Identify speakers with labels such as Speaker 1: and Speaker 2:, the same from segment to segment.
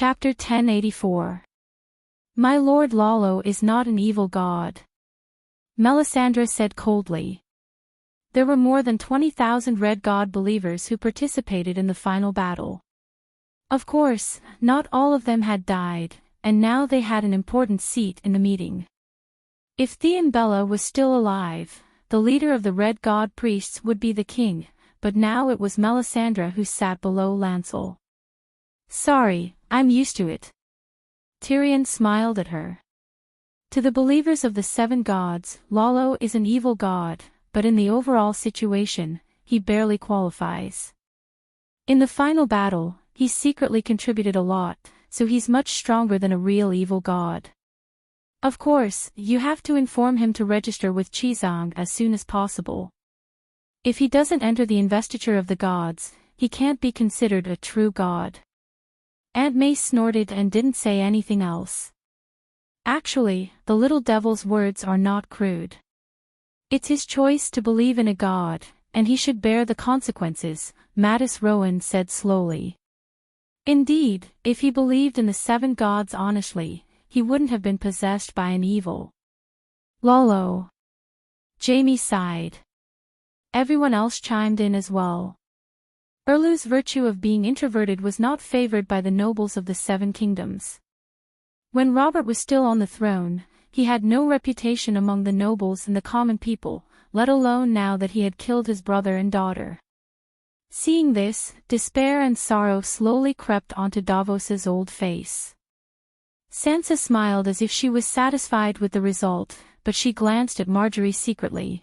Speaker 1: Chapter 1084. My lord Lalo is not an evil god, Melisandre said coldly. There were more than 20,000 Red God believers who participated in the final battle. Of course, not all of them had died, and now they had an important seat in the meeting. If Theon Bella was still alive, the leader of the Red God priests would be the king, but now it was Melisandre who sat below Lancel. Sorry, I'm used to it. Tyrion smiled at her. To the believers of the seven gods, Lalo is an evil god, but in the overall situation, he barely qualifies. In the final battle, he secretly contributed a lot, so he's much stronger than a real evil god. Of course, you have to inform him to register with Chizang as soon as possible. If he doesn't enter the investiture of the gods, he can't be considered a true god. Aunt May snorted and didn't say anything else. Actually, the little devil's words are not crude. It's his choice to believe in a god, and he should bear the consequences, Mattis Rowan said slowly. Indeed, if he believed in the seven gods honestly, he wouldn't have been possessed by an evil. Lalo. Jaime sighed. Everyone else chimed in as well. Erlu's virtue of being introverted was not favored by the nobles of the Seven Kingdoms. When Robert was still on the throne, he had no reputation among the nobles and the common people, let alone now that he had killed his brother and daughter. Seeing this, despair and sorrow slowly crept onto Davos's old face. Sansa smiled as if she was satisfied with the result, but she glanced at Margaery secretly.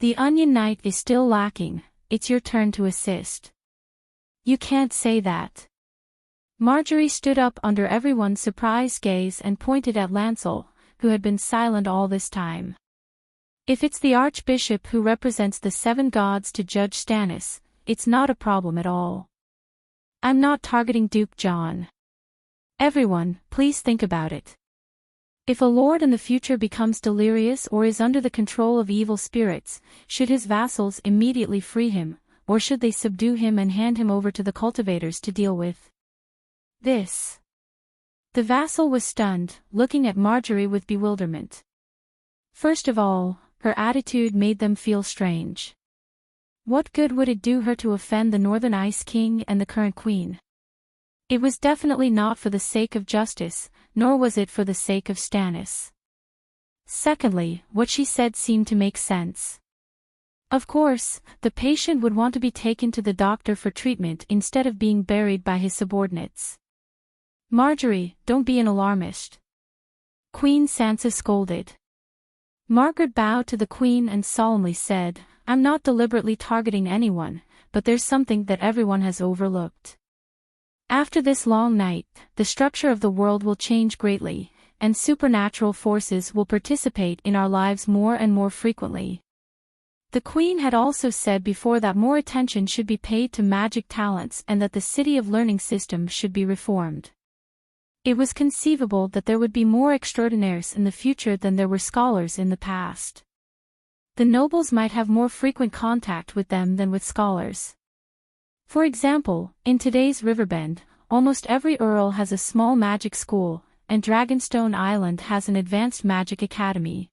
Speaker 1: The Onion Knight is still lacking. It's your turn to assist. You can't say that. Margaery stood up under everyone's surprised gaze and pointed at Lancel, who had been silent all this time. If it's the Archbishop who represents the seven gods to Judge Stannis, it's not a problem at all. I'm not targeting Duke John. Everyone, please think about it. If a lord in the future becomes delirious or is under the control of evil spirits, should his vassals immediately free him, or should they subdue him and hand him over to the cultivators to deal with? This. The vassal was stunned, looking at Margaery with bewilderment. First of all, her attitude made them feel strange. What good would it do her to offend the Northern Ice King and the current queen? It was definitely not for the sake of justice, nor was it for the sake of Stannis. Secondly, what she said seemed to make sense. Of course, the patient would want to be taken to the doctor for treatment instead of being buried by his subordinates. Margaery, don't be an alarmist. Queen Sansa scolded. Margaret bowed to the queen and solemnly said, I'm not deliberately targeting anyone, but there's something that everyone has overlooked. After this long night, the structure of the world will change greatly, and supernatural forces will participate in our lives more and more frequently. The Queen had also said before that more attention should be paid to magic talents and that the City of Learning system should be reformed. It was conceivable that there would be more extraordinaires in the future than there were scholars in the past. The nobles might have more frequent contact with them than with scholars. For example, in today's Riverbend, almost every earl has a small magic school, and Dragonstone Island has an advanced magic academy.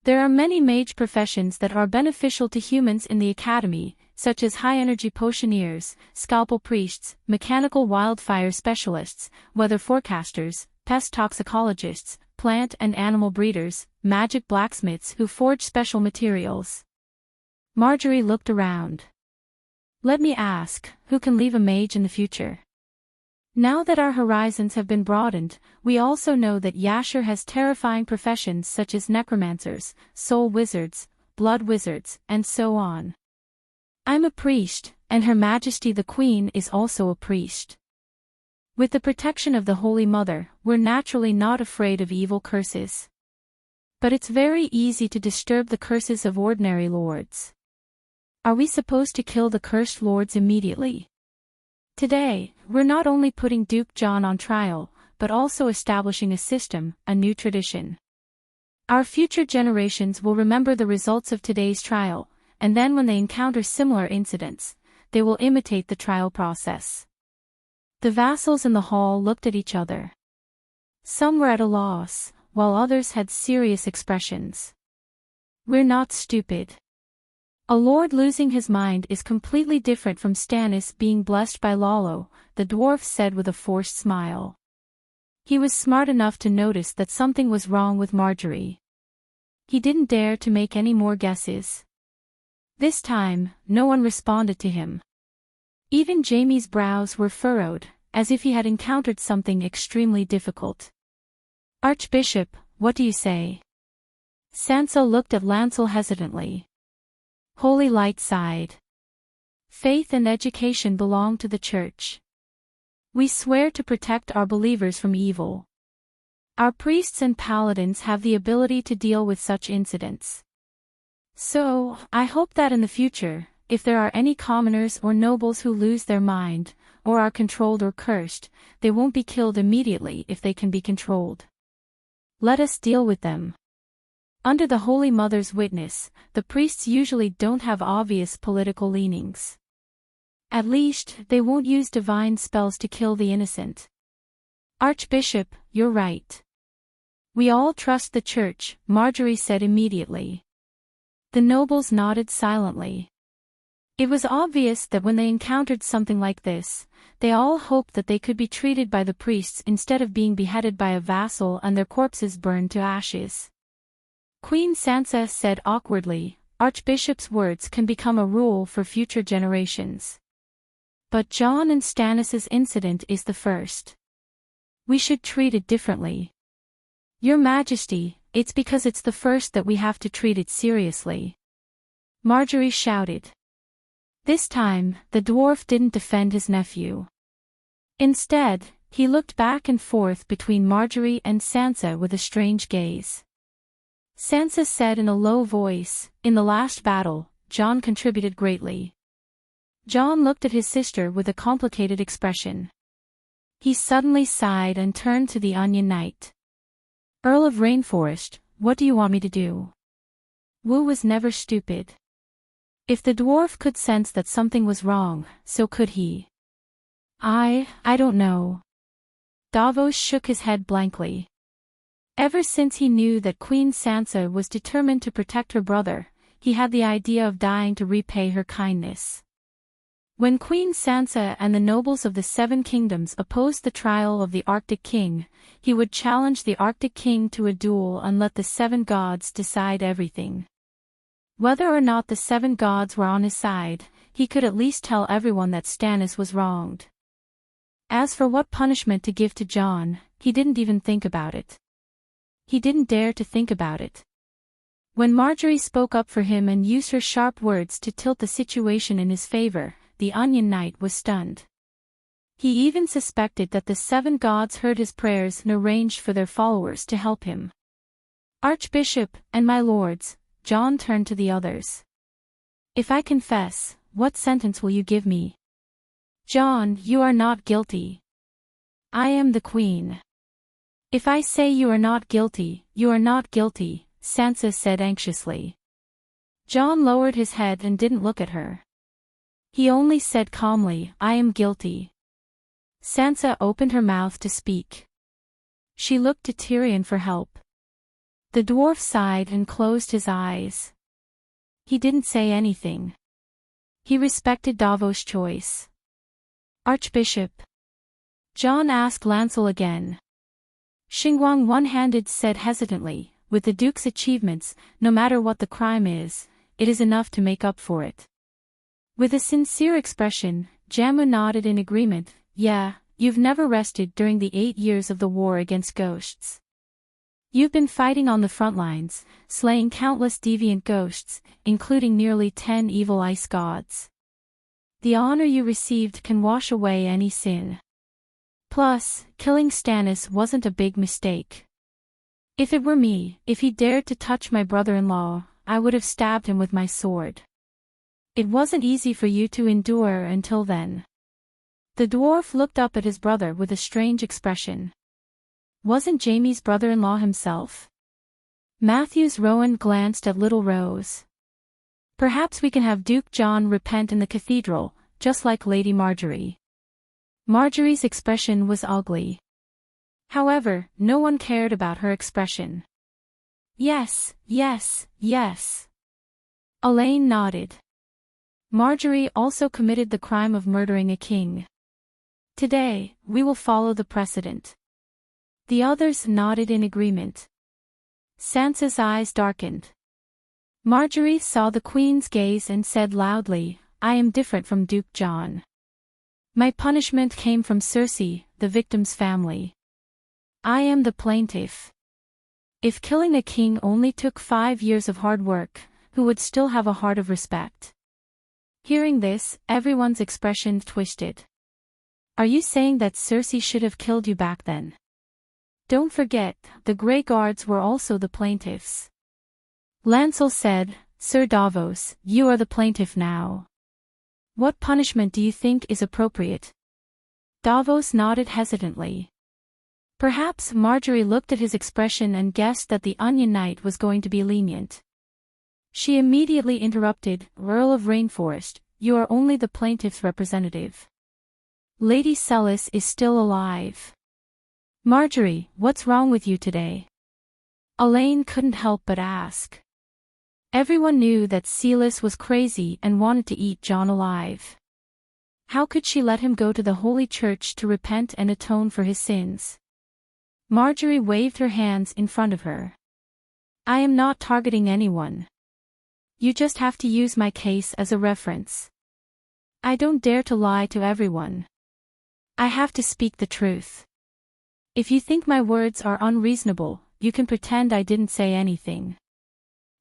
Speaker 1: There are many mage professions that are beneficial to humans in the academy, such as high-energy potioneers, scalpel priests, mechanical wildfire specialists, weather forecasters, pest toxicologists, plant and animal breeders, magic blacksmiths who forge special materials. Margaery looked around. Let me ask, who can leave a mage in the future? Now that our horizons have been broadened, we also know that Yashar has terrifying professions such as necromancers, soul wizards, blood wizards, and so on. I'm a priest, and Her Majesty the Queen is also a priest. With the protection of the Holy Mother, we're naturally not afraid of evil curses. But it's very easy to disturb the curses of ordinary lords. Are we supposed to kill the cursed lords immediately? Today, we're not only putting Duke John on trial, but also establishing a system, a new tradition. Our future generations will remember the results of today's trial, and then when they encounter similar incidents, they will imitate the trial process. The vassals in the hall looked at each other. Some were at a loss, while others had serious expressions. "We're not stupid. A lord losing his mind is completely different from Stannis being blessed by Lollo," the dwarf said with a forced smile. He was smart enough to notice that something was wrong with Marjorie. He didn't dare to make any more guesses. This time, no one responded to him. Even Jaime's brows were furrowed, as if he had encountered something extremely difficult. "Archbishop, what do you say?" Sansa looked at Lancel hesitantly. Holy Light sighed. "Faith and education belong to the Church. We swear to protect our believers from evil. Our priests and paladins have the ability to deal with such incidents. So, I hope that in the future, if there are any commoners or nobles who lose their mind, or are controlled or cursed, they won't be killed immediately if they can be controlled. Let us deal with them. Under the Holy Mother's witness, the priests usually don't have obvious political leanings. At least, they won't use divine spells to kill the innocent." "Archbishop, you're right. We all trust the Church," Marjorie said immediately. The nobles nodded silently. It was obvious that when they encountered something like this, they all hoped that they could be treated by the priests instead of being beheaded by a vassal and their corpses burned to ashes. Queen Sansa said awkwardly, "Archbishop's words can become a rule for future generations. But Jon and Stannis' incident is the first. We should treat it differently. Your Majesty, it's because it's the first that we have to treat it seriously." Marjorie shouted. This time, the dwarf didn't defend his nephew. Instead, he looked back and forth between Marjorie and Sansa with a strange gaze. Sansa said in a low voice, "In the last battle, Jon contributed greatly." Jon looked at his sister with a complicated expression. He suddenly sighed and turned to the Onion Knight. "Earl of Rainforest, what do you want me to do?" Wu was never stupid. If the dwarf could sense that something was wrong, so could he. I don't know." Davos shook his head blankly. Ever since he knew that Queen Sansa was determined to protect her brother, he had the idea of dying to repay her kindness. When Queen Sansa and the nobles of the Seven Kingdoms opposed the trial of the Arctic King, he would challenge the Arctic King to a duel and let the Seven Gods decide everything. Whether or not the Seven Gods were on his side, he could at least tell everyone that Stannis was wronged. As for what punishment to give to Jon, he didn't even think about it. He didn't dare to think about it. When Marjorie spoke up for him and used her sharp words to tilt the situation in his favor, the Onion Knight was stunned. He even suspected that the Seven Gods heard his prayers and arranged for their followers to help him. "Archbishop, and my lords," Jon turned to the others. "If I confess, what sentence will you give me?" "Jon, you are not guilty. I am the queen." "If I say you are not guilty, you are not guilty," Sansa said anxiously. Jon lowered his head and didn't look at her. He only said calmly, "I am guilty." Sansa opened her mouth to speak. She looked to Tyrion for help. The dwarf sighed and closed his eyes. He didn't say anything. He respected Davos' choice. "Archbishop?" Jon asked Lancel again. Xinguang one-handed said hesitantly, "With the Duke's achievements, no matter what the crime is, it is enough to make up for it." With a sincere expression, Jammu nodded in agreement. "Yeah, you've never rested during the 8 years of the war against ghosts. You've been fighting on the front lines, slaying countless deviant ghosts, including nearly 10 evil ice gods. The honor you received can wash away any sin. Plus, killing Stannis wasn't a big mistake. If it were me, if he dared to touch my brother-in-law, I would have stabbed him with my sword. It wasn't easy for you to endure until then." The dwarf looked up at his brother with a strange expression. Wasn't Jaime's brother-in-law himself? Matthew's Rowan glanced at Little Rose. "Perhaps we can have Duke John repent in the cathedral, just like Lady Marjorie." Marjorie's expression was ugly. However, no one cared about her expression. Yes, yes, yes. Elaine nodded. Marjorie also committed the crime of murdering a king. Today, we will follow the precedent. The others nodded in agreement. Sansa's eyes darkened. Marjorie saw the Queen's gaze and said loudly, "I am different from Duke John. My punishment came from Cersei, the victim's family. I am the plaintiff. If killing a king only took 5 years of hard work, who would still have a heart of respect?" Hearing this, everyone's expression twisted. "Are you saying that Cersei should have killed you back then? Don't forget, the Grey Guards were also the plaintiffs." Lancel said, "Sir Davos, you are the plaintiff now. What punishment do you think is appropriate?" Davos nodded hesitantly. Perhaps Marjorie looked at his expression and guessed that the Onion Knight was going to be lenient. She immediately interrupted, "Earl of Rainforest, you are only the plaintiff's representative. Lady Celis is still alive. Marjorie, what's wrong with you today?" Elaine couldn't help but ask. Everyone knew that Celis was crazy and wanted to eat Jon alive. How could she let him go to the Holy Church to repent and atone for his sins? Marjorie waved her hands in front of her. "I am not targeting anyone. You just have to use my case as a reference. I don't dare to lie to everyone. I have to speak the truth. If you think my words are unreasonable, you can pretend I didn't say anything.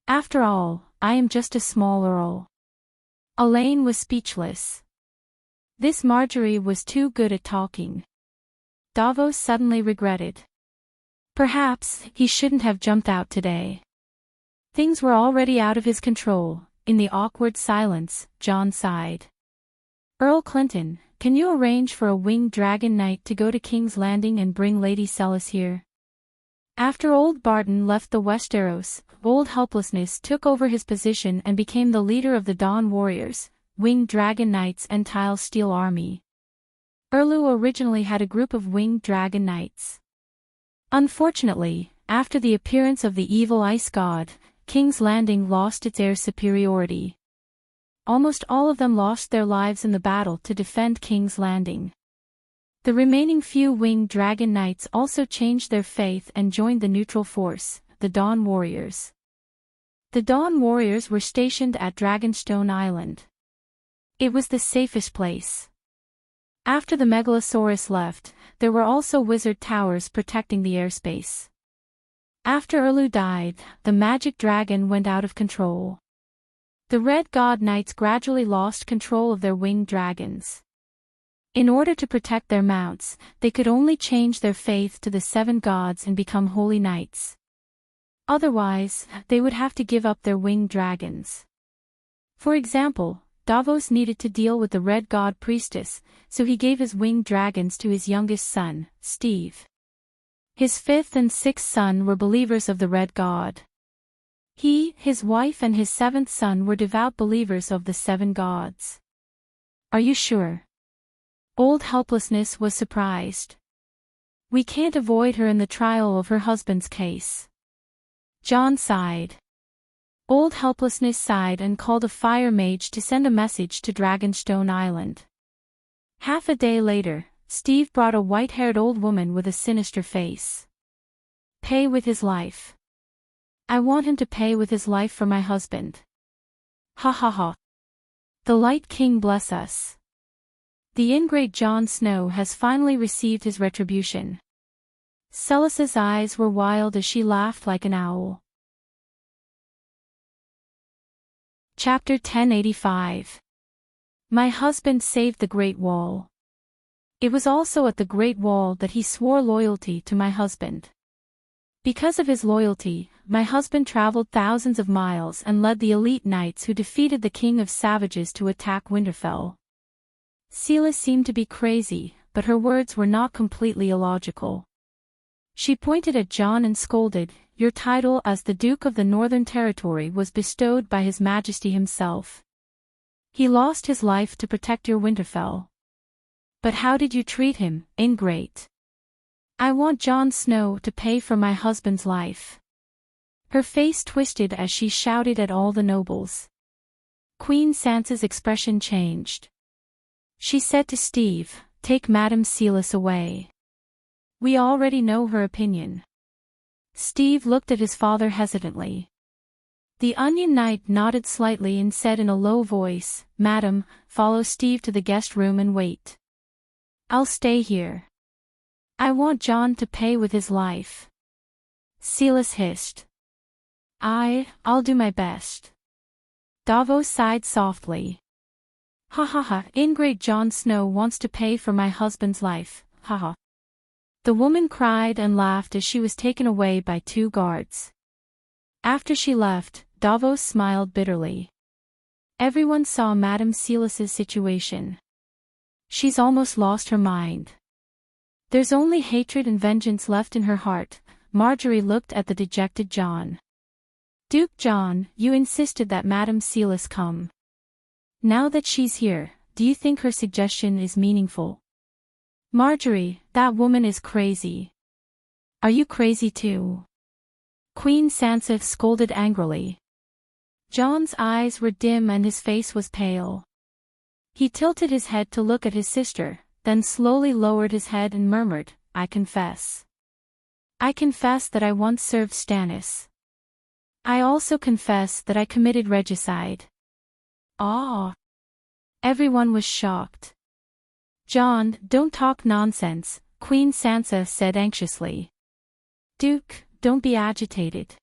Speaker 1: After all, I am just a small earl." Elaine was speechless. This Marjorie was too good at talking. Davos suddenly regretted. Perhaps he shouldn't have jumped out today. Things were already out of his control. In the awkward silence, Jon sighed. "Earl Clinton, can you arrange for a winged dragon knight to go to King's Landing and bring Lady Celis here?" After Old Barton left the Westeros, Old Helplessness took over his position and became the leader of the Dawn Warriors, Winged Dragon Knights and Tile Steel Army. Erlu originally had a group of Winged Dragon Knights. Unfortunately, after the appearance of the evil Ice God, King's Landing lost its air superiority. Almost all of them lost their lives in the battle to defend King's Landing. The remaining few Winged Dragon Knights also changed their faith and joined the neutral force, the Dawn Warriors. The Dawn Warriors were stationed at Dragonstone Island. It was the safest place. After the Megalosaurus left, there were also wizard towers protecting the airspace. After Erlu died, the magic dragon went out of control. The Red God Knights gradually lost control of their winged dragons. In order to protect their mounts, they could only change their faith to the 7 gods and become holy knights. Otherwise, they would have to give up their winged dragons. For example, Davos needed to deal with the Red God Priestess, so he gave his winged dragons to his youngest son, Steve. His 5th and 6th son were believers of the Red God. He, his wife and his 7th son were devout believers of the 7 gods. "Are you sure?" Old Helplessness was surprised. "We can't avoid her in the trial of her husband's case." Jon sighed. Old Helplessness sighed and called a fire mage to send a message to Dragonstone Island. Half a day later, Steve brought a white-haired old woman with a sinister face. "Pay with his life. I want him to pay with his life for my husband." Ha ha ha. The Light King bless us. The ingrate Jon Snow has finally received his retribution. Celis's eyes were wild as she laughed like an owl. Chapter 1085. My husband saved the Great Wall. It was also at the Great Wall that he swore loyalty to my husband. Because of his loyalty, my husband traveled thousands of miles and led the elite knights who defeated the King of Savages to attack Winterfell. Celis seemed to be crazy, but her words were not completely illogical. She pointed at Jon and scolded, "Your title as the Duke of the Northern Territory was bestowed by His Majesty himself. He lost his life to protect your Winterfell. But how did you treat him, ingrate? I want Jon Snow to pay for my husband's life. Her face twisted as she shouted at all the nobles. Queen Sansa's expression changed. She said to Steve, "Take Madame Celis away. We already know her opinion." Steve looked at his father hesitantly. The Onion Knight nodded slightly and said in a low voice, "Madam, follow Steve to the guest room and wait. I'll stay here. I want Jon to pay with his life." Celis hissed. I'll do my best." Davos sighed softly. "Ha ha ha, ingrate Jon Snow wants to pay for my husband's life, ha ha." The woman cried and laughed as she was taken away by 2 guards. After she left, Davos smiled bitterly. Everyone saw Madame Celis's situation. She's almost lost her mind. There's only hatred and vengeance left in her heart. Marjorie looked at the dejected Jon. "Duke Jon, you insisted that Madame Celis come. Now that she's here, do you think her suggestion is meaningful?" "Marjorie, that woman is crazy." "Are you crazy too?" Queen Sansa scolded angrily. Jon's eyes were dim and his face was pale. He tilted his head to look at his sister, then slowly lowered his head and murmured, "I confess. I confess that I once served Stannis. I also confess that I committed regicide." Ah! Everyone was shocked. "Jon, don't talk nonsense," Queen Sansa said anxiously. "Duke, don't be agitated."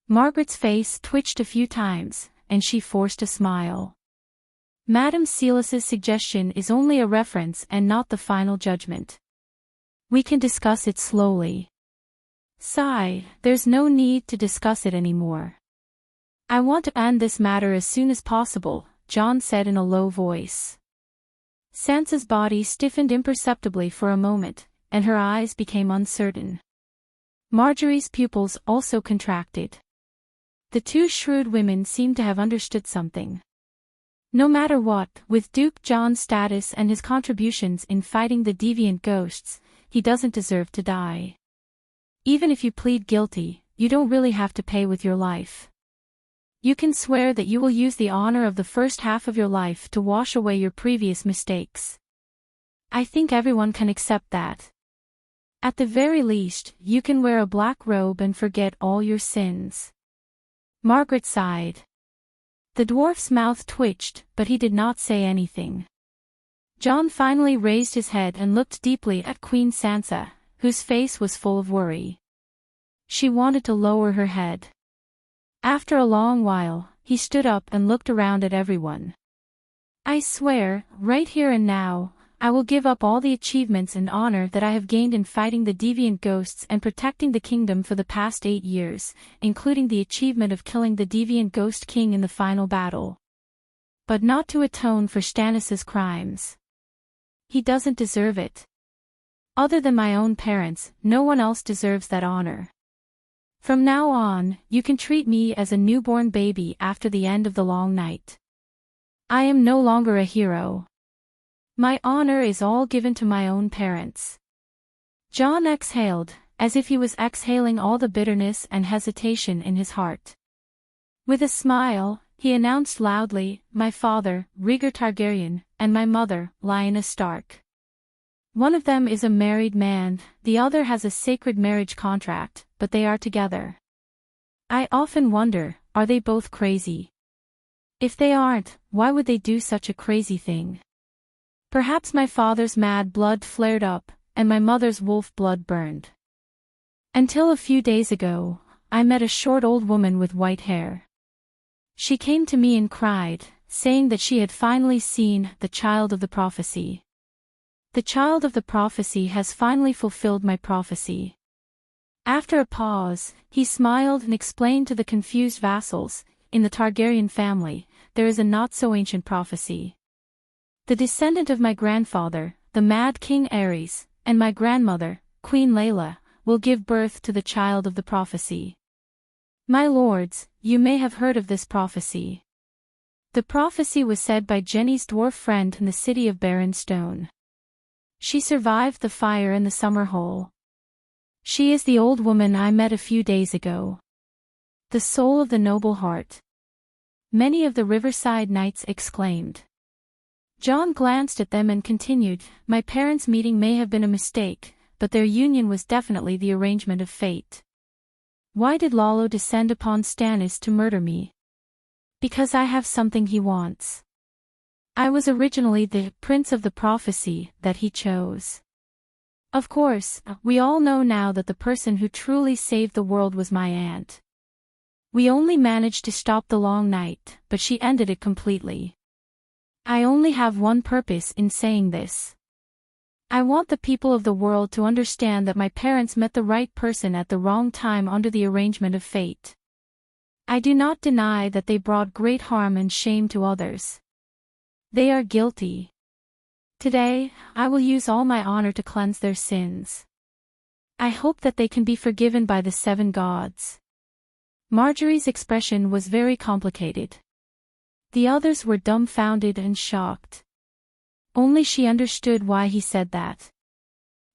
Speaker 1: Margaret's face twitched a few times, and she forced a smile. "Madame Celis's suggestion is only a reference and not the final judgment. We can discuss it slowly." Sigh, "There's no need to discuss it anymore. I want to end this matter as soon as possible," Jon said in a low voice. Sansa's body stiffened imperceptibly for a moment, and her eyes became uncertain. Marjorie's pupils also contracted. The 2 shrewd women seemed to have understood something. No matter what, with Duke Jon's status and his contributions in fighting the deviant ghosts, he doesn't deserve to die. Even if you plead guilty, you don't really have to pay with your life. You can swear that you will use the honor of the first half of your life to wash away your previous mistakes. I think everyone can accept that. At the very least, you can wear a black robe and forget all your sins. Margaret sighed. The dwarf's mouth twitched, but he did not say anything. Jon finally raised his head and looked deeply at Queen Sansa, whose face was full of worry. She wanted to lower her head. After a long while, he stood up and looked around at everyone. "I swear, right here and now, I will give up all the achievements and honor that I have gained in fighting the deviant ghosts and protecting the kingdom for the past 8 years, including the achievement of killing the deviant ghost king in the final battle. But not to atone for Stannis's crimes. He doesn't deserve it. Other than my own parents, no one else deserves that honor. From now on, you can treat me as a newborn baby after the end of the long night. I am no longer a hero. My honor is all given to my own parents." Jon exhaled, as if he was exhaling all the bitterness and hesitation in his heart. With a smile, he announced loudly, "My father, Rhaegar Targaryen, and my mother, Lyanna Stark. One of them is a married man, the other has a sacred marriage contract, but they are together. I often wonder, are they both crazy? If they aren't, why would they do such a crazy thing? Perhaps my father's mad blood flared up, and my mother's wolf blood burned. Until a few days ago, I met a short old woman with white hair. She came to me and cried, saying that she had finally seen the child of the prophecy. The child of the prophecy has finally fulfilled my prophecy." After a pause, he smiled and explained to the confused vassals, "In the Targaryen family, there is a not-so-ancient prophecy. The descendant of my grandfather, the Mad King Aerys, and my grandmother, Queen Layla, will give birth to the child of the prophecy. My lords, you may have heard of this prophecy. The prophecy was said by Jenny's dwarf friend in the city of Barren Stone. She survived the fire in the summer hole. She is the old woman I met a few days ago. The soul of the noble heart. Many of the riverside knights exclaimed. John glanced at them and continued, my parents' meeting may have been a mistake, but their union was definitely the arrangement of fate. Why did Lalo descend upon Stannis to murder me? Because I have something he wants. I was originally the prince of the prophecy that he chose. Of course, we all know now that the person who truly saved the world was my aunt. We only managed to stop the long night, but she ended it completely. I only have one purpose in saying this. I want the people of the world to understand that my parents met the right person at the wrong time under the arrangement of fate. I do not deny that they brought great harm and shame to others. They are guilty. Today, I will use all my honor to cleanse their sins. I hope that they can be forgiven by the 7 gods. Marjorie's expression was very complicated. The others were dumbfounded and shocked. Only she understood why he said that.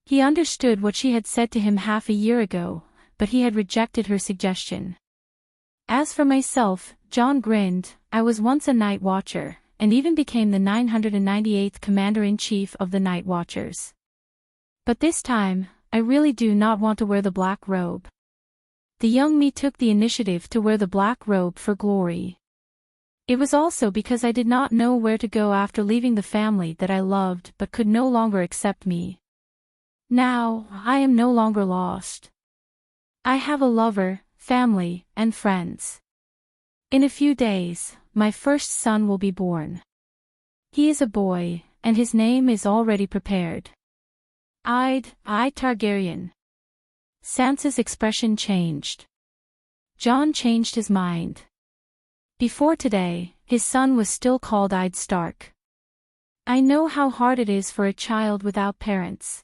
Speaker 1: He understood what she had said to him half a year ago, but he had rejected her suggestion. As for myself, John grinned, I was once a night watcher, and even became the 998th Commander-in-Chief of the Night Watchers. But this time, I really do not want to wear the black robe. The young me took the initiative to wear the black robe for glory. It was also because I did not know where to go after leaving the family that I loved but could no longer accept me. Now, I am no longer lost. I have a lover, family, and friends. In a few days, my first son will be born. He is a boy, and his name is already prepared. I Targaryen. Sansa's expression changed. John changed his mind. Before today, his son was still called Id Stark. I know how hard it is for a child without parents.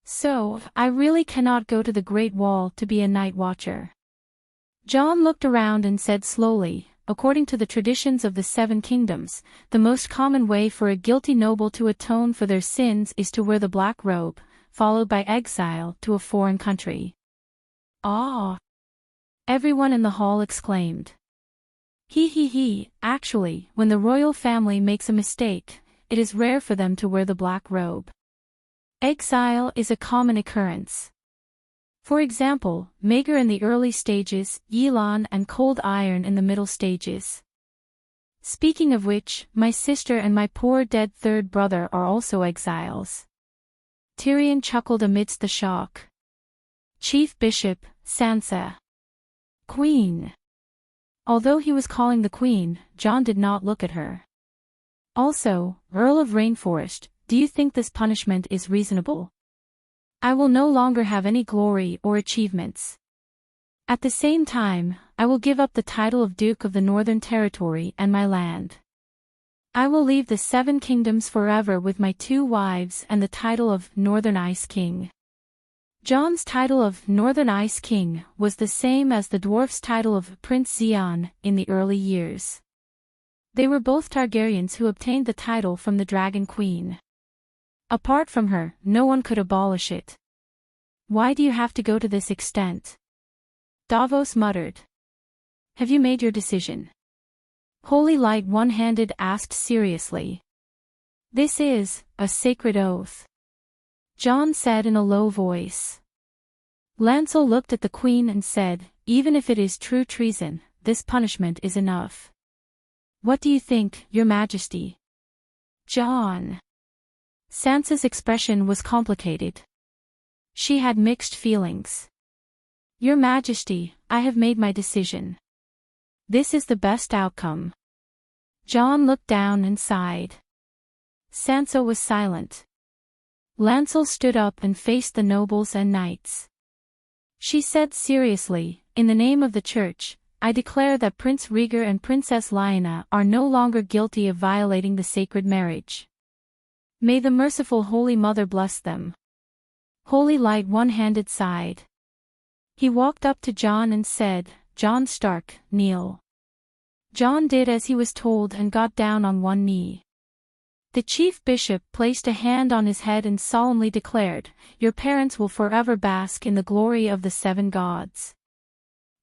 Speaker 1: So, I really cannot go to the Great Wall to be a night watcher. John looked around and said slowly, according to the traditions of the 7 kingdoms, the most common way for a guilty noble to atone for their sins is to wear the black robe, followed by exile to a foreign country. Ah! Everyone in the hall exclaimed. Actually, when the royal family makes a mistake, it is rare for them to wear the black robe. Exile is a common occurrence. For example, Maegor in the early stages, Yelan and Cold Iron in the middle stages. Speaking of which, my sister and my poor dead third brother are also exiles. Tyrion chuckled amidst the shock. Chief Bishop, Sansa. Queen. Although he was calling the Queen, John did not look at her. Also, Earl of Rainforest, do you think this punishment is reasonable? I will no longer have any glory or achievements. At the same time, I will give up the title of Duke of the Northern Territory and my land. I will leave the 7 kingdoms forever with my 2 wives and the title of Northern Ice King. Jon's title of Northern Ice King was the same as the dwarf's title of Prince Zeon in the early years. They were both Targaryens who obtained the title from the Dragon Queen. Apart from her, no one could abolish it. Why do you have to go to this extent? Davos muttered. Have you made your decision? Holy Light One-Handed asked seriously. This is a sacred oath. Jon said in a low voice. Lancel looked at the Queen and said, even if it is true treason, this punishment is enough. What do you think, Your Majesty? Jon. Sansa's expression was complicated. She had mixed feelings. Your Majesty, I have made my decision. This is the best outcome. Jon looked down and sighed. Sansa was silent. Lancel stood up and faced the nobles and knights. She said seriously, in the name of the Church, I declare that Prince Rhaegar and Princess Lyanna are no longer guilty of violating the sacred marriage. May the merciful Holy Mother bless them. Holy Light One-Handed sighed. He walked up to Jon and said, Jon Stark, kneel. Jon did as he was told and got down on one knee. The chief bishop placed a hand on his head and solemnly declared, "Your parents will forever bask in the glory of the 7 gods.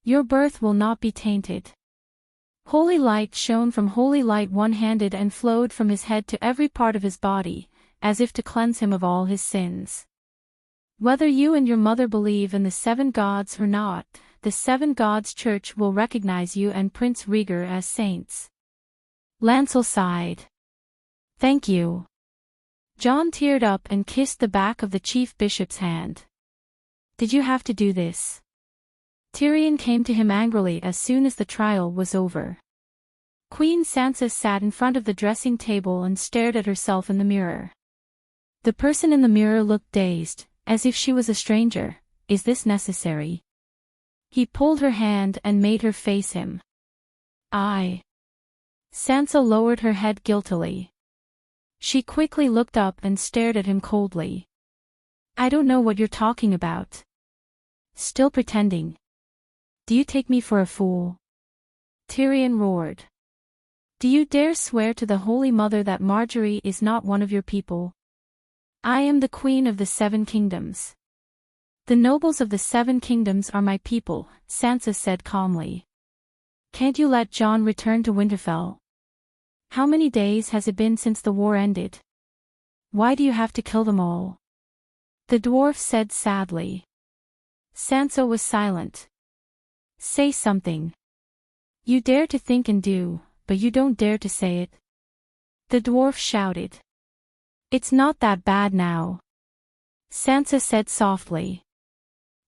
Speaker 1: Your birth will not be tainted." Holy light shone from holy light one-handed and flowed from his head to every part of his body, as if to cleanse him of all his sins. Whether you and your mother believe in the 7 gods or not, the 7 gods church will recognize you and Prince Rieger as saints. Lancel sighed. "Thank you." John teared up and kissed the back of the chief bishop's hand. "Did you have to do this?" Tyrion came to him angrily as soon as the trial was over. Queen Sansa sat in front of the dressing table and stared at herself in the mirror. The person in the mirror looked dazed, as if she was a stranger. "Is this necessary?" He pulled her hand and made her face him. "I." Sansa lowered her head guiltily. She quickly looked up and stared at him coldly. "I don't know what you're talking about." "Still pretending? Do you take me for a fool?" Tyrion roared. "Do you dare swear to the Holy Mother that Marjorie is not one of your people?" "I am the Queen of the 7 Kingdoms. The nobles of the 7 Kingdoms are my people," Sansa said calmly. "Can't you let Jon return to Winterfell? How many days has it been since the war ended? Why do you have to kill them all?" The dwarf said sadly. Sansa was silent. "Say something. You dare to think and do, but you don't dare to say it." The dwarf shouted. "It's not that bad now," Sansa said softly.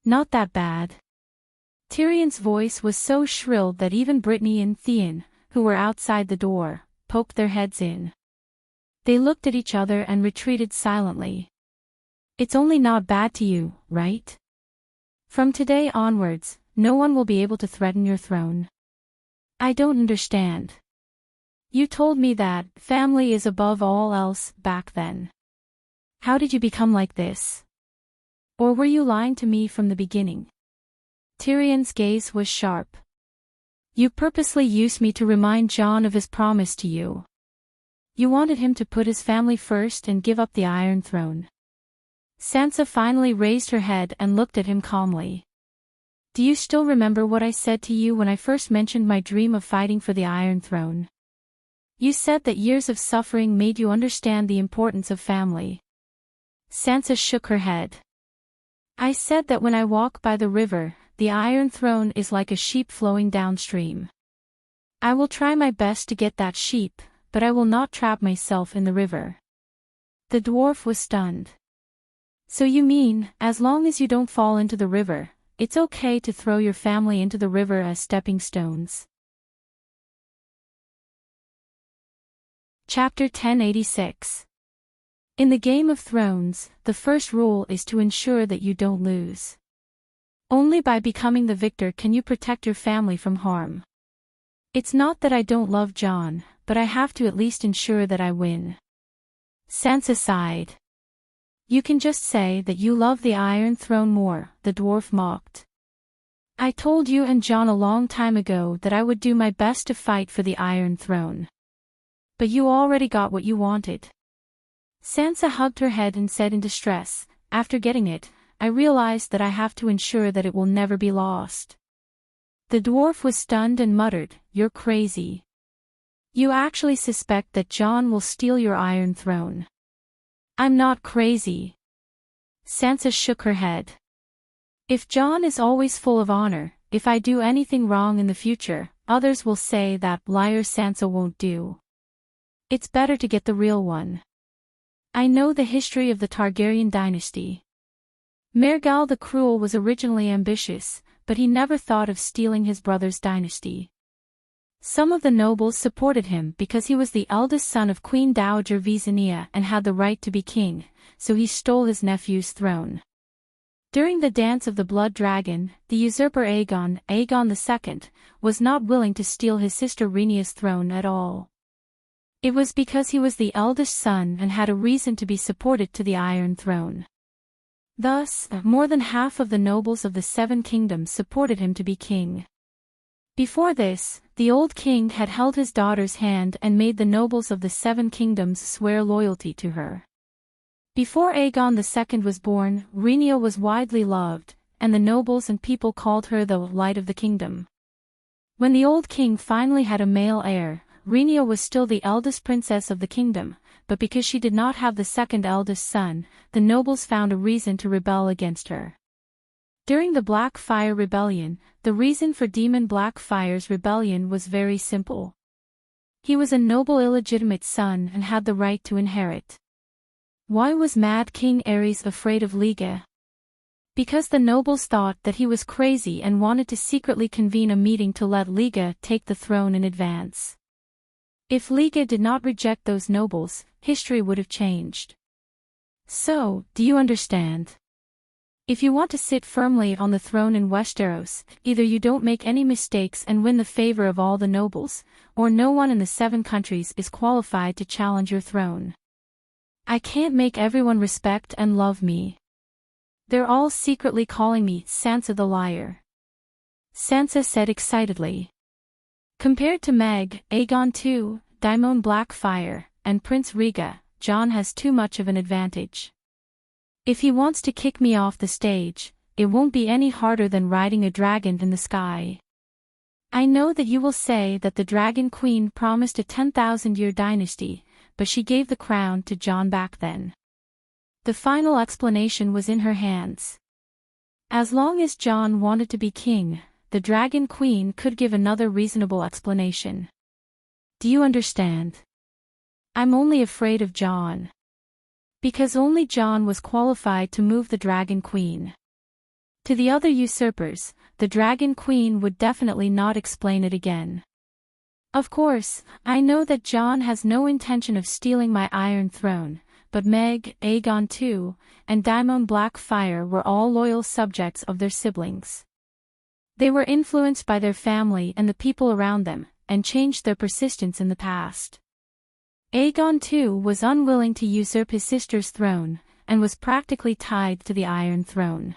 Speaker 1: "Not that bad." Tyrion's voice was so shrill that even Brittany and Theon, who were outside the door, poked their heads in. They looked at each other and retreated silently. "It's only not bad to you, right? From today onwards, no one will be able to threaten your throne." "I don't understand. You told me that family is above all else back then. How did you become like this? Or were you lying to me from the beginning?" Tyrion's gaze was sharp. "You purposely used me to remind Jon of his promise to you. You wanted him to put his family first and give up the Iron Throne." Sansa finally raised her head and looked at him calmly. "Do you still remember what I said to you when I first mentioned my dream of fighting for the Iron Throne? You said that years of suffering made you understand the importance of family." Sansa shook her head. "I said that when I walk by the river, the Iron Throne is like a sheep flowing downstream. I will try my best to get that sheep, but I will not trap myself in the river." The dwarf was stunned. "So you mean, as long as you don't fall into the river, it's okay to throw your family into the river as stepping stones?" Chapter 1086. In the Game of Thrones, the first rule is to ensure that you don't lose. Only by becoming the victor can you protect your family from harm. It's not that I don't love Jon, but I have to at least ensure that I win." Sansa sighed. "You can just say that you love the Iron Throne more," the dwarf mocked. "I told you and Jon a long time ago that I would do my best to fight for the Iron Throne. But you already got what you wanted." Sansa hugged her head and said in distress, "After getting it, I realized that I have to ensure that it will never be lost." The dwarf was stunned and muttered, "You're crazy. You actually suspect that Jon will steal your Iron Throne?" "I'm not crazy." Sansa shook her head. "If Jon is always full of honor, if I do anything wrong in the future, others will say that liar Sansa won't do. It's better to get the real one. I know the history of the Targaryen dynasty. Maregal the Cruel was originally ambitious, but he never thought of stealing his brother's dynasty. Some of the nobles supported him because he was the eldest son of Queen Dowager Visenya and had the right to be king, so he stole his nephew's throne. During the Dance of the Blood Dragon, the usurper Aegon II, was not willing to steal his sister Rhaenyra's throne at all. It was because he was the eldest son and had a reason to be supported to the Iron Throne. Thus, more than half of the nobles of the 7 Kingdoms supported him to be king. Before this, the old king had held his daughter's hand and made the nobles of the 7 kingdoms swear loyalty to her. Before Aegon II was born, Rhaenyra was widely loved, and the nobles and people called her the Light of the Kingdom. When the old king finally had a male heir, Rhaenyra was still the eldest princess of the kingdom, but because she did not have the second eldest son, the nobles found a reason to rebel against her. During the Black Fire Rebellion, the reason for Demon Blackfire's rebellion was very simple. He was a noble illegitimate son and had the right to inherit. Why was Mad King Aerys afraid of Liga? Because the nobles thought that he was crazy and wanted to secretly convene a meeting to let Liga take the throne in advance. If Liga did not reject those nobles, history would have changed. So, do you understand? If you want to sit firmly on the throne in Westeros, either you don't make any mistakes and win the favor of all the nobles, or no one in the 7 countries is qualified to challenge your throne. I can't make everyone respect and love me. They're all secretly calling me Sansa the Liar. Sansa said excitedly. Compared to Meg, Aegon II, Daemon Blackfire, and Prince Rhaegar, Jon has too much of an advantage. If he wants to kick me off the stage, it won't be any harder than riding a dragon in the sky. I know that you will say that the Dragon Queen promised a 10,000-year dynasty, but she gave the crown to Jon back then. The final explanation was in her hands. As long as Jon wanted to be king, the Dragon Queen could give another reasonable explanation. Do you understand? I'm only afraid of Jon. Because only Jon was qualified to move the Dragon Queen. To the other usurpers, the Dragon Queen would definitely not explain it again. Of course, I know that Jon has no intention of stealing my Iron Throne, but Meg, Aegon II, and Daemon Blackfire were all loyal subjects of their siblings. They were influenced by their family and the people around them, and changed their persistence in the past. Aegon II was unwilling to usurp his sister's throne, and was practically tied to the Iron Throne.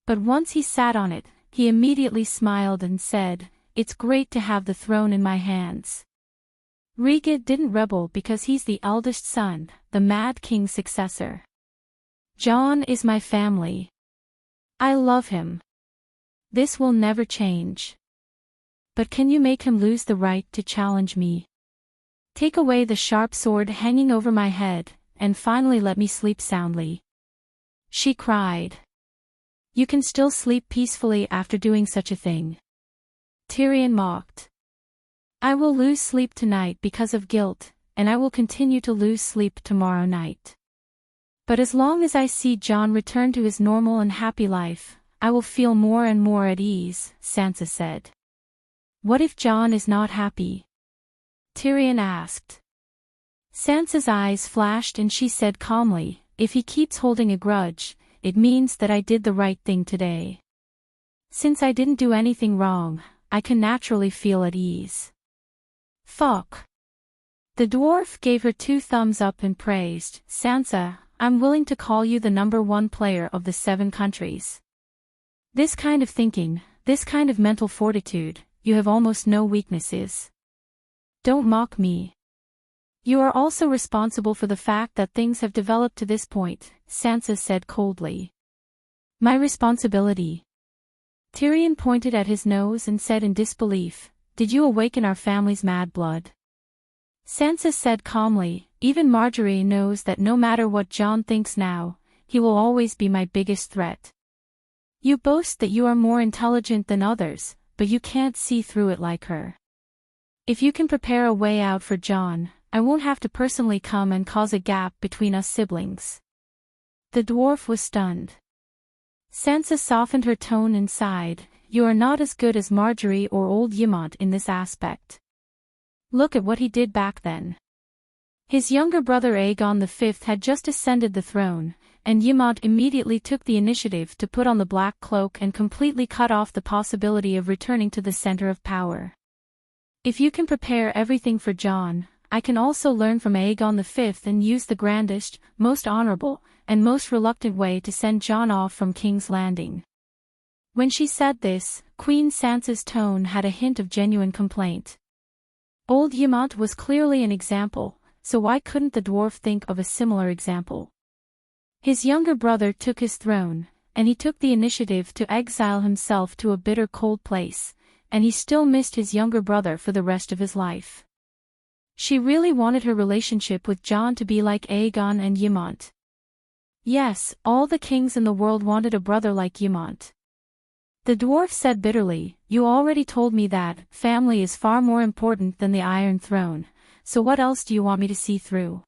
Speaker 1: But once he sat on it, he immediately smiled and said, "It's great to have the throne in my hands." Rhaegar didn't rebel because he's the eldest son, the Mad King's successor. Jon is my family. I love him. This will never change. But can you make him lose the right to challenge me? Take away the sharp sword hanging over my head, and finally let me sleep soundly. She cried. You can still sleep peacefully after doing such a thing. Tyrion mocked. I will lose sleep tonight because of guilt, and I will continue to lose sleep tomorrow night. But as long as I see Jon return to his normal and happy life, I will feel more and more at ease, Sansa said. What if Jon is not happy? Tyrion asked. Sansa's eyes flashed and she said calmly, if he keeps holding a grudge, it means that I did the right thing today. Since I didn't do anything wrong, I can naturally feel at ease. Fuck. The dwarf gave her 2 thumbs up and praised, Sansa, I'm willing to call you the #1 player of the 7 countries. This kind of thinking, this kind of mental fortitude, you have almost no weaknesses. Don't mock me. You are also responsible for the fact that things have developed to this point, Sansa said coldly. My responsibility. Tyrion pointed at his nose and said in disbelief, did you awaken our family's mad blood? Sansa said calmly, even Marjorie knows that no matter what Jon thinks now, he will always be my biggest threat. You boast that you are more intelligent than others, but you can't see through it like her. If you can prepare a way out for Jon, I won't have to personally come and cause a gap between us siblings. The dwarf was stunned. Sansa softened her tone and sighed, you are not as good as Marjorie or old Ymont in this aspect. Look at what he did back then. His younger brother Aegon V had just ascended the throne, and Ymont immediately took the initiative to put on the black cloak and completely cut off the possibility of returning to the center of power. If you can prepare everything for Jon, I can also learn from Aegon V and use the grandest, most honorable, and most reluctant way to send Jon off from King's Landing. When she said this, Queen Sansa's tone had a hint of genuine complaint. Old Ymont was clearly an example, so why couldn't the dwarf think of a similar example? His younger brother took his throne, and he took the initiative to exile himself to a bitter cold place, and he still missed his younger brother for the rest of his life. She really wanted her relationship with Jon to be like Aegon and Ymont. Yes, all the kings in the world wanted a brother like Ymont. The dwarf said bitterly, "You already told me that family is far more important than the Iron Throne, so what else do you want me to see through?"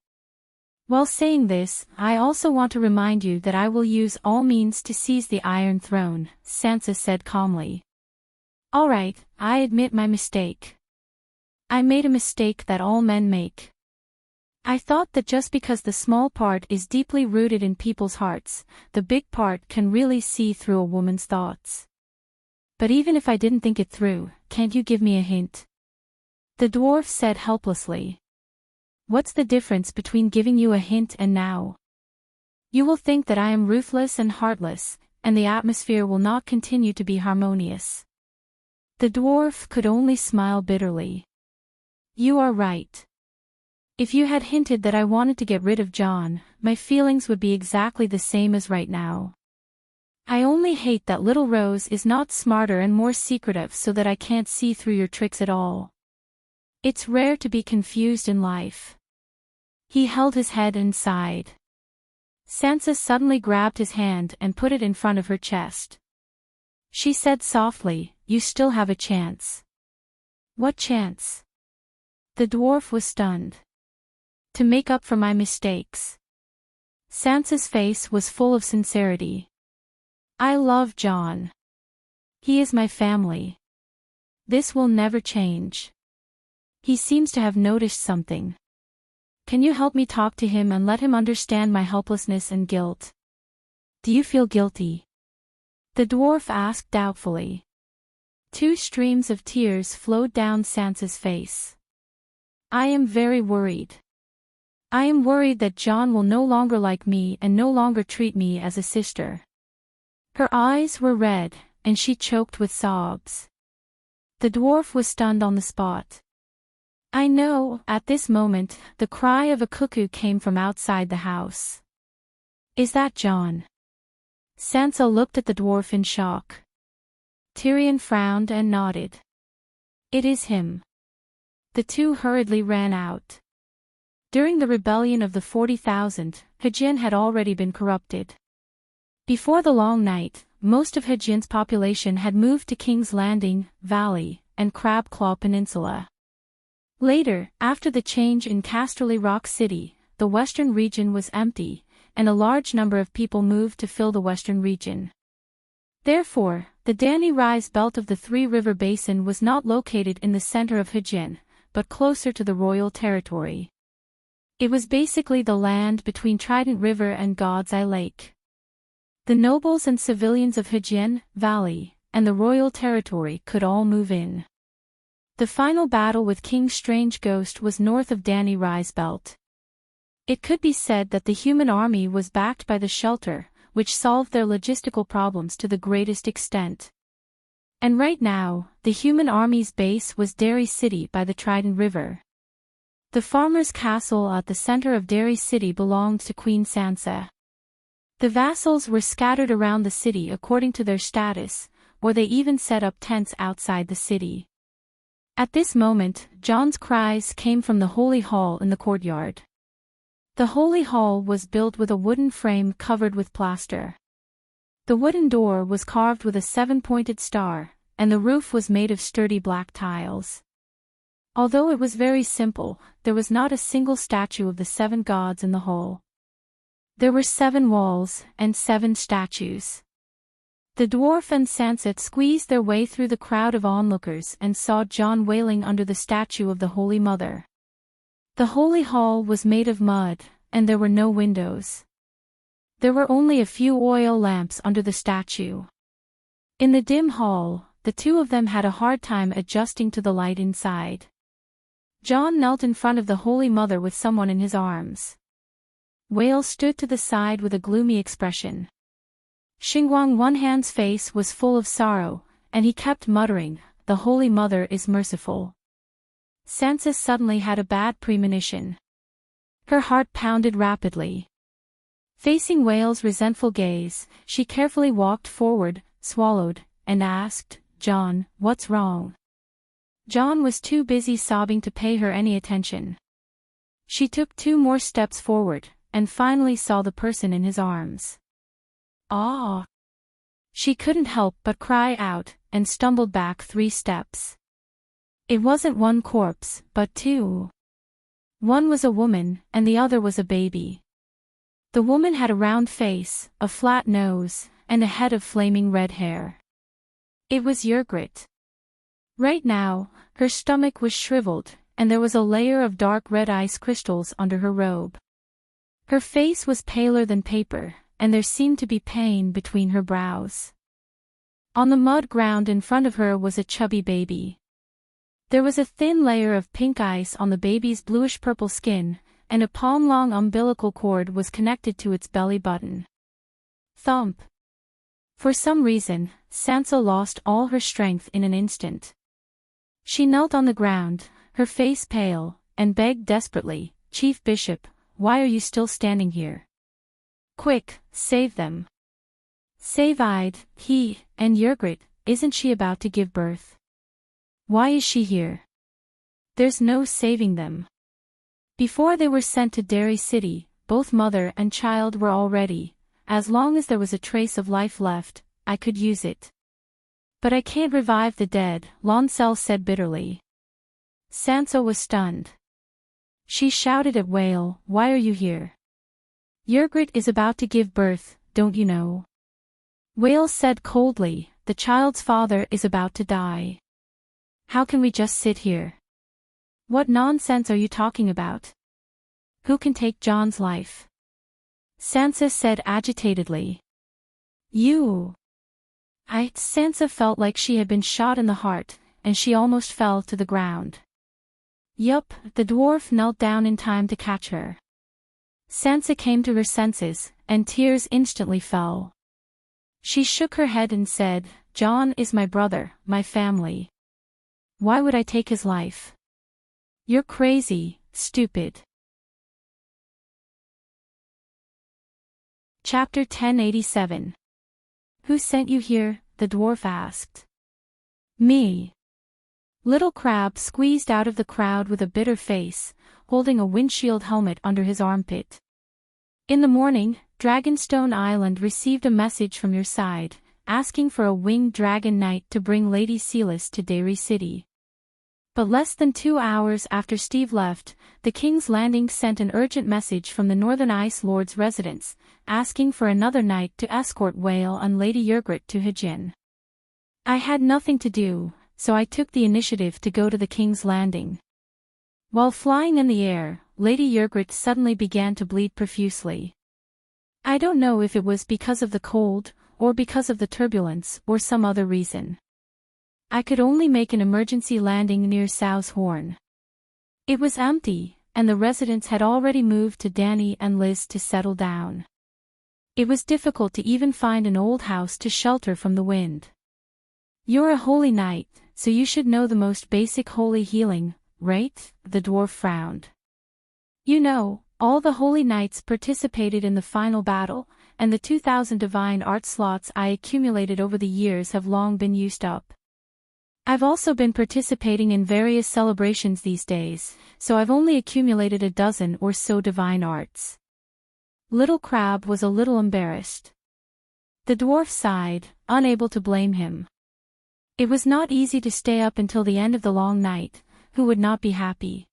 Speaker 1: While saying this, I also want to remind you that I will use all means to seize the Iron Throne, Sansa said calmly. All right, I admit my mistake. I made a mistake that all men make. I thought that just because the small part is deeply rooted in people's hearts, the big part can really see through a woman's thoughts. But even if I didn't think it through, can't you give me a hint? The dwarf said helplessly. What's the difference between giving you a hint and now? You will think that I am ruthless and heartless, and the atmosphere will not continue to be harmonious. The dwarf could only smile bitterly. You are right. If you had hinted that I wanted to get rid of Jon, my feelings would be exactly the same as right now. I only hate that little Rose is not smarter and more secretive so that I can't see through your tricks at all. It's rare to be confused in life. He held his head and sighed. Sansa suddenly grabbed his hand and put it in front of her chest. She said softly, "You still have a chance." What chance? The dwarf was stunned. To make up for my mistakes. Sansa's face was full of sincerity. I love Jon. He is my family. This will never change. He seems to have noticed something. Can you help me talk to him and let him understand my helplessness and guilt? Do you feel guilty? The dwarf asked doubtfully. Two streams of tears flowed down Sansa's face. I am very worried. I am worried that Jon will no longer like me and no longer treat me as a sister. Her eyes were red, and she choked with sobs. The dwarf was stunned on the spot. I know, at this moment, the cry of a cuckoo came from outside the house. Is that Jon? Sansa looked at the dwarf in shock. Tyrion frowned and nodded. It is him. The two hurriedly ran out. During the rebellion of the 40,000, Hejin had already been corrupted. Before the long night, most of Hejin's population had moved to King's Landing, Valley, and Crabclaw Peninsula. Later, after the change in Casterly Rock City, the western region was empty, and a large number of people moved to fill the western region. Therefore, the Dany Rise belt of the Three River Basin was not located in the center of Hejin, but closer to the royal territory. It was basically the land between Trident River and God's Eye Lake. The nobles and civilians of Hejin, Valley, and the royal territory could all move in. The final battle with King Strange Ghost was north of Dany Rise belt. It could be said that the human army was backed by the shelter, which solved their logistical problems to the greatest extent. And right now, the human army's base was Derry City by the Trident River. The farmer's castle at the center of Derry City belonged to Queen Sansa. The vassals were scattered around the city according to their status, or they even set up tents outside the city. At this moment, Jon's cries came from the Holy Hall in the courtyard. The Holy Hall was built with a wooden frame covered with plaster. The wooden door was carved with a 7-pointed star, and the roof was made of sturdy black tiles. Although it was very simple, there was not a single statue of the 7 gods in the hall. There were 7 walls, and 7 statues. The dwarf and Sansa squeezed their way through the crowd of onlookers and saw Jon wailing under the statue of the Holy Mother. The Holy Hall was made of mud, and there were no windows. There were only a few oil lamps under the statue. In the dim hall, the two of them had a hard time adjusting to the light inside. Jon knelt in front of the Holy Mother with someone in his arms. Wale stood to the side with a gloomy expression. Xingguang Wenhan's face was full of sorrow, and he kept muttering, "The Holy Mother is merciful." Sansa suddenly had a bad premonition. Her heart pounded rapidly. Facing Whale's resentful gaze, she carefully walked forward, swallowed, and asked, "John, what's wrong?" John was too busy sobbing to pay her any attention. She took 2 more steps forward, and finally saw the person in his arms. "Ah!" She couldn't help but cry out, and stumbled back 3 steps. It wasn't 1 corpse, but 2. One was a woman, and the other was a baby. The woman had a round face, a flat nose, and a head of flaming red hair. It was Ygritte. Right now, her stomach was shriveled, and there was a layer of dark red ice crystals under her robe. Her face was paler than paper, and there seemed to be pain between her brows. On the mud ground in front of her was a chubby baby. There was a thin layer of pink ice on the baby's bluish-purple skin, and a palm-long umbilical cord was connected to its belly button. Thump! For some reason, Sansa lost all her strength in an instant. She knelt on the ground, her face pale, and begged desperately, "Chief Bishop, why are you still standing here? Quick, save them." "Save-eyed, he, and Ygritte, isn't she about to give birth? Why is she here? There's no saving them. Before they were sent to Derry City, both mother and child were all ready. As long as there was a trace of life left, I could use it. But I can't revive the dead," Lancel said bitterly. Sansa was stunned. She shouted at Whale, "Why are you here? Ygritte is about to give birth, don't you know?" Whale said coldly, "The child's father is about to die. How can we just sit here? What nonsense are you talking about? Who can take John's life?" Sansa said agitatedly. "You." Sansa felt like she had been shot in the heart, and she almost fell to the ground. Yup, the dwarf knelt down in time to catch her. Sansa came to her senses, and tears instantly fell. She shook her head and said, "John is my brother, my family. Why would I take his life? You're crazy, stupid." Chapter 1087. "Who sent you here?" the dwarf asked. "Me." Little Crab squeezed out of the crowd with a bitter face, holding a windshield helmet under his armpit. "In the morning, Dragonstone Island received a message from your side, asking for a winged dragon knight to bring Lady Sealis to Derry City. But less than 2 hours after Steve left, the King's Landing sent an urgent message from the Northern Ice Lord's residence, asking for another knight to escort Whale and Lady Ygritte to Hijin. I had nothing to do, so I took the initiative to go to the King's Landing. While flying in the air, Lady Ygritte suddenly began to bleed profusely. I don't know if it was because of the cold, or because of the turbulence, or some other reason. I could only make an emergency landing near Sow's Horn. It was empty, and the residents had already moved to Dany and Liz to settle down. It was difficult to even find an old house to shelter from the wind. You're a holy knight, so you should know the most basic holy healing, right? The dwarf frowned. You know, all the holy knights participated in the final battle, and the 2,000 divine art slots I accumulated over the years have long been used up. I've also been participating in various celebrations these days, so I've only accumulated a dozen or so divine arts. Little Crab was a little embarrassed. The dwarf sighed, unable to blame him. It was not easy to stay up until the end of the long night. Who would not be happy?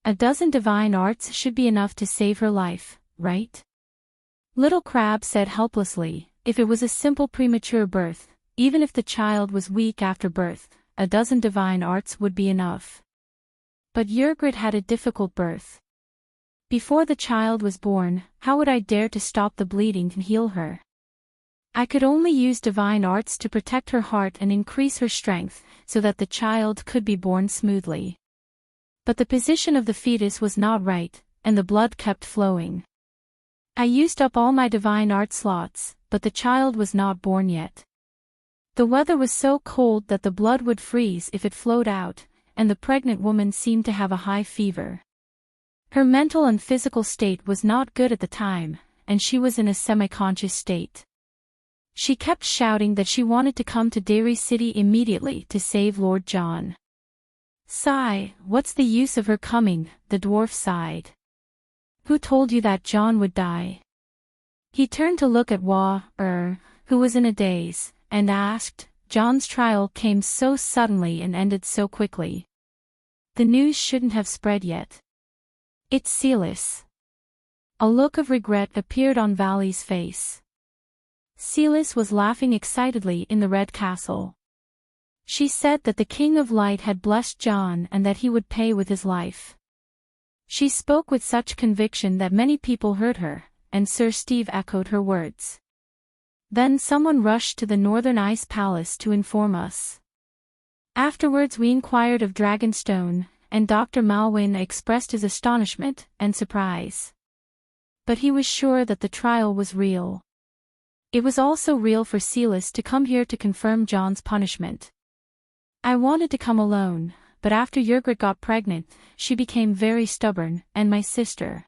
Speaker 1: A dozen divine arts should be enough to save her life, right? Little Crab said helplessly, if it was a simple premature birth, even if the child was weak after birth, a dozen divine arts would be enough. But Ygritte had a difficult birth. Before the child was born, how would I dare to stop the bleeding and heal her? I could only use divine arts to protect her heart and increase her strength, so that the child could be born smoothly. But the position of the fetus was not right, and the blood kept flowing. I used up all my divine art slots, but the child was not born yet. The weather was so cold that the blood would freeze if it flowed out, and the pregnant woman seemed to have a high fever. Her mental and physical state was not good at the time, and she was in a semi-conscious state. She kept shouting that she wanted to come to Derry City immediately to save Lord John. Sigh, what's the use of her coming, the dwarf sighed. Who told you that John would die? He turned to look at who was in a daze, and asked, John's trial came so suddenly and ended so quickly. The news shouldn't have spread yet. It's Silas. A look of regret appeared on Valley's face. Silas was laughing excitedly in the Red Castle. She said that the King of Light had blessed John and that he would pay with his life. She spoke with such conviction that many people heard her, and Sir Steve echoed her words. Then someone rushed to the Northern Ice Palace to inform us. Afterwards we inquired of Dragonstone, and Dr. Malwyn expressed his astonishment and surprise. But he was sure that the trial was real. It was also real for Silas to come here to confirm John's punishment. I wanted to come alone, but after Ygritte got pregnant, she became very stubborn, and my sister.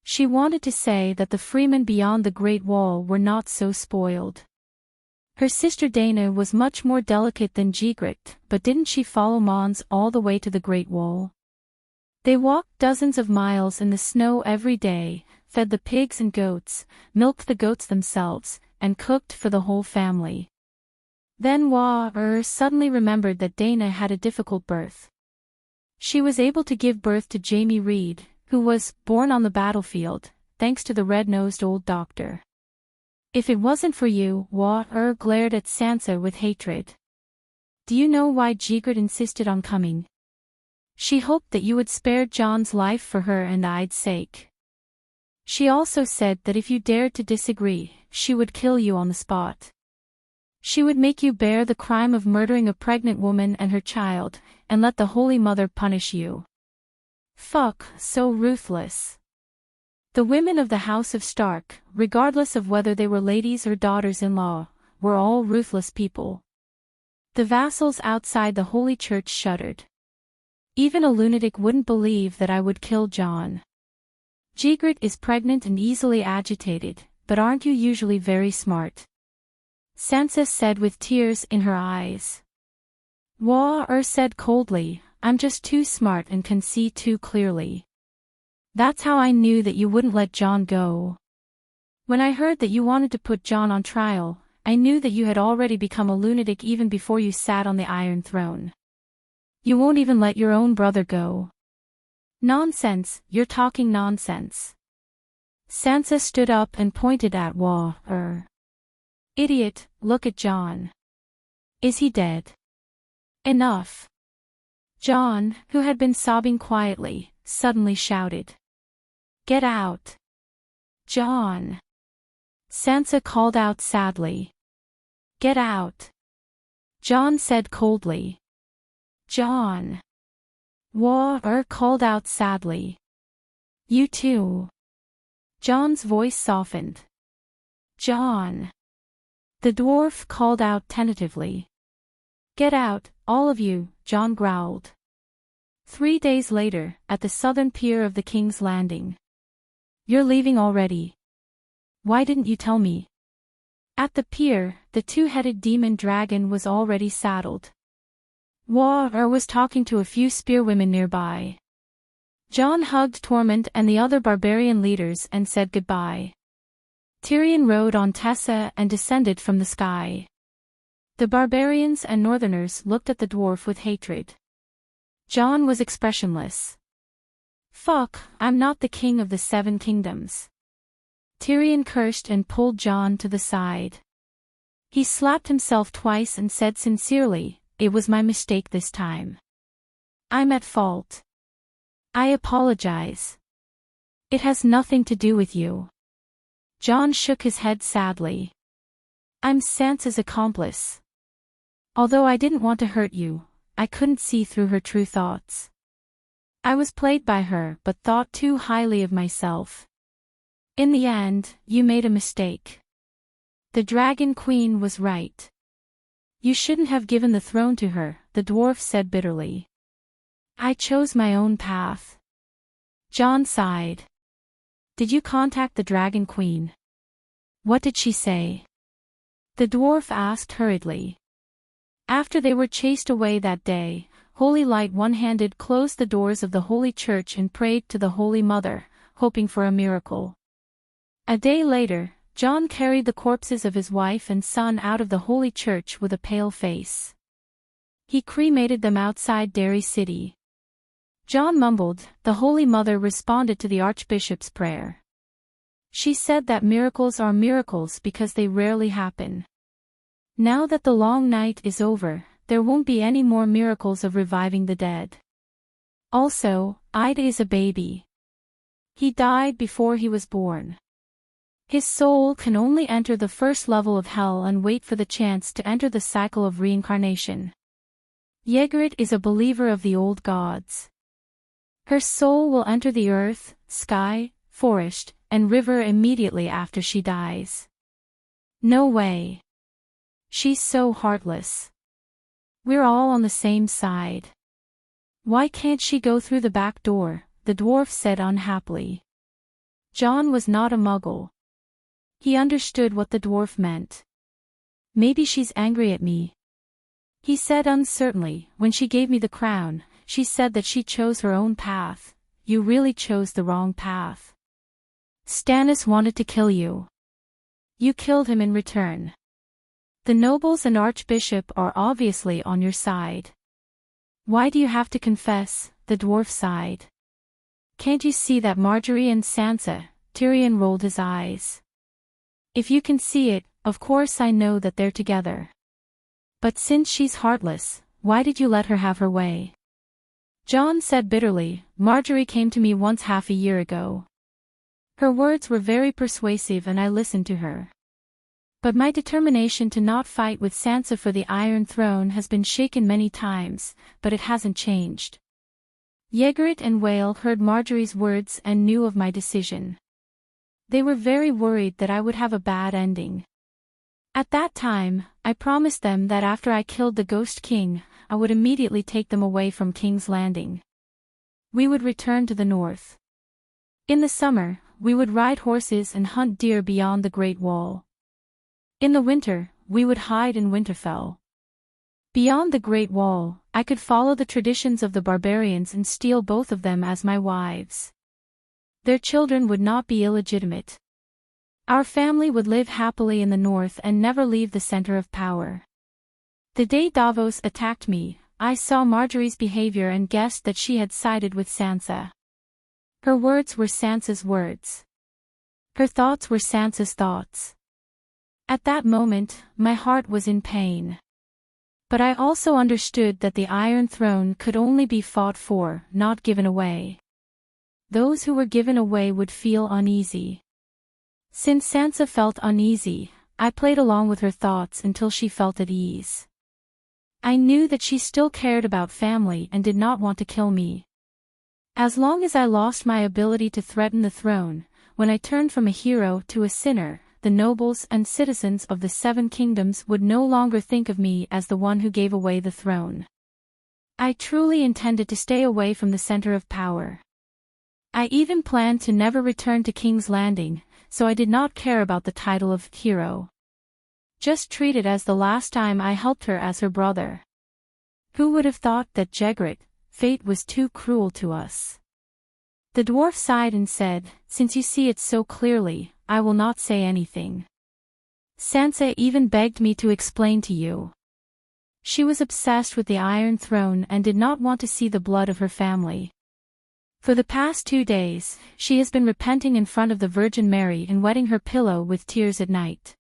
Speaker 1: She wanted to say that the freemen beyond the Great Wall were not so spoiled. Her sister Dana was much more delicate than Ygritte, but didn't she follow Mons all the way to the Great Wall? They walked dozens of miles in the snow every day, fed the pigs and goats, milked the goats themselves, and cooked for the whole family. Then suddenly remembered that Dana had a difficult birth. She was able to give birth to Jamie Reed, who was born on the battlefield, thanks to the red-nosed old doctor. If it wasn't for you, glared at Sansa with hatred. Do you know why Ygritte insisted on coming? She hoped that you would spare John's life for her and Ida's sake. She also said that if you dared to disagree, she would kill you on the spot. She would make you bear the crime of murdering a pregnant woman and her child, and let the Holy Mother punish you. So ruthless. The women of the House of Stark, regardless of whether they were ladies or daughters-in-law, were all ruthless people. The vassals outside the Holy Church shuddered. Even a lunatic wouldn't believe that I would kill John. Ygritte is pregnant and easily agitated, but aren't you usually very smart? Sansa said with tears in her eyes. Said coldly, I'm just too smart and can see too clearly. That's how I knew that you wouldn't let John go. When I heard that you wanted to put John on trial, I knew that you had already become a lunatic even before you sat on the Iron Throne. You won't even let your own brother go. Nonsense, you're talking nonsense. Sansa stood up and pointed at Idiot, look at John. Is he dead? Enough. John, who had been sobbing quietly, suddenly shouted. Get out. John. Sansa called out sadly. Get out. John said coldly. John. Called out sadly. You too. John's voice softened. John. The dwarf called out tentatively. Get out, all of you, John growled. 3 days later, at the southern pier of the King's Landing. You're leaving already. Why didn't you tell me? At the pier, the two-headed demon dragon was already saddled. Was talking to a few spearwomen nearby. John hugged Tormund and the other barbarian leaders and said goodbye. Tyrion rode on Tessa and descended from the sky. The barbarians and northerners looked at the dwarf with hatred. John was expressionless. I'm not the king of the 7 kingdoms. Tyrion cursed and pulled John to the side. He slapped himself twice and said sincerely, it was my mistake this time. I'm at fault. I apologize. It has nothing to do with you. John shook his head sadly. I'm Sansa's accomplice. Although I didn't want to hurt you, I couldn't see through her true thoughts. I was played by her but thought too highly of myself. In the end, you made a mistake. The Dragon Queen was right. You shouldn't have given the throne to her, the dwarf said bitterly. I chose my own path. John sighed. Did you contact the Dragon Queen? What did she say? The dwarf asked hurriedly. After they were chased away that day, Holy Light one-handed closed the doors of the Holy Church and prayed to the Holy Mother, hoping for a miracle. A day later, John carried the corpses of his wife and son out of the Holy Church with a pale face. He cremated them outside Derry City. John mumbled. The Holy Mother responded to the Archbishop's prayer. She said that miracles are miracles because they rarely happen. Now that the long night is over, there won't be any more miracles of reviving the dead. Also, Ida is a baby. He died before he was born. His soul can only enter the first level of hell and wait for the chance to enter the cycle of reincarnation. Ygritte is a believer of the old gods. Her soul will enter the earth, sky, forest, and river immediately after she dies. No way. She's so heartless. We're all on the same side. Why can't she go through the back door? The dwarf said unhappily. John was not a muggle. He understood what the dwarf meant. Maybe she's angry at me. He said uncertainly. When she gave me the crown, she said that she chose her own path. You really chose the wrong path. Stannis wanted to kill you. You killed him in return. The nobles and Archbishop are obviously on your side. Why do you have to confess? The dwarf sighed. Can't you see that Marjorie and Sansa? Tyrion rolled his eyes. If you can see it, of course I know that they're together. But since she's heartless, why did you let her have her way? John said bitterly. Marjorie came to me once half a year ago. Her words were very persuasive and I listened to her. But my determination to not fight with Sansa for the Iron Throne has been shaken many times, but it hasn't changed. Ygritte and Whale heard Marjorie's words and knew of my decision. They were very worried that I would have a bad ending. At that time, I promised them that after I killed the Ghost King, I would immediately take them away from King's Landing. We would return to the north. In the summer, we would ride horses and hunt deer beyond the Great Wall. In the winter, we would hide in Winterfell. Beyond the Great Wall, I could follow the traditions of the barbarians and steal both of them as my wives. Their children would not be illegitimate. Our family would live happily in the north and never leave the center of power. The day Davos attacked me, I saw Marjorie's behavior and guessed that she had sided with Sansa. Her words were Sansa's words. Her thoughts were Sansa's thoughts. At that moment, my heart was in pain. But I also understood that the Iron Throne could only be fought for, not given away. Those who were given away would feel uneasy. Since Sansa felt uneasy, I played along with her thoughts until she felt at ease. I knew that she still cared about family and did not want to kill me. As long as I lost my ability to threaten the throne, when I turned from a hero to a sinner, the nobles and citizens of the Seven Kingdoms would no longer think of me as the one who gave away the throne. I truly intended to stay away from the center of power. I even planned to never return to King's Landing, so I did not care about the title of hero. Just treat it as the last time I helped her as her brother. Who would have thought that Ygritte, fate was too cruel to us? The dwarf sighed and said, since you see it so clearly, I will not say anything. Sansa even begged me to explain to you. She was obsessed with the Iron Throne and did not want to see the blood of her family. For the past 2 days, she has been repenting in front of the Virgin Mary and wetting her pillow with tears at night.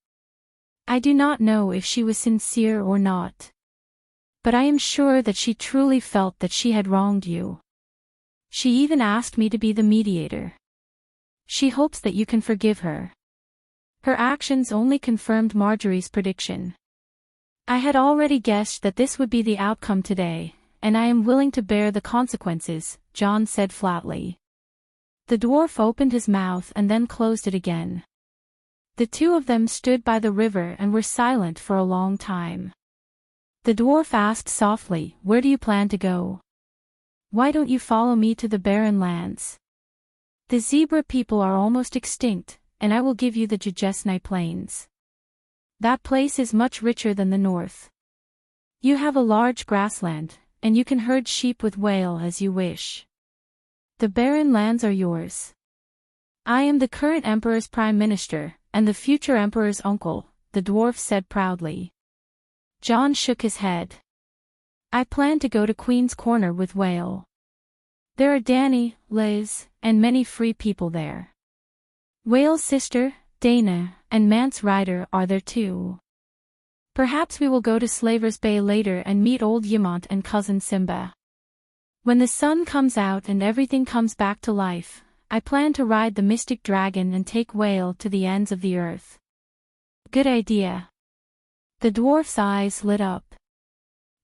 Speaker 1: I do not know if she was sincere or not. But I am sure that she truly felt that she had wronged you. She even asked me to be the mediator. She hopes that you can forgive her. Her actions only confirmed Marjorie's prediction. I had already guessed that this would be the outcome today, and I am willing to bear the consequences, John said flatly. The dwarf opened his mouth and then closed it again. The two of them stood by the river and were silent for a long time. The dwarf asked softly, "Where do you plan to go? Why don't you follow me to the barren lands? The zebra people are almost extinct, and I will give you the Jujesni Plains. That place is much richer than the north. You have a large grassland, and you can herd sheep with whale as you wish. The barren lands are yours. I am the current emperor's prime minister, and the future emperor's uncle," the dwarf said proudly. John shook his head. "I plan to go to Queen's Corner with Whale. There are Danny, Liz, and many free people there. Whale's sister, Dana, and Mance Ryder are there too. Perhaps we will go to Slaver's Bay later and meet old Yamant and cousin Simba. When the sun comes out and everything comes back to life, I plan to ride the mystic dragon and take Whale to the ends of the earth." "Good idea." The dwarf's eyes lit up.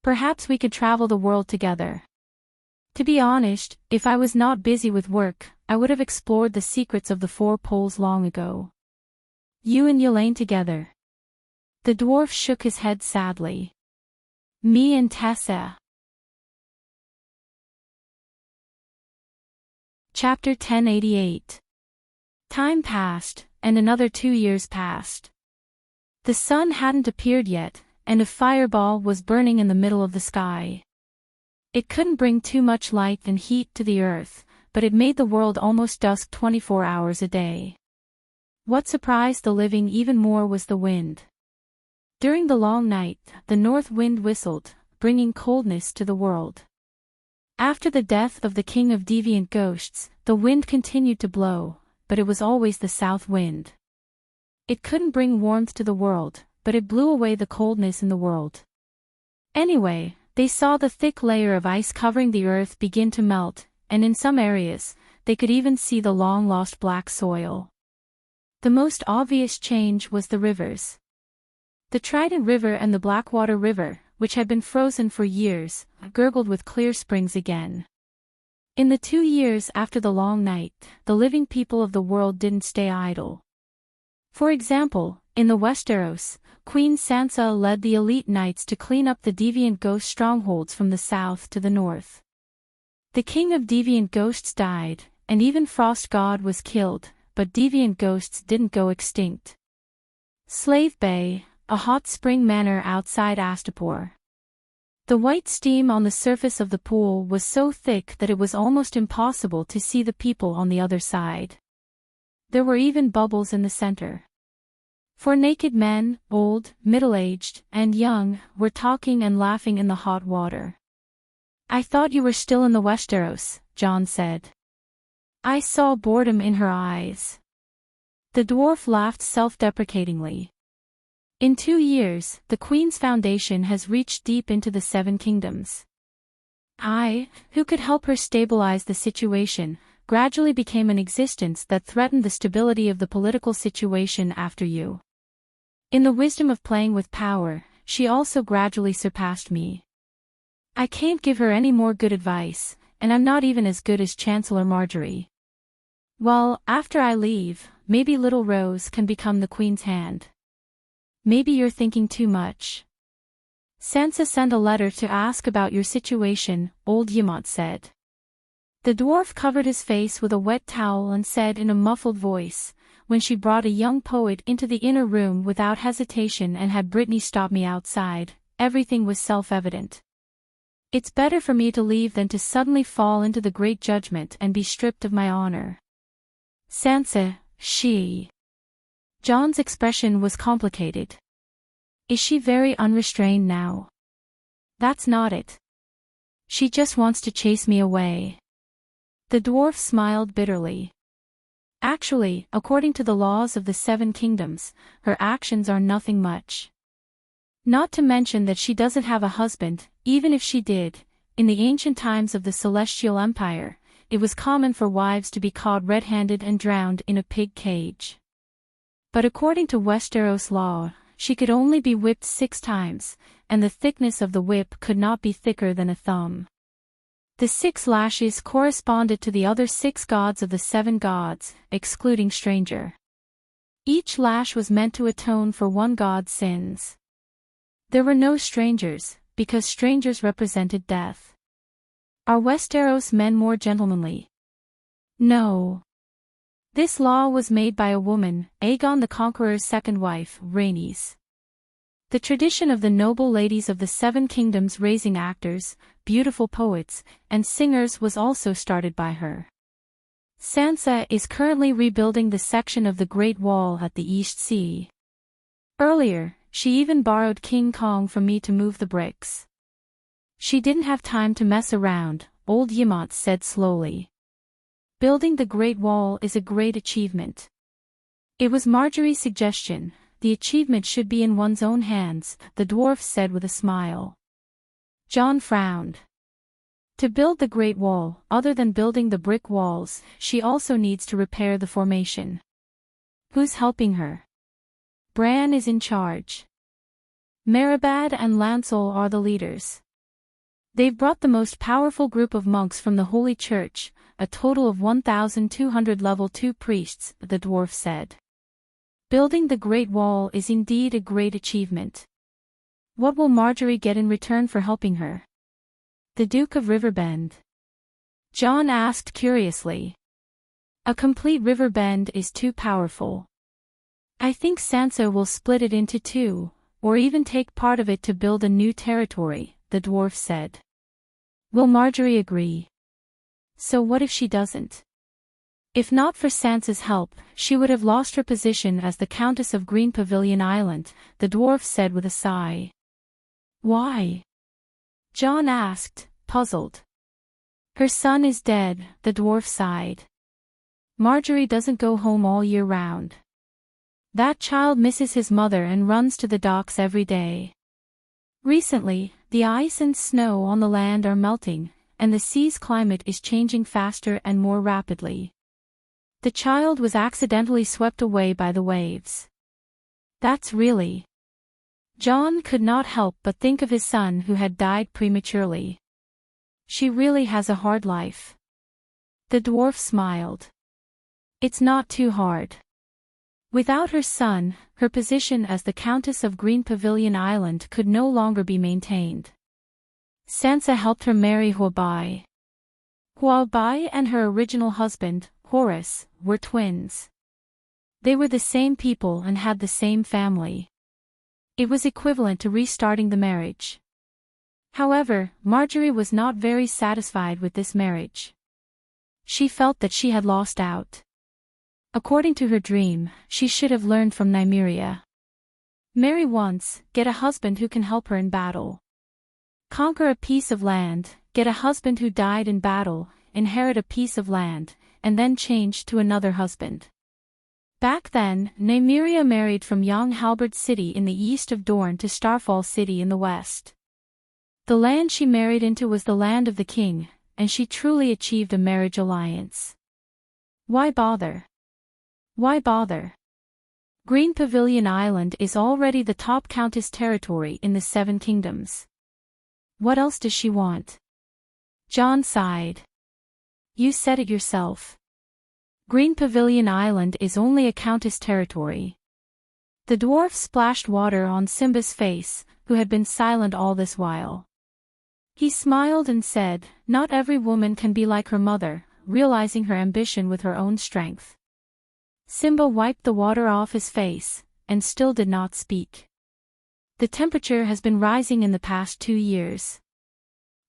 Speaker 1: "Perhaps we could travel the world together. To be honest, if I was not busy with work, I would have explored the secrets of the four poles long ago. You and Elaine together." The dwarf shook his head sadly. "Me and Tessa." Chapter 1088. Time passed, and another 2 years passed. The sun hadn't appeared yet, and a fireball was burning in the middle of the sky. It couldn't bring too much light and heat to the earth, but it made the world almost dusk 24 hours a day. What surprised the living even more was the wind. During the long night, the north wind whistled, bringing coldness to the world. After the death of the king of deviant ghosts, the wind continued to blow, but it was always the south wind. It couldn't bring warmth to the world, but it blew away the coldness in the world. Anyway, they saw the thick layer of ice covering the earth begin to melt, and in some areas, they could even see the long-lost black soil. The most obvious change was the rivers. The Trident River and the Blackwater River, which had been frozen for years, gurgled with clear springs again. In the 2 years after the long night, the living people of the world didn't stay idle. For example, in the Westeros, Queen Sansa led the elite knights to clean up the deviant ghost strongholds from the south to the north. The king of deviant ghosts died, and even Frost God was killed, but deviant ghosts didn't go extinct. Slave Bay, a hot spring manor outside Astapor. The white steam on the surface of the pool was so thick that it was almost impossible to see the people on the other side. There were even bubbles in the center. 4 naked men, old, middle-aged, and young, were talking and laughing in the hot water. "I thought you were still in the Westeros," John said. I saw boredom in her eyes. The dwarf laughed self-deprecatingly. "In 2 years, the Queen's foundation has reached deep into the 7 kingdoms. I, who could help her stabilize the situation, gradually became an existence that threatened the stability of the political situation after you. In the wisdom of playing with power, she also gradually surpassed me. I can't give her any more good advice, and I'm not even as good as Chancellor Marjorie. Well, after I leave, maybe Little Rose can become the Queen's hand." "Maybe you're thinking too much. Sansa sent a letter to ask about your situation," old Yamant said. The dwarf covered his face with a wet towel and said in a muffled voice, "When she brought a young poet into the inner room without hesitation and had Brittany stop me outside, everything was self-evident. It's better for me to leave than to suddenly fall into the great judgment and be stripped of my honor. Sansa, she..." John's expression was complicated. "Is she very unrestrained now?" "That's not it. She just wants to chase me away." The dwarf smiled bitterly. "Actually, according to the laws of the 7 kingdoms, her actions are nothing much. Not to mention that she doesn't have a husband. Even if she did, in the ancient times of the Celestial Empire, it was common for wives to be caught red-handed and drowned in a pig cage. But according to Westeros law, she could only be whipped 6 times, and the thickness of the whip could not be thicker than a thumb. The 6 lashes corresponded to the other 6 gods of the 7 gods, excluding Stranger. Each lash was meant to atone for one god's sins. There were no strangers, because strangers represented death. Are Westeros men more gentlemanly? No. This law was made by a woman, Aegon the Conqueror's second wife, Rhaenys. The tradition of the noble ladies of the Seven Kingdoms raising actors, beautiful poets, and singers was also started by her. Sansa is currently rebuilding the section of the Great Wall at the East Sea. Earlier, she even borrowed King Kong from me to move the bricks. She didn't have time to mess around, old Yemont said slowly. Building the Great Wall is a great achievement. It was Marjorie's suggestion. The achievement should be in one's own hands, the dwarf said with a smile. Jon frowned. To build the Great Wall, other than building the brick walls, she also needs to repair the formation. Who's helping her? Bran is in charge. Meribad and Lancel are the leaders. They've brought the most powerful group of monks from the Holy Church, a total of 1,200 level 2 priests, the dwarf said. Building the Great Wall is indeed a great achievement. What will Marjorie get in return for helping her? The Duke of Riverbend. Jon asked curiously. A complete Riverbend is too powerful. I think Sansa will split it into two, or even take part of it to build a new territory, the dwarf said. Will Marjorie agree? So what if she doesn't? If not for Sansa's help, she would have lost her position as the Countess of Green Pavilion Island, the dwarf said with a sigh. Why? Jon asked, puzzled. Her son is dead, the dwarf sighed. Marjorie doesn't go home all year round. That child misses his mother and runs to the docks every day. Recently, the ice and snow on the land are melting, and the sea's climate is changing faster and more rapidly. The child was accidentally swept away by the waves. That's really... Jon could not help but think of his son who had died prematurely. She really has a hard life. The dwarf smiled. It's not too hard. Without her son, her position as the Countess of Green Pavilion Island could no longer be maintained. Sansa helped her marry Huabai. Huabai and her original husband, Horus, were twins. They were the same people and had the same family. It was equivalent to restarting the marriage. However, Marjorie was not very satisfied with this marriage. She felt that she had lost out. According to her dream, she should have learned from Nymeria. Marry once, get a husband who can help her in battle. Conquer a piece of land, get a husband who died in battle, inherit a piece of land, and then change to another husband. Back then, Nymeria married from Young Halberd City in the east of Dorne to Starfall City in the west. The land she married into was the land of the king, and she truly achieved a marriage alliance. Why bother? Why bother? Green Pavilion Island is already the top countess territory in the Seven Kingdoms. What else does she want? Jon sighed. You said it yourself. Green Pavilion Island is only a countess territory. The dwarf splashed water on Simba's face, who had been silent all this while. He smiled and said, not every woman can be like her mother, realizing her ambition with her own strength. Simba wiped the water off his face, and still did not speak. The temperature has been rising in the past 2 years.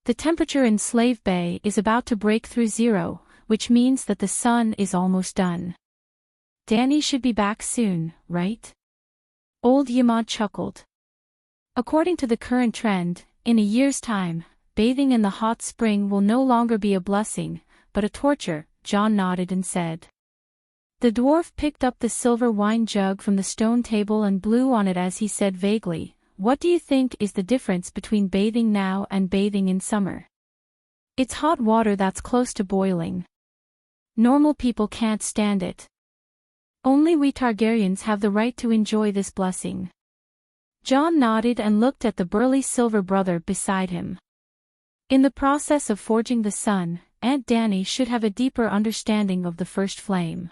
Speaker 1: The temperature in Slave Bay is about to break through zero, which means that the sun is almost done. Dany should be back soon, right? Old Yemont chuckled. According to the current trend, in a year's time, bathing in the hot spring will no longer be a blessing, but a torture, Jon nodded and said. The dwarf picked up the silver wine jug from the stone table and blew on it as he said vaguely, what do you think is the difference between bathing now and bathing in summer? It's hot water that's close to boiling. Normal people can't stand it. Only we Targaryens have the right to enjoy this blessing. Jon nodded and looked at the burly silver brother beside him. In the process of forging the sun, Aunt Dany should have a deeper understanding of the first flame.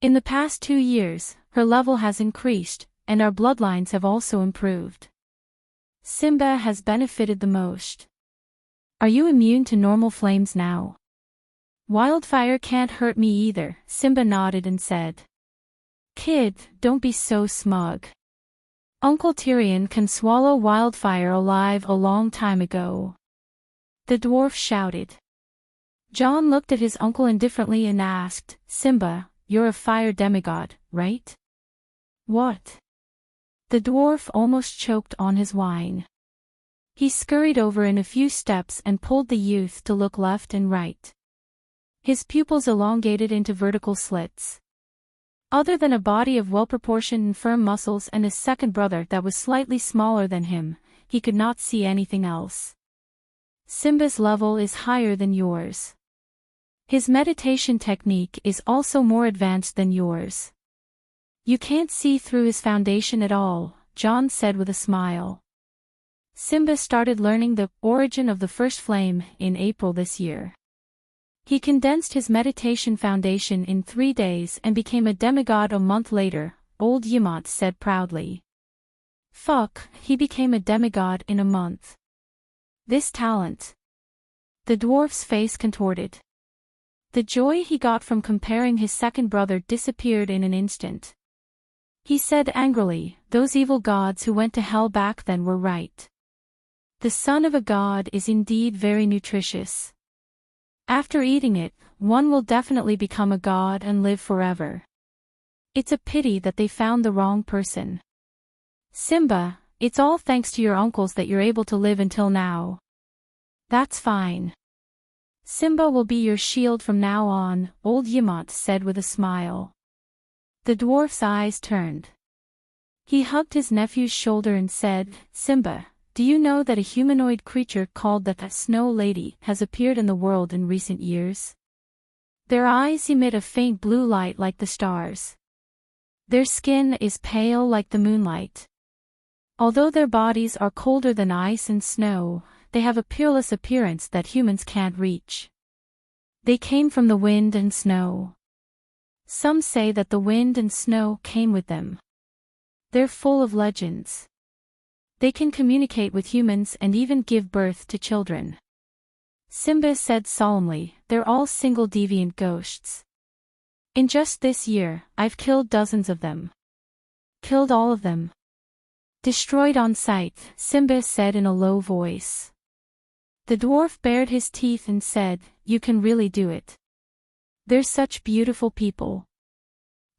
Speaker 1: In the past 2 years, her level has increased, and our bloodlines have also improved. Simba has benefited the most. Are you immune to normal flames now? Wildfire can't hurt me either, Simba nodded and said. Kid, don't be so smug. Uncle Tyrion can swallow wildfire alive a long time ago. The dwarf shouted. Jon looked at his uncle indifferently and asked, Simba, you're a fire demigod, right? What? The dwarf almost choked on his wine. He scurried over in a few steps and pulled the youth to look left and right. His pupils elongated into vertical slits. Other than a body of well-proportioned and firm muscles and a second brother that was slightly smaller than him, he could not see anything else. Simba's level is higher than yours. His meditation technique is also more advanced than yours. You can't see through his foundation at all, Jon said with a smile. Simba started learning the origin of the first flame in April this year. He condensed his meditation foundation in 3 days and became a demigod a month later, old Yamant said proudly. Fuck, he became a demigod in a month. This talent. The dwarf's face contorted. The joy he got from comparing his second brother disappeared in an instant. He said angrily, those evil gods who went to hell back then were right. The son of a god is indeed very nutritious. After eating it, one will definitely become a god and live forever. It's a pity that they found the wrong person. Simba, it's all thanks to your uncles that you're able to live until now. That's fine. Simba will be your shield from now on, old Yamant said with a smile. The dwarf's eyes turned. He hugged his nephew's shoulder and said, Simba, do you know that a humanoid creature called the Snow Lady has appeared in the world in recent years? Their eyes emit a faint blue light like the stars. Their skin is pale like the moonlight. Although their bodies are colder than ice and snow, they have a peerless appearance that humans can't reach. They came from the wind and snow. Some say that the wind and snow came with them. They're full of legends. They can communicate with humans and even give birth to children. Simba said solemnly, they're all single deviant ghosts. In just this year, I've killed dozens of them. Killed all of them. Destroyed on sight, Simba said in a low voice. The dwarf bared his teeth and said, you can really do it. They're such beautiful people.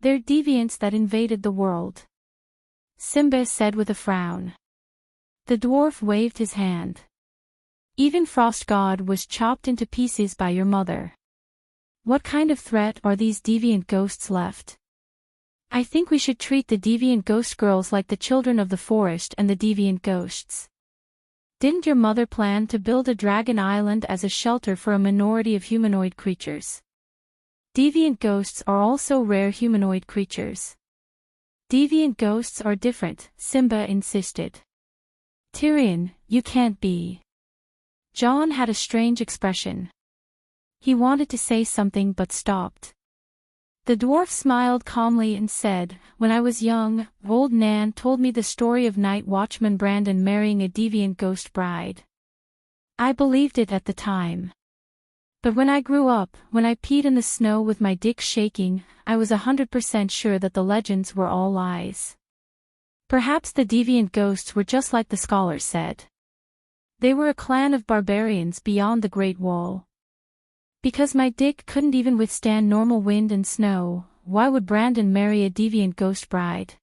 Speaker 1: They're deviants that invaded the world. Simba said with a frown. The dwarf waved his hand. Even Frost God was chopped into pieces by your mother. What kind of threat are these deviant ghosts left? I think we should treat the deviant ghost girls like the children of the forest and the deviant ghosts. Didn't your mother plan to build a dragon island as a shelter for a minority of humanoid creatures? Deviant ghosts are also rare humanoid creatures. Deviant ghosts are different, Simba insisted. Tyrion, you can't be. Jon had a strange expression. He wanted to say something but stopped. The dwarf smiled calmly and said, when I was young, old Nan told me the story of night watchman Brandon marrying a deviant ghost bride. I believed it at the time. But when I grew up, when I peed in the snow with my dick shaking, I was 100% sure that the legends were all lies. Perhaps the deviant ghosts were just like the scholars said. They were a clan of barbarians beyond the Great Wall. Because my dick couldn't even withstand normal wind and snow, why would Brandon marry a deviant ghost bride?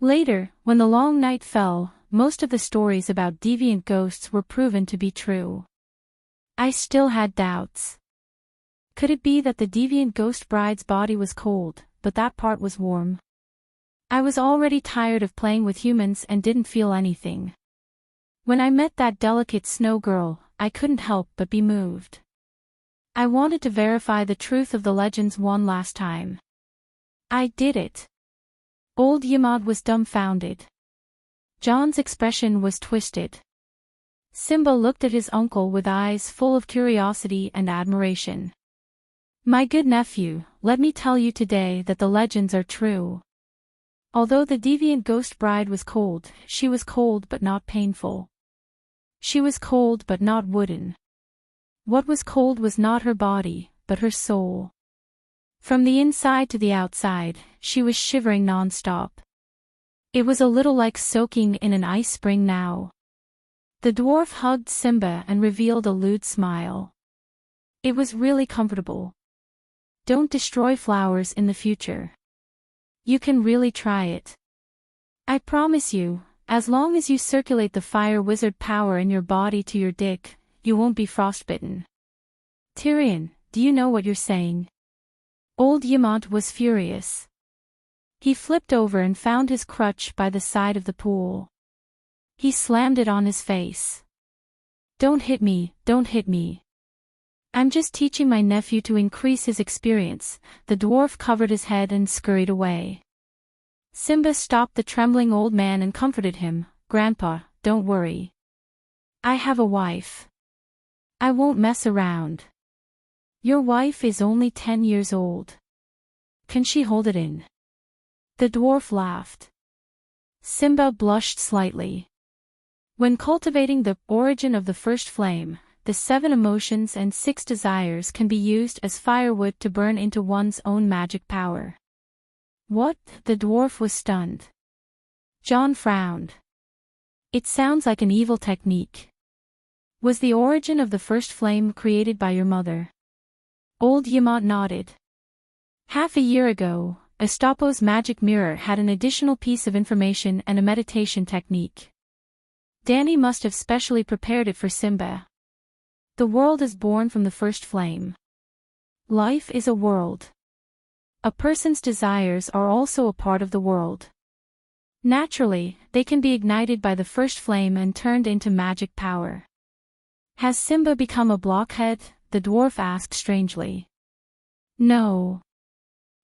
Speaker 1: Later, when the long night fell, most of the stories about deviant ghosts were proven to be true. I still had doubts. Could it be that the deviant ghost bride's body was cold, but that part was warm? I was already tired of playing with humans and didn't feel anything. When I met that delicate snow girl, I couldn't help but be moved. I wanted to verify the truth of the legends one last time. I did it. Old Yamad was dumbfounded. Jon's expression was twisted. Simba looked at his uncle with eyes full of curiosity and admiration. My good nephew, let me tell you today that the legends are true. Although the deviant ghost bride was cold, she was cold but not painful. She was cold but not wooden. What was cold was not her body, but her soul. From the inside to the outside, she was shivering non-stop. It was a little like soaking in an ice spring now. The dwarf hugged Simba and revealed a lewd smile. It was really comfortable. Don't destroy flowers in the future. You can really try it. I promise you, as long as you circulate the fire wizard power in your body to your dick, you won't be frostbitten. Tyrion, do you know what you're saying? Old Yamant was furious. He flipped over and found his crutch by the side of the pool. He slammed it on his face. Don't hit me, don't hit me. I'm just teaching my nephew to increase his experience. The dwarf covered his head and scurried away. Simba stopped the trembling old man and comforted him. Grandpa, don't worry. I have a wife. I won't mess around. Your wife is only 10 years old. Can she hold it in? The dwarf laughed. Simba blushed slightly. When cultivating the origin of the first flame, the 7 emotions and 6 desires can be used as firewood to burn into one's own magic power. What? The dwarf was stunned. John frowned. It sounds like an evil technique. Was the origin of the first flame created by your mother? Old Yamant nodded. Half a year ago, Estapo's magic mirror had an additional piece of information and a meditation technique. Danny must have specially prepared it for Simba. The world is born from the first flame. Life is a world. A person's desires are also a part of the world. Naturally, they can be ignited by the first flame and turned into magic power. Has Simba become a blockhead? The dwarf asked strangely. No.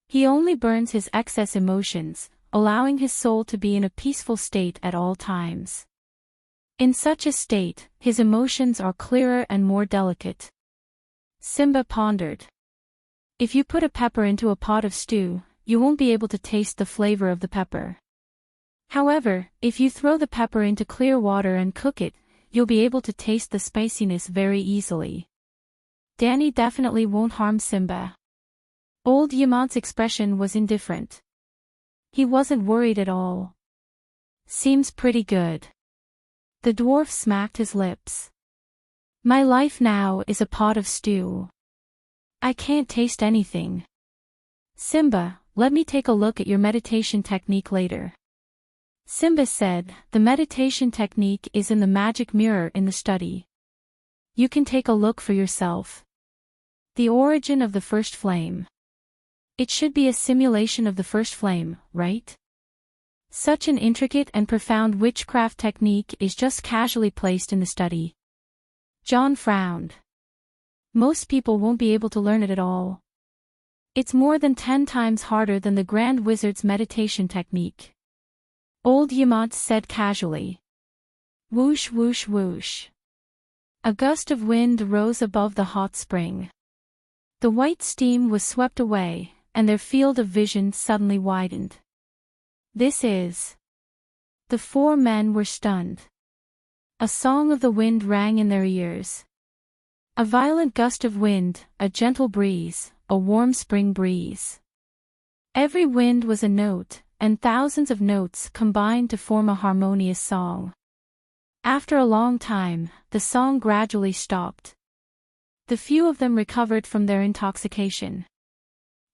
Speaker 1: He only burns his excess emotions, allowing his soul to be in a peaceful state at all times. In such a state, his emotions are clearer and more delicate. Simba pondered. If you put a pepper into a pot of stew, you won't be able to taste the flavor of the pepper. However, if you throw the pepper into clear water and cook it, you'll be able to taste the spiciness very easily. Danny definitely won't harm Simba. Old Yamant's expression was indifferent. He wasn't worried at all. Seems pretty good. The dwarf smacked his lips. My life now is a pot of stew. I can't taste anything. Simba, let me take a look at your meditation technique later. Simba said, the meditation technique is in the magic mirror in the study. You can take a look for yourself. The origin of the first flame. It should be a simulation of the first flame, right? Such an intricate and profound witchcraft technique is just casually placed in the study. John frowned. Most people won't be able to learn it at all. It's more than 10 times harder than the Grand Wizard's meditation technique. Old Yamant said casually. Whoosh whoosh whoosh. A gust of wind rose above the hot spring. The white steam was swept away, and their field of vision suddenly widened. This is. The 4 men were stunned. A song of the wind rang in their ears. A violent gust of wind, a gentle breeze, a warm spring breeze. Every wind was a note, and thousands of notes combined to form a harmonious song. After a long time, the song gradually stopped. The few of them recovered from their intoxication.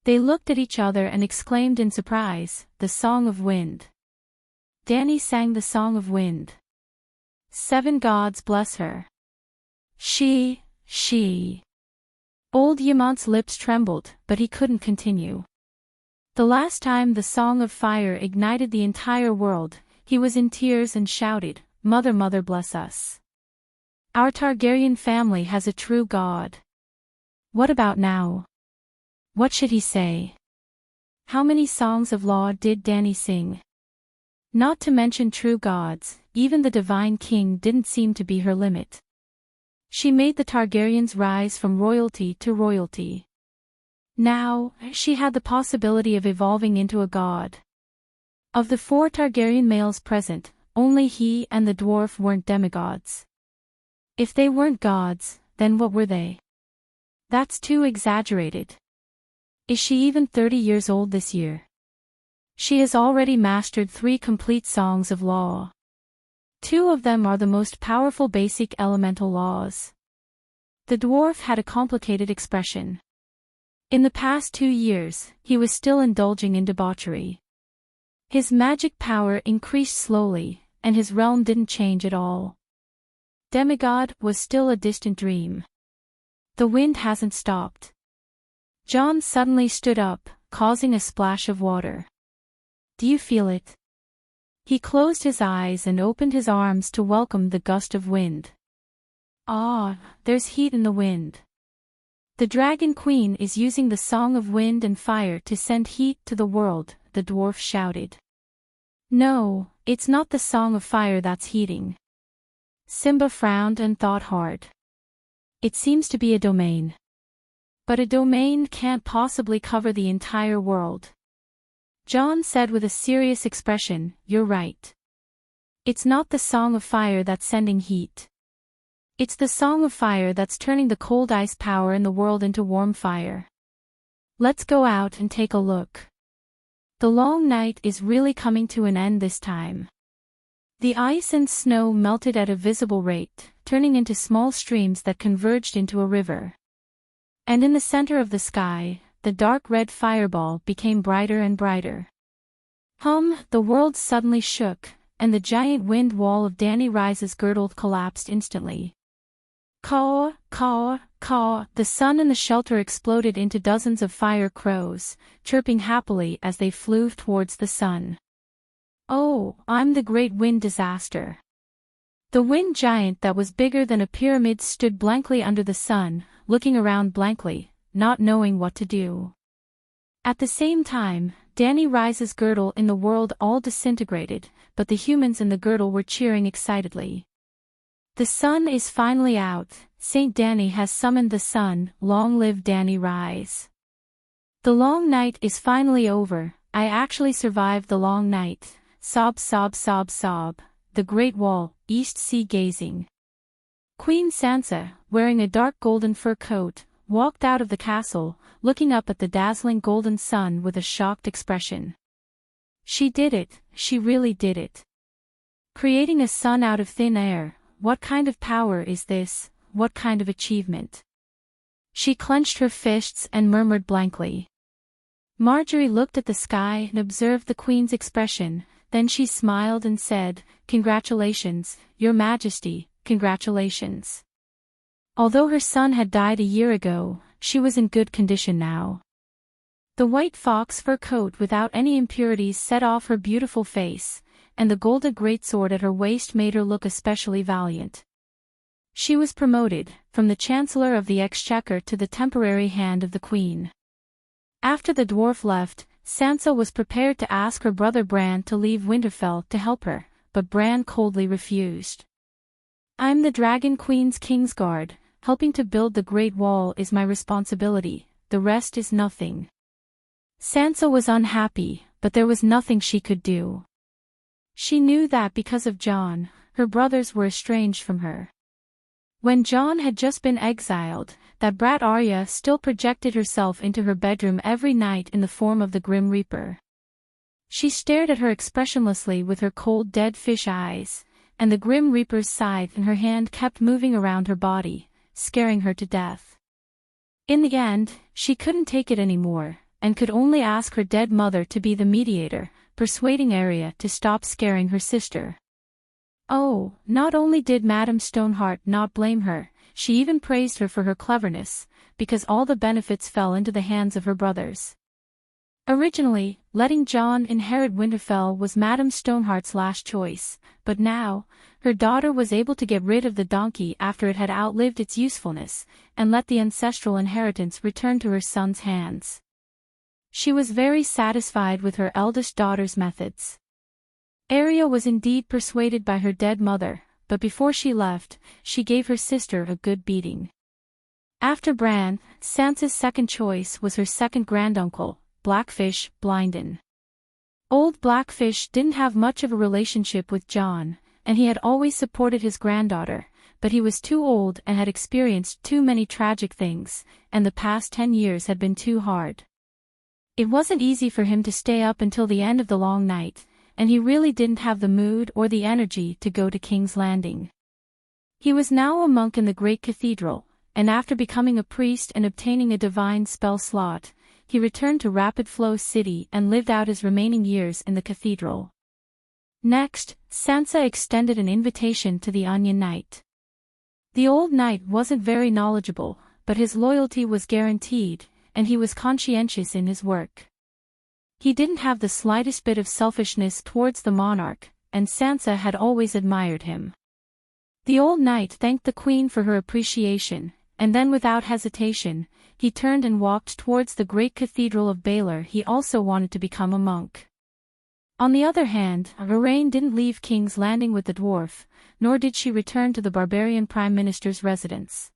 Speaker 1: They looked at each other and exclaimed in surprise, the Song of Wind. Danny sang the Song of Wind. 7 gods bless her. She. Old Yamant's lips trembled, but he couldn't continue. The last time the Song of Fire ignited the entire world, he was in tears and shouted, Mother, Mother bless us. Our Targaryen family has a true god. What about now? What should he say? How many songs of law did Danny sing? Not to mention true gods, even the Divine King didn't seem to be her limit. She made the Targaryens rise from royalty to royalty. Now, she had the possibility of evolving into a god. Of the 4 Targaryen males present, only he and the dwarf weren't demigods. If they weren't gods, then what were they? That's too exaggerated. Is she even 30 years old this year? She has already mastered 3 complete songs of law. 2 of them are the most powerful basic elemental laws. The dwarf had a complicated expression. In the past 2 years, he was still indulging in debauchery. His magic power increased slowly, and his realm didn't change at all. Demigod was still a distant dream. The wind hasn't stopped. John suddenly stood up, causing a splash of water. Do you feel it? He closed his eyes and opened his arms to welcome the gust of wind. Ah, there's heat in the wind. The Dragon Queen is using the Song of Wind and Fire to send heat to the world, the dwarf shouted. No, it's not the Song of Fire that's heating. Simba frowned and thought hard. It seems to be a domain. But a domain can't possibly cover the entire world. John said with a serious expression, you're right. It's not the Song of Fire that's sending heat. It's the Song of Fire that's turning the cold ice power in the world into warm fire. Let's go out and take a look. The long night is really coming to an end this time. The ice and snow melted at a visible rate, turning into small streams that converged into a river. And in the center of the sky, the dark red fireball became brighter and brighter. The world suddenly shook, and the giant wind wall of Danny Rise's girdle collapsed instantly. Caw, caw, caw, the sun and the shelter exploded into dozens of fire crows, chirping happily as they flew towards the sun. Oh, I'm the great wind disaster. The wind giant that was bigger than a pyramid stood blankly under the sun, looking around blankly, not knowing what to do. At the same time, Danny Rise's girdle in the world all disintegrated, but the humans in the girdle were cheering excitedly. The sun is finally out, Saint Danny has summoned the sun, long live Danny Rise. The long night is finally over, I actually survived the long night, sob sob sob sob, the Great Wall, East Sea gazing. Queen Sansa, wearing a dark golden fur coat, walked out of the castle, looking up at the dazzling golden sun with a shocked expression. She did it, she really did it. Creating a sun out of thin air, what kind of power is this, what kind of achievement? She clenched her fists and murmured blankly. Marjorie looked at the sky and observed the Queen's expression, then she smiled and said, Congratulations, Your Majesty, congratulations. Although her son had died a year ago, she was in good condition now. The white fox fur coat without any impurities set off her beautiful face, and the golden greatsword at her waist made her look especially valiant. She was promoted, from the Chancellor of the Exchequer to the temporary hand of the Queen. After the dwarf left, Sansa was prepared to ask her brother Bran to leave Winterfell to help her, but Bran coldly refused. I'm the Dragon Queen's Kingsguard, helping to build the Great Wall is my responsibility, the rest is nothing. Sansa was unhappy, but there was nothing she could do. She knew that because of Jon, her brothers were estranged from her. When Jon had just been exiled, that brat Arya still projected herself into her bedroom every night in the form of the Grim Reaper. She stared at her expressionlessly with her cold dead fish eyes, and the Grim Reaper's scythe in her hand kept moving around her body, scaring her to death. In the end, she couldn't take it anymore, and could only ask her dead mother to be the mediator, persuading Arya to stop scaring her sister. Oh, not only did Madame Stoneheart not blame her, she even praised her for her cleverness, because all the benefits fell into the hands of her brothers. Originally, letting Jon inherit Winterfell was Madame Stoneheart's last choice, but now, her daughter was able to get rid of the donkey after it had outlived its usefulness, and let the ancestral inheritance return to her son's hands. She was very satisfied with her eldest daughter's methods. Arya was indeed persuaded by her dead mother, but before she left, she gave her sister a good beating. After Bran, Sansa's second choice was her second granduncle, Blackfish Blynden. Old Blackfish didn't have much of a relationship with John, and he had always supported his granddaughter, but he was too old and had experienced too many tragic things, and the past 10 years had been too hard. It wasn't easy for him to stay up until the end of the long night, and he really didn't have the mood or the energy to go to King's Landing. He was now a monk in the great cathedral, and after becoming a priest and obtaining a divine spell slot, he returned to Rapid Flow City and lived out his remaining years in the cathedral. Next, Sansa extended an invitation to the Onion Knight. The old knight wasn't very knowledgeable, but his loyalty was guaranteed, and he was conscientious in his work. He didn't have the slightest bit of selfishness towards the monarch, and Sansa had always admired him. The old knight thanked the queen for her appreciation, and then without hesitation, he turned and walked towards the great cathedral of Baelor. He also wanted to become a monk. On the other hand, Lorraine didn't leave King's Landing with the dwarf, nor did she return to the barbarian prime minister's residence.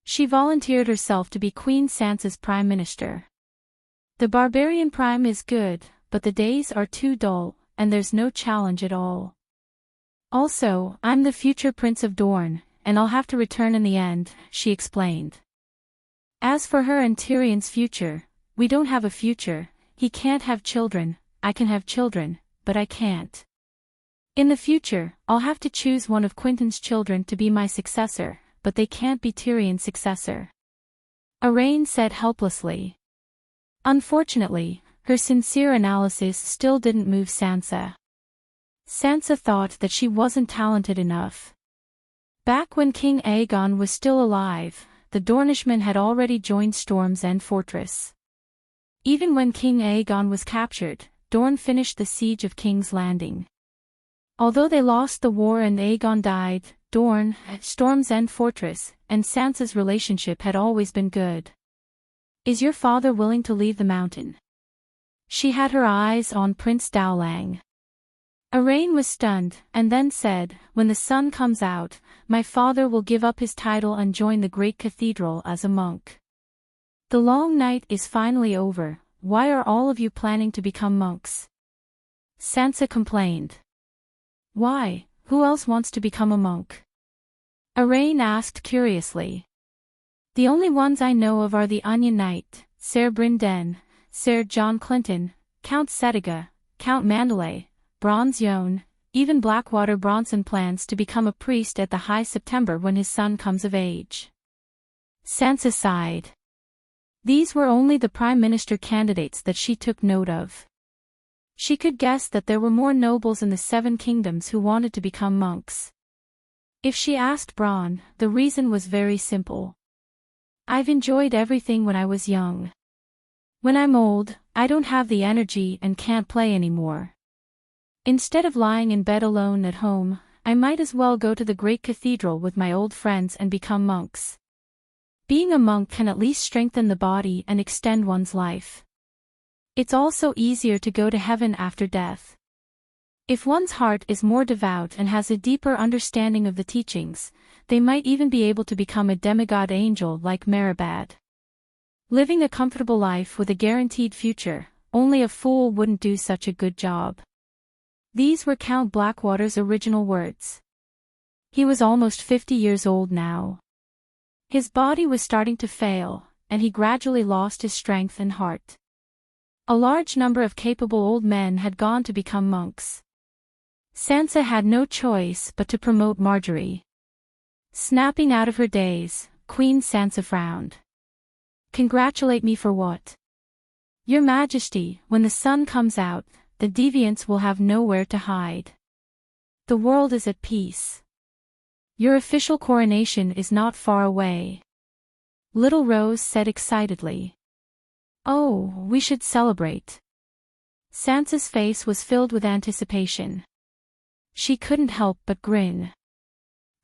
Speaker 1: She volunteered herself to be Queen Sansa's prime minister. The barbarian prime is good, but the days are too dull, and there's no challenge at all. Also, I'm the future Prince of Dorne, and I'll have to return in the end, she explained. As for her and Tyrion's future, we don't have a future. He can't have children, I can have children, but I can't. In the future, I'll have to choose one of Quentyn's children to be my successor, but they can't be Tyrion's successor. Arain said helplessly. Unfortunately, her sincere analysis still didn't move Sansa. Sansa thought that she wasn't talented enough. Back when King Aegon was still alive, the Dornishmen had already joined Storm's End Fortress. Even when King Aegon was captured, Dorne finished the siege of King's Landing. Although they lost the war and Aegon died, Dorne, Storm's End Fortress, and Sansa's relationship had always been good. Is your father willing to leave the mountain? She had her eyes on Prince Dowlang. Arain was stunned, and then said, when the sun comes out, my father will give up his title and join the great cathedral as a monk. The long night is finally over. Why are all of you planning to become monks? Sansa complained. Why, who else wants to become a monk? Arain asked curiously. The only ones I know of are the Onion Knight, Ser Brynden, Ser John Clinton, Count Setiga, Count Mandalay, Bronze Yohn, even Blackwater Bronson plans to become a priest at the High September when his son comes of age. Sansa sighed. These were only the prime minister candidates that she took note of. She could guess that there were more nobles in the Seven Kingdoms who wanted to become monks. If she asked Bronn, the reason was very simple. I've enjoyed everything when I was young. When I'm old, I don't have the energy and can't play anymore. Instead of lying in bed alone at home, I might as well go to the great cathedral with my old friends and become monks. Being a monk can at least strengthen the body and extend one's life. It's also easier to go to heaven after death. If one's heart is more devout and has a deeper understanding of the teachings, they might even be able to become a demigod angel like Meribad. Living a comfortable life with a guaranteed future, only a fool wouldn't do such a good job. These were Count Blackwater's original words. He was almost 50 years old now. His body was starting to fail, and he gradually lost his strength and heart. A large number of capable old men had gone to become monks. Sansa had no choice but to promote Marjorie. Snapping out of her daze, Queen Sansa frowned. Congratulate me for what? Your Majesty, when the sun comes out, the deviants will have nowhere to hide. The world is at peace. Your official coronation is not far away. Little Rose said excitedly. Oh, we should celebrate. Sansa's face was filled with anticipation. She couldn't help but grin.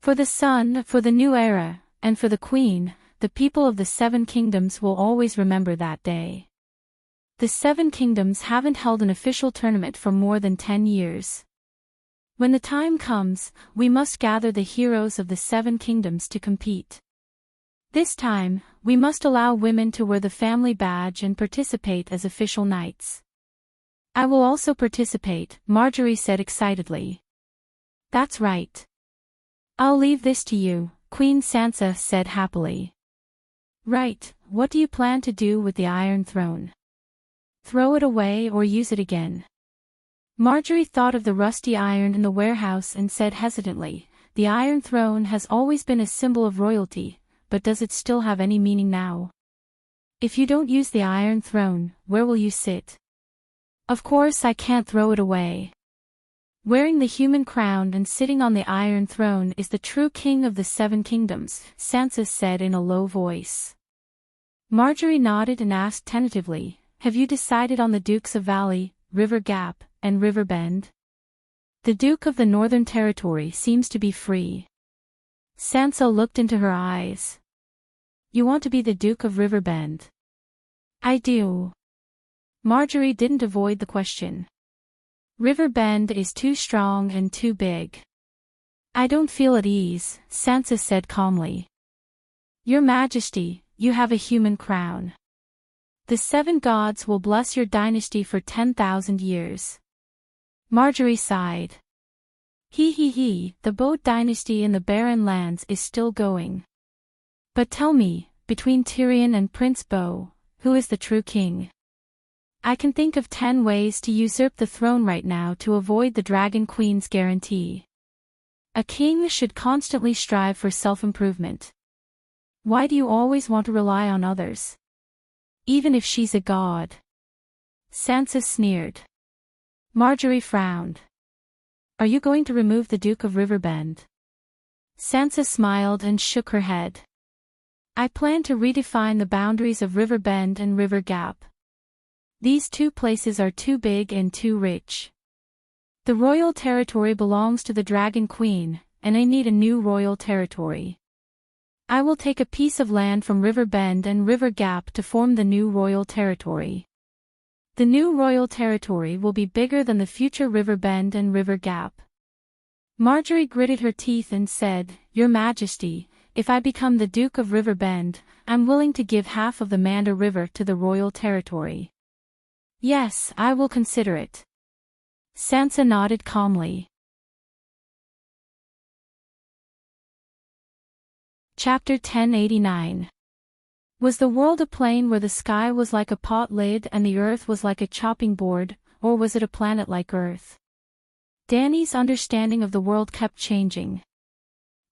Speaker 1: For the sun, for the new era, and for the Queen, the people of the Seven Kingdoms will always remember that day. The Seven Kingdoms haven't held an official tournament for more than 10 years. When the time comes, we must gather the heroes of the Seven Kingdoms to compete. This time, we must allow women to wear the family badge and participate as official knights. I will also participate, Marjorie said excitedly. That's right. I'll leave this to you, Queen Sansa said happily. Right, what do you plan to do with the Iron Throne? Throw it away or use it again? Marjorie thought of the rusty iron in the warehouse and said hesitantly, the Iron Throne has always been a symbol of royalty, but does it still have any meaning now? If you don't use the Iron Throne, where will you sit? Of course I can't throw it away. Wearing the human crown and sitting on the Iron Throne is the true king of the Seven Kingdoms, Sansa said in a low voice. Marjorie nodded and asked tentatively, have you decided on the Dukes of Valley, River Gap, and River Bend? The Duke of the Northern Territory seems to be free. Sansa looked into her eyes. You want to be the Duke of River Bend? I do. Marjorie didn't avoid the question. River Bend is too strong and too big. I don't feel at ease, Sansa said calmly. Your Majesty, you have a human crown. The 7 gods will bless your dynasty for 10,000 years. Marjorie sighed. He, the Bode dynasty in the Barren Lands is still going. But tell me, between Tyrion and Prince Beau, who is the true king? I can think of 10 ways to usurp the throne right now to avoid the Dragon Queen's guarantee. A king should constantly strive for self-improvement. Why do you always want to rely on others? Even if she's a god. Sansa sneered. Marjorie frowned. Are you going to remove the Duke of Riverbend? Sansa smiled and shook her head. I plan to redefine the boundaries of River Bend and River Gap. These 2 places are too big and too rich. The royal territory belongs to the Dragon Queen, and I need a new royal territory. I will take a piece of land from River Bend and River Gap to form the new royal territory. The new royal territory will be bigger than the future River Bend and River Gap. Marjorie gritted her teeth and said, Your Majesty, if I become the Duke of River Bend, I'm willing to give half of the Manda River to the royal territory. Yes, I will consider it. Sansa nodded calmly. Chapter 1089. Was the world a plain where the sky was like a pot lid and the earth was like a chopping board, or was it a planet like Earth? Dany's understanding of the world kept changing.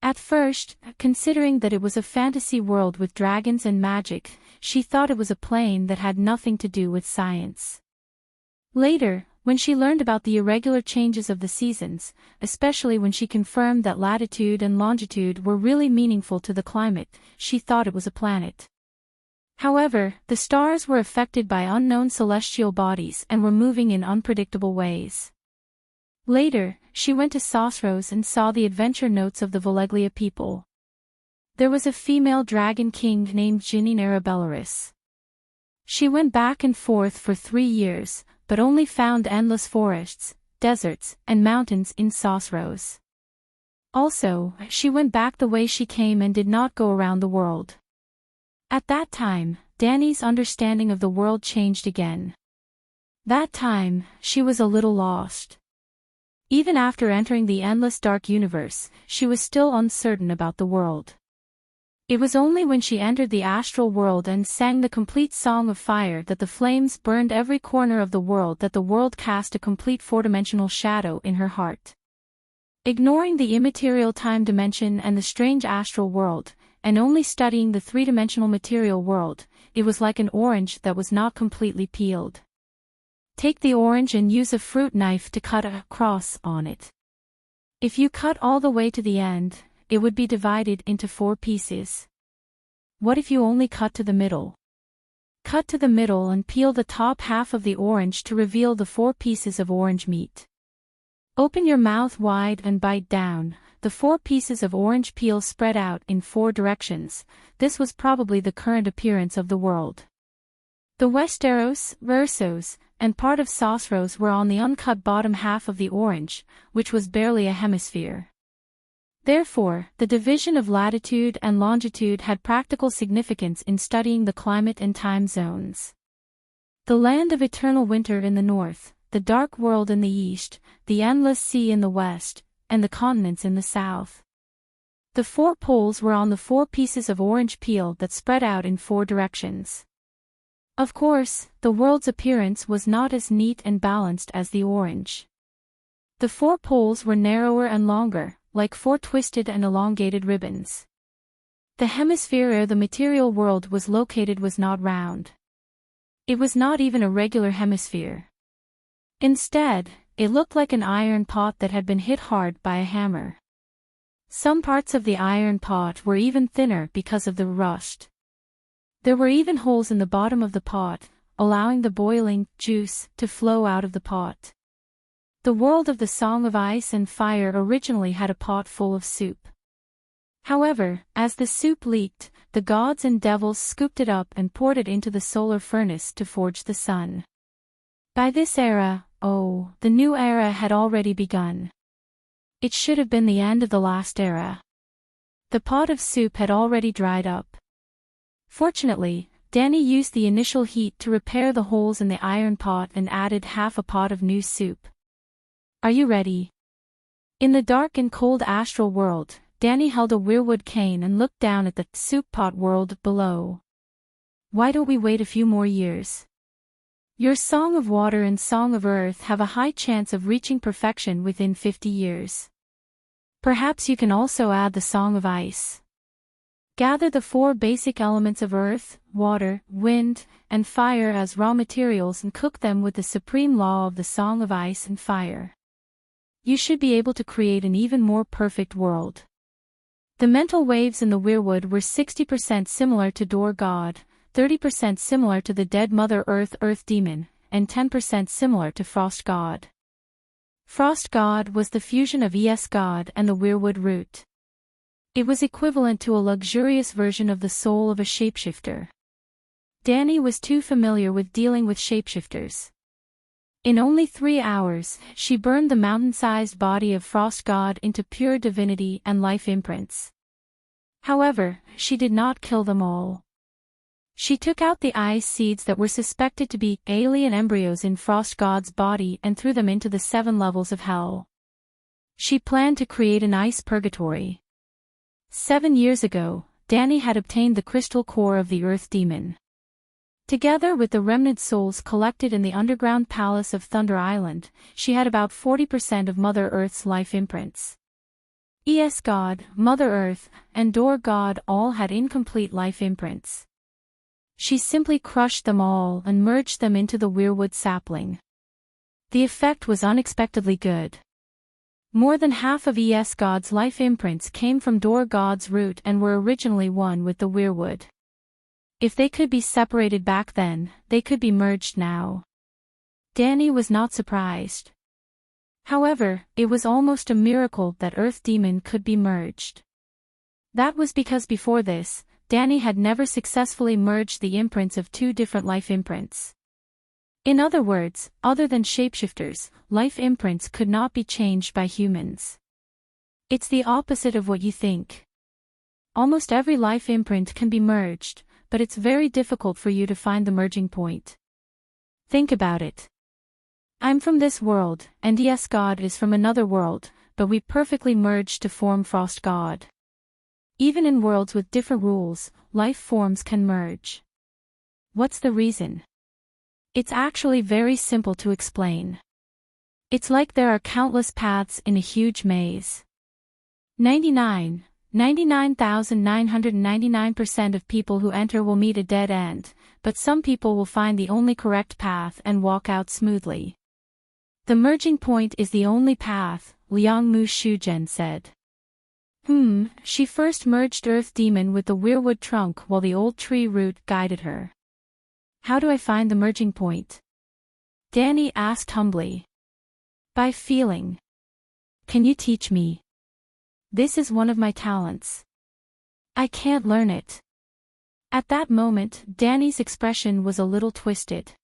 Speaker 1: At first, considering that it was a fantasy world with dragons and magic, she thought it was a plane that had nothing to do with science. Later, when she learned about the irregular changes of the seasons, especially when she confirmed that latitude and longitude were really meaningful to the climate, she thought it was a planet. However, the stars were affected by unknown celestial bodies and were moving in unpredictable ways. Later, she went to Sosros and saw the adventure notes of the Voleglia people. There was a female dragon king named Janine Arabelleris. She went back and forth for 3 years, but only found endless forests, deserts, and mountains in Sosros. Also, she went back the way she came and did not go around the world. At that time, Dany's understanding of the world changed again. That time, she was a little lost. Even after entering the endless dark universe, she was still uncertain about the world. It was only when she entered the astral world and sang the complete song of fire that the flames burned every corner of the world that the world cast a complete four-dimensional shadow in her heart. Ignoring the immaterial time dimension and the strange astral world, and only studying the three-dimensional material world, it was like an orange that was not completely peeled. Take the orange and use a fruit knife to cut a cross on it. If you cut all the way to the end, it would be divided into 4 pieces. What if you only cut to the middle? Cut to the middle and peel the top half of the orange to reveal the 4 pieces of orange meat. Open your mouth wide and bite down. The 4 pieces of orange peel spread out in 4 directions. This was probably the current appearance of the world. The Westeros, Versos, and part of Sosros were on the uncut bottom half of the orange, which was barely a hemisphere. Therefore, the division of latitude and longitude had practical significance in studying the climate and time zones. The land of eternal winter in the north, the dark world in the east, the endless sea in the west, and the continents in the south. The 4 poles were on the 4 pieces of orange peel that spread out in 4 directions. Of course, the world's appearance was not as neat and balanced as the orange. The 4 poles were narrower and longer, like 4 twisted and elongated ribbons. The hemisphere where the material world was located was not round. It was not even a regular hemisphere. Instead, it looked like an iron pot that had been hit hard by a hammer. Some parts of the iron pot were even thinner because of the rust. There were even holes in the bottom of the pot, allowing the boiling juice to flow out of the pot. The world of the Song of Ice and Fire originally had a pot full of soup. However, as the soup leaked, the gods and devils scooped it up and poured it into the solar furnace to forge the sun. By this era, the new era had already begun. It should have been the end of the last era. The pot of soup had already dried up. Fortunately, Danny used the initial heat to repair the holes in the iron pot and added half a pot of new soup. Are you ready? In the dark and cold astral world, Danny held a weirwood cane and looked down at the soup pot world below. Why don't we wait a few more years? Your Song of Water and Song of Earth have a high chance of reaching perfection within 50 years. Perhaps you can also add the Song of Ice. Gather the 4 basic elements of earth, water, wind, and fire as raw materials and cook them with the supreme law of the Song of Ice and Fire. You should be able to create an even more perfect world. The mental waves in the weirwood were 60% similar to Door God, 30% similar to the dead Mother Earth Demon, and 10% similar to Frost God. Frost God was the fusion of Es God and the weirwood root. It was equivalent to a luxurious version of the soul of a shapeshifter. Danny was too familiar with dealing with shapeshifters. In only 3 hours, she burned the mountain-sized body of Frost God into pure divinity and life imprints. However, she did not kill them all. She took out the ice seeds that were suspected to be alien embryos in Frost God's body and threw them into the 7 levels of hell. She planned to create an ice purgatory. 7 years ago, Danny had obtained the crystal core of the Earth Demon. Together with the remnant souls collected in the underground palace of Thunder Island, she had about 40% of Mother Earth's life imprints. Es God, Mother Earth, and Door God all had incomplete life imprints. She simply crushed them all and merged them into the weirwood sapling. The effect was unexpectedly good. More than half of Es God's life imprints came from Door God's root and were originally one with the weirwood. If they could be separated back then, they could be merged now. Danny was not surprised. However, it was almost a miracle that Earth Demon could be merged. That was because before this, Danny had never successfully merged the imprints of 2 different life imprints. In other words, other than shapeshifters, life imprints could not be changed by humans. It's the opposite of what you think. Almost every life imprint can be merged, but it's very difficult for you to find the merging point. Think about it. I'm from this world, and Es God is from another world, but we perfectly merged to form Frost God. Even in worlds with different rules, life forms can merge. What's the reason? It's actually very simple to explain. It's like there are countless paths in a huge maze. 99,999% of people who enter will meet a dead end, but some people will find the only correct path and walk out smoothly. The merging point is the only path, Liang Mu Shujen said. She first merged Earth Demon with the weirwood trunk while the old tree root guided her. How do I find the merging point? Danny asked humbly. By feeling. Can you teach me? This is one of my talents. I can't learn it. At that moment, Danny's expression was a little twisted.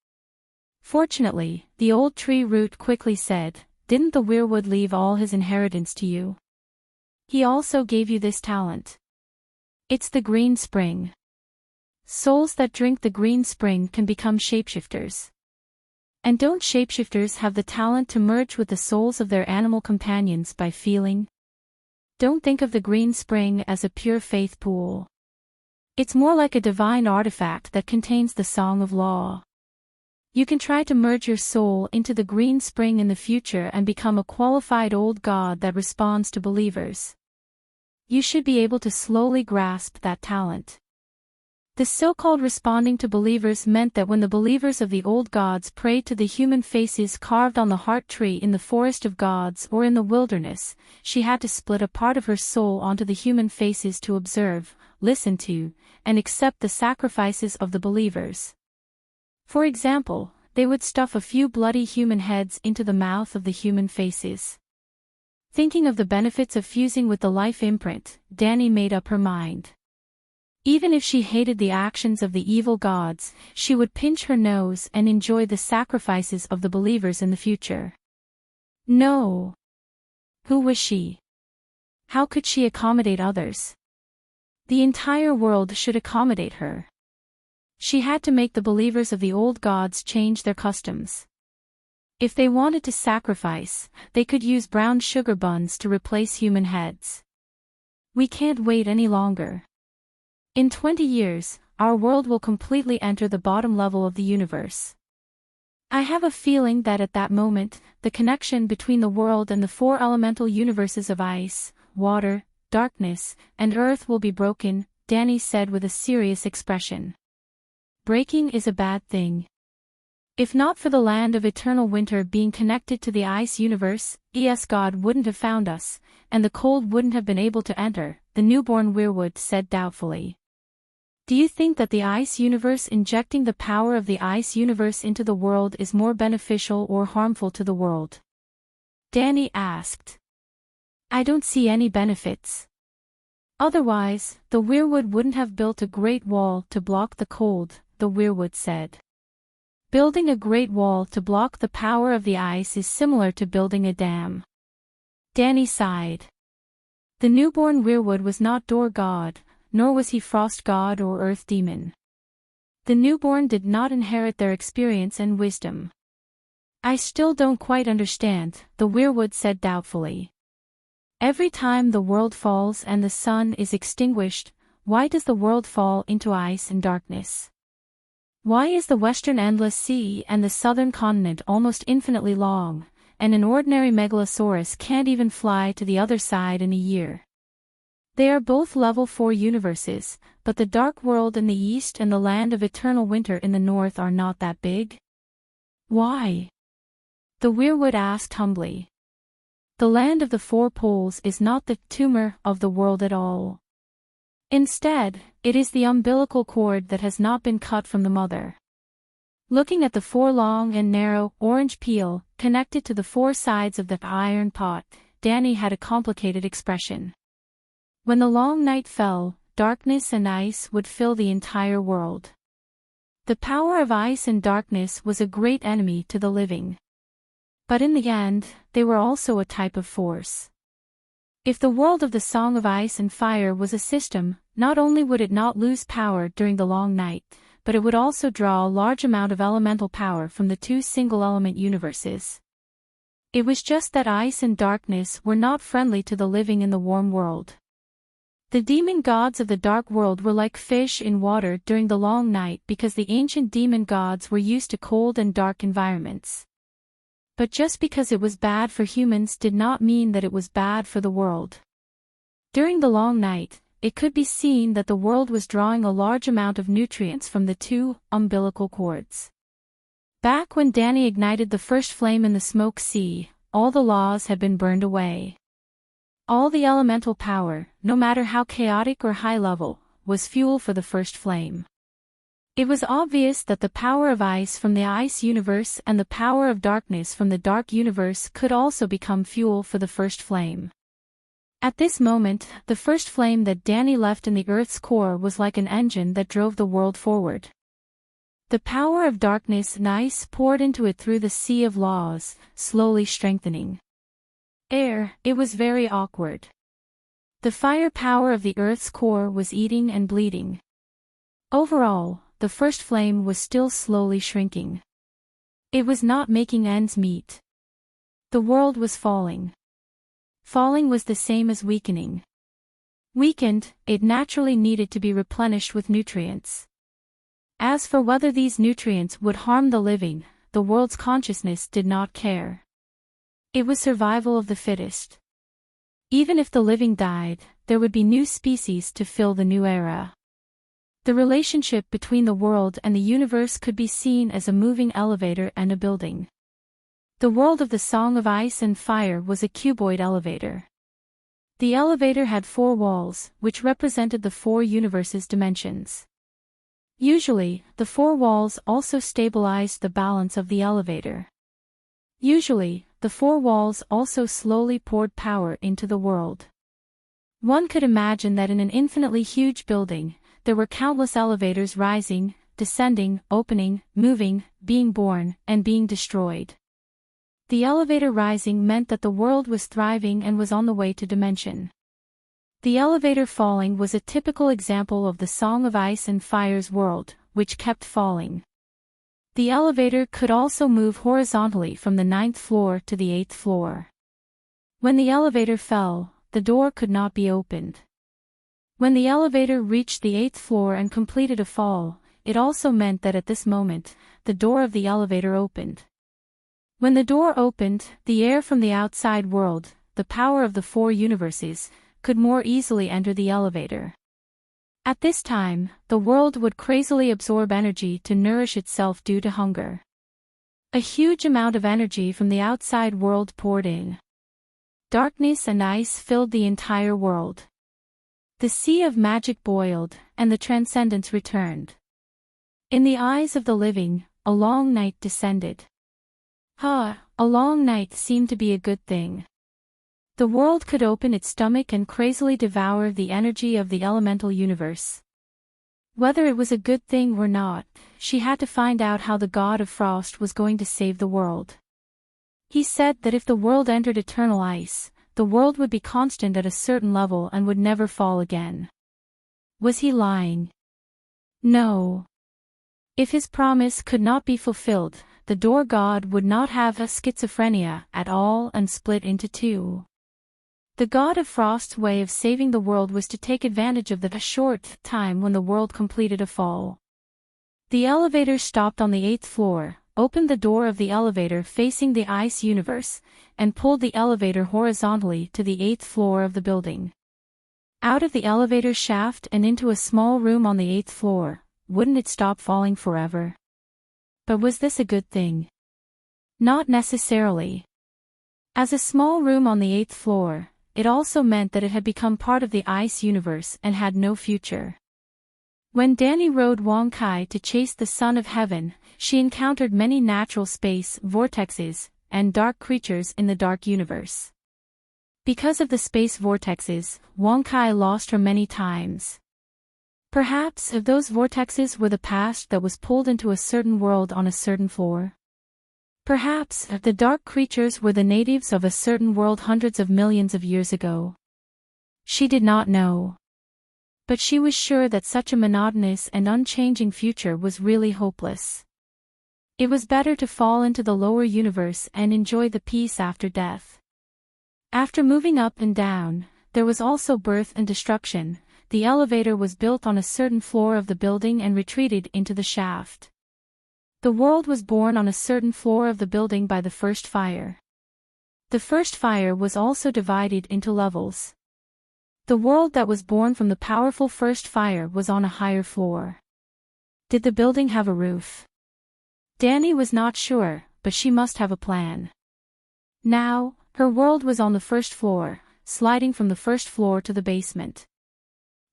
Speaker 1: Fortunately, the old tree root quickly said, "Didn't the weirwood leave all his inheritance to you? He also gave you this talent. It's the green spring. Souls that drink the green spring can become shapeshifters. And don't shapeshifters have the talent to merge with the souls of their animal companions by feeling? Don't think of the green spring as a pure faith pool. It's more like a divine artifact that contains the song of law. You can try to merge your soul into the green spring in the future and become a qualified old god that responds to believers. You should be able to slowly grasp that talent. The so-called responding to believers meant that when the believers of the old gods prayed to the human faces carved on the heart tree in the forest of gods or in the wilderness, she had to split a part of her soul onto the human faces to observe, listen to, and accept the sacrifices of the believers. For example, they would stuff a few bloody human heads into the mouth of the human faces. Thinking of the benefits of fusing with the life imprint, Dani made up her mind. Even if she hated the actions of the evil gods, she would pinch her nose and enjoy the sacrifices of the believers in the future. No. Who was she? How could she accommodate others? The entire world should accommodate her. She had to make the believers of the old gods change their customs. If they wanted to sacrifice, they could use brown sugar buns to replace human heads. We can't wait any longer. In 20 years, our world will completely enter the bottom level of the universe. I have a feeling that at that moment, the connection between the world and the four elemental universes of ice, water, darkness, and earth will be broken, Dani said with a serious expression. Breaking is a bad thing. If not for the land of eternal winter being connected to the ice universe, God wouldn't have found us, and the cold wouldn't have been able to enter, the newborn weirwood said doubtfully. Do you think that the ice universe injecting the power of the ice universe into the world is more beneficial or harmful to the world? Dani asked. I don't see any benefits. Otherwise, the weirwood wouldn't have built a great wall to block the cold, the weirwood said. Building a great wall to block the power of the ice is similar to building a dam. Dani sighed. The newborn weirwood was not door god, nor was he frost god or earth demon. The newborn did not inherit their experience and wisdom. I still don't quite understand, the weirwood said doubtfully. Every time the world falls and the sun is extinguished, why does the world fall into ice and darkness? Why is the western endless sea and the southern continent almost infinitely long, and an ordinary megalosaurus can't even fly to the other side in a year? They are both level 4 universes, but the dark world in the east and the land of eternal winter in the north are not that big? Why? The weirwood asked humbly. The land of the 4 poles is not the tumor of the world at all. Instead, it is the umbilical cord that has not been cut from the mother. Looking at the 4 long and narrow orange peel connected to the 4 sides of the iron pot, Dani had a complicated expression. When the long night fell, darkness and ice would fill the entire world. The power of ice and darkness was a great enemy to the living. But in the end, they were also a type of force. If the world of the Song of Ice and Fire was a system, not only would it not lose power during the long night, but it would also draw a large amount of elemental power from the 2 single-element universes. It was just that ice and darkness were not friendly to the living in the warm world. The demon gods of the dark world were like fish in water during the long night because the ancient demon gods were used to cold and dark environments. But just because it was bad for humans did not mean that it was bad for the world. During the long night, it could be seen that the world was drawing a large amount of nutrients from the 2 umbilical cords. Back when Dani ignited the first flame in the smoke sea, all the laws had been burned away. All the elemental power, no matter how chaotic or high level, was fuel for the first flame. It was obvious that the power of ice from the ice universe and the power of darkness from the dark universe could also become fuel for the first flame. At this moment, the first flame that Dani left in the Earth's core was like an engine that drove the world forward. The power of darkness and ice poured into it through the sea of laws, slowly strengthening. It was very awkward. The fire power of the Earth's core was eating and bleeding. Overall, the first flame was still slowly shrinking. It was not making ends meet. The world was falling. Falling was the same as weakening. Weakened, it naturally needed to be replenished with nutrients. As for whether these nutrients would harm the living, the world's consciousness did not care. It was survival of the fittest. Even if the living died, there would be new species to fill the new era. The relationship between the world and the universe could be seen as a moving elevator and a building. The world of the Song of Ice and Fire was a cuboid elevator. The elevator had 4 walls, which represented the 4 universes' dimensions. Usually, the 4 walls also stabilized the balance of the elevator. Usually, the 4 walls also slowly poured power into the world. One could imagine that in an infinitely huge building, there were countless elevators rising, descending, opening, moving, being born, and being destroyed. The elevator rising meant that the world was thriving and was on the way to dimension. The elevator falling was a typical example of the Song of Ice and Fire's world, which kept falling. The elevator could also move horizontally from the 9th floor to the 8th floor. When the elevator fell, the door could not be opened. When the elevator reached the 8th floor and completed a fall, it also meant that at this moment, the door of the elevator opened. When the door opened, the air from the outside world, the power of the 4 universes, could more easily enter the elevator. At this time, the world would crazily absorb energy to nourish itself due to hunger. A huge amount of energy from the outside world poured in. Darkness and ice filled the entire world. The sea of magic boiled, and the transcendence returned. In the eyes of the living, a long night descended. A long night seemed to be a good thing. The world could open its stomach and crazily devour the energy of the elemental universe. Whether it was a good thing or not, she had to find out how the god of frost was going to save the world. He said that if the world entered eternal ice, the world would be constant at a certain level and would never fall again. Was he lying? No. If his promise could not be fulfilled, the door god would not have a schizophrenia at all and split into 2. The god of frost's way of saving the world was to take advantage of the short time when the world completed a fall. The elevator stopped on the 8th floor, opened the door of the elevator facing the ice universe, and pulled the elevator horizontally to the 8th floor of the building. Out of the elevator shaft and into a small room on the 8th floor. Wouldn't it stop falling forever? But was this a good thing? Not necessarily. As a small room on the 8th floor, it also meant that it had become part of the ice universe and had no future. When Danny rode Wonkai to chase the Son of Heaven, she encountered many natural space vortexes and dark creatures in the dark universe. Because of the space vortexes, Wonkai lost her many times. Perhaps if those vortexes were the past that was pulled into a certain world on a certain floor. Perhaps if the dark creatures were the natives of a certain world hundreds of millions of years ago. She did not know. But she was sure that such a monotonous and unchanging future was really hopeless. It was better to fall into the lower universe and enjoy the peace after death. After moving up and down, there was also birth and destruction. The elevator was built on a certain floor of the building and retreated into the shaft. The world was born on a certain floor of the building by the first fire. The first fire was also divided into levels. The world that was born from the powerful first fire was on a higher floor. Did the building have a roof? Danny was not sure, but she must have a plan. Now, her world was on the first floor, sliding from the first floor to the basement.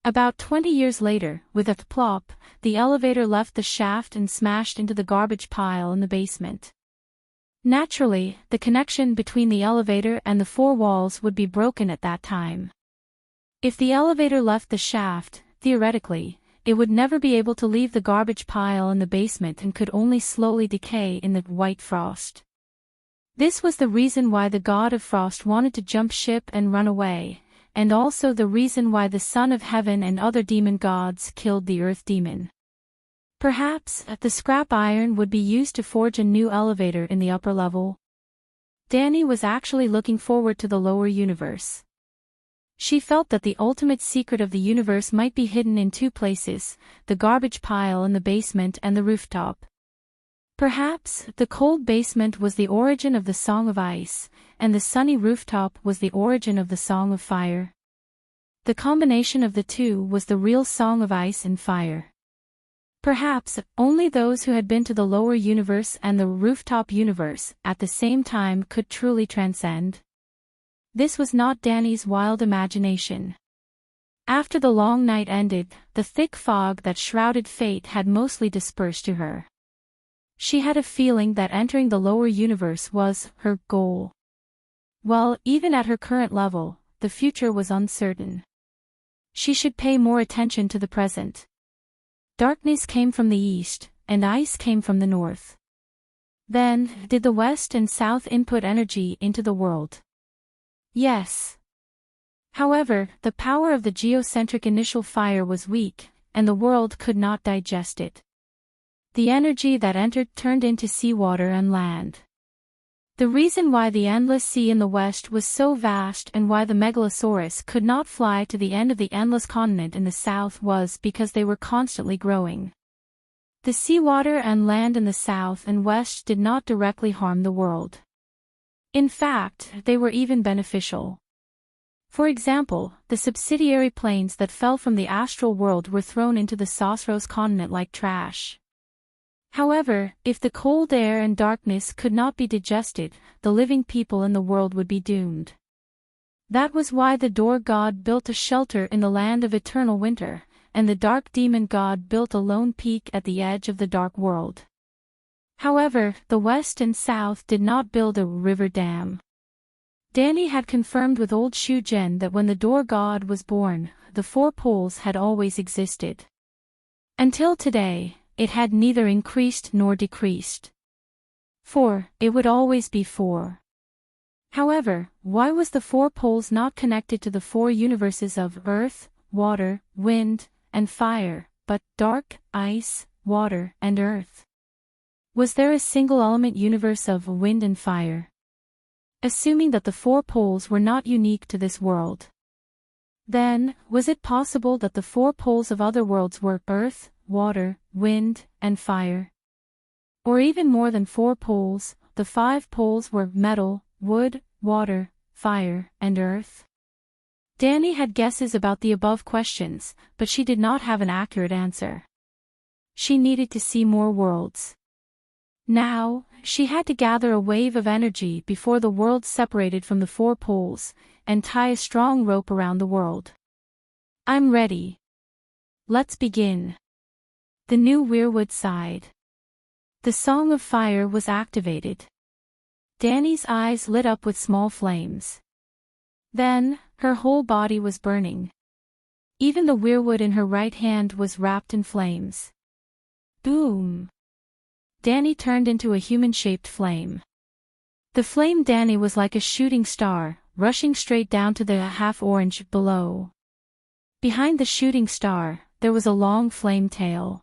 Speaker 1: About 20 years later, with a plop, the elevator left the shaft and smashed into the garbage pile in the basement. Naturally, the connection between the elevator and the 4 walls would be broken at that time. If the elevator left the shaft, theoretically, it would never be able to leave the garbage pile in the basement and could only slowly decay in the white frost. This was the reason why the god of frost wanted to jump ship and run away, and also the reason why the Son of Heaven and other demon gods killed the earth demon. Perhaps the scrap iron would be used to forge a new elevator in the upper level. Danny was actually looking forward to the lower universe. She felt that the ultimate secret of the universe might be hidden in two places, the garbage pile in the basement and the rooftop. Perhaps the cold basement was the origin of the Song of Ice, and the sunny rooftop was the origin of the Song of Fire. The combination of the two was the real Song of Ice and Fire. Perhaps only those who had been to the lower universe and the rooftop universe at the same time could truly transcend. This was not Danny's wild imagination. After the long night ended, the thick fog that shrouded fate had mostly dispersed to her. She had a feeling that entering the lower universe was her goal. Well, even at her current level, the future was uncertain. She should pay more attention to the present. Darkness came from the east, and ice came from the north. Then, did the west and south input energy into the world? Yes. However, the power of the geocentric initial fire was weak, and the world could not digest it. The energy that entered turned into seawater and land. The reason why the endless sea in the west was so vast and why the megalosaurus could not fly to the end of the endless continent in the south was because they were constantly growing. The seawater and land in the south and west did not directly harm the world. In fact, they were even beneficial. For example, the subsidiary planes that fell from the astral world were thrown into the Sosros continent like trash. However, if the cold air and darkness could not be digested, the living people in the world would be doomed. That was why the Door God built a shelter in the land of eternal winter, and the Dark Demon God built a lone peak at the edge of the dark world. However, the West and South did not build a river dam. Danny had confirmed with old Shu Zhen that when the Door God was born, the four poles had always existed. Until today, it had neither increased nor decreased. 4. It would always be 4. However, why was the four poles not connected to the four universes of earth, water, wind, and fire, but dark, ice, water, and earth? Was there a single element universe of wind and fire? Assuming that the four poles were not unique to this world. Then, was it possible that the four poles of other worlds were earth, water, wind, and fire? Or even more than four poles, the 5 poles were metal, wood, water, fire, and earth? Danny had guesses about the above questions, but she did not have an accurate answer. She needed to see more worlds. Now, she had to gather a wave of energy before the world separated from the four poles, and tie a strong rope around the world. I'm ready. Let's begin. The new Weirwood sighed. The Song of Fire was activated. Danny's eyes lit up with small flames. Then, her whole body was burning. Even the weirwood in her right hand was wrapped in flames. Boom! Danny turned into a human-shaped flame. The flame Danny was like a shooting star, rushing straight down to the half-orange below. Behind the shooting star, there was a long flame tail.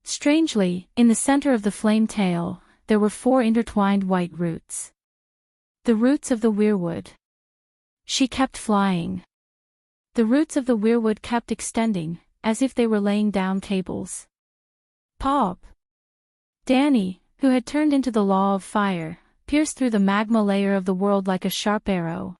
Speaker 1: Strangely, in the center of the flame tail, there were 4 intertwined white roots. The roots of the weirwood. She kept flying. The roots of the weirwood kept extending, as if they were laying down cables. Pop! Danny, who had turned into the law of fire, pierced through the magma layer of the world like a sharp arrow.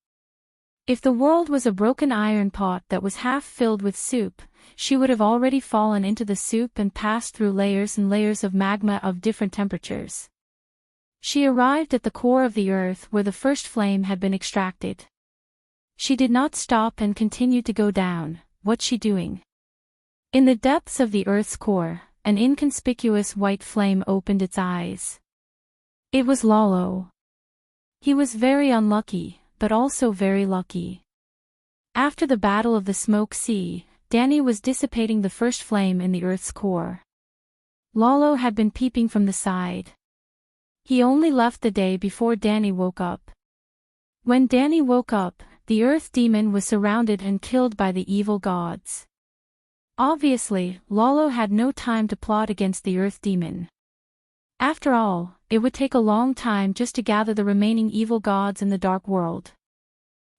Speaker 1: If the world was a broken iron pot that was half filled with soup, she would have already fallen into the soup and passed through layers and layers of magma of different temperatures. She arrived at the core of the earth where the first flame had been extracted. She did not stop and continued to go down. What's she doing? In the depths of the earth's core, an inconspicuous white flame opened its eyes. It was LoveLore. He was very unlucky, but also very lucky. After the Battle of the Smoke Sea, Danny was dissipating the first flame in the earth's core. LoveLore had been peeping from the side. He only left the day before Danny woke up. When Danny woke up, the earth demon was surrounded and killed by the evil gods. Obviously, Lolo had no time to plot against the Earth Demon. After all, it would take a long time just to gather the remaining evil gods in the Dark World.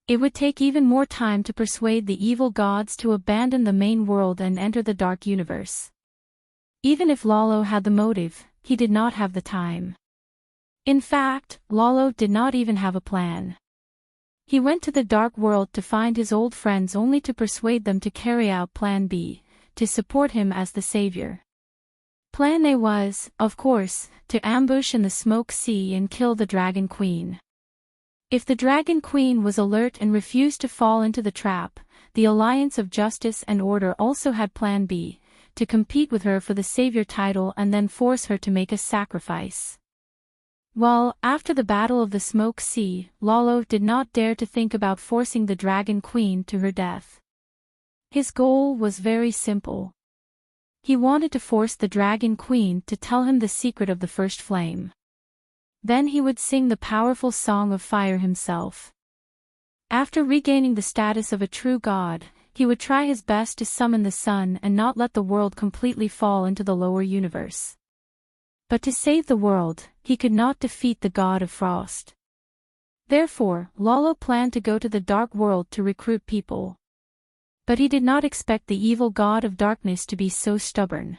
Speaker 1: It would take even more time to persuade the evil gods to abandon the main world and enter the Dark Universe. Even if Lolo had the motive, he did not have the time. In fact, Lolo did not even have a plan. He went to the Dark World to find his old friends only to persuade them to carry out Plan B, to support him as the savior. Plan A was, of course, to ambush in the Smoke Sea and kill the Dragon Queen. If the Dragon Queen was alert and refused to fall into the trap, the Alliance of Justice and Order also had Plan B, to compete with her for the savior title and then force her to make a sacrifice. Well, after the Battle of the Smoke Sea, Lolo did not dare to think about forcing the Dragon Queen to her death. His goal was very simple. He wanted to force the Dragon Queen to tell him the secret of the first flame. Then he would sing the powerful Song of Fire himself. After regaining the status of a true god, he would try his best to summon the sun and not let the world completely fall into the lower universe. But to save the world, he could not defeat the god of frost. Therefore, Lolo planned to go to the Dark World to recruit people. But he did not expect the evil god of darkness to be so stubborn.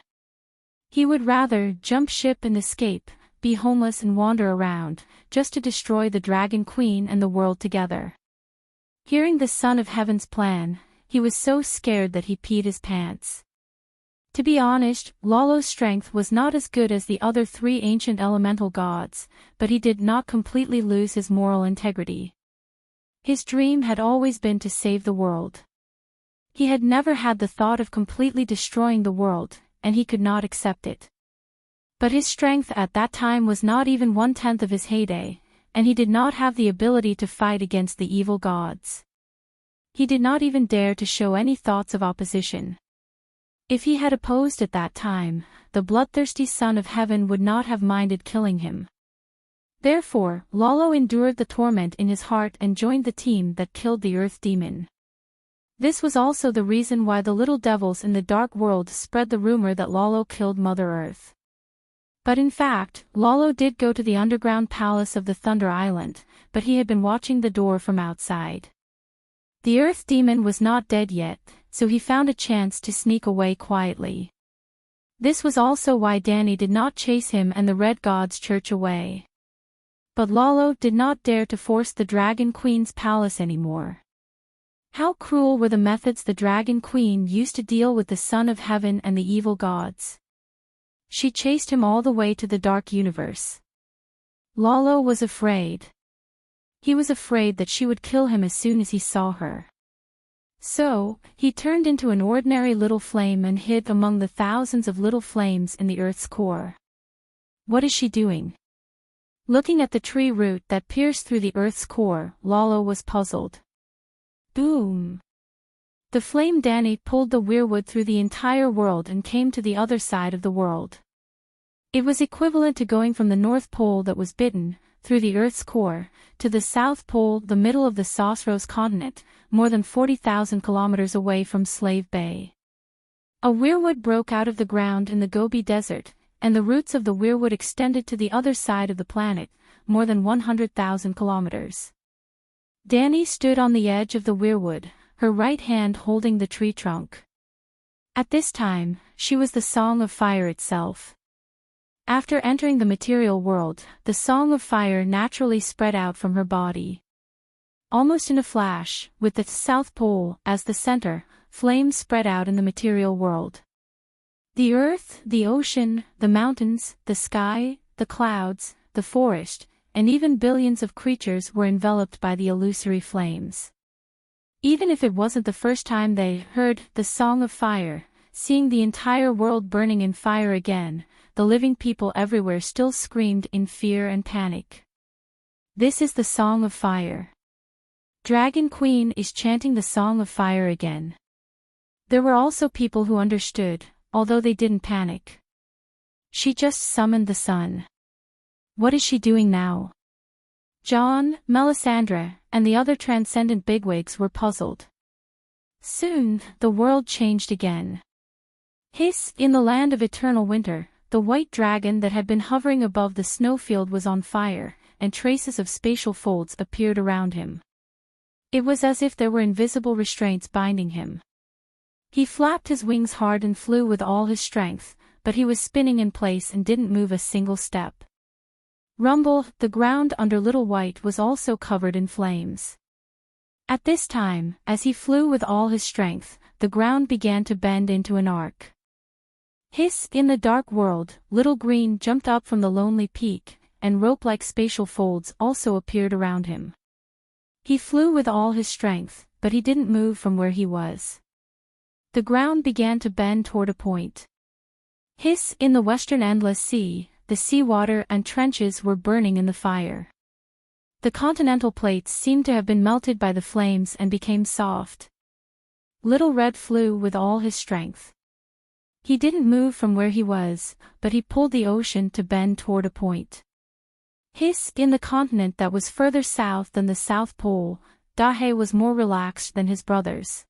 Speaker 1: He would rather jump ship and escape, be homeless and wander around, just to destroy the Dragon Queen and the world together. Hearing the Son of Heaven's plan, he was so scared that he peed his pants. To be honest, Lolo's strength was not as good as the other three ancient elemental gods, but he did not completely lose his moral integrity. His dream had always been to save the world. He had never had the thought of completely destroying the world, and he could not accept it. But his strength at that time was not even 1/10 of his heyday, and he did not have the ability to fight against the evil gods. He did not even dare to show any thoughts of opposition. If he had opposed at that time, the bloodthirsty Son of Heaven would not have minded killing him. Therefore, Lolo endured the torment in his heart and joined the team that killed the Earth Demon. This was also the reason why the little devils in the Dark World spread the rumor that Lolo killed Mother Earth. But in fact, Lolo did go to the underground palace of the Thunder Island, but he had been watching the door from outside. The Earth Demon was not dead yet, so he found a chance to sneak away quietly. This was also why Danny did not chase him and the Red God's church away. But Lolo did not dare to force the Dragon Queen's palace anymore. How cruel were the methods the Dragon Queen used to deal with the Son of Heaven and the evil gods. She chased him all the way to the Dark Universe. Lolo was afraid. He was afraid that she would kill him as soon as he saw her. So, he turned into an ordinary little flame and hid among the thousands of little flames in the Earth's core. What is she doing? Looking at the tree root that pierced through the Earth's core, Lolo was puzzled. Boom! The flame Danny pulled the weirwood through the entire world and came to the other side of the world. It was equivalent to going from the North Pole that was bitten, through the Earth's core, to the South Pole, the middle of the Sauceros continent, more than 40,000 kilometers away from Slave Bay. A weirwood broke out of the ground in the Gobi Desert, and the roots of the weirwood extended to the other side of the planet, more than 100,000 kilometers. Danny stood on the edge of the weirwood, her right hand holding the tree trunk. At this time, she was the Song of Fire itself. After entering the material world, the Song of Fire naturally spread out from her body. Almost in a flash, with the South Pole as the center, flames spread out in the material world. The earth, the ocean, the mountains, the sky, the clouds, the forest, and even billions of creatures were enveloped by the illusory flames. Even if it wasn't the first time they heard the Song of Fire, seeing the entire world burning in fire again, the living people everywhere still screamed in fear and panic. This is the Song of Fire. Dragon Queen is chanting the Song of Fire again. There were also people who understood, although they didn't panic. She just summoned the sun. What is she doing now? John, Melisandre, and the other transcendent bigwigs were puzzled. Soon, the world changed again. Hiss! In the land of eternal winter, the white dragon that had been hovering above the snowfield was on fire, and traces of spatial folds appeared around him. It was as if there were invisible restraints binding him. He flapped his wings hard and flew with all his strength, but he was spinning in place and didn't move a single step. Rumble, the ground under Little White was also covered in flames. At this time, as he flew with all his strength, the ground began to bend into an arc. Hiss! In the dark world, Little Green jumped up from the lonely peak, and rope-like spatial folds also appeared around him. He flew with all his strength, but he didn't move from where he was. The ground began to bend toward a point. Hiss! In the western endless sea, the seawater and trenches were burning in the fire. The continental plates seemed to have been melted by the flames and became soft. Little Red flew with all his strength. He didn't move from where he was, but he pulled the ocean to bend toward a point. Hiss! In the continent that was further south than the South Pole, Dahe was more relaxed than his brothers.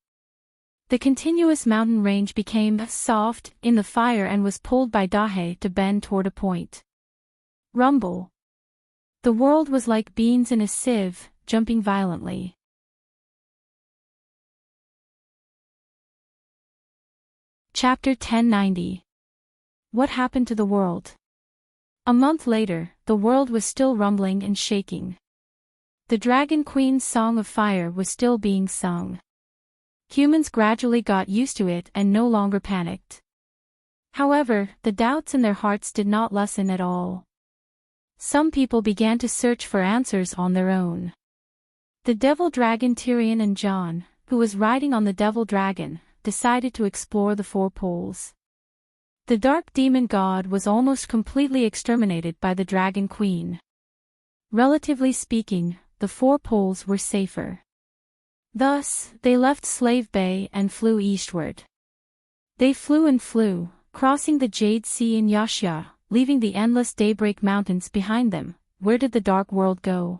Speaker 1: The continuous mountain range became soft in the fire and was pulled by Dahe to bend toward a point. Rumble! The world was like beans in a sieve, jumping violently. Chapter 1090. What happened to the world? A month later, the world was still rumbling and shaking. The Dragon Queen's Song of Fire was still being sung. Humans gradually got used to it and no longer panicked. However, the doubts in their hearts did not lessen at all. Some people began to search for answers on their own. The devil dragon Tyrion and Jon, who was riding on the devil dragon, decided to explore the four poles. The dark demon god was almost completely exterminated by the Dragon Queen. Relatively speaking, the four poles were safer. Thus, they left Slave Bay and flew eastward. They flew and flew, crossing the Jade Sea in Yashya, leaving the endless Daybreak Mountains behind them. Where did the Dark World go?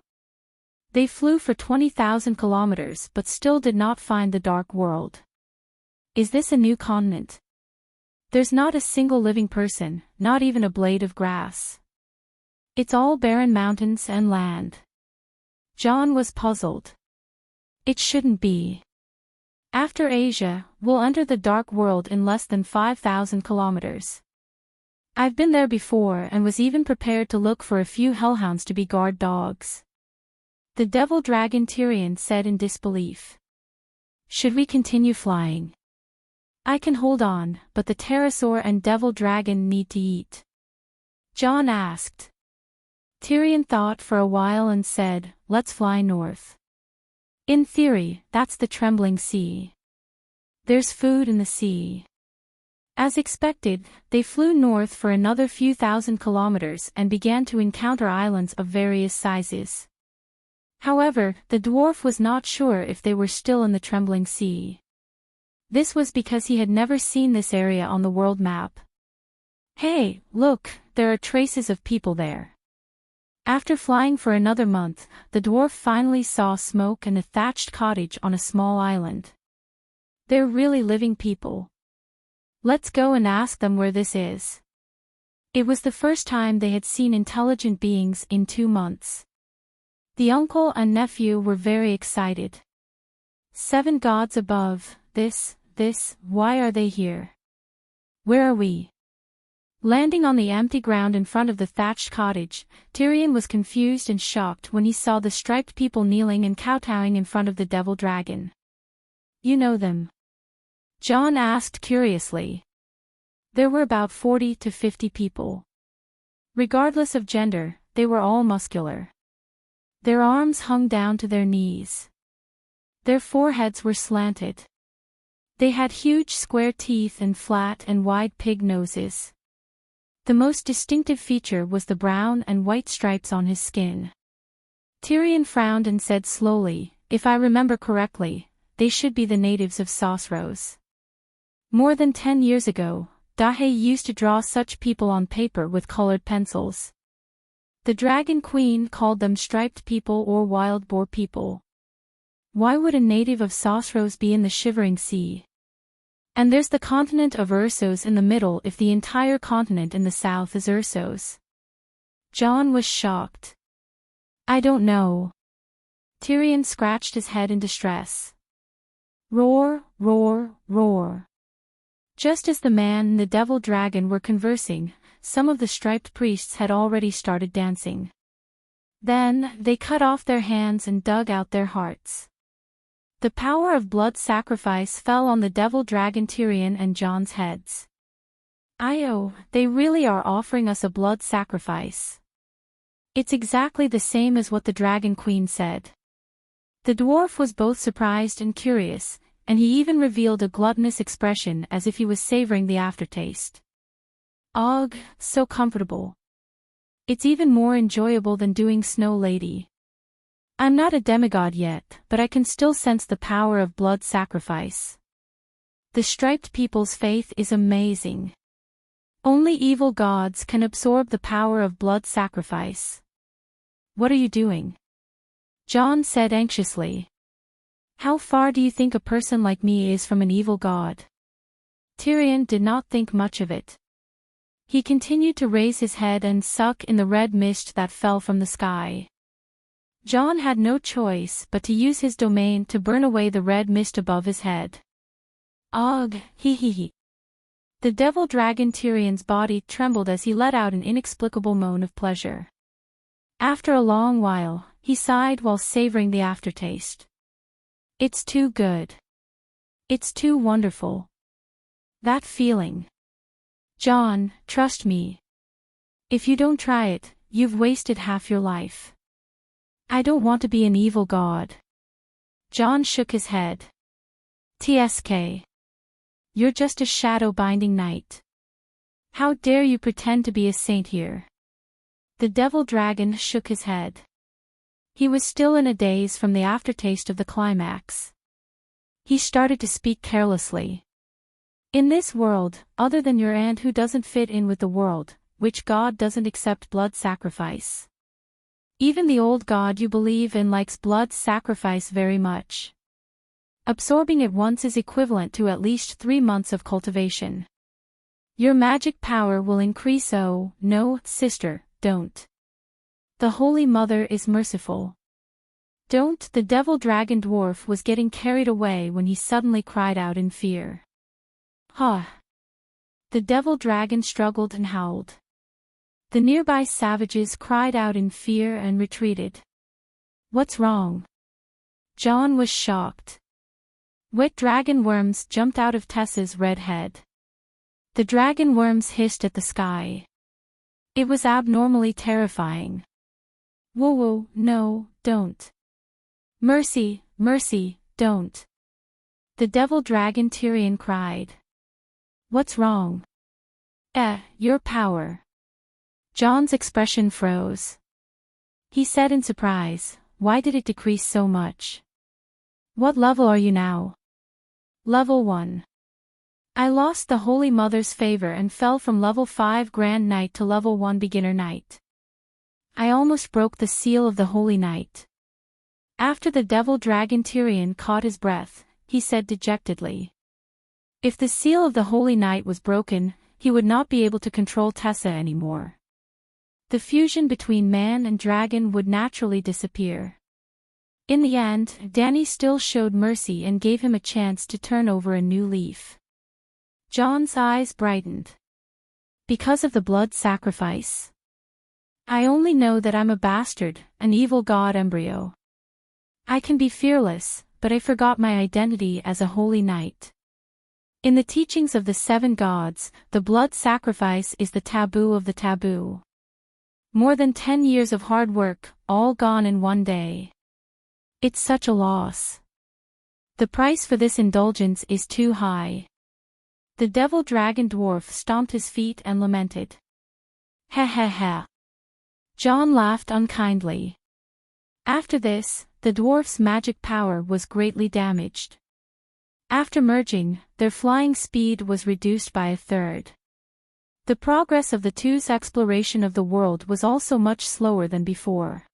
Speaker 1: They flew for 20,000 kilometers but still did not find the Dark World. Is this a new continent? There's not a single living person, not even a blade of grass. It's all barren mountains and land. Jon was puzzled. It shouldn't be. After Asia, we'll enter the Dark World in less than 5,000 kilometers. I've been there before and was even prepared to look for a few hellhounds to be guard dogs. The devil dragon Tyrion said in disbelief. Should we continue flying? I can hold on, but the pterosaur and devil dragon need to eat. Jon asked. Tyrion thought for a while and said, let's fly north. In theory, that's the Trembling Sea. There's food in the sea. As expected, they flew north for another few thousand kilometers and began to encounter islands of various sizes. However, the dwarf was not sure if they were still in the Trembling Sea. This was because he had never seen this area on the world map. Hey, look, there are traces of people there. After flying for another month, the dwarf finally saw smoke and a thatched cottage on a small island. They're really living people. Let's go and ask them where this is. It was the first time they had seen intelligent beings in 2 months. The uncle and nephew were very excited. 7 gods above, why are they here? Where are we? Landing on the empty ground in front of the thatched cottage, Tyrion was confused and shocked when he saw the striped people kneeling and kowtowing in front of the devil dragon. You know them? Jon asked curiously. There were about 40 to 50 people. Regardless of gender, they were all muscular. Their arms hung down to their knees. Their foreheads were slanted. They had huge square teeth and flat and wide pig noses. The most distinctive feature was the brown and white stripes on his skin. Tyrion frowned and said slowly, if I remember correctly, they should be the natives of Sosros. More than 10 years ago, Dahe used to draw such people on paper with colored pencils. The Dragon Queen called them striped people or wild boar people. Why would a native of Sosros be in the Shivering Sea? And there's the continent of Ursos in the middle if the entire continent in the south is Ursos. John was shocked. I don't know. Tyrion scratched his head in distress. Roar, roar, roar. Just as the man and the devil dragon were conversing, some of the striped priests had already started dancing. Then, they cut off their hands and dug out their hearts. The power of blood sacrifice fell on the devil dragon Tyrion and Jon's heads. Io, they really are offering us a blood sacrifice. It's exactly the same as what the Dragon Queen said. The dwarf was both surprised and curious, and he even revealed a gluttonous expression as if he was savoring the aftertaste. Ugh, so comfortable. It's even more enjoyable than doing Snow Lady. I'm not a demigod yet, but I can still sense the power of blood sacrifice. The striped people's faith is amazing. Only evil gods can absorb the power of blood sacrifice. What are you doing? Jon said anxiously. How far do you think a person like me is from an evil god? Tyrion did not think much of it. He continued to raise his head and suck in the red mist that fell from the sky. Jon had no choice but to use his domain to burn away the red mist above his head. Ugh, he. The devil dragon Tyrion's body trembled as he let out an inexplicable moan of pleasure. After a long while, he sighed while savoring the aftertaste. It's too good. It's too wonderful. That feeling. Jon, trust me. If you don't try it, you've wasted half your life. I don't want to be an evil god. Jon shook his head. TSK. You're just a shadow-binding knight. How dare you pretend to be a saint here? The devil dragon shook his head. He was still in a daze from the aftertaste of the climax. He started to speak carelessly. In this world, other than your aunt who doesn't fit in with the world, which god doesn't accept blood sacrifice? Even the old god you believe in likes blood sacrifice very much. Absorbing it once is equivalent to at least 3 months of cultivation. Your magic power will increase. Oh, no, sister, don't. The Holy Mother is merciful. Don't. The devil dragon dwarf was getting carried away when he suddenly cried out in fear. Huh. The devil dragon struggled and howled. The nearby savages cried out in fear and retreated. What's wrong? Jon was shocked. Wet dragon worms jumped out of Tessa's red head. The dragon worms hissed at the sky. It was abnormally terrifying. Whoa, no, don't. Mercy, mercy, don't. The devil dragon Tyrion cried. What's wrong? Your power. Jon's expression froze. He said in surprise, why did it decrease so much? What level are you now? Level 1. I lost the Holy Mother's favor and fell from level 5 Grand Knight to level 1 Beginner Knight. I almost broke the seal of the Holy Knight. After the devil dragon Tyrion caught his breath, he said dejectedly. If the seal of the Holy Knight was broken, he would not be able to control Tessa anymore. The fusion between man and dragon would naturally disappear. In the end, Dany still showed mercy and gave him a chance to turn over a new leaf. Jon's eyes brightened. Because of the blood sacrifice. I only know that I'm a bastard, an evil god embryo. I can be fearless, but I forgot my identity as a holy knight. In the teachings of the 7 gods, the blood sacrifice is the taboo of the taboo. More than 10 years of hard work, all gone in one day. It's such a loss. The price for this indulgence is too high. The devil dragon dwarf stomped his feet and lamented. Ha. Jon laughed unkindly. After this, the dwarf's magic power was greatly damaged. After merging, their flying speed was reduced by a third. The progress of the two's exploration of the world was also much slower than before.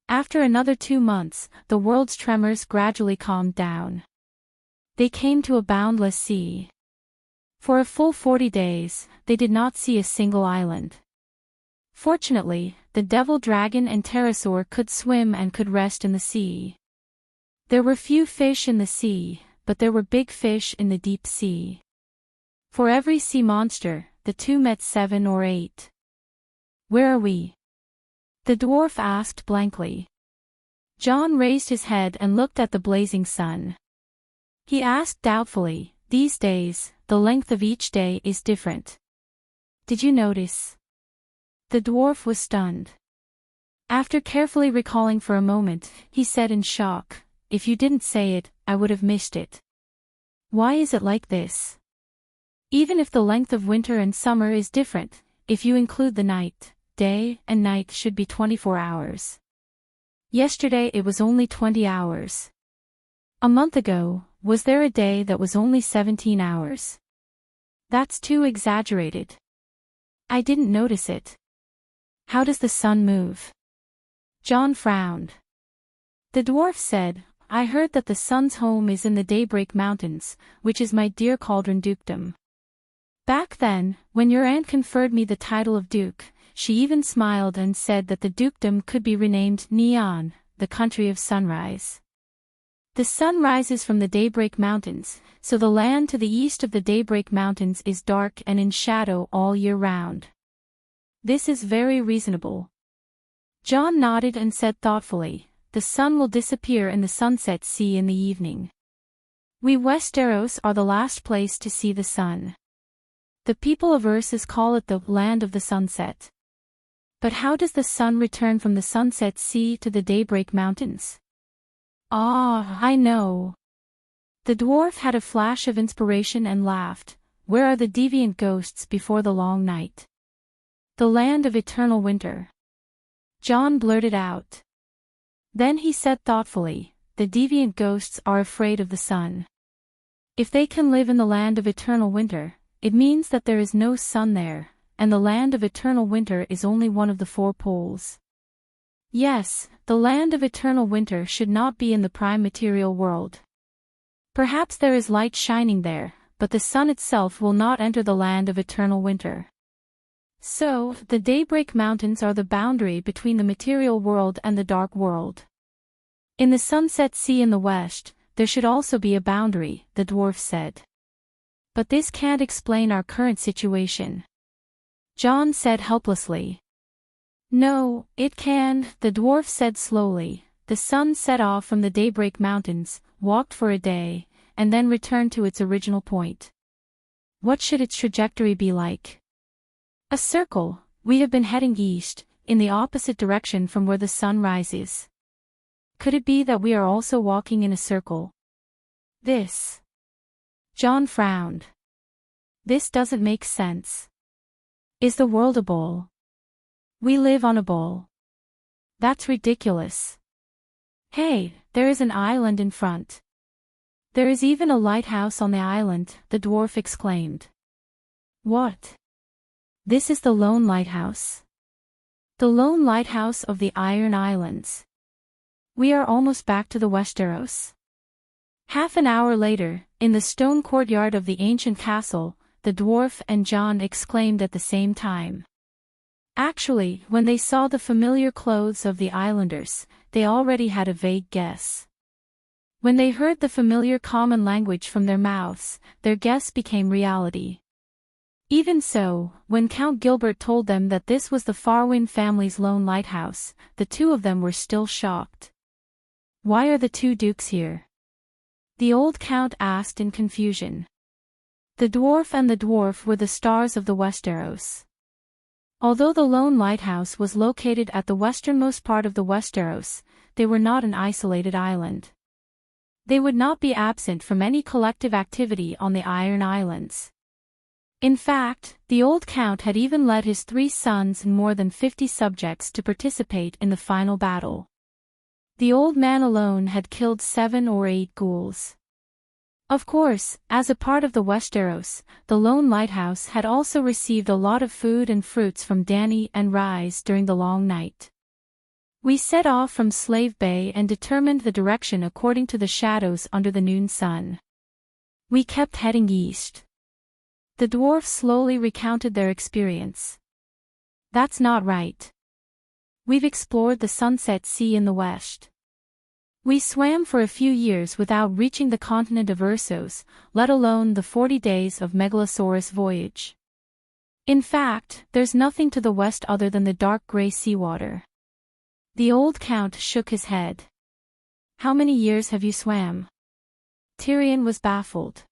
Speaker 1: After another 2 months, the world's tremors gradually calmed down. They came to a boundless sea. For a full 40 days, they did not see a single island. Fortunately, the devil dragon and pterosaur could swim and could rest in the sea. There were few fish in the sea, but there were big fish in the deep sea. For every sea monster, the two met 7 or 8. "Where are we?" the dwarf asked blankly. John raised his head and looked at the blazing sun. He asked doubtfully, "These days, the length of each day is different. Did you notice?" The dwarf was stunned. After carefully recalling for a moment, he said in shock, "If you didn't say it, I would have missed it. Why is it like this? Even if the length of winter and summer is different, if you include the night, day and night should be 24 hours. Yesterday it was only 20 hours. A month ago, was there a day that was only 17 hours? That's too exaggerated. I didn't notice it. How does the sun move?" John frowned. The dwarf said, "I heard that the sun's home is in the Daybreak Mountains, which is my dear Cauldron Dukedom. Back then, when your aunt conferred me the title of Duke, she even smiled and said that the dukedom could be renamed Neon, the country of sunrise. The sun rises from the Daybreak Mountains, so the land to the east of the Daybreak Mountains is dark and in shadow all year round. This is very reasonable." John nodded and said thoughtfully, "The sun will disappear in the sunset sea in the evening. We Westeros are the last place to see the sun. The people of Ursus call it the land of the sunset. But how does the sun return from the sunset sea to the Daybreak Mountains?" "Ah, I know." The dwarf had a flash of inspiration and laughed. "Where are the deviant ghosts before the long night?" "The land of eternal winter." John blurted out. Then he said thoughtfully, "The deviant ghosts are afraid of the sun. If they can live in the land of eternal winter, it means that there is no sun there, and the land of eternal winter is only one of the 4 poles. Yes, the land of eternal winter should not be in the prime material world. Perhaps there is light shining there, but the sun itself will not enter the land of eternal winter. So, the Daybreak Mountains are the boundary between the material world and the dark world. In the sunset sea in the west, there should also be a boundary," the dwarf said. "But this can't explain our current situation," John said helplessly. "No, it can," the dwarf said slowly. "The sun set off from the Daybreak Mountains, walked for a day, and then returned to its original point. What should its trajectory be like? A circle. We have been heading east, in the opposite direction from where the sun rises. Could it be that we are also walking in a circle? This..." John frowned. "This doesn't make sense. Is the world a bowl? We live on a bowl. That's ridiculous. Hey, there is an island in front. There is even a lighthouse on the island," the dwarf exclaimed. "What? This is the lone lighthouse. The lone lighthouse of the Iron Islands. We are almost back to the Westeros." Half an hour later, in the stone courtyard of the ancient castle, the dwarf and John exclaimed at the same time. Actually, when they saw the familiar clothes of the islanders, they already had a vague guess. When they heard the familiar common language from their mouths, their guess became reality. Even so, when Count Gilbert told them that this was the Farwin family's lone lighthouse, the two of them were still shocked. "Why are the 2 dukes here?" the old count asked in confusion. The dwarf and the dwarf were the stars of the Westeros. Although the lone lighthouse was located at the westernmost part of the Westeros, they were not an isolated island. They would not be absent from any collective activity on the Iron Islands. In fact, the old count had even led his 3 sons and more than 50 subjects to participate in the final battle. The old man alone had killed 7 or 8 ghouls. Of course, as a part of the Westeros, the lone lighthouse had also received a lot of food and fruits from Dany and Rhys during the long night. We set off from Slave Bay and determined the direction according to the shadows under the noon sun. We kept heading east. The dwarfs slowly recounted their experience. That's not right. We've explored the Sunset Sea in the west. We swam for a few years without reaching the continent of Ursos, let alone the 40 days of Megalosaurus voyage. In fact, there's nothing to the west other than the dark gray seawater. The old count shook his head. How many years have you swam? Tyrion was baffled.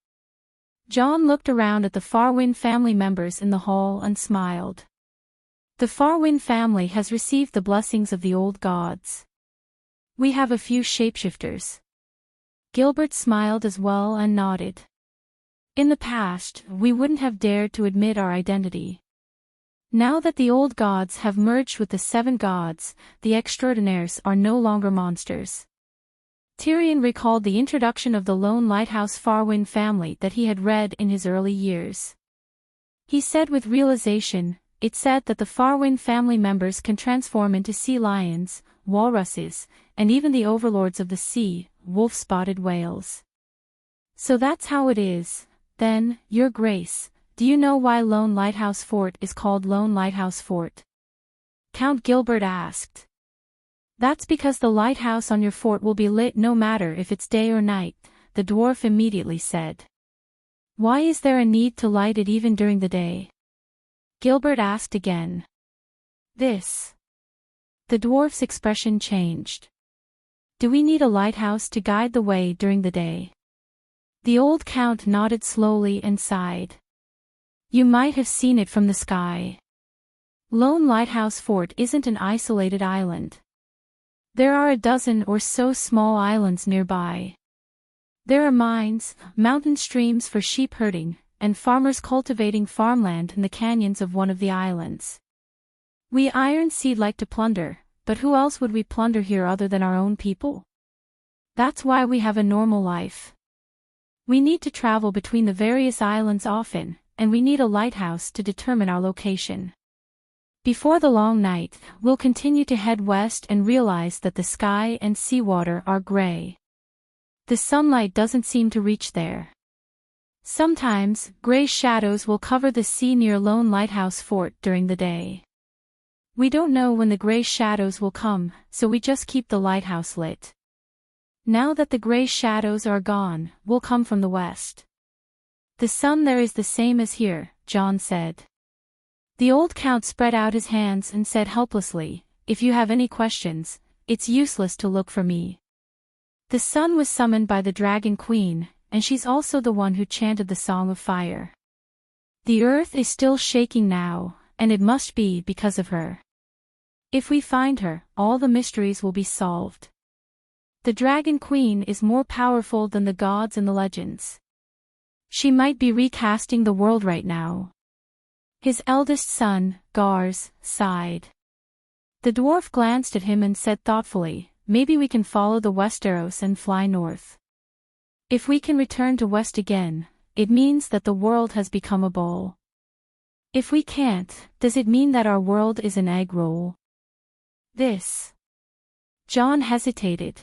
Speaker 1: Jon looked around at the Farwind family members in the hall and smiled. The Farwind family has received the blessings of the old gods. We have a few shapeshifters. Gilbert smiled as well and nodded. In the past, we wouldn't have dared to admit our identity. Now that the old gods have merged with the seven gods, the extraordinaires are no longer monsters. Tyrion recalled the introduction of the Lone Lighthouse Farwind family that he had read in his early years. He said with realization, it said that the Farwind family members can transform into sea lions, walruses, and even the overlords of the sea, wolf-spotted whales. So that's how it is, then, Your Grace, do you know why Lone Lighthouse Fort is called Lone Lighthouse Fort? Count Gilbert asked. That's because the lighthouse on your fort will be lit no matter if it's day or night, the dwarf immediately said. Why is there a need to light it even during the day? Gilbert asked again. This. The dwarf's expression changed. Do we need a lighthouse to guide the way during the day? The old count nodded slowly and sighed. You might have seen it from the sky. Lone Lighthouse Fort isn't an isolated island. There are a dozen or so small islands nearby. There are mines, mountain streams for sheep herding, and farmers cultivating farmland in the canyons of one of the islands. We Ironseed like to plunder, but who else would we plunder here other than our own people? That's why we have a normal life. We need to travel between the various islands often, and we need a lighthouse to determine our location. Before the long night, we'll continue to head west and realize that the sky and seawater are gray. The sunlight doesn't seem to reach there. Sometimes, gray shadows will cover the sea near Lone Lighthouse Fort during the day. We don't know when the gray shadows will come, so we just keep the lighthouse lit. Now that the gray shadows are gone, we'll come from the west. The sun there is the same as here, Jon said. The old count spread out his hands and said helplessly, if you have any questions, it's useless to look for me. The sun was summoned by the Dragon Queen, and she's also the one who chanted the Song of Fire. The earth is still shaking now, and it must be because of her. If we find her, all the mysteries will be solved. The Dragon Queen is more powerful than the gods and the legends. She might be recasting the world right now. His eldest son, Gars, sighed. The dwarf glanced at him and said thoughtfully, maybe we can follow the Westeros and fly north. If we can return to west again, it means that the world has become a bowl. If we can't, does it mean that our world is an egg roll? This. Jon hesitated.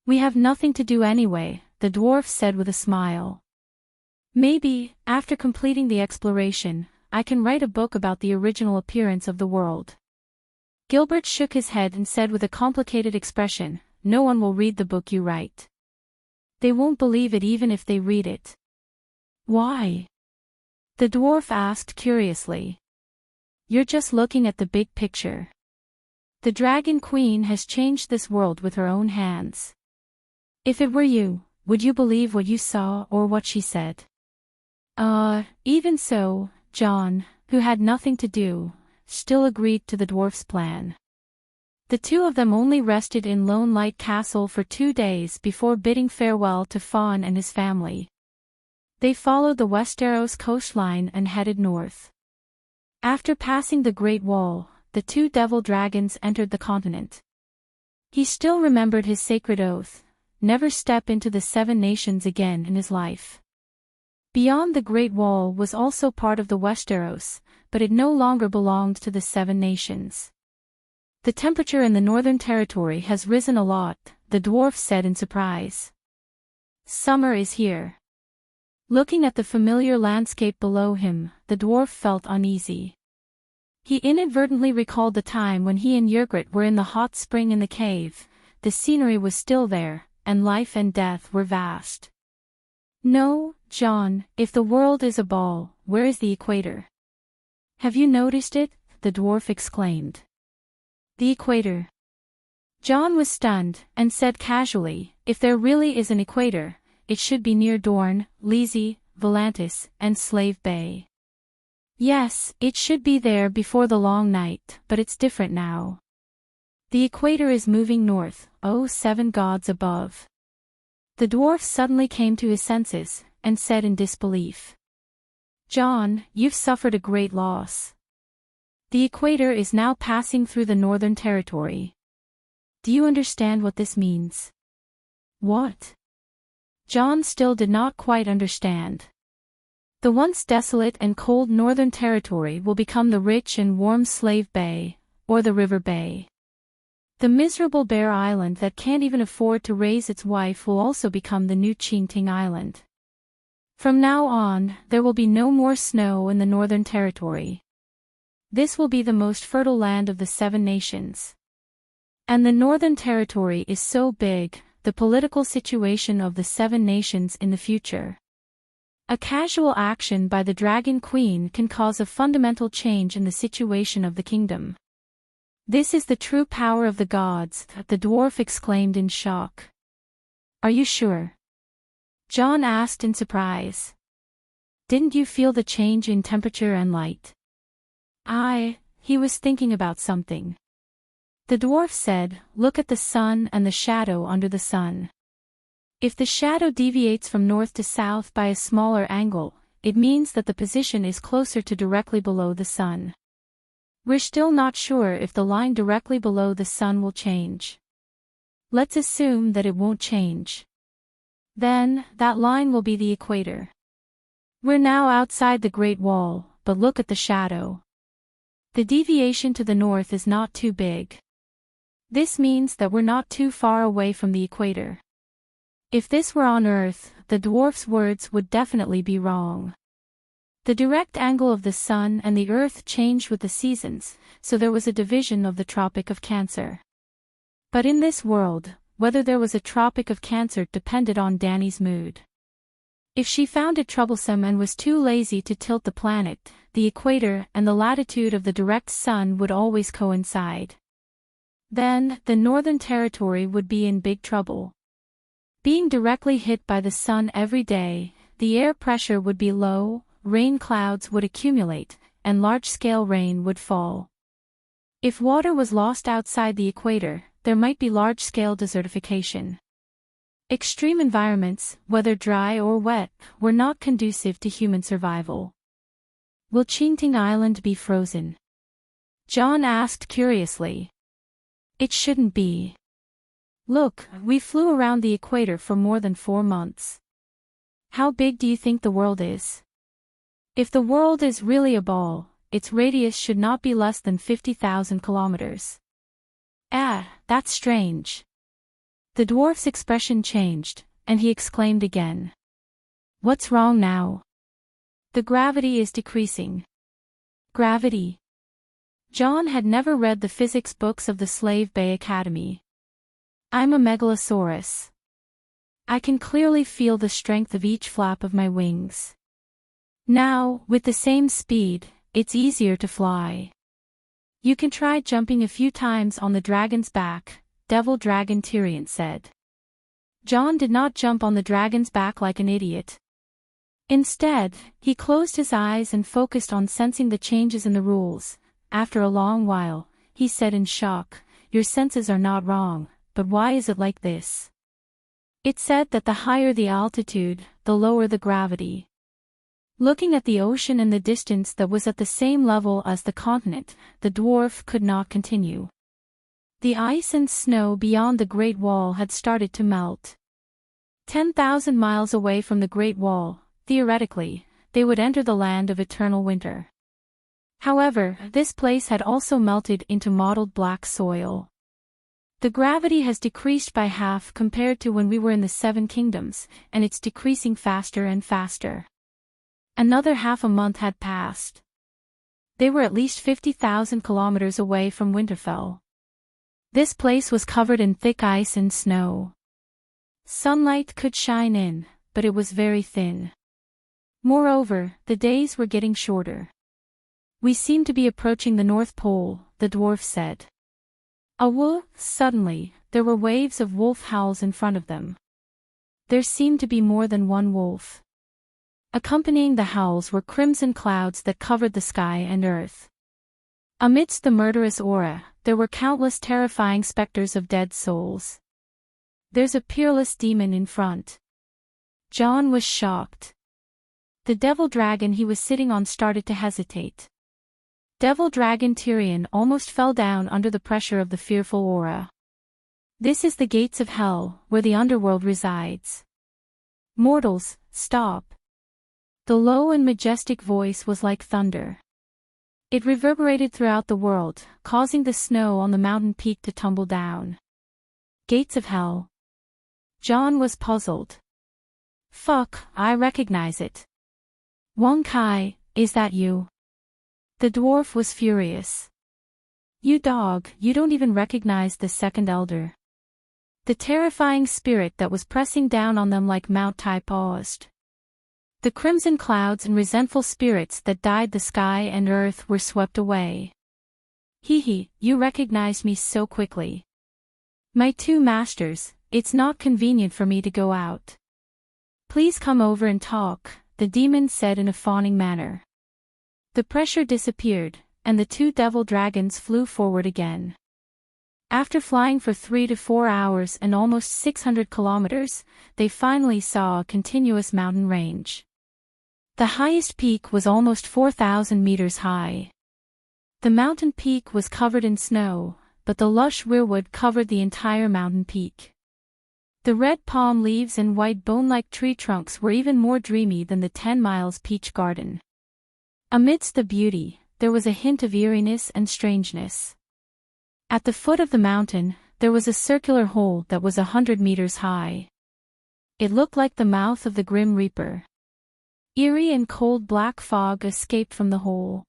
Speaker 1: We have nothing to do anyway, the dwarf said with a smile. Maybe, after completing the exploration, I can write a book about the original appearance of the world. Gilbert shook his head and said with a complicated expression, no one will read the book you write. They won't believe it even if they read it. Why? The dwarf asked curiously. You're just looking at the big picture. The Dragon Queen has changed this world with her own hands. If it were you, would you believe what you saw or what she said? Even so, Jon, who had nothing to do, still agreed to the dwarf's plan. The two of them only rested in Lone Light Castle for 2 days before bidding farewell to Fawn and his family. They followed the Westeros coastline and headed north. After passing the Great Wall, the two devil dragons entered the continent. He still remembered his sacred oath, never step into the Seven Nations again in his life. Beyond the Great Wall was also part of the Westeros, but it no longer belonged to the Seven Nations. The temperature in the Northern Territory has risen a lot, the dwarf said in surprise. Summer is here. Looking at the familiar landscape below him, the dwarf felt uneasy. He inadvertently recalled the time when he and Yrgrat were in the hot spring in the cave. The scenery was still there, and life and death were vast. No, John, if the world is a ball, where is the equator? Have you noticed it? The dwarf exclaimed. The equator. John was stunned, and said casually, if there really is an equator, it should be near Dorne, Lizzie, Volantis, and Slave Bay. Yes, it should be there before the long night, but it's different now. The equator is moving north, oh 7 gods above. The dwarf suddenly came to his senses, and said in disbelief. John, you've suffered a great loss. The equator is now passing through the Northern Territory. Do you understand what this means? What? John still did not quite understand. The once desolate and cold Northern Territory will become the rich and warm Slave Bay, or the River Bay. The miserable bare island that can't even afford to raise its wife will also become the new Enchanting Island. From now on, there will be no more snow in the Northern Territory. This will be the most fertile land of the 7 nations. And the Northern Territory is so big, the political situation of the 7 nations in the future. A casual action by the Dragon Queen can cause a fundamental change in the situation of the kingdom. This is the true power of the gods, the dwarf exclaimed in shock. Are you sure? John asked in surprise. Didn't you feel the change in temperature and light? He was thinking about something. The dwarf said, look at the sun and the shadow under the sun. If the shadow deviates from north to south by a smaller angle, it means that the position is closer to directly below the sun. We're still not sure if the line directly below the sun will change. Let's assume that it won't change. Then, that line will be the equator. We're now outside the Great Wall, but look at the shadow. The deviation to the north is not too big. This means that we're not too far away from the equator. If this were on Earth, the dwarf's words would definitely be wrong. The direct angle of the sun and the earth changed with the seasons, so there was a division of the Tropic of Cancer. But in this world, whether there was a Tropic of Cancer depended on Dany's mood. If she found it troublesome and was too lazy to tilt the planet, the equator and the latitude of the direct sun would always coincide. Then, the Northern Territory would be in big trouble. Being directly hit by the sun every day, the air pressure would be low, rain clouds would accumulate, and large-scale rain would fall. If water was lost outside the equator, there might be large-scale desertification. Extreme environments, whether dry or wet, were not conducive to human survival. Will Enchanting Island be frozen? John asked curiously. It shouldn't be. Look, we flew around the equator for more than 4 months. How big do you think the world is? If the world is really a ball, its radius should not be less than 50,000 kilometers. That's strange. The dwarf's expression changed, and he exclaimed again. What's wrong now? The gravity is decreasing. Gravity? John had never read the physics books of the Slave Bay Academy. I'm a megalosaurus. I can clearly feel the strength of each flap of my wings. Now, with the same speed, it's easier to fly. You can try jumping a few times on the dragon's back, Devil Dragon Tyrion said. John did not jump on the dragon's back like an idiot. Instead, he closed his eyes and focused on sensing the changes in the rules. After a long while, he said in shock, your senses are not wrong, but why is it like this? It said that the higher the altitude, the lower the gravity. Looking at the ocean in the distance that was at the same level as the continent, the dwarf could not continue. The ice and snow beyond the Great Wall had started to melt. 10,000 miles away from the Great Wall, theoretically, they would enter the land of eternal winter. However, this place had also melted into mottled black soil. The gravity has decreased by half compared to when we were in the Seven Kingdoms, and it's decreasing faster and faster. Another half a month had passed. They were at least 50,000 kilometers away from Winterfell. This place was covered in thick ice and snow. Sunlight could shine in, but it was very thin. Moreover, the days were getting shorter. We seem to be approaching the North Pole, the dwarf said. Suddenly, there were waves of wolf howls in front of them. There seemed to be more than one wolf. Accompanying the howls were crimson clouds that covered the sky and earth. Amidst the murderous aura, there were countless terrifying specters of dead souls. There's a peerless demon in front. Jon was shocked. The devil dragon he was sitting on started to hesitate. Devil Dragon Tyrion almost fell down under the pressure of the fearful aura. This is the gates of hell, where the underworld resides. Mortals, stop. The low and majestic voice was like thunder. It reverberated throughout the world, causing the snow on the mountain peak to tumble down. Gates of hell. Jon was puzzled. Fuck, I recognize it. Wong Kai, is that you? The dwarf was furious. You dog, you don't even recognize the second elder. The terrifying spirit that was pressing down on them like Mount Tai paused. The crimson clouds and resentful spirits that dyed the sky and earth were swept away. Hee, you recognized me so quickly. My two masters, it's not convenient for me to go out. Please come over and talk, the demon said in a fawning manner. The pressure disappeared, and the two devil dragons flew forward again. After flying for 3 to 4 hours and almost 600 kilometers, they finally saw a continuous mountain range. The highest peak was almost 4,000 meters high. The mountain peak was covered in snow, but the lush weirwood covered the entire mountain peak. The red palm leaves and white bone-like tree trunks were even more dreamy than the 10 Miles Peach Garden. Amidst the beauty, there was a hint of eeriness and strangeness. At the foot of the mountain, there was a circular hole that was 100 meters high. It looked like the mouth of the Grim Reaper. Eerie and cold black fog escaped from the hole.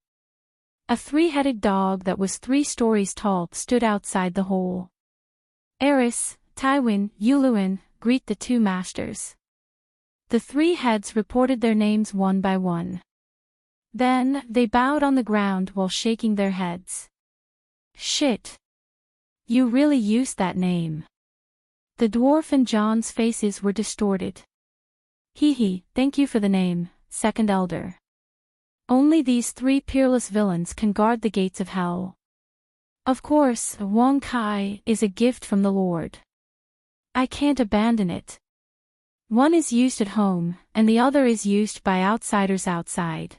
Speaker 1: A 3-headed dog that was 3 stories tall stood outside the hole. Eris, Tywin, Yuluin, greet the two masters. The 3 heads reported their names one by one. Then, they bowed on the ground while shaking their heads. Shit. You really used that name. The dwarf and Jon's faces were distorted. Hee, thank you for the name, second elder. Only these 3 peerless villains can guard the gates of hell. Of course, Wong Kai is a gift from the Lord. I can't abandon it. One is used at home, and the other is used by outsiders outside.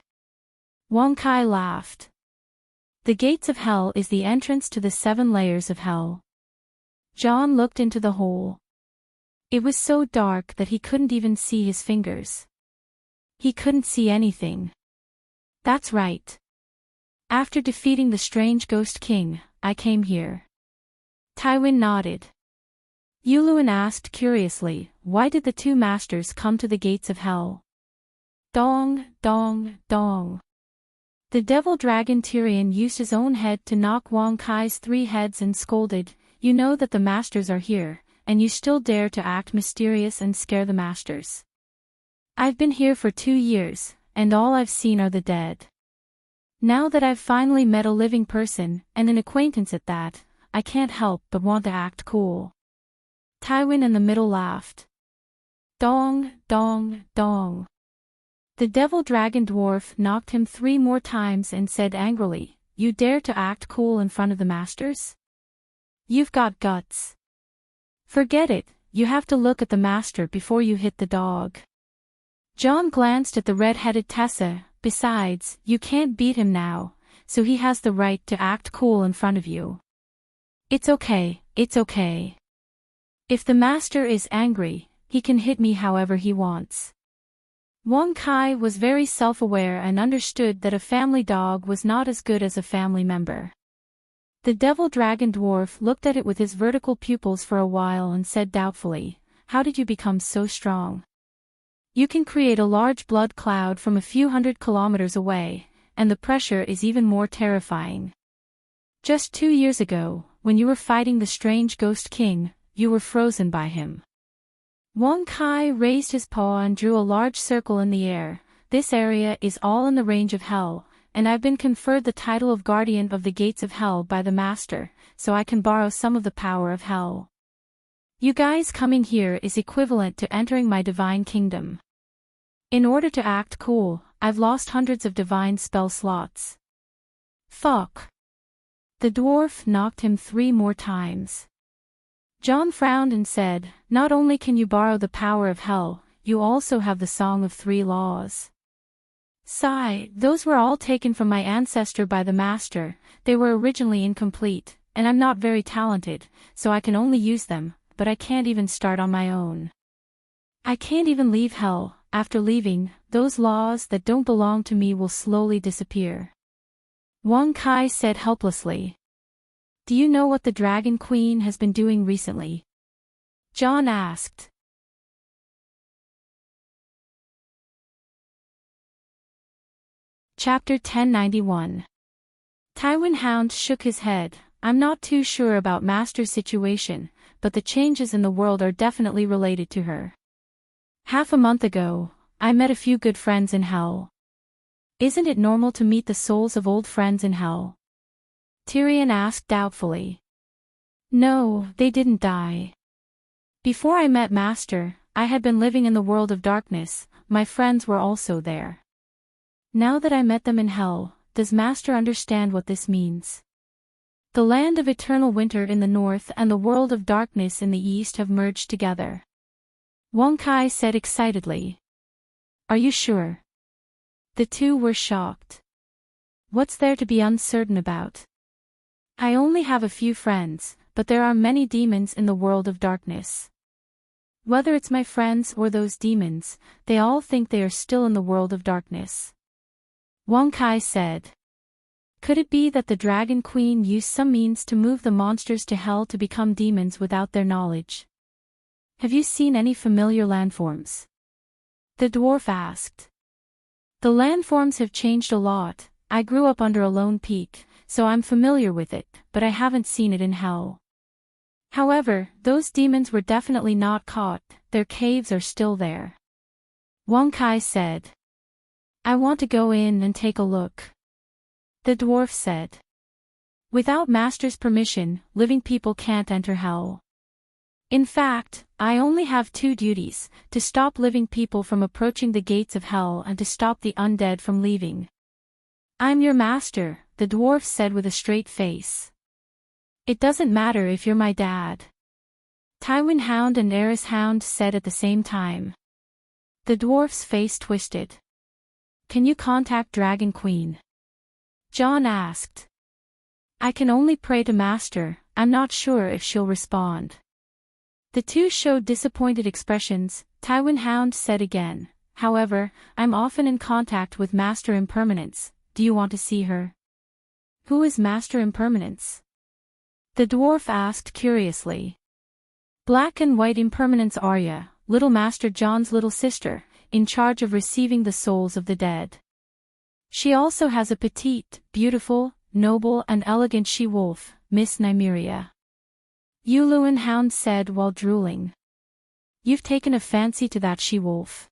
Speaker 1: Wong Kai laughed. The gates of hell is the entrance to the 7 layers of hell. Jon looked into the hole. It was so dark that he couldn't even see his fingers. He couldn't see anything. That's right. After defeating the strange ghost king, I came here. Tywin nodded. Yuluin asked curiously, why did the two masters come to the gates of hell? Dong, dong, dong. The devil dragon Tyrion used his own head to knock Wong Kai's 3 heads and scolded, you know that the masters are here, and you still dare to act mysterious and scare the masters. I've been here for 2 years, and all I've seen are the dead. Now that I've finally met a living person, and an acquaintance at that, I can't help but want to act cool. Tywin in the middle laughed. Dong, dong, dong. The devil dragon dwarf knocked him 3 more times and said angrily, you dare to act cool in front of the masters? You've got guts. Forget it, you have to look at the master before you hit the dog. Jon glanced at the red-headed Tessa, besides, you can't beat him now, so he has the right to act cool in front of you. It's okay, it's okay. If the master is angry, he can hit me however he wants. Wong Kai was very self-aware and understood that a family dog was not as good as a family member. The devil dragon dwarf looked at it with his vertical pupils for a while and said doubtfully, "How did you become so strong? You can create a large blood cloud from a few hundred kilometers away, and the pressure is even more terrifying. Just 2 years ago, when you were fighting the strange ghost king, you were frozen by him." Wang Kai raised his paw and drew a large circle in the air. "This area is all in the range of hell, and I've been conferred the title of Guardian of the Gates of Hell by the Master, so I can borrow some of the power of hell. You guys coming here is equivalent to entering my divine kingdom. In order to act cool, I've lost hundreds of divine spell slots." "Fuck." The dwarf knocked him 3 more times. John frowned and said, "Not only can you borrow the power of hell, you also have the Song of 3 Laws. Sigh, those were all taken from my ancestor by the Master. They were originally incomplete, and I'm not very talented, so I can only use them, but I can't even start on my own. I can't even leave hell. After leaving, those laws that don't belong to me will slowly disappear." Wang Kai said helplessly. "Do you know what the Dragon Queen has been doing recently?" John asked. Chapter 1091. Tywin Hound shook his head. "I'm not too sure about Master's situation, but the changes in the world are definitely related to her. Half a month ago, I met a few good friends in hell." "Isn't it normal to meet the souls of old friends in hell?" Tyrion asked doubtfully. "No, they didn't die. Before I met Master, I had been living in the world of darkness. My friends were also there. Now that I met them in hell, does Master understand what this means? The land of eternal winter in the north and the world of darkness in the east have merged together." Wang Kai said excitedly. "Are you sure?" The two were shocked. "What's there to be uncertain about? I only have a few friends, but there are many demons in the world of darkness. Whether it's my friends or those demons, they all think they are still in the world of darkness." Wang Kai said. "Could it be that the Dragon Queen used some means to move the monsters to hell to become demons without their knowledge? Have you seen any familiar landforms?" The dwarf asked. "The landforms have changed a lot. I grew up under a lone peak, so I'm familiar with it, but I haven't seen it in hell. However, those demons were definitely not caught. Their caves are still there." Wang Kai said. "I want to go in and take a look," the dwarf said. "Without Master's permission, living people can't enter hell. In fact, I only have 2 duties, to stop living people from approaching the gates of hell and to stop the undead from leaving." "I'm your master," the dwarf said with a straight face. "It doesn't matter if you're my dad," Tywin Hound and Eris Hound said at the same time. The dwarf's face twisted. "Can you contact Dragon Queen?" John asked. "I can only pray to Master. I'm not sure if she'll respond." The two showed disappointed expressions. Tywin Hound said again, "However, I'm often in contact with Master Impermanence. Do you want to see her?" "Who is Master Impermanence?" the dwarf asked curiously. "Black and White Impermanence Arya, Little Master John's little sister, in charge of receiving the souls of the dead. She also has a petite, beautiful, noble and elegant she-wolf, Miss Nymeria," Yuluin Hound said while drooling. "You've taken a fancy to that she-wolf?"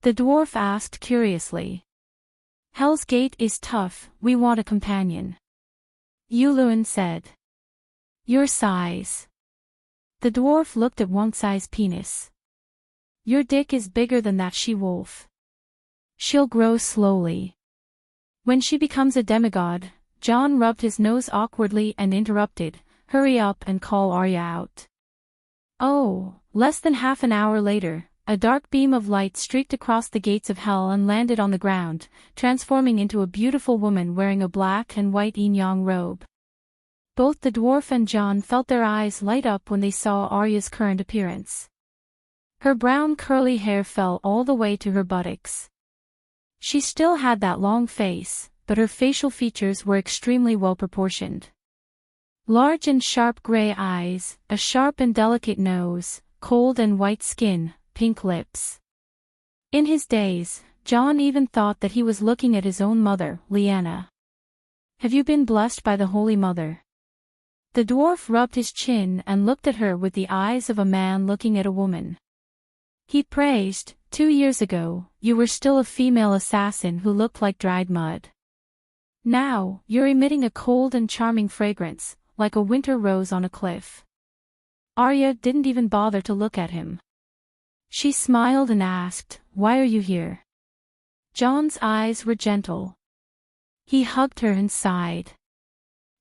Speaker 1: the dwarf asked curiously. "Hell's Gate is tough, we want a companion," Yuluin said. "Your size." The dwarf looked at Wang Kai's penis. "Your dick is bigger than that she-wolf. She'll grow slowly. When she becomes a demigod." John rubbed his nose awkwardly and interrupted, "Hurry up and call Arya out." Oh, less than half an hour later, a dark beam of light streaked across the gates of hell and landed on the ground, transforming into a beautiful woman wearing a black and white yin-yang robe. Both the dwarf and John felt their eyes light up when they saw Arya's current appearance. Her brown curly hair fell all the way to her buttocks. She still had that long face, but her facial features were extremely well proportioned. Large and sharp gray eyes, a sharp and delicate nose, cold and white skin, pink lips. In his days, John even thought that he was looking at his own mother, Leanna. Have you been blessed by the Holy Mother? The dwarf rubbed his chin and looked at her with the eyes of a man looking at a woman. He praised, 2 years ago, you were still a female assassin who looked like dried mud. Now, you're emitting a cold and charming fragrance, like a winter rose on a cliff. Arya didn't even bother to look at him. She smiled and asked, why are you here? John's eyes were gentle. He hugged her and sighed.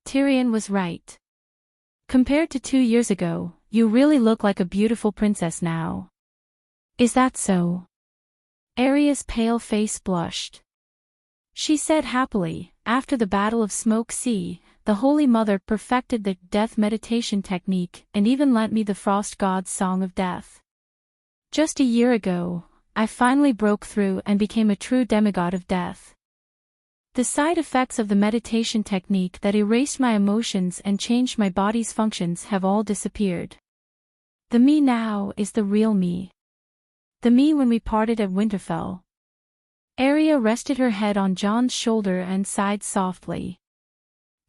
Speaker 1: Tyrion was right. Compared to 2 years ago, you really look like a beautiful princess now. Is that so? Arya's pale face blushed. She said happily, after the Battle of Smoke Sea, the Holy Mother perfected the death meditation technique and even lent me the Frost God's Song of Death. Just a year ago, I finally broke through and became a true demigod of death. The side effects of the meditation technique that erased my emotions and changed my body's functions have all disappeared. The me now is the real me. The me when we parted at Winterfell. Arya rested her head on John's shoulder and sighed softly.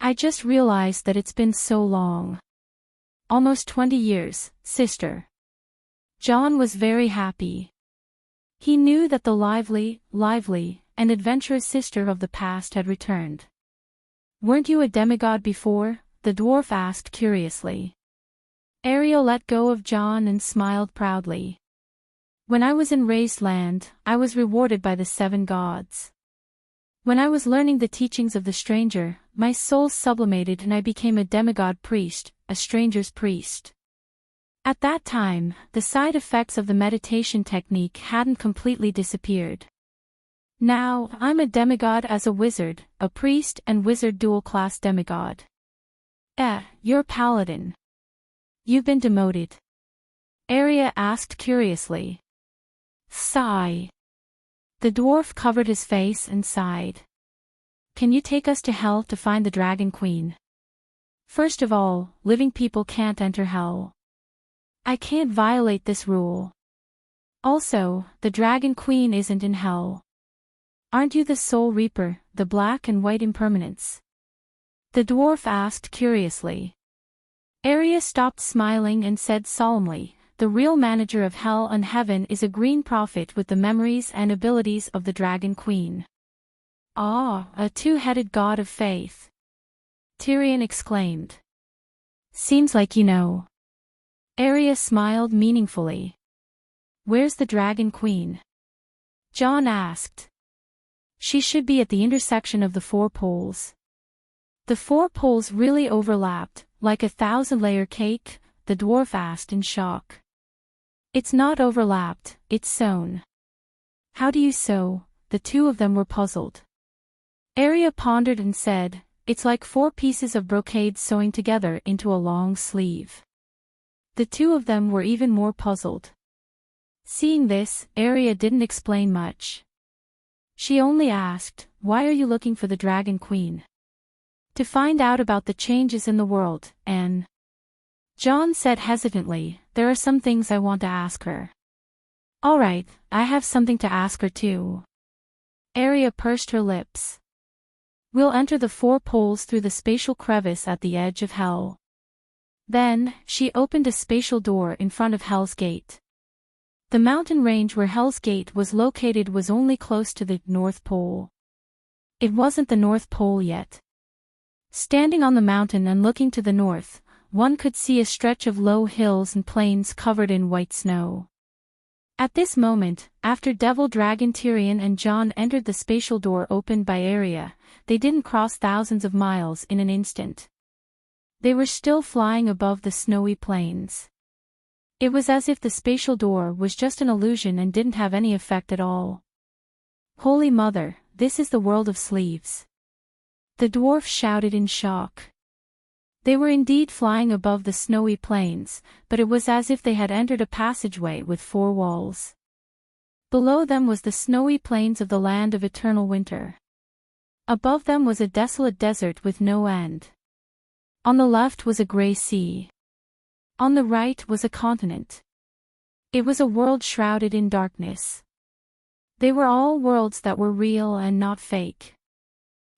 Speaker 1: I just realized that it's been so long. Almost 20 years, sister. John was very happy. He knew that the lively, and adventurous sister of the past had returned. Weren't you a demigod before? The dwarf asked curiously. Arya let go of John and smiled proudly. When I was in Raised Land, I was rewarded by the 7 gods. When I was learning the teachings of the stranger, my soul sublimated and I became a demigod priest, a stranger's priest. At that time, the side effects of the meditation technique hadn't completely disappeared. Now, I'm a demigod as a wizard, a priest and wizard dual-class demigod. You're paladin. You've been demoted? Arya asked curiously. Sigh. The dwarf covered his face and sighed. Can you take us to hell to find the Dragon Queen? First of all, living people can't enter hell. I can't violate this rule. Also, the Dragon Queen isn't in hell. Aren't you the Soul Reaper, the black and white impermanence? The dwarf asked curiously. Arya stopped smiling and said solemnly, the real manager of hell and heaven is a green prophet with the memories and abilities of the Dragon Queen. Ah, a two-headed god of faith. Tyrion exclaimed. Seems like you know. Arya smiled meaningfully. Where's the Dragon Queen? John asked. She should be at the intersection of the 4 poles. The 4 poles really overlapped, like a 1,000-layer cake, the dwarf asked in shock. It's not overlapped, it's sewn. How do you sew? The 2 of them were puzzled. Arya pondered and said, it's like 4 pieces of brocade sewing together into a long sleeve. The 2 of them were even more puzzled. Seeing this, Arya didn't explain much. She only asked, why are you looking for the Dragon Queen? To find out about the changes in the world, and John said hesitantly, there are some things I want to ask her. All right, I have something to ask her too. Arya pursed her lips. We'll enter the 4 poles through the spatial crevice at the edge of hell. Then, she opened a spatial door in front of Hell's Gate. The mountain range where Hell's Gate was located was only close to the North Pole. It wasn't the North Pole yet. Standing on the mountain and looking to the north, one could see a stretch of low hills and plains covered in white snow. At this moment, after Devil Dragon Tyrion and Jon entered the spatial door opened by Arya, they didn't cross thousands of miles in an instant. They were still flying above the snowy plains. It was as if the spatial door was just an illusion and didn't have any effect at all. Holy Mother, this is the world of sleeves. The dwarf shouted in shock. They were indeed flying above the snowy plains, but it was as if they had entered a passageway with 4 walls. Below them was the snowy plains of the land of eternal winter. Above them was a desolate desert with no end. On the left was a gray sea. On the right was a continent. It was a world shrouded in darkness. They were all worlds that were real and not fake.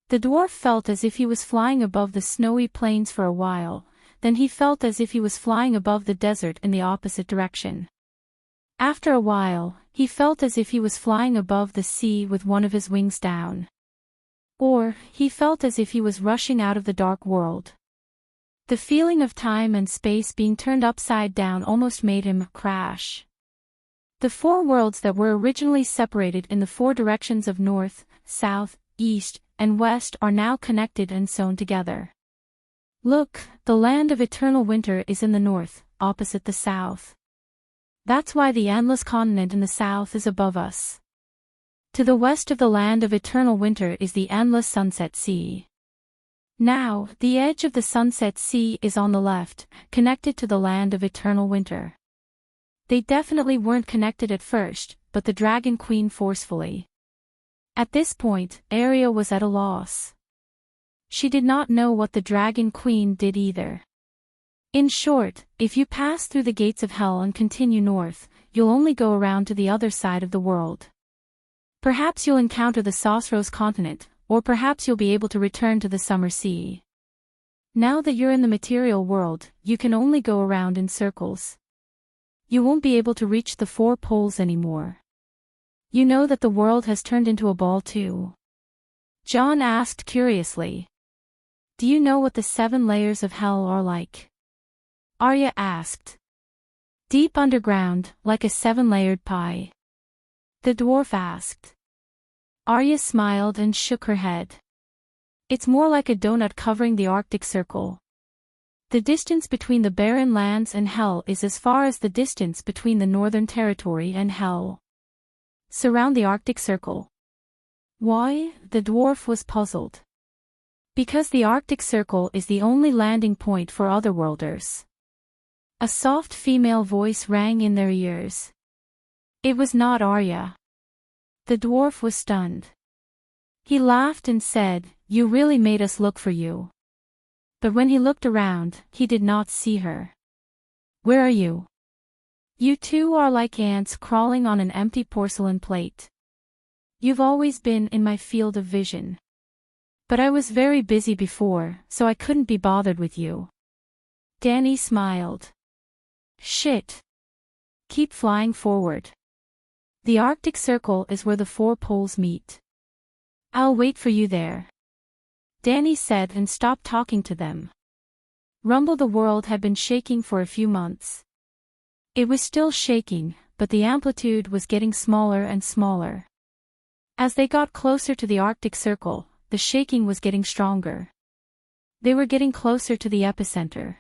Speaker 1: The dwarf felt as if he was flying above the snowy plains for a while, then he felt as if he was flying above the desert in the opposite direction. After a while, he felt as if he was flying above the sea with one of his wings down. Or, he felt as if he was rushing out of the dark world. The feeling of time and space being turned upside down almost made him crash. The four worlds that were originally separated in the four directions of north, south, east, and west are now connected and sewn together. Look, the land of eternal winter is in the north, opposite the south. That's why the endless continent in the south is above us. To the west of the land of eternal winter is the endless sunset sea. Now, the edge of the sunset sea is on the left, connected to the land of eternal winter. They definitely weren't connected at first, but the Dragon Queen forcefully. At this point, Arya was at a loss. She did not know what the Dragon Queen did either. In short, if you pass through the gates of hell and continue north, you'll only go around to the other side of the world. Perhaps you'll encounter the Saucerose continent, or perhaps you'll be able to return to the Summer Sea. Now that you're in the material world, you can only go around in circles. You won't be able to reach the four poles anymore. You know that the world has turned into a ball too? John asked curiously. Do you know what the 7 layers of hell are like? Arya asked. Deep underground, like a 7-layered pie. The dwarf asked. Arya smiled and shook her head. It's more like a donut covering the Arctic Circle. The distance between the barren lands and hell is as far as the distance between the Northern Territory and hell. Surround the Arctic Circle. Why? The dwarf was puzzled. Because the Arctic Circle is the only landing point for otherworlders. A soft female voice rang in their ears. It was not Arya. The dwarf was stunned. He laughed and said, You really made us look for you. But when he looked around, he did not see her. Where are you? You two are like ants crawling on an empty porcelain plate. You've always been in my field of vision. But I was very busy before, so I couldn't be bothered with you. Danny smiled. Shit. Keep flying forward. The Arctic Circle is where the 4 poles meet. I'll wait for you there. Danny said and stopped talking to them. Rumble the world had been shaking for a few months. It was still shaking, but the amplitude was getting smaller and smaller. As they got closer to the Arctic Circle, the shaking was getting stronger. They were getting closer to the epicenter.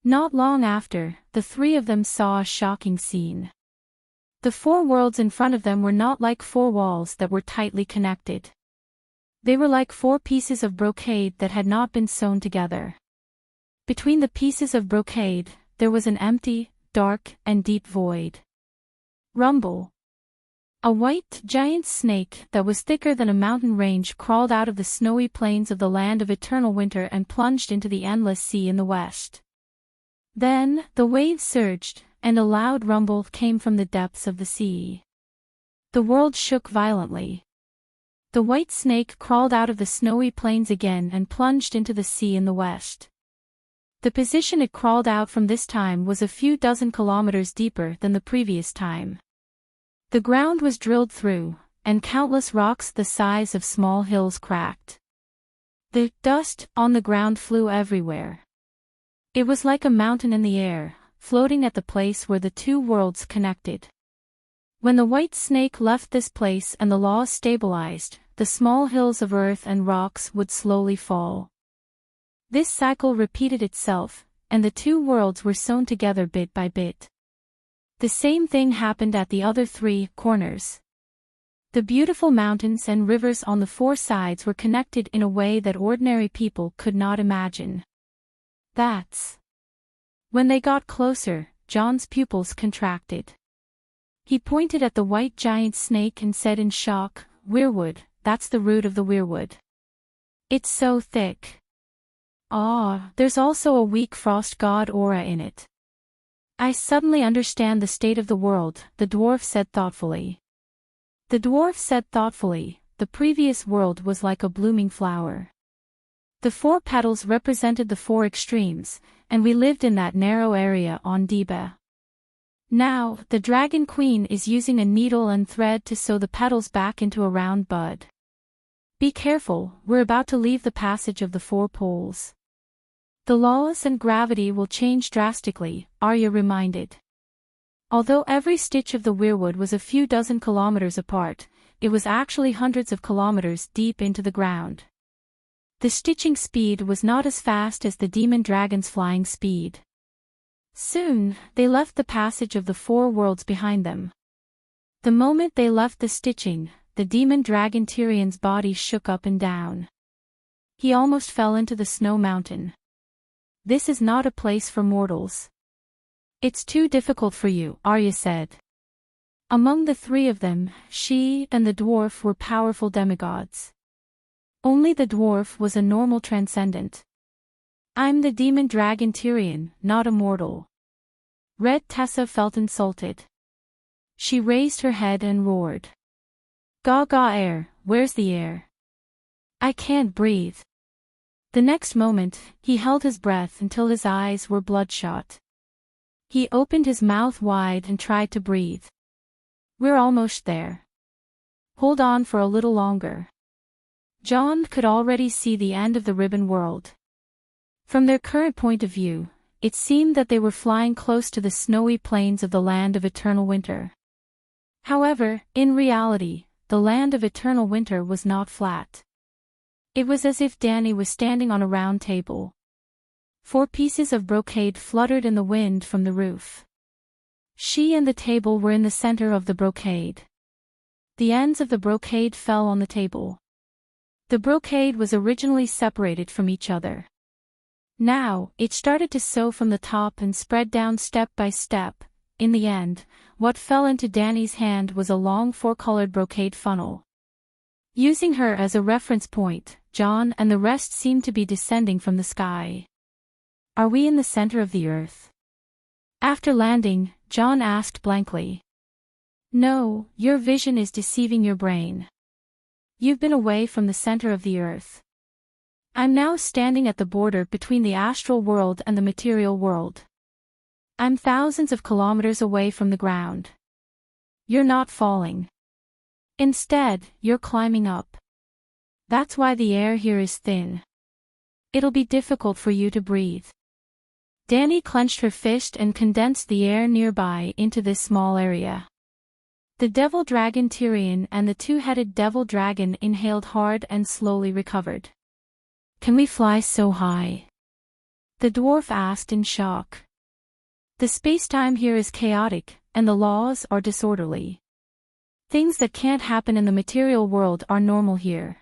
Speaker 1: Not long after, the 3 of them saw a shocking scene. The 4 worlds in front of them were not like 4 walls that were tightly connected. They were like 4 pieces of brocade that had not been sewn together. Between the pieces of brocade, there was an empty, dark, and deep void. Rumble. A white, giant snake that was thicker than a mountain range crawled out of the snowy plains of the land of eternal winter and plunged into the endless sea in the west. Then, the waves surged, and a loud rumble came from the depths of the sea. The world shook violently. The white snake crawled out of the snowy plains again and plunged into the sea in the west. The position it crawled out from this time was a few dozen kilometers deeper than the previous time. The ground was drilled through, and countless rocks the size of small hills cracked. The dust on the ground flew everywhere. It was like a mountain in the air, floating at the place where the 2 worlds connected. When the white snake left this place and the laws stabilized, the small hills of earth and rocks would slowly fall. This cycle repeated itself, and the 2 worlds were sewn together bit by bit. The same thing happened at the other 3 corners. The beautiful mountains and rivers on the 4 sides were connected in a way that ordinary people could not imagine. That's. When they got closer, John's pupils contracted. He pointed at the white giant snake and said in shock, Weirwood, that's the root of the weirwood. It's so thick. Ah, there's also a weak frost god aura in it. I suddenly understand the state of the world, the dwarf said thoughtfully. The dwarf said thoughtfully, the previous world was like a blooming flower. The 4 petals represented the 4 extremes, and we lived in that narrow area on Deba. Now, the Dragon Queen is using a needle and thread to sew the petals back into a round bud. Be careful, we're about to leave the passage of the 4 poles. The laws and gravity will change drastically, Arya reminded. Although every stitch of the weirwood was a few dozen kilometers apart, it was actually hundreds of kilometers deep into the ground. The stitching speed was not as fast as the demon dragon's flying speed. Soon, they left the passage of the 4 worlds behind them. The moment they left the stitching, the demon dragon Tyrion's body shook up and down. He almost fell into the snow mountain. This is not a place for mortals. It's too difficult for you, Arya said. Among the 3 of them, she and the dwarf were powerful demigods. Only the dwarf was a normal transcendent. I'm the demon dragon Tyrion, not a mortal. Red Tessa felt insulted. She raised her head and roared. Gaga air, where's the air? I can't breathe. The next moment, he held his breath until his eyes were bloodshot. He opened his mouth wide and tried to breathe. We're almost there. Hold on for a little longer. Jon could already see the end of the ribbon world. From their current point of view, it seemed that they were flying close to the snowy plains of the land of eternal winter. However, in reality, the land of eternal winter was not flat. It was as if Dany was standing on a round table. 4 pieces of brocade fluttered in the wind from the roof. She and the table were in the center of the brocade. The ends of the brocade fell on the table. The brocade was originally separated from each other. Now, it started to sew from the top and spread down step by step. In the end, what fell into Dany's hand was a long 4-colored brocade funnel. Using her as a reference point, Jon and the rest seemed to be descending from the sky. Are we in the center of the earth? After landing, Jon asked blankly. No, your vision is deceiving your brain. You've been away from the center of the earth. I'm now standing at the border between the astral world and the material world. I'm thousands of kilometers away from the ground. You're not falling. Instead, you're climbing up. That's why the air here is thin. It'll be difficult for you to breathe. Dany clenched her fist and condensed the air nearby into this small area. The devil dragon Tyrion and the 2-headed devil dragon inhaled hard and slowly recovered. Can we fly so high? The dwarf asked in shock. The spacetime here is chaotic, and the laws are disorderly. Things that can't happen in the material world are normal here.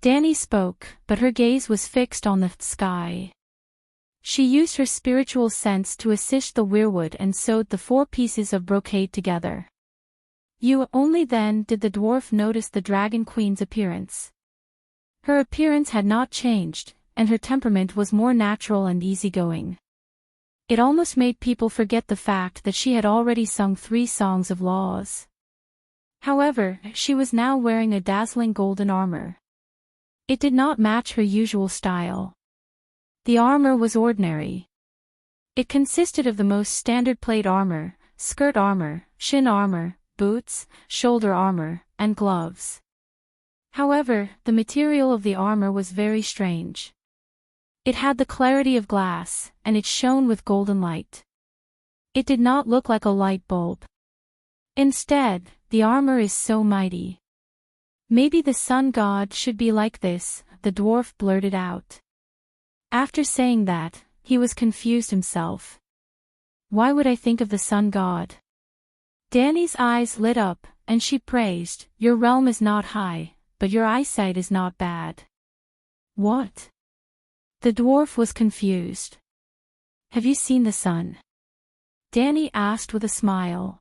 Speaker 1: Dany spoke, but her gaze was fixed on the sky. She used her spiritual sense to assist the weirwood and sewed the 4 pieces of brocade together. Only then did the dwarf notice the Dragon Queen's appearance. Her appearance had not changed, and her temperament was more natural and easygoing. It almost made people forget the fact that she had already sung 3 songs of laws. However, she was now wearing a dazzling golden armor. It did not match her usual style. The armor was ordinary. It consisted of the most standard plate armor, skirt armor, shin armor, boots, shoulder armor, and gloves. However, the material of the armor was very strange. It had the clarity of glass, and it shone with golden light. It did not look like a light bulb. Instead, the armor is so mighty. Maybe the sun god should be like this, the dwarf blurted out. After saying that, he was confused himself. Why would I think of the sun god? Dany's eyes lit up, and she praised, your realm is not high, but your eyesight is not bad. What? The dwarf was confused. Have you seen the sun? Dany asked with a smile.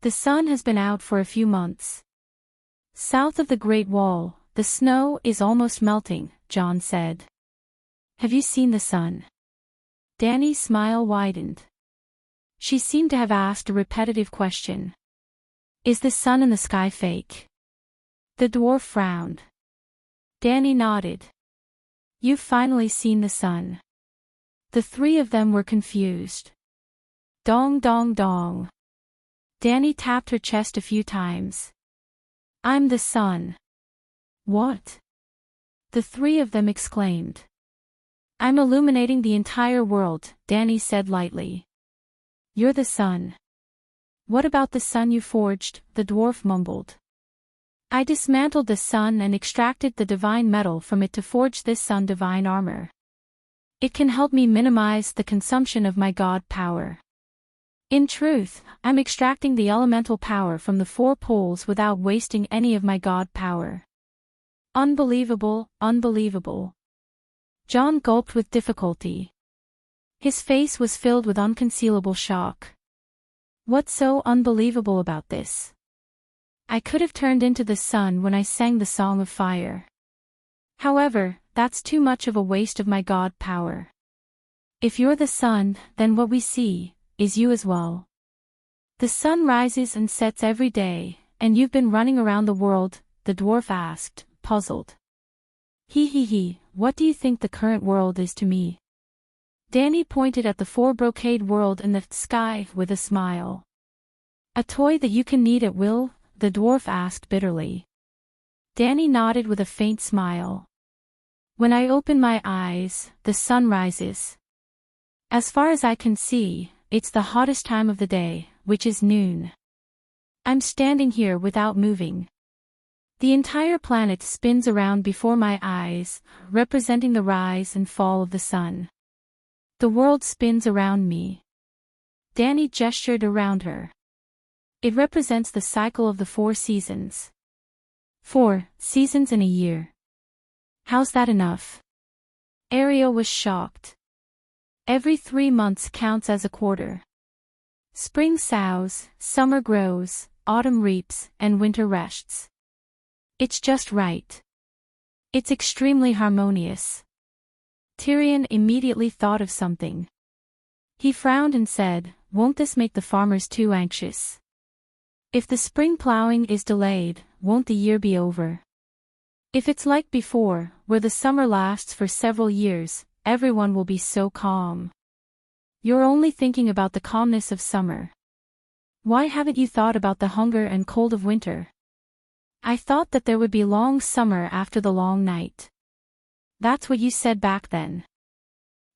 Speaker 1: The sun has been out for a few months. South of the Great Wall, the snow is almost melting, Jon said. Have you seen the sun? Danny's smile widened. She seemed to have asked a repetitive question. Is the sun in the sky fake? The dwarf frowned. Danny nodded. You've finally seen the sun. The three of them were confused. Dong dong dong. Danny tapped her chest a few times. I'm the sun. What? The three of them exclaimed. I'm illuminating the entire world, Danny said lightly. You're the sun. What about the sun you forged? The dwarf mumbled. I dismantled the sun and extracted the divine metal from it to forge this sun divine armor. It can help me minimize the consumption of my god power. In truth, I'm extracting the elemental power from the four poles without wasting any of my god power. Unbelievable, unbelievable. John gulped with difficulty. His face was filled with unconcealable shock. What's so unbelievable about this? I could have turned into the sun when I sang the Song of Fire. However, that's too much of a waste of my god power. If you're the sun, then what we see is you as well. The sun rises and sets every day, and you've been running around the world, the dwarf asked, puzzled. He, what do you think the current world is to me? Danny pointed at the four-brocade world in the sky with a smile. A toy that you can knead at will? The dwarf asked bitterly. Danny nodded with a faint smile. When I open my eyes, the sun rises. As far as I can see, it's the hottest time of the day, which is noon. I'm standing here without moving. The entire planet spins around before my eyes, representing the rise and fall of the sun. The world spins around me. Danny gestured around her. It represents the cycle of the 4 seasons. 4 seasons in a year. How's that enough? Ariel was shocked. Every 3 months counts as a quarter. Spring sows, summer grows, autumn reaps, and winter rests. It's just right. It's extremely harmonious. Tyrion immediately thought of something. He frowned and said, won't this make the farmers too anxious? If the spring plowing is delayed, won't the year be over? If it's like before, where the summer lasts for several years, everyone will be so calm. You're only thinking about the calmness of summer. Why haven't you thought about the hunger and cold of winter? I thought that there would be long summer after the long night. That's what you said back then.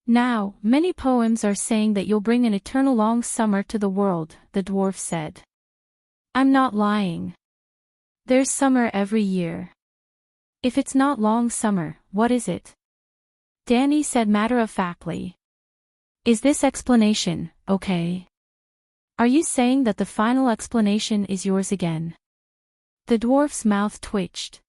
Speaker 1: Now, many poems are saying that you'll bring an eternal long summer to the world, the dwarf said. I'm not lying. There's summer every year. If it's not long summer, what is it? Danny said matter-of-factly. Is this explanation okay? Are you saying that the final explanation is yours again? The dwarf's mouth twitched.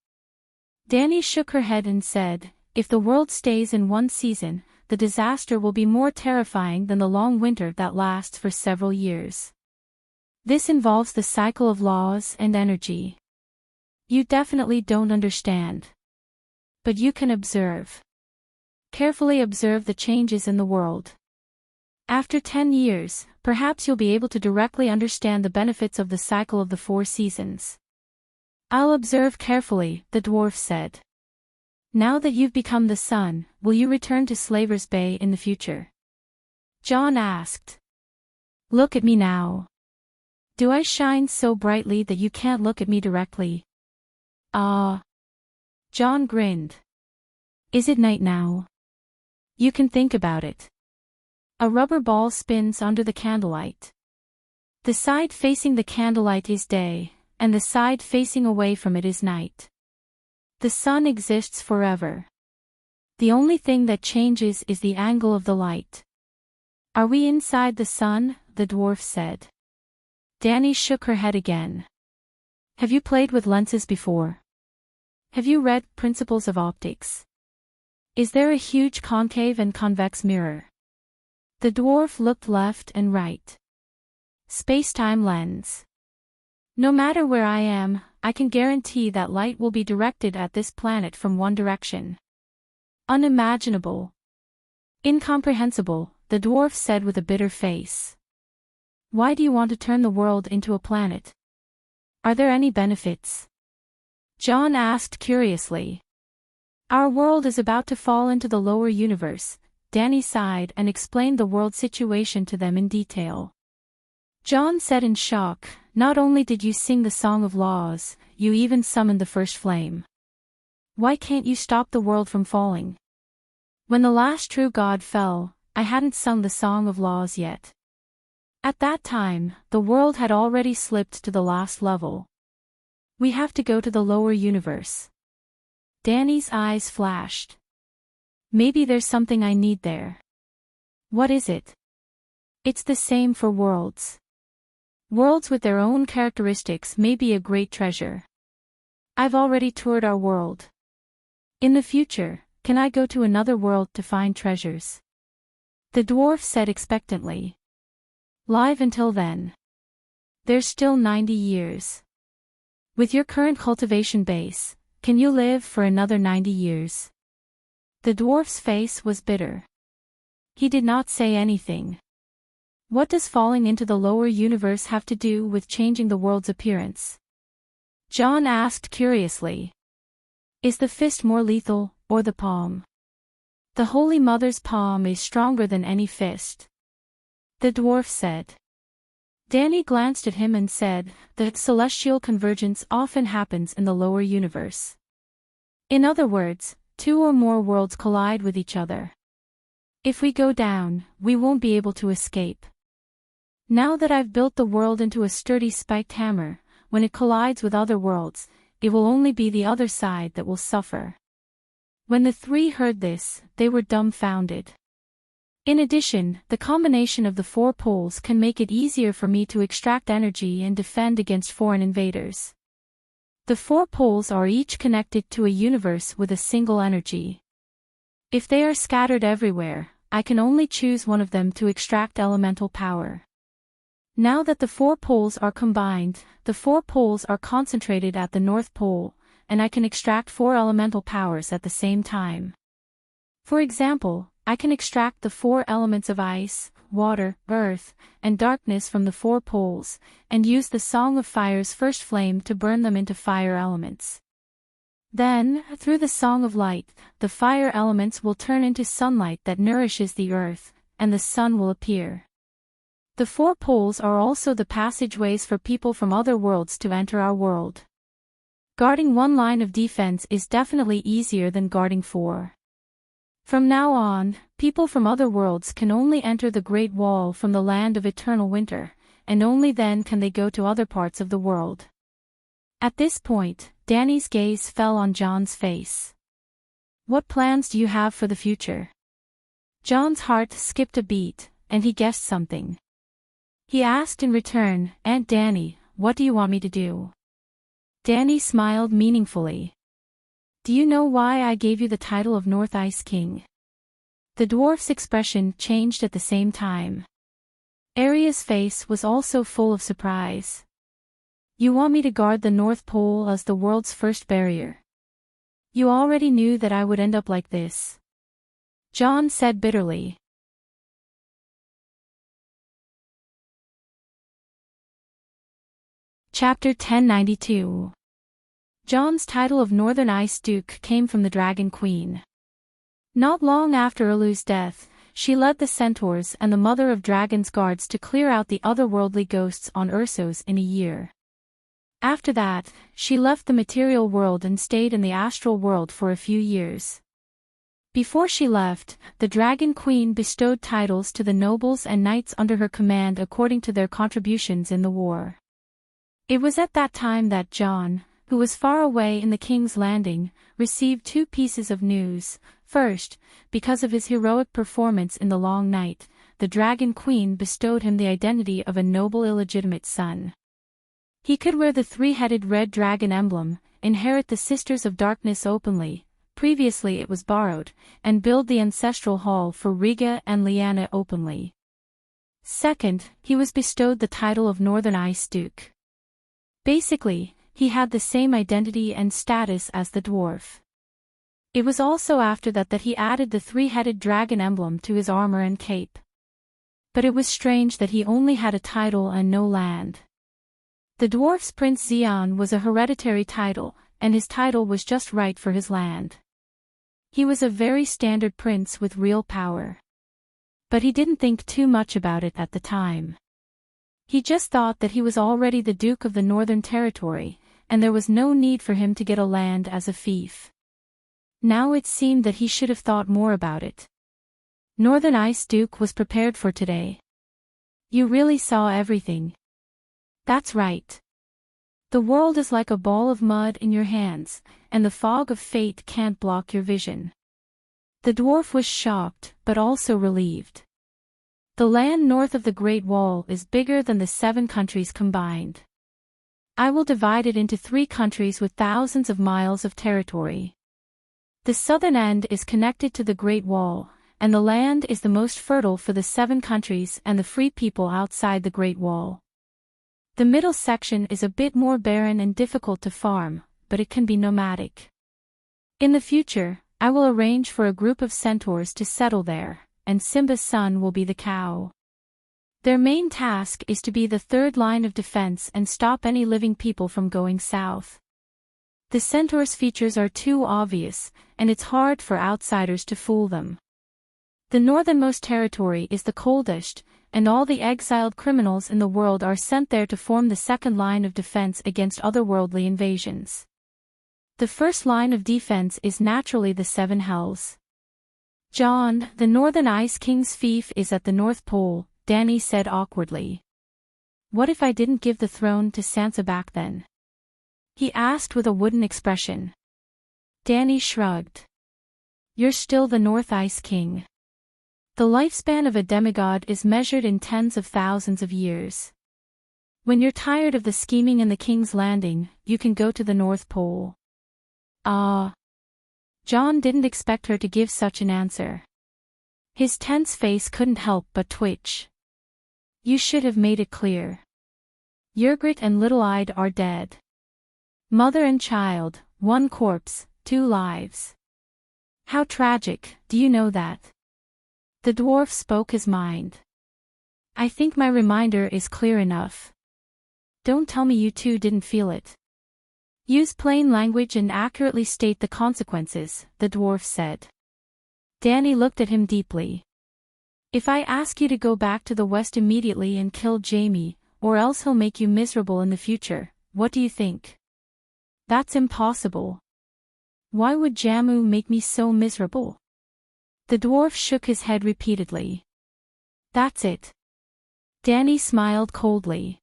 Speaker 1: Danny shook her head and said, if the world stays in one season, the disaster will be more terrifying than the long winter that lasts for several years. This involves the cycle of laws and energy. You definitely don't understand. But you can observe. Carefully observe the changes in the world. After 10 years, perhaps you'll be able to directly understand the benefits of the cycle of the 4 seasons. I'll observe carefully, the dwarf said. Now that you've become the sun, will you return to Slaver's Bay in the future? John asked. Look at me now. Do I shine so brightly that you can't look at me directly? Ah. John grinned. Is it night now? You can think about it. A rubber ball spins under the candlelight. The side facing the candlelight is day, and the side facing away from it is night. The sun exists forever. The only thing that changes is the angle of the light. Are we inside the sun? The dwarf said. Danny shook her head again. Have you played with lenses before? Have you read Principles of Optics? Is there a huge concave and convex mirror? The dwarf looked left and right. Space-time lens. No matter where I am, I can guarantee that light will be directed at this planet from one direction. Unimaginable. Incomprehensible, the dwarf said with a bitter face. Why do you want to turn the world into a planet? Are there any benefits? John asked curiously. Our world is about to fall into the lower universe. Danny sighed and explained the world situation to them in detail. John said in shock, not only did you sing the Song of Laws, you even summoned the first flame. Why can't you stop the world from falling? When the last true god fell, I hadn't sung the Song of Laws yet. At that time, the world had already slipped to the last level. We have to go to the lower universe. Danny's eyes flashed. Maybe there's something I need there. What is it? It's the same for worlds. Worlds with their own characteristics may be a great treasure. I've already toured our world. In the future, can I go to another world to find treasures? The dwarf said expectantly. Live until then. There's still 90 years. With your current cultivation base, can you live for another 90 years? The dwarf's face was bitter. He did not say anything. What does falling into the lower universe have to do with changing the world's appearance? John asked curiously. Is the fist more lethal, or the palm? The Holy Mother's palm is stronger than any fist. The dwarf said. Danny glanced at him and said that celestial convergence often happens in the lower universe. In other words, two or more worlds collide with each other. If we go down, we won't be able to escape. Now that I've built the world into a sturdy spiked hammer, when it collides with other worlds, it will only be the other side that will suffer. When the three heard this, they were dumbfounded. In addition, the combination of the four poles can make it easier for me to extract energy and defend against foreign invaders. The four poles are each connected to a universe with a single energy. If they are scattered everywhere, I can only choose one of them to extract elemental power. Now that the four poles are combined, the four poles are concentrated at the North Pole, and I can extract four elemental powers at the same time. For example, I can extract the four elements of ice, water, earth, and darkness from the four poles, and use the Song of Fire's first flame to burn them into fire elements. Then, through the Song of Light, the fire elements will turn into sunlight that nourishes the earth, and the sun will appear. The four poles are also the passageways for people from other worlds to enter our world. Guarding one line of defense is definitely easier than guarding four. From now on, people from other worlds can only enter the Great Wall from the land of eternal winter, and only then can they go to other parts of the world. At this point, Danny's gaze fell on John's face. What plans do you have for the future? John's heart skipped a beat, and he guessed something. He asked in return, Aunt Danny, what do you want me to do? Danny smiled meaningfully. Do you know why I gave you the title of North Ice King? The dwarf's expression changed at the same time. Aria's face was also full of surprise. You want me to guard the North Pole as the world's first barrier? You already knew that I would end up like this. John said bitterly. Chapter 1092. John's title of Northern Ice Duke came from the Dragon Queen. Not long after Ulu's death, she led the centaurs and the Mother of Dragons guards to clear out the otherworldly ghosts on Ursos in a year. After that, she left the material world and stayed in the astral world for a few years. Before she left, the Dragon Queen bestowed titles to the nobles and knights under her command according to their contributions in the war. It was at that time that John, who was far away in the King's Landing, received two pieces of news. First, because of his heroic performance in the long night, the Dragon Queen bestowed him the identity of a noble illegitimate son. He could wear the three-headed red dragon emblem, inherit the Sisters of Darkness openly, previously it was borrowed, and build the ancestral hall for Riga and Liana openly. Second, he was bestowed the title of Northern Ice Duke. Basically, he had the same identity and status as the dwarf. It was also after that he added the three-headed dragon emblem to his armor and cape. But it was strange that he only had a title and no land. The dwarf's Prince Xian was a hereditary title, and his title was just right for his land. He was a very standard prince with real power. But he didn't think too much about it at the time. He just thought that he was already the Duke of the Northern Territory, and there was no need for him to get a land as a fief. Now it seemed that he should have thought more about it. Northern Ice Duke was prepared for today. You really saw everything. That's right. The world is like a ball of mud in your hands, and the fog of fate can't block your vision. The dwarf was shocked, but also relieved. The land north of the Great Wall is bigger than the 7 countries combined. I will divide it into 3 countries with thousands of miles of territory. The southern end is connected to the Great Wall, and the land is the most fertile for the 7 countries and the free people outside the Great Wall. The middle section is a bit more barren and difficult to farm, but it can be nomadic. In the future, I will arrange for a group of centaurs to settle there, and Simba's son will be the cow. Their main task is to be the 3rd line of defense and stop any living people from going south. The centaur's features are too obvious, and it's hard for outsiders to fool them. The northernmost territory is the coldest, and all the exiled criminals in the world are sent there to form the 2nd line of defense against otherworldly invasions. The 1st line of defense is naturally the 7 hells. John, the Northern Ice King's fief is at the North Pole, Danny said awkwardly. What if I didn't give the throne to Sansa back then? He asked with a wooden expression. Danny shrugged. You're still the North Ice King. The lifespan of a demigod is measured in tens of thousands of years. When you're tired of the scheming in the King's Landing, you can go to the North Pole. Ah. John didn't expect her to give such an answer. His tense face couldn't help but twitch. You should have made it clear. Ygritte and Little-Eyed are dead. Mother and child, 1 corpse, 2 lives. How tragic, do you know that? The dwarf spoke his mind. I think my reminder is clear enough. Don't tell me you two didn't feel it. Use plain language and accurately state the consequences, the dwarf said. Danny looked at him deeply. If I ask you to go back to the west immediately and kill Jaime, or else he'll make you miserable in the future, what do you think? That's impossible. Why would Jamu make me so miserable? The dwarf shook his head repeatedly. That's it. Danny smiled coldly.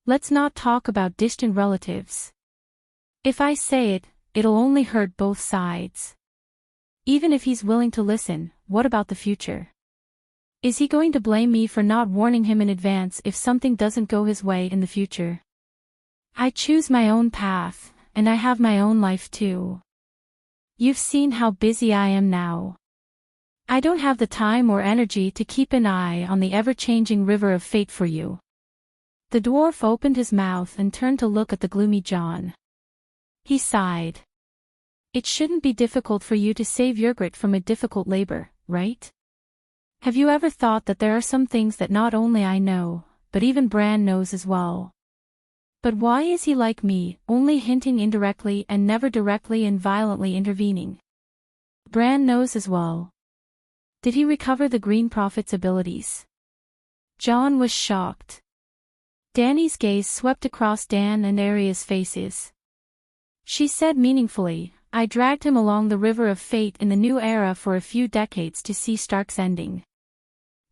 Speaker 1: Let's not talk about distant relatives. If I say it, it'll only hurt both sides. Even if he's willing to listen, what about the future? Is he going to blame me for not warning him in advance if something doesn't go his way in the future? I choose my own path, and I have my own life too. You've seen how busy I am now. I don't have the time or energy to keep an eye on the ever-changing river of fate for you. The dwarf opened his mouth and turned to look at the gloomy John. He sighed. It shouldn't be difficult for you to save Ygritte from a difficult labor, right? Have you ever thought that there are some things that not only I know, but even Bran knows as well? But why is he like me, only hinting indirectly and never directly and violently intervening? Bran knows as well. Did he recover the Green Prophet's abilities? John was shocked. Danny's gaze swept across Dan and Arya's faces. She said meaningfully, I dragged him along the river of fate in the new era for a few decades to see Stark's ending.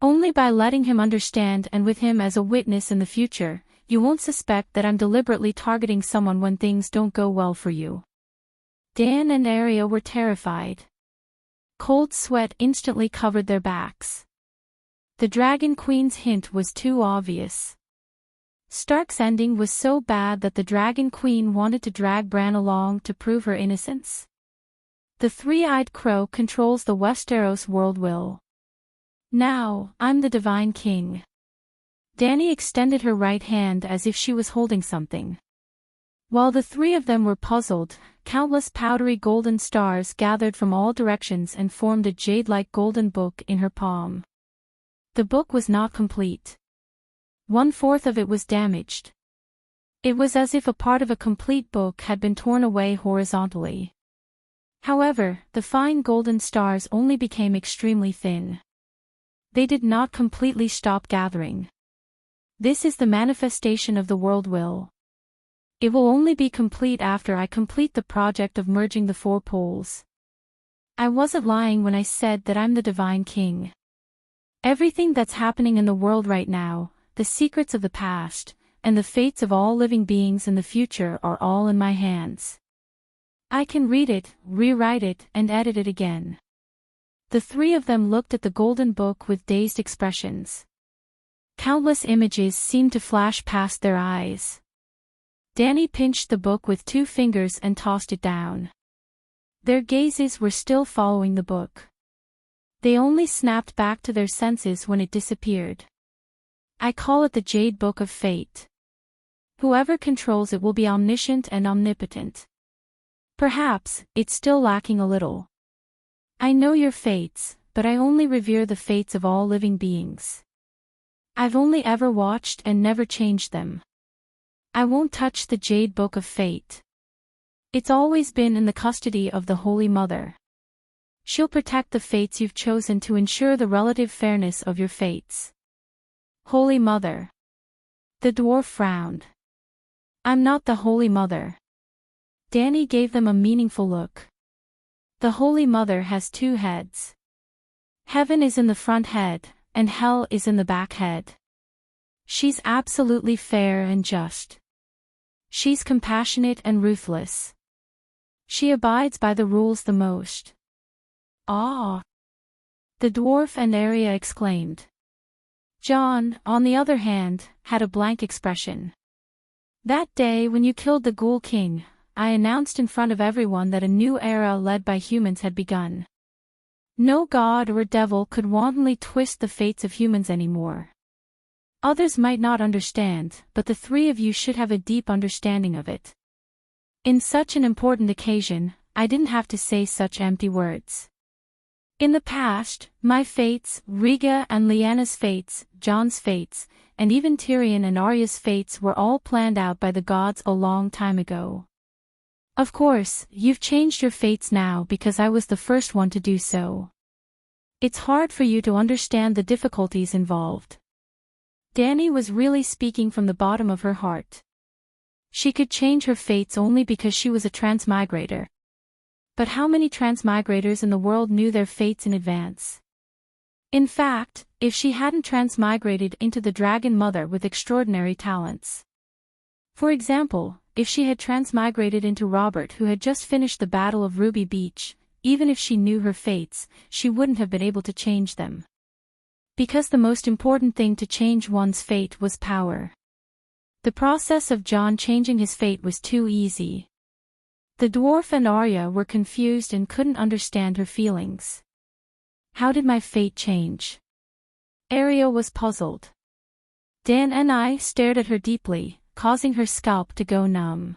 Speaker 1: Only by letting him understand and with him as a witness in the future, you won't suspect that I'm deliberately targeting someone when things don't go well for you. Dan and Arya were terrified. Cold sweat instantly covered their backs. The Dragon Queen's hint was too obvious. Stark's ending was so bad that the Dragon Queen wanted to drag Bran along to prove her innocence. The three-eyed crow controls the Westeros world will. Now, I'm the Divine King. Dany extended her right hand as if she was holding something. While the three of them were puzzled, countless powdery golden stars gathered from all directions and formed a jade-like golden book in her palm. The book was not complete. 1/4 of it was damaged. It was as if a part of a complete book had been torn away horizontally. However, the fine golden stars only became extremely thin. They did not completely stop gathering. This is the manifestation of the world will. It will only be complete after I complete the project of merging the 4 poles. I wasn't lying when I said that I'm the Divine King. Everything that's happening in the world right now, the secrets of the past, and the fates of all living beings in the future are all in my hands. I can read it, rewrite it, and edit it again. The three of them looked at the golden book with dazed expressions. Countless images seemed to flash past their eyes. Danny pinched the book with 2 fingers and tossed it down. Their gazes were still following the book. They only snapped back to their senses when it disappeared. I call it the Jade Book of Fate. Whoever controls it will be omniscient and omnipotent. Perhaps, it's still lacking a little. I know your fates, but I only revere the fates of all living beings. I've only ever watched and never changed them. I won't touch the Jade Book of Fate. It's always been in the custody of the Holy Mother. She'll protect the fates you've chosen to ensure the relative fairness of your fates. Holy Mother. The dwarf frowned. I'm not the Holy Mother. Danny gave them a meaningful look. The Holy Mother has 2 heads. Heaven is in the front head, and hell is in the back head. She's absolutely fair and just. She's compassionate and ruthless. She abides by the rules the most. Ah! The dwarf and Arya exclaimed. John, on the other hand, had a blank expression. That day when you killed the Ghoul King, I announced in front of everyone that a new era led by humans had begun. No god or devil could wantonly twist the fates of humans anymore. Others might not understand, but the 3 of you should have a deep understanding of it. In such an important occasion, I didn't have to say such empty words. In the past, my fates, Riga and Lyanna's fates, John's fates, and even Tyrion and Arya's fates were all planned out by the gods a long time ago. Of course, you've changed your fates now because I was the first one to do so. It's hard for you to understand the difficulties involved. Danny was really speaking from the bottom of her heart. She could change her fates only because she was a transmigrator. But how many transmigrators in the world knew their fates in advance? In fact, if she hadn't transmigrated into the Dragon Mother with extraordinary talents. For example, if she had transmigrated into Robert who had just finished the Battle of Ruby Beach, even if she knew her fates, she wouldn't have been able to change them. Because the most important thing to change one's fate was power. The process of John changing his fate was too easy. The dwarf and Arya were confused and couldn't understand her feelings. How did my fate change? Arya was puzzled. Dan and I stared at her deeply, causing her scalp to go numb.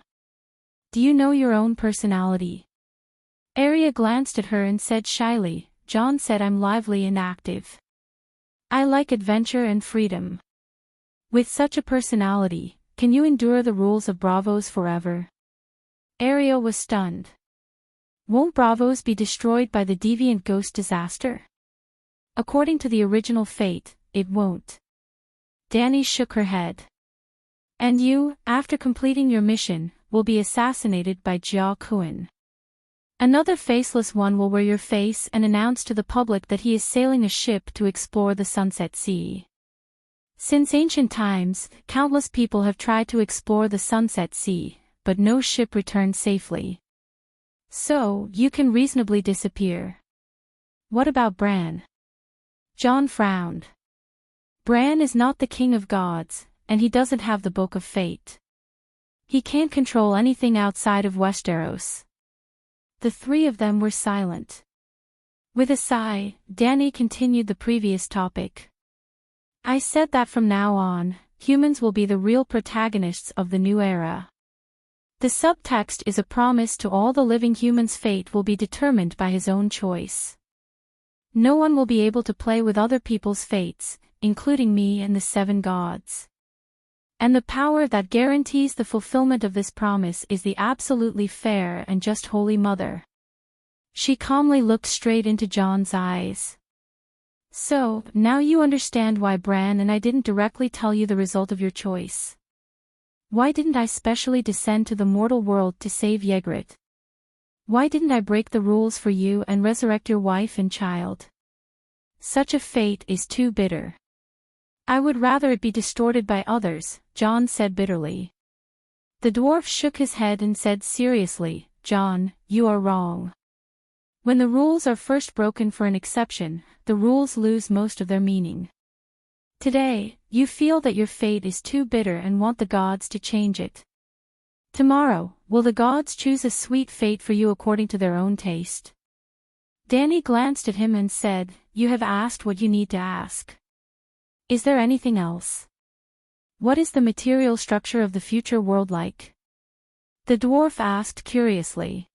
Speaker 1: Do you know your own personality? Arya glanced at her and said shyly, John said I'm lively and active. I like adventure and freedom. With such a personality, can you endure the rules of Bravos forever? Arya was stunned. Won't Bravos be destroyed by the deviant ghost disaster? According to the original fate, it won't. Danny shook her head. And you, after completing your mission, will be assassinated by Jia Kuan. Another faceless one will wear your face and announce to the public that he is sailing a ship to explore the Sunset Sea. Since ancient times, countless people have tried to explore the Sunset Sea, but no ship returned safely. So, you can reasonably disappear. What about Bran? John frowned. Bran is not the king of gods, and he doesn't have the Book of Fate. He can't control anything outside of Westeros. The 3 of them were silent. With a sigh, Danny continued the previous topic. I said that from now on, humans will be the real protagonists of the new era. The subtext is a promise to all the living humans' fate will be determined by his own choice. No one will be able to play with other people's fates, including me and the 7 gods. And the power that guarantees the fulfillment of this promise is the absolutely fair and just Holy Mother. She calmly looked straight into John's eyes. So, now you understand why Bran and I didn't directly tell you the result of your choice. Why didn't I specially descend to the mortal world to save Ygritte? Why didn't I break the rules for you and resurrect your wife and child? Such a fate is too bitter. I would rather it be distorted by others, John said bitterly. The dwarf shook his head and said seriously, John, you are wrong. When the rules are first broken for an exception, the rules lose most of their meaning. Today, you feel that your fate is too bitter and want the gods to change it. Tomorrow, will the gods choose a sweet fate for you according to their own taste? Dany glanced at him and said, You have asked what you need to ask. Is there anything else? What is the material structure of the future world like? The dwarf asked curiously.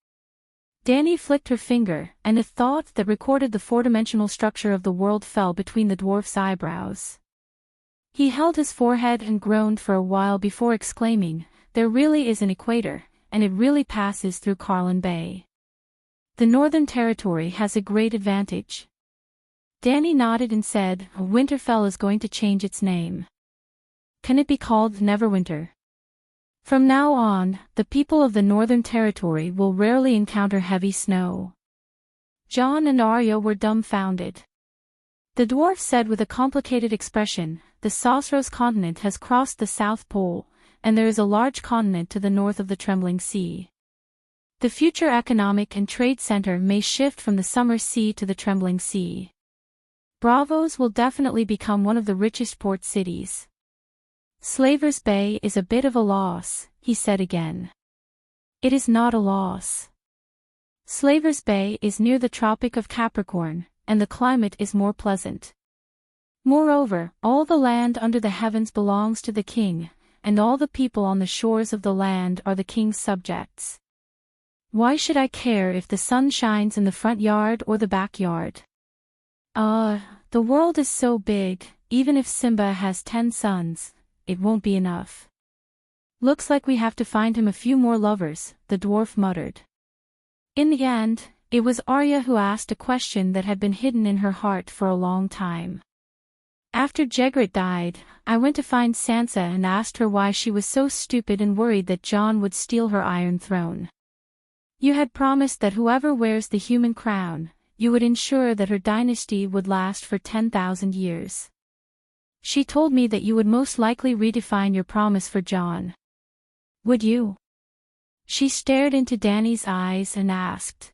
Speaker 1: Dany flicked her finger, and a thought that recorded the 4-dimensional structure of the world fell between the dwarf's eyebrows. He held his forehead and groaned for a while before exclaiming, There really is an equator, and it really passes through Carlin Bay. The Northern Territory has a great advantage. Dany nodded and said, Winterfell is going to change its name. Can it be called Neverwinter? From now on, the people of the Northern Territory will rarely encounter heavy snow. Jon and Arya were dumbfounded. The dwarf said with a complicated expression, The Sosros continent has crossed the South Pole, and there is a large continent to the north of the Trembling Sea. The future economic and trade center may shift from the Summer Sea to the Trembling Sea. Braavos will definitely become one of the richest port cities. Slaver's Bay is a bit of a loss, he said again. It is not a loss. Slaver's Bay is near the Tropic of Capricorn, and the climate is more pleasant. Moreover, all the land under the heavens belongs to the king, and all the people on the shores of the land are the king's subjects. Why should I care if the sun shines in the front yard or the backyard? The world is so big, even if Simba has 10 sons, it won't be enough. Looks like we have to find him a few more lovers, the dwarf muttered. In the end, it was Arya who asked a question that had been hidden in her heart for a long time. After Ygritte died, I went to find Sansa and asked her why she was so stupid and worried that Jon would steal her Iron Throne. You had promised that whoever wears the human crown, you would ensure that her dynasty would last for 10,000 years. She told me that you would most likely redefine your promise for Jon. Would you? She stared into Dany's eyes and asked.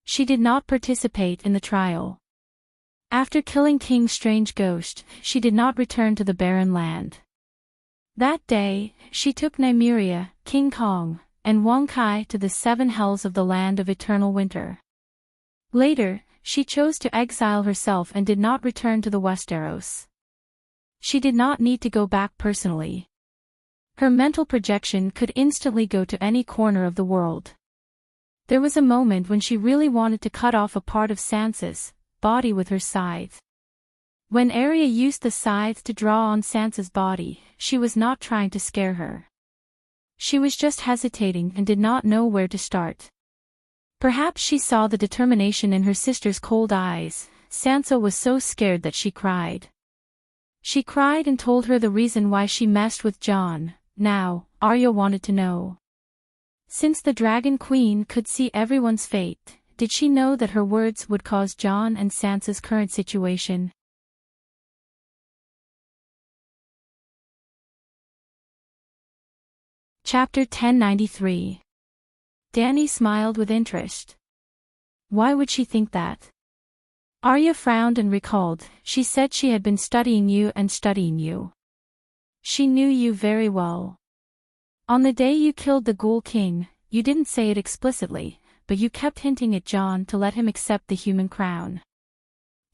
Speaker 1: She did not participate in the trial. After killing King Strange Ghost, she did not return to the barren land. That day, she took Nymeria, King Kong, and Wong Kai to the 7 hells of the land of eternal winter. Later, she chose to exile herself and did not return to the Westeros. She did not need to go back personally. Her mental projection could instantly go to any corner of the world. There was a moment when she really wanted to cut off a part of Sansa's body with her scythe. When Arya used the scythe to draw on Sansa's body, she was not trying to scare her. She was just hesitating and did not know where to start. Perhaps she saw the determination in her sister's cold eyes. Sansa was so scared that she cried. She cried and told her the reason why she messed with Jon. Now, Arya wanted to know. Since the Dragon Queen could see everyone's fate, did she know that her words would cause Jon and Sansa's current situation? Chapter 1093. Dany smiled with interest. Why would she think that? Arya frowned and recalled. She said she had been studying you and studying you. She knew you very well. On the day you killed the Ghoul King, you didn't say it explicitly, but you kept hinting at Jon to let him accept the human crown.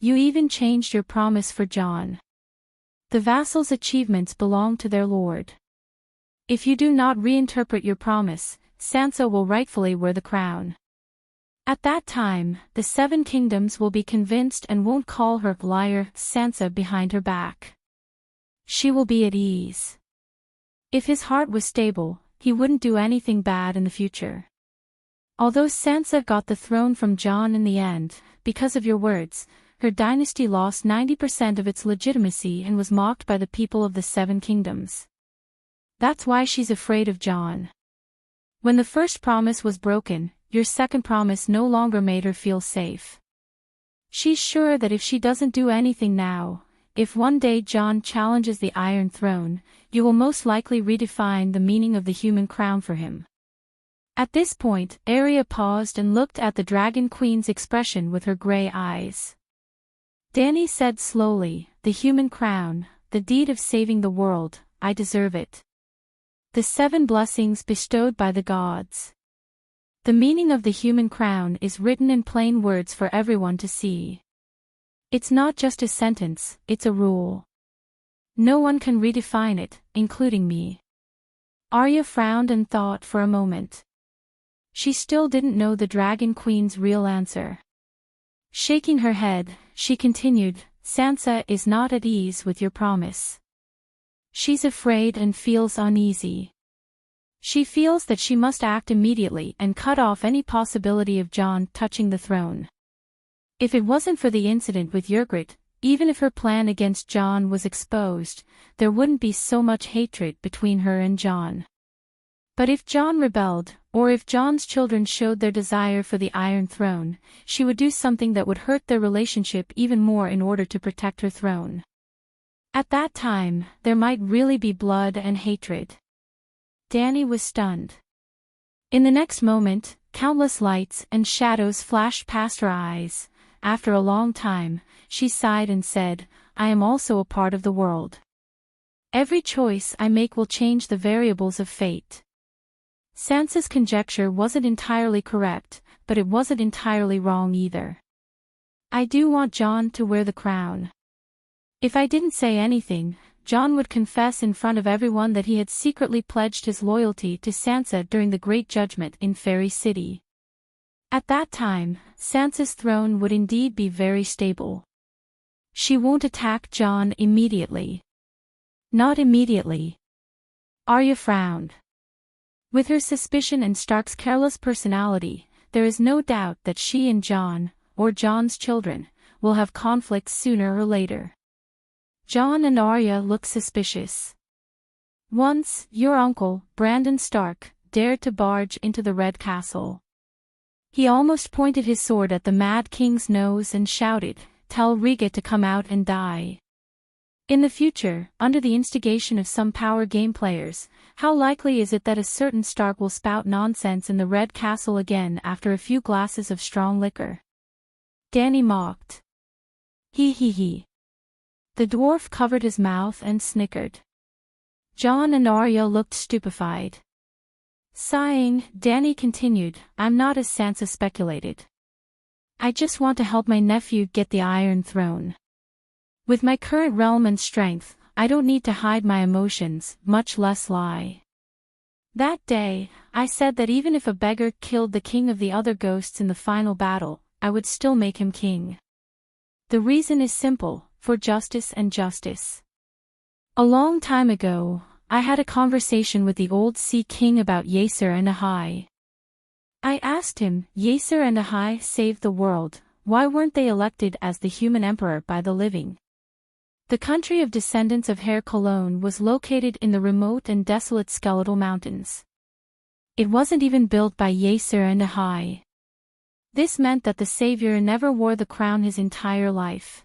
Speaker 1: You even changed your promise for Jon. The vassals' achievements belong to their lord. If you do not reinterpret your promise, Sansa will rightfully wear the crown. At that time, the 7 kingdoms will be convinced and won't call her liar Sansa behind her back. She will be at ease. If his heart was stable, he wouldn't do anything bad in the future. Although Sansa got the throne from Jon in the end, because of your words, her dynasty lost 90% of its legitimacy and was mocked by the people of the 7 kingdoms. That's why she's afraid of Jon. When the first promise was broken, your second promise no longer made her feel safe. She's sure that if she doesn't do anything now, if one day Jon challenges the Iron Throne, you will most likely redefine the meaning of the human crown for him. At this point, Arya paused and looked at the Dragon Queen's expression with her grey eyes. Dany said slowly, "The human crown, the deed of saving the world, I deserve it. The 7 blessings bestowed by the gods. The meaning of the human crown is written in plain words for everyone to see. It's not just a sentence, it's a rule. No one can redefine it, including me." Arya frowned and thought for a moment. She still didn't know the Dragon Queen's real answer. Shaking her head, she continued, "Sansa is not at ease with your promise. She's afraid and feels uneasy. She feels that she must act immediately and cut off any possibility of Jon touching the throne. If it wasn't for the incident with Ygritte, even if her plan against Jon was exposed, there wouldn't be so much hatred between her and Jon. But if Jon rebelled, or if Jon's children showed their desire for the Iron Throne, she would do something that would hurt their relationship even more in order to protect her throne. At that time, there might really be blood and hatred." Dany was stunned. In the next moment, countless lights and shadows flashed past her eyes. After a long time, she sighed and said, "I am also a part of the world. Every choice I make will change the variables of fate." Sansa's conjecture wasn't entirely correct, but it wasn't entirely wrong either. "I do want Jon to wear the crown. If I didn't say anything, Jon would confess in front of everyone that he had secretly pledged his loyalty to Sansa during the Great Judgment in Fairy City. At that time, Sansa's throne would indeed be very stable. She won't attack Jon immediately." "Not immediately." Arya frowned. With her suspicion and Stark's careless personality, there is no doubt that she and Jon, or Jon's children, will have conflicts sooner or later. Jon and Arya looked suspicious. "Once, your uncle, Brandon Stark, dared to barge into the Red Castle. He almost pointed his sword at the Mad King's nose and shouted, 'Tell Riga to come out and die.' In the future, under the instigation of some power game players, how likely is it that a certain Stark will spout nonsense in the Red Castle again after a few glasses of strong liquor?" Dany mocked. He. The dwarf covered his mouth and snickered. Jon and Arya looked stupefied. Sighing, Dany continued, "I'm not as Sansa speculated. I just want to help my nephew get the Iron Throne. With my current realm and strength, I don't need to hide my emotions, much less lie. That day, I said that even if a beggar killed the king of the other ghosts in the final battle, I would still make him king. The reason is simple, for justice and justice. A long time ago, I had a conversation with the old Sea King about Yeaser and Ahai. I asked him, Yeaser and Ahai saved the world, why weren't they elected as the human emperor by the living? The country of descendants of Hair Cologne was located in the remote and desolate Skeletal Mountains. It wasn't even built by Yeaser and Ahai. This meant that the savior never wore the crown his entire life.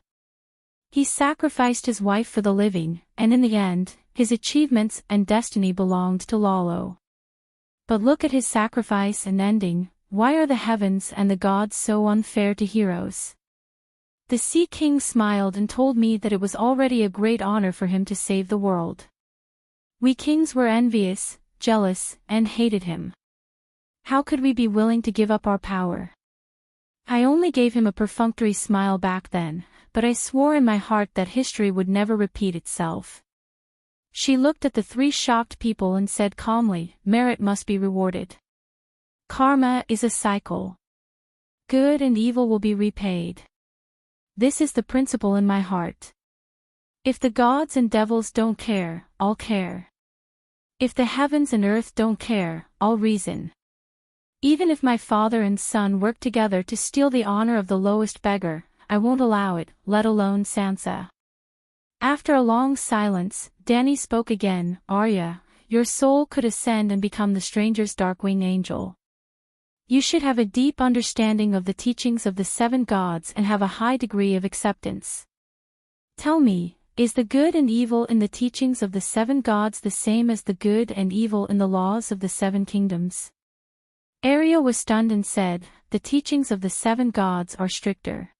Speaker 1: He sacrificed his wife for the living, and in the end, his achievements and destiny belonged to LoveLore. But look at his sacrifice and ending. Why are the heavens and the gods so unfair to heroes? The Sea King smiled and told me that it was already a great honor for him to save the world. We kings were envious, jealous, and hated him. How could we be willing to give up our power? I only gave him a perfunctory smile back then, but I swore in my heart that history would never repeat itself. She looked at the three shocked people and said calmly, "Merit must be rewarded. Karma is a cycle. Good and evil will be repaid. This is the principle in my heart. If the gods and devils don't care, I'll care. If the heavens and earth don't care, I'll reason. Even if my father and son work together to steal the honor of the lowest beggar, I won't allow it, let alone Sansa." After a long silence, Dany spoke again. "Arya, your soul could ascend and become the stranger's Darkwing Angel. You should have a deep understanding of the teachings of the seven gods and have a high degree of acceptance. Tell me, is the good and evil in the teachings of the seven gods the same as the good and evil in the laws of the seven kingdoms?" Arya was stunned and said, "The teachings of the seven gods are stricter.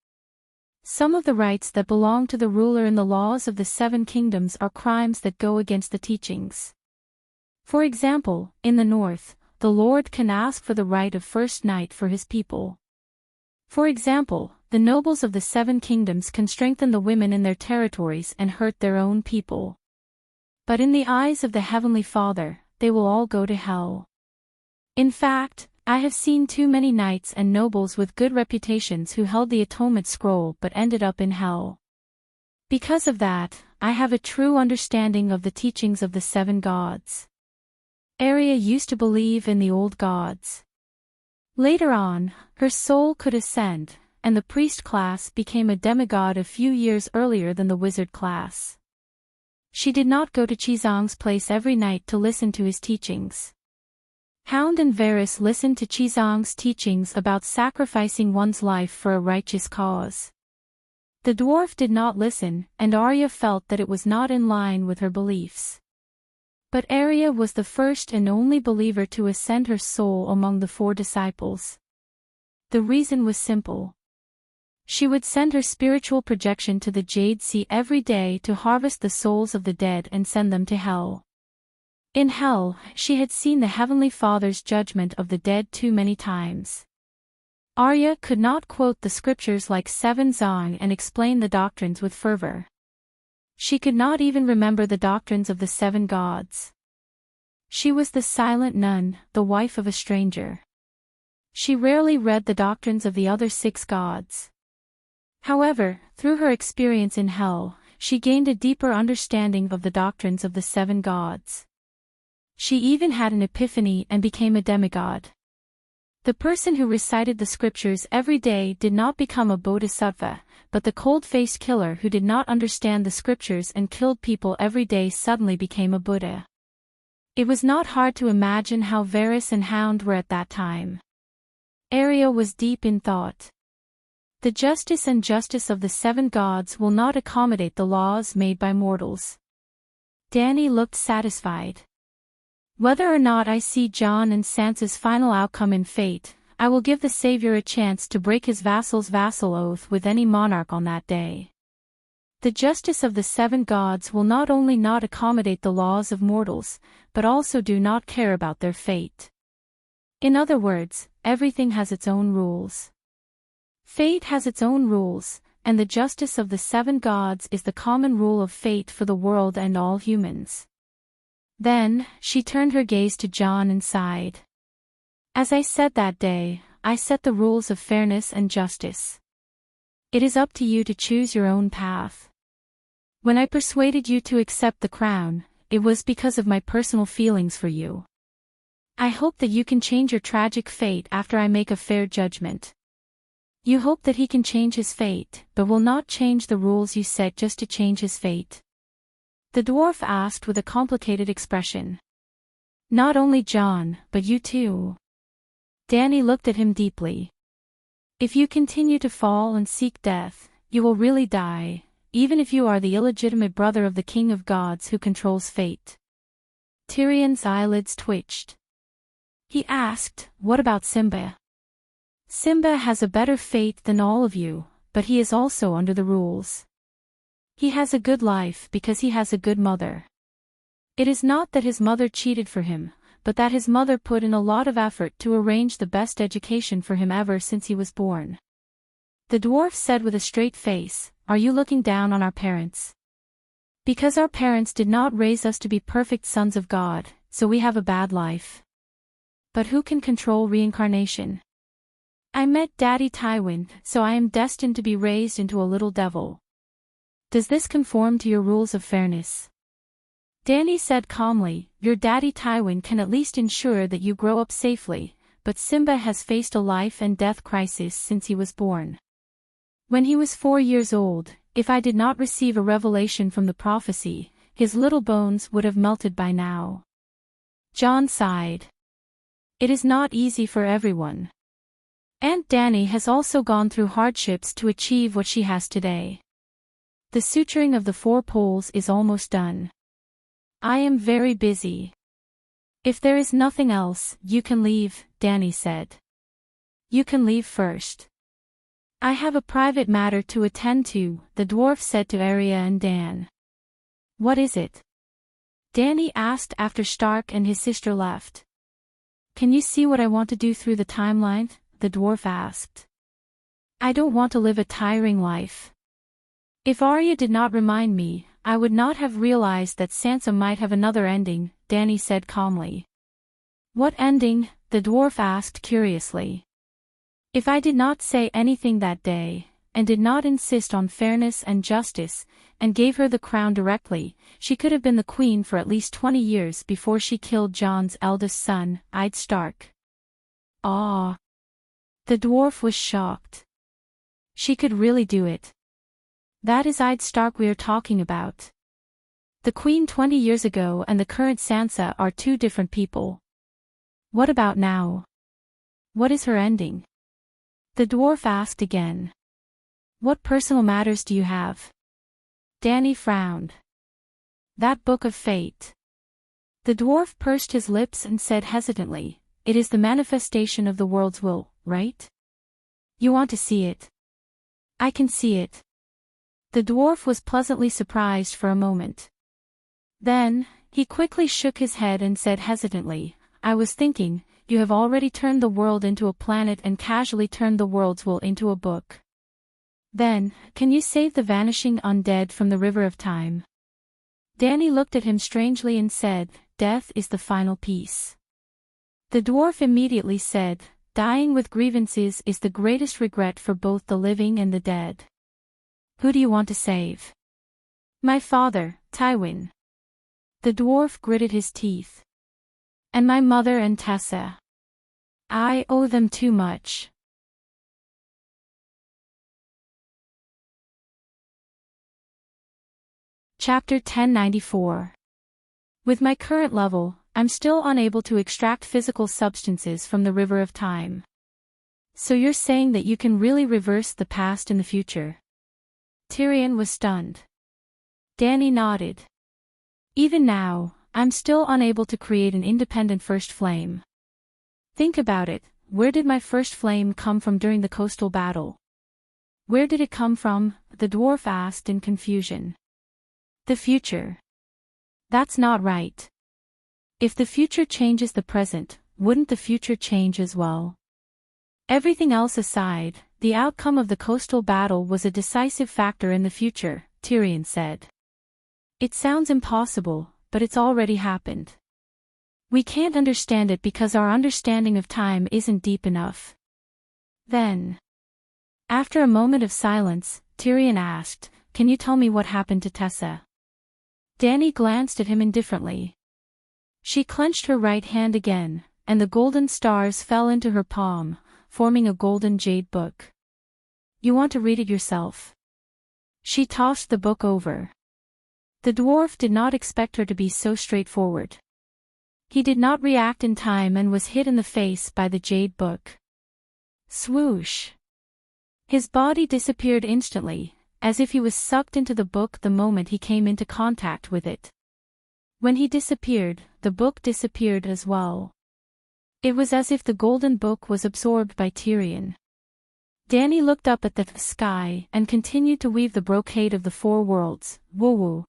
Speaker 1: Some of the rights that belong to the ruler in the laws of the seven kingdoms are crimes that go against the teachings. For example, in the north, the Lord can ask for the right of first night for his people. For example, the nobles of the seven kingdoms can strengthen the women in their territories and hurt their own people. But in the eyes of the Heavenly Father, they will all go to hell. In fact, I have seen too many knights and nobles with good reputations who held the Atonement Scroll but ended up in hell. Because of that, I have a true understanding of the teachings of the seven gods." Arya used to believe in the old gods. Later on, her soul could ascend, and the priest class became a demigod a few years earlier than the wizard class. She did not go to Chizong's place every night to listen to his teachings. Hound and Varys listened to Chizong's teachings about sacrificing one's life for a righteous cause. The dwarf did not listen, and Arya felt that it was not in line with her beliefs. But Arya was the first and only believer to ascend her soul among the four disciples. The reason was simple. She would send her spiritual projection to the Jade Sea every day to harvest the souls of the dead and send them to hell. In hell, she had seen the Heavenly Father's judgment of the dead too many times. Arya could not quote the scriptures like Seven Zong and explain the doctrines with fervor. She could not even remember the doctrines of the seven gods. She was the silent nun, the wife of a stranger. She rarely read the doctrines of the other six gods. However, through her experience in hell, she gained a deeper understanding of the doctrines of the seven gods. She even had an epiphany and became a demigod. The person who recited the scriptures every day did not become a bodhisattva, but the cold-faced killer who did not understand the scriptures and killed people every day suddenly became a Buddha. It was not hard to imagine how Varys and Hound were at that time. Arya was deep in thought. The justice and justice of the seven gods will not accommodate the laws made by mortals. Dany looked satisfied. "Whether or not I see Jon and Sansa's final outcome in fate, I will give the Savior a chance to break his vassal's vassal oath with any monarch on that day. The justice of the seven gods will not only not accommodate the laws of mortals, but also do not care about their fate. In other words, everything has its own rules. Fate has its own rules, and the justice of the seven gods is the common rule of fate for the world and all humans." Then, she turned her gaze to Jon and sighed. "As I said that day, I set the rules of fairness and justice. It is up to you to choose your own path. When I persuaded you to accept the crown, it was because of my personal feelings for you. I hope that you can change your tragic fate after I make a fair judgment. You hope that he can change his fate, but will not change the rules you set just to change his fate?" The dwarf asked with a complicated expression. "Not only Jon, but you too." Dany looked at him deeply. "If you continue to fall and seek death, you will really die, even if you are the illegitimate brother of the King of Gods who controls fate." Tyrion's eyelids twitched. He asked, "What about Simba?" "Simba has a better fate than all of you, but he is also under the rules. He has a good life because he has a good mother. It is not that his mother cheated for him, but that his mother put in a lot of effort to arrange the best education for him ever since he was born." The dwarf said with a straight face, "Are you looking down on our parents?" Because our parents did not raise us to be perfect sons of God, so we have a bad life. But who can control reincarnation? I met Daddy Tywin, so I am destined to be raised into a little devil. Does this conform to your rules of fairness? Dany said calmly, your Daddy Tywin can at least ensure that you grow up safely, but Simba has faced a life and death crisis since he was born. When he was 4 years old, if I did not receive a revelation from the prophecy, his little bones would have melted by now. Jon sighed. It is not easy for everyone. Aunt Dany has also gone through hardships to achieve what she has today. The suturing of the 4 poles is almost done. I am very busy. If there is nothing else, you can leave, Dany said. You can leave first. I have a private matter to attend to, the dwarf said to Arya and Dan. What is it? Dany asked after Stark and his sister left. Can you see what I want to do through the timeline? The dwarf asked. I don't want to live a tiring life. If Arya did not remind me, I would not have realized that Sansa might have another ending, Dany said calmly. What ending? The dwarf asked curiously. If I did not say anything that day, and did not insist on fairness and justice, and gave her the crown directly, she could have been the queen for at least 20 years before she killed Jon's eldest son, Eddard Stark. Ah! The dwarf was shocked. She could really do it. That is Eddard Stark we are talking about. The queen 20 years ago and the current Sansa are 2 different people. What about now? What is her ending? The dwarf asked again. What personal matters do you have? Dany frowned. That book of fate. The dwarf pursed his lips and said hesitantly, it is the manifestation of the world's will, right? You want to see it? I can see it. The dwarf was pleasantly surprised for a moment. Then, he quickly shook his head and said hesitantly, I was thinking, you have already turned the world into a planet and casually turned the world's will into a book. Then, can you save the vanishing undead from the river of time? Dany looked at him strangely and said, death is the final piece. The dwarf immediately said, dying with grievances is the greatest regret for both the living and the dead. Who do you want to save? My father, Tywin. The dwarf gritted his teeth. And my mother and Tessa. I owe them too much. Chapter 1094. With my current level, I'm still unable to extract physical substances from the river of time. So you're saying that you can really reverse the past and the future? Tyrion was stunned. Dany nodded. Even now, I'm still unable to create an independent first flame. Think about it, where did my first flame come from during the coastal battle? Where did it come from? The dwarf asked in confusion. The future. That's not right. If the future changes the present, wouldn't the future change as well? Everything else aside, the outcome of the coastal battle was a decisive factor in the future, Tyrion said. It sounds impossible, but it's already happened. We can't understand it because our understanding of time isn't deep enough. Then, after a moment of silence, Tyrion asked, can you tell me what happened to Tessa? Dany glanced at him indifferently. She clenched her right hand again, and the golden stars fell into her palm, forming a golden jade book. You want to read it yourself? She tossed the book over. The dwarf did not expect her to be so straightforward. He did not react in time and was hit in the face by the jade book. Swoosh! His body disappeared instantly, as if he was sucked into the book the moment he came into contact with it. When he disappeared, the book disappeared as well. It was as if the golden book was absorbed by Tyrion. Dany looked up at the sky and continued to weave the brocade of the 4 worlds, woo-woo.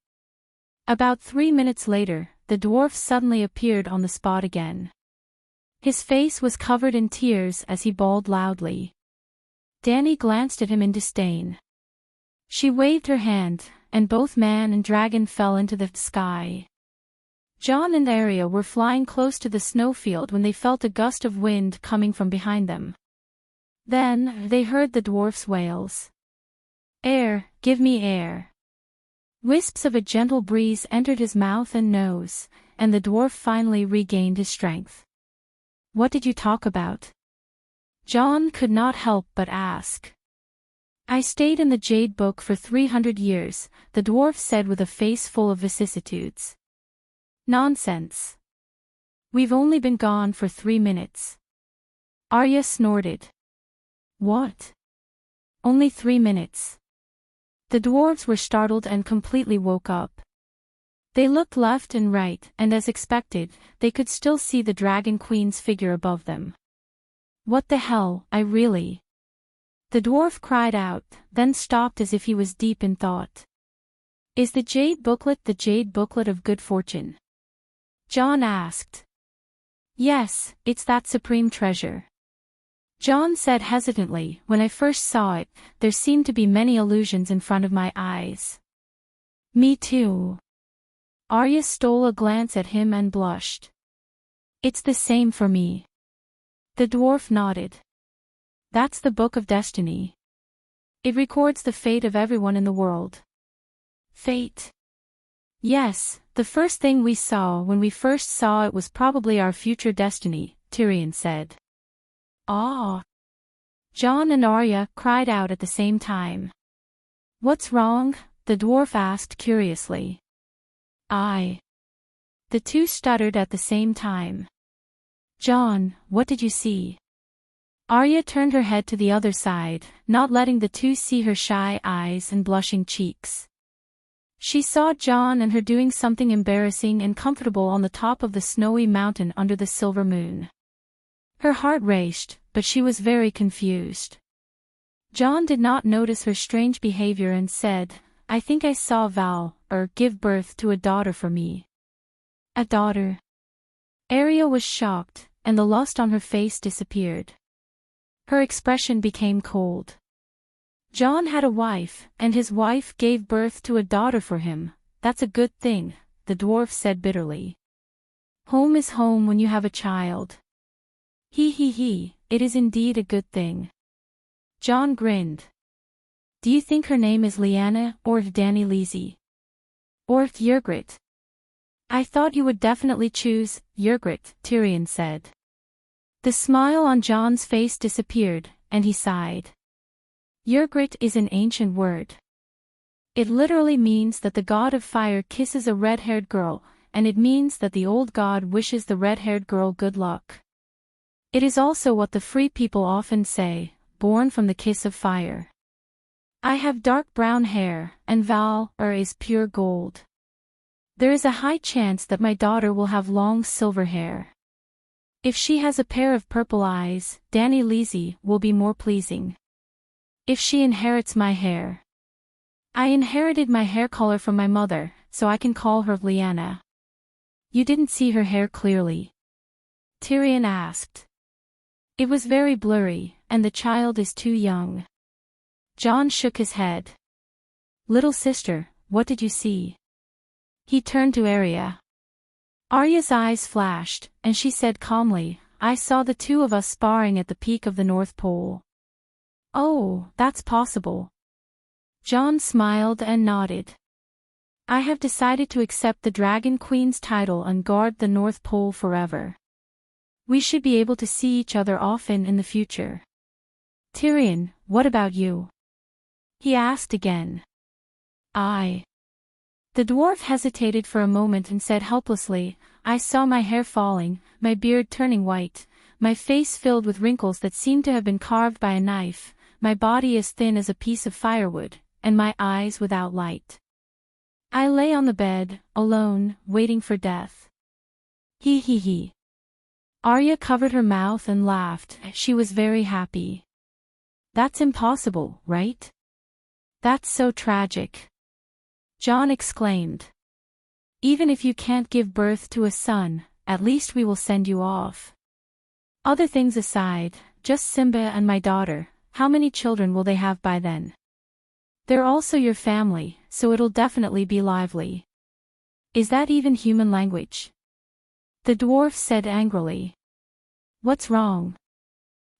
Speaker 1: About 3 minutes later, the dwarf suddenly appeared on the spot again. His face was covered in tears as he bawled loudly. Dany glanced at him in disdain. She waved her hand, and both man and dragon fell into the sky. John and Arya were flying close to the snowfield when they felt a gust of wind coming from behind them. Then, they heard the dwarf's wails. "Air, give me air." Wisps of a gentle breeze entered his mouth and nose, and the dwarf finally regained his strength. "What did you talk about?" John could not help but ask. "I stayed in the Jade Book for 300 years, the dwarf said with a face full of vicissitudes. "Nonsense. We've only been gone for 3 minutes. Arya snorted. "What? Only 3 minutes?" The dwarves were startled and completely woke up. They looked left and right, and as expected, they could still see the Dragon Queen's figure above them. "What the hell, I really..." The dwarf cried out, then stopped as if he was deep in thought. "Is the Jade Booklet the Jade Booklet of Good Fortune?" John asked. "Yes, it's that supreme treasure." John said hesitantly, "When I first saw it, there seemed to be many illusions in front of my eyes." "Me too." Arya stole a glance at him and blushed. "It's the same for me." The dwarf nodded. "That's the Book of Destiny. It records the fate of everyone in the world." "Fate?" "Yes, the first thing we saw when we first saw it was probably our future destiny," Tyrion said. "Ah!" John and Arya cried out at the same time. "What's wrong?" the dwarf asked curiously. The two stuttered at the same time. "John, what did you see?" Arya turned her head to the other side, not letting the two see her shy eyes and blushing cheeks. She saw John and her doing something embarrassing and comfortable on the top of the snowy mountain under the silver moon. Her heart raced, but she was very confused. John did not notice her strange behavior and said, "I think I saw Val, give birth to a daughter for me." "A daughter?" Arya was shocked, and the lust on her face disappeared. Her expression became cold. John had a wife, and his wife gave birth to a daughter for him. "That's a good thing," the dwarf said bitterly. "Home is home when you have a child." He, it is indeed a good thing." John grinned. "Do you think her name is Lyanna, or Dany Lizzie? Or Ygritte?" "I thought you would definitely choose Ygritte," Tyrion said. The smile on John's face disappeared, and he sighed. Ygritte is an ancient word. It literally means that the god of fire kisses a red-haired girl, and it means that the old god wishes the red-haired girl good luck. It is also what the free people often say, born from the kiss of fire. I have dark brown hair, and Val is pure gold. There is a high chance that my daughter will have long silver hair. If she has a pair of purple eyes, Dany Lizzie will be more pleasing. If she inherits my hair. I inherited my hair color from my mother, so I can call her Lyanna." "You didn't see her hair clearly?" Tyrion asked. "It was very blurry, and the child is too young." John shook his head. "Little sister, what did you see?" He turned to Arya. Arya's eyes flashed, and she said calmly, "I saw the two of us sparring at the peak of the North Pole." "Oh, that's possible." John smiled and nodded. "I have decided to accept the Dragon Queen's title and guard the North Pole forever. We should be able to see each other often in the future." "Tyrion, what about you?" he asked again. The dwarf hesitated for a moment and said helplessly, "I saw my hair falling, my beard turning white, my face filled with wrinkles that seemed to have been carved by a knife, my body as thin as a piece of firewood, and my eyes without light. I lay on the bed, alone, waiting for death." He. Arya covered her mouth and laughed. She was very happy. "That's impossible, right?" "That's so tragic." John exclaimed. "Even if you can't give birth to a son, at least we will send you off. Other things aside, just Simba and my daughter, how many children will they have by then? They're also your family, so it'll definitely be lively. Is that even human language? The dwarf said angrily. What's wrong?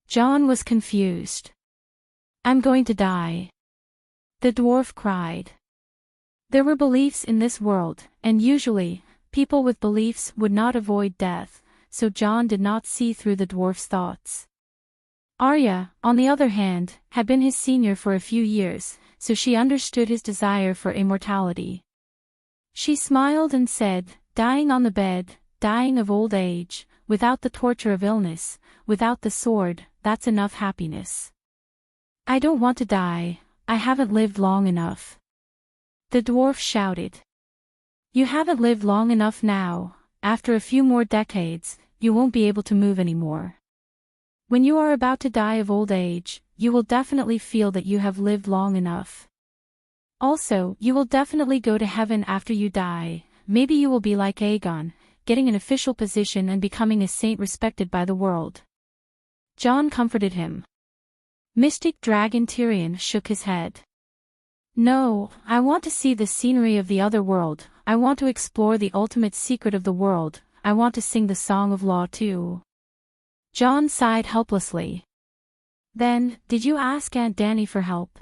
Speaker 1: John was confused. I'm going to die. The dwarf cried. There were beliefs in this world, and usually, people with beliefs would not avoid death, so John did not see through the dwarf's thoughts. Arya, on the other hand, had been his senior for a few years, so she understood his desire for immortality. She smiled and said, dying on the bed, dying of old age, without the torture of illness, without the sword, that's enough happiness. I don't want to die, I haven't lived long enough. The dwarf shouted. You haven't lived long enough now, after a few more decades, you won't be able to move anymore. When you are about to die of old age, you will definitely feel that you have lived long enough. Also, you will definitely go to heaven after you die, maybe you will be like Aegon, getting an official position and becoming a saint respected by the world. John comforted him. Mystic Dragon Tyrion shook his head. No, I want to see the scenery of the other world, I want to explore the ultimate secret of the world, I want to sing the Song of Law too. John sighed helplessly. Then, did you ask Aunt Dany for help?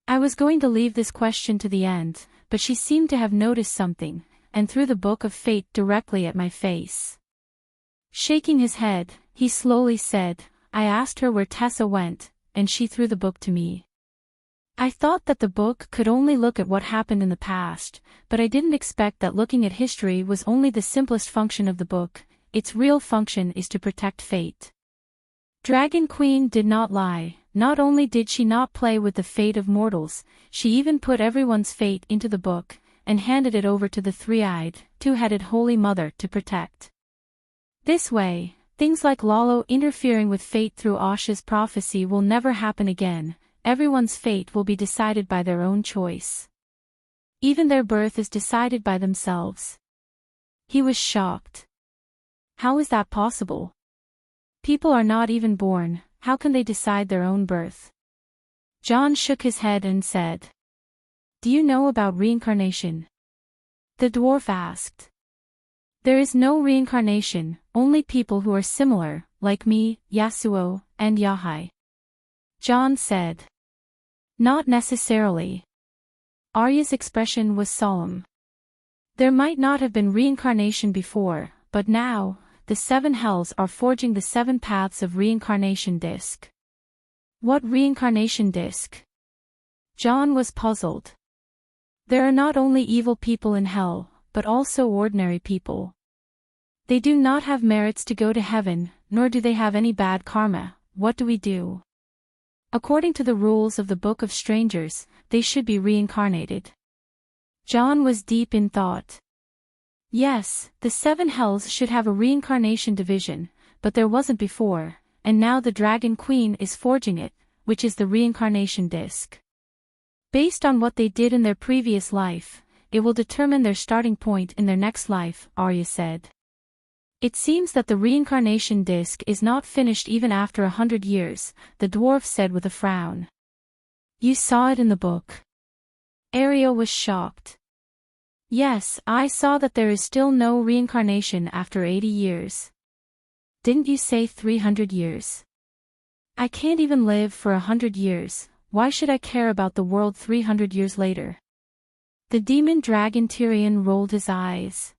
Speaker 1: I was going to leave this question to the end, but she seemed to have noticed something, and threw the Book of Fate directly at my face. Shaking his head, he slowly said, I asked her where Tessa went, and she threw the book to me. I thought that the book could only look at what happened in the past, but I didn't expect that looking at history was only the simplest function of the book, its real function is to protect fate. Dragon Queen did not lie, not only did she not play with the fate of mortals, she even put everyone's fate into the book, and handed it over to the three-eyed, two-headed Holy Mother to protect. This way, things like Lalo interfering with fate through Asha's prophecy will never happen again, everyone's fate will be decided by their own choice. Even their birth is decided by themselves. He was shocked. How is that possible? People are not even born, how can they decide their own birth? John shook his head and said. Do you know about reincarnation? The dwarf asked. There is no reincarnation, only people who are similar, like me, Yasuo, and Yahai. John said. Not necessarily. Arya's expression was solemn. There might not have been reincarnation before, but now, the seven hells are forging the seven paths of reincarnation disc. What reincarnation disc? John was puzzled. There are not only evil people in hell, but also ordinary people. They do not have merits to go to heaven, nor do they have any bad karma. What do we do? According to the rules of the Book of Strangers, they should be reincarnated. John was deep in thought. Yes, the seven hells should have a reincarnation division, but there wasn't before, and now the Dragon Queen is forging it, which is the reincarnation disc. Based on what they did in their previous life, it will determine their starting point in their next life, Arya said. It seems that the reincarnation disc is not finished even after 100 years, the dwarf said with a frown. You saw it in the book. Arya was shocked. Yes, I saw that there is still no reincarnation after 80 years. Didn't you say 300 years? I can't even live for 100 years, why should I care about the world 300 years later? The demon dragon Tyrion rolled his eyes.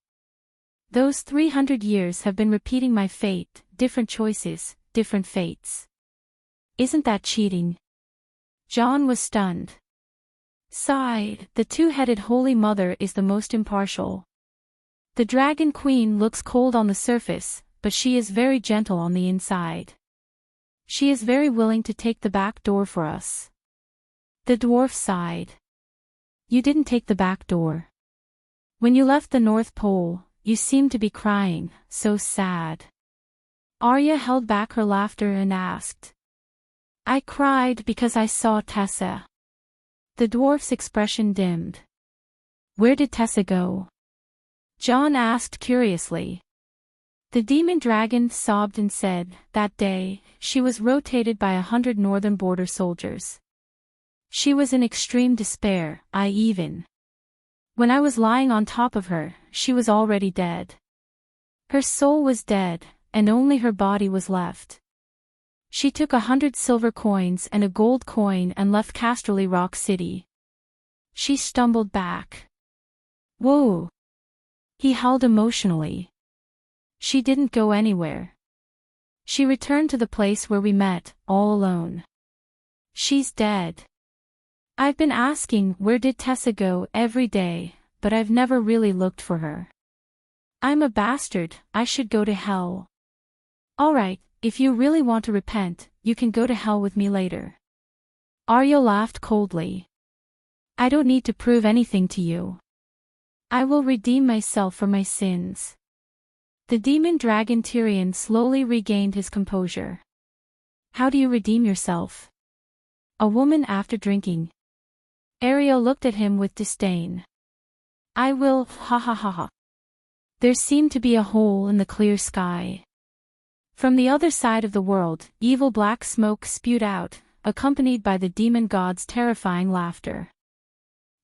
Speaker 1: Those 300 years have been repeating my fate, different choices, different fates. Isn't that cheating? John was stunned. Sighed, the two-headed Holy Mother is the most impartial. The Dragon Queen looks cold on the surface, but she is very gentle on the inside. She is very willing to take the back door for us. The dwarf sighed. You didn't take the back door. When you left the North Pole, you seemed to be crying, so sad. Arya held back her laughter and asked. I cried because I saw Tessa. The dwarf's expression dimmed. Where did Tessa go? John asked curiously. The demon dragon sobbed and said, that day, she was rotated by 100 northern border soldiers. She was in extreme despair. When I was lying on top of her, she was already dead. Her soul was dead, and only her body was left. She took 100 silver coins and a gold coin and left Casterly Rock City. She stumbled back. Whoa! He howled emotionally. She didn't go anywhere. She returned to the place where we met, all alone. She's dead. I've been asking where did Tessa go every day, but I've never really looked for her. I'm a bastard, I should go to hell. Alright, if you really want to repent, you can go to hell with me later. Arya laughed coldly. I don't need to prove anything to you. I will redeem myself for my sins. The demon dragon Tyrion slowly regained his composure. How do you redeem yourself? A woman after drinking. Arya looked at him with disdain. I will, ha ha ha ha. There seemed to be a hole in the clear sky. From the other side of the world, evil black smoke spewed out, accompanied by the demon god's terrifying laughter.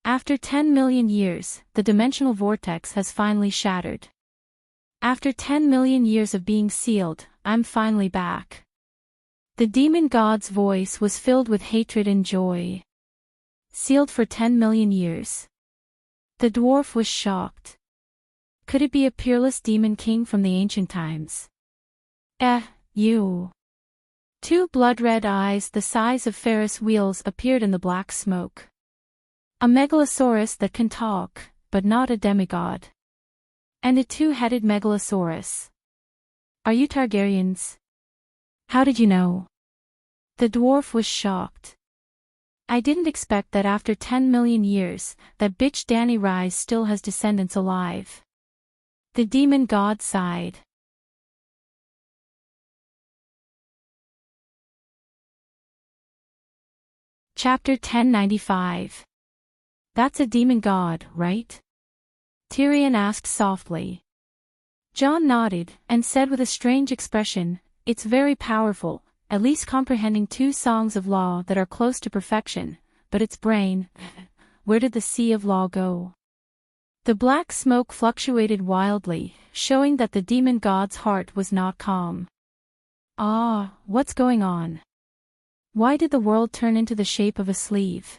Speaker 1: After 10 million years, the dimensional vortex has finally shattered. After 10 million years of being sealed, I'm finally back. The demon god's voice was filled with hatred and joy. Sealed for 10 million years. The dwarf was shocked. Could it be a peerless demon king from the ancient times? You. Two blood-red eyes the size of Ferris wheels appeared in the black smoke. A megalosaurus that can talk, but not a demigod. And a two-headed megalosaurus. Are you Targaryens? How did you know? The dwarf was shocked. I didn't expect that after 10 million years, that bitch Dany Rise still has descendants alive. The demon god sighed. Chapter 1095. That's a demon god, right? Tyrion asked softly. Jon nodded, and said with a strange expression, it's very powerful, at least comprehending 2 songs of law that are close to perfection, but its brain, where did the sea of law go? The black smoke fluctuated wildly, showing that the demon god's heart was not calm. What's going on? Why did the world turn into the shape of a sleeve?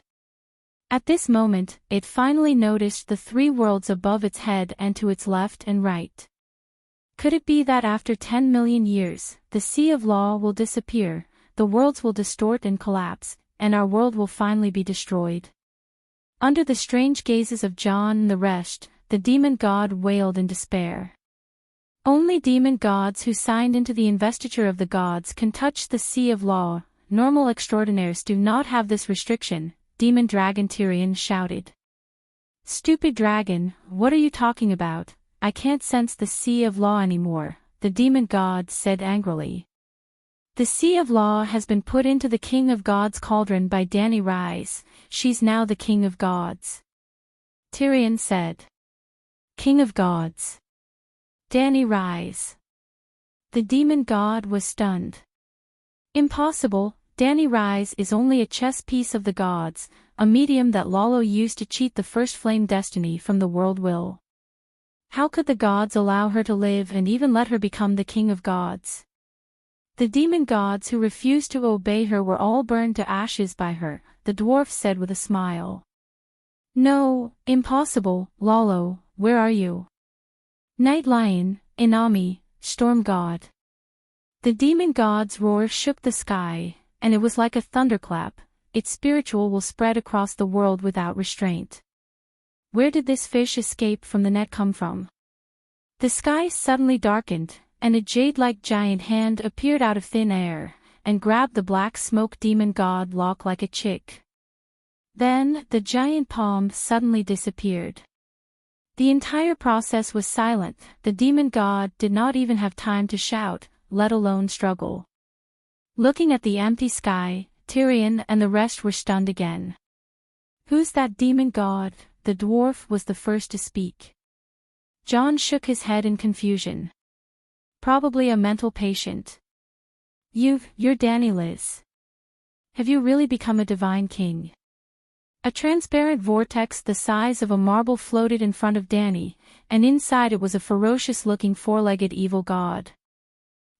Speaker 1: At this moment, it finally noticed the 3 worlds above its head and to its left and right. Could it be that after 10 million years, the sea of law will disappear, the worlds will distort and collapse, and our world will finally be destroyed? Under the strange gazes of Jon and the rest, the demon god wailed in despair. Only demon gods who signed into the investiture of the gods can touch the sea of law. Normal extraordinaires do not have this restriction, demon dragon Tyrion shouted. Stupid dragon, what are you talking about? I can't sense the sea of law anymore, the demon god said angrily. The sea of law has been put into the king of gods cauldron by Dany Rise, she's now the king of gods. Tyrion said. King of gods. Dany Rise. The demon god was stunned. Impossible. Dany Rise is only a chess piece of the gods, a medium that LoveLore used to cheat the first flame destiny from the world will. How could the gods allow her to live and even let her become the king of gods? The demon gods who refused to obey her were all burned to ashes by her, the dwarf said with a smile. No, impossible, LoveLore, where are you? Night Lion, Inami, Storm God. The demon god's roar shook the sky, and it was like a thunderclap, its spiritual will spread across the world without restraint. Where did this fish escape from the net come from? The sky suddenly darkened, and a jade-like giant hand appeared out of thin air, and grabbed the black smoke demon god Locke like a chick. Then, the giant palm suddenly disappeared. The entire process was silent, the demon god did not even have time to shout, let alone struggle. Looking at the empty sky, Tyrion and the rest were stunned again. Who's that demon god? The dwarf was the first to speak. Jon shook his head in confusion. Probably a mental patient. You're Dany Liz. Have you really become a divine king? A transparent vortex the size of a marble floated in front of Danny, and inside it was a ferocious-looking four-legged evil god.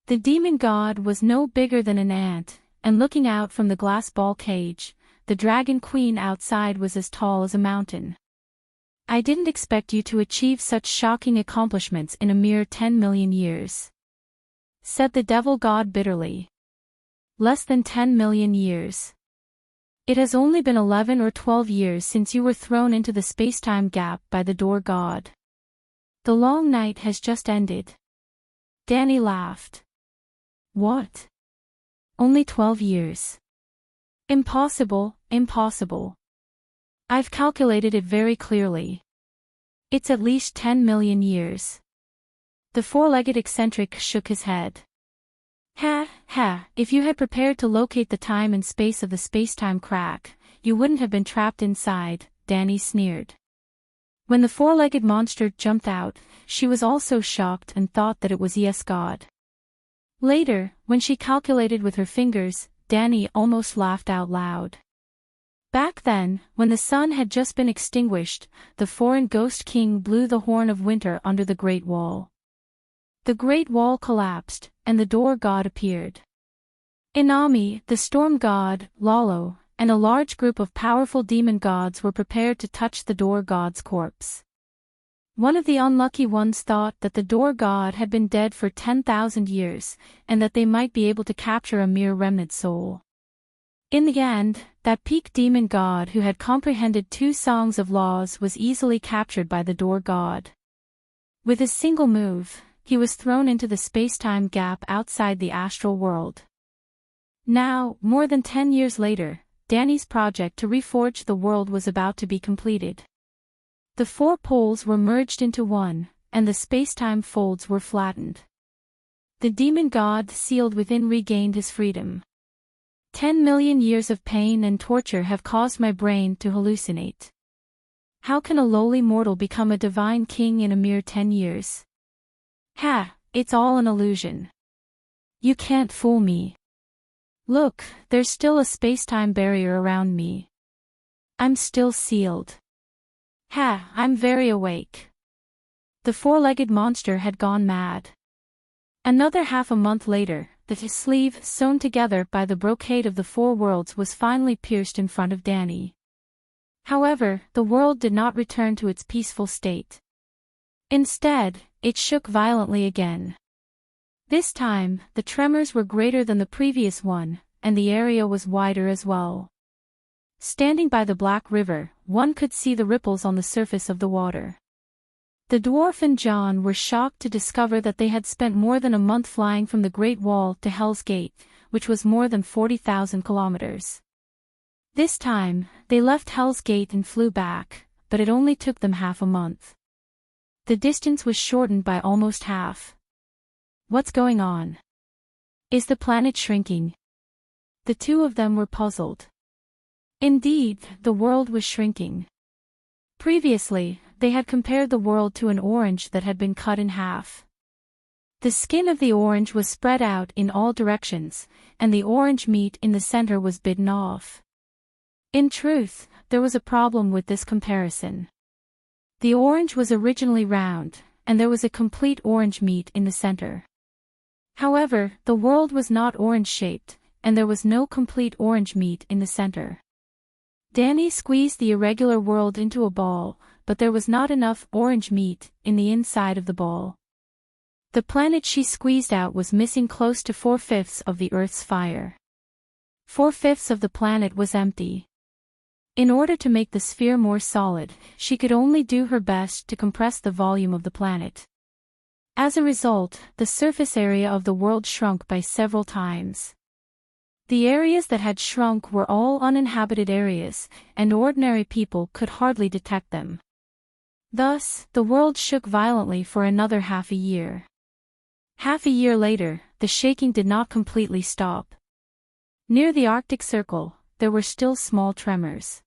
Speaker 1: The demon god was no bigger than an ant, and looking out from the glass ball cage, the dragon queen outside was as tall as a mountain. "I didn't expect you to achieve such shocking accomplishments in a mere 10 million years," said the devil god bitterly. "Less than 10 million years. It has only been 11 or 12 years since you were thrown into the space-time gap by the door god. The long night has just ended." Danny laughed. "What? Only 12 years? Impossible, impossible. I've calculated it very clearly. It's at least 10 million years." The four-legged eccentric shook his head. "Ha, ha, if you had prepared to locate the time and space of the space-time crack, you wouldn't have been trapped inside," Danny sneered. When the four-legged monster jumped out, she was also shocked and thought that it was yes God. Later, when she calculated with her fingers, Danny almost laughed out loud. Back then, when the sun had just been extinguished, the foreign ghost king blew the horn of winter under the Great Wall. The Great Wall collapsed, and the door god appeared. Inami, the storm god, Lalo, and a large group of powerful demon gods were prepared to touch the door god's corpse. One of the unlucky ones thought that the door god had been dead for 10,000 years, and that they might be able to capture a mere remnant soul. In the end, that peak demon god who had comprehended 2 songs of laws was easily captured by the door god. With a single move, he was thrown into the space-time gap outside the astral world. Now, more than 10 years later, Danny's project to reforge the world was about to be completed. The 4 poles were merged into one, and the space-time folds were flattened. The demon god sealed within regained his freedom. 10 million years of pain and torture have caused my brain to hallucinate. How can a lowly mortal become a divine king in a mere 10 years? Ha, it's all an illusion. You can't fool me. Look, there's still a space-time barrier around me. I'm still sealed. Ha, I'm very awake." The four-legged monster had gone mad. Another half a month later, the sleeve sewn together by the brocade of the 4 worlds was finally pierced in front of Danny. However, the world did not return to its peaceful state. Instead, it shook violently again. This time, the tremors were greater than the previous one, and the area was wider as well. Standing by the Black River, one could see the ripples on the surface of the water. The dwarf and John were shocked to discover that they had spent more than a month flying from the Great Wall to Hell's Gate, which was more than 40,000 kilometers. This time, they left Hell's Gate and flew back, but it only took them half a month. The distance was shortened by almost half. What's going on? Is the planet shrinking? The two of them were puzzled. Indeed, the world was shrinking. Previously, they had compared the world to an orange that had been cut in half. The skin of the orange was spread out in all directions, and the orange meat in the center was bitten off. In truth, there was a problem with this comparison. The orange was originally round, and there was a complete orange meat in the center. However, the world was not orange-shaped, and there was no complete orange meat in the center. Danny squeezed the irregular world into a ball, but there was not enough orange meat in the inside of the ball. The planet she squeezed out was missing close to 4/5 of the Earth's fire. 4/5 of the planet was empty. In order to make the sphere more solid, she could only do her best to compress the volume of the planet. As a result, the surface area of the world shrunk by several times. The areas that had shrunk were all uninhabited areas, and ordinary people could hardly detect them. Thus, the world shook violently for another half a year. Half a year later, the shaking did not completely stop. Near the Arctic Circle, there were still small tremors.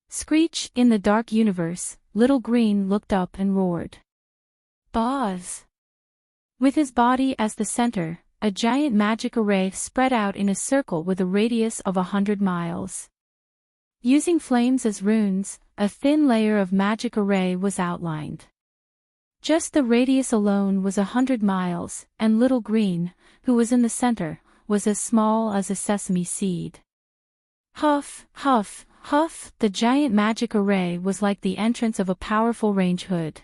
Speaker 1: Screech, in the dark universe, Little Green looked up and roared. Buzz! With his body as the center, a giant magic array spread out in a circle with a radius of 100 miles. Using flames as runes, a thin layer of magic array was outlined. Just the radius alone was 100 miles, and Little Green, who was in the center, was as small as a sesame seed. Huff, huff, huff, the giant magic array was like the entrance of a powerful range hood.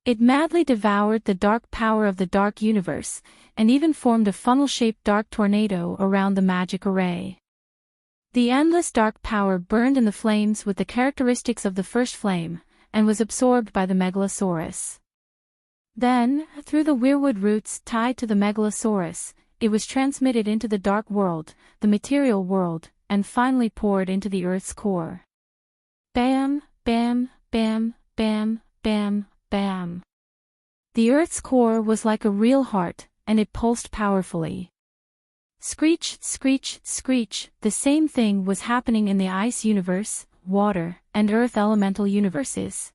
Speaker 1: It madly devoured the dark power of the dark universe, and even formed a funnel-shaped dark tornado around the magic array. The endless dark power burned in the flames with the characteristics of the first flame, and was absorbed by the Megalosaurus. Then, through the weirwood roots tied to the Megalosaurus, it was transmitted into the dark world, the material world, and finally poured into the Earth's core. Bam, bam, bam, bam, bam, bam. The Earth's core was like a real heart, and it pulsed powerfully. Screech, screech, screech, the same thing was happening in the ice universe, water, and earth elemental universes.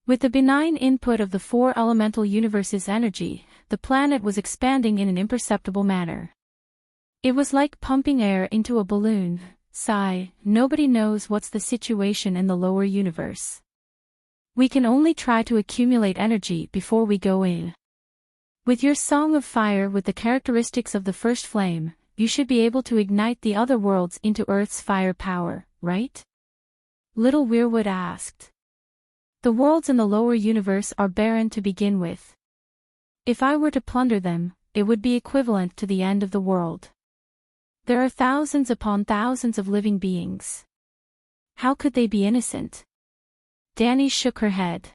Speaker 1: With the benign input of the four elemental universes' energy, the planet was expanding in an imperceptible manner. It was like pumping air into a balloon. Sigh, nobody knows what's the situation in the lower universe. We can only try to accumulate energy before we go in. With your song of fire with the characteristics of the first flame, you should be able to ignite the other worlds into Earth's fire power, right? Little Weirwood asked. The worlds in the lower universe are barren to begin with. If I were to plunder them, it would be equivalent to the end of the world. There are thousands upon thousands of living beings. How could they be innocent? Danny shook her head.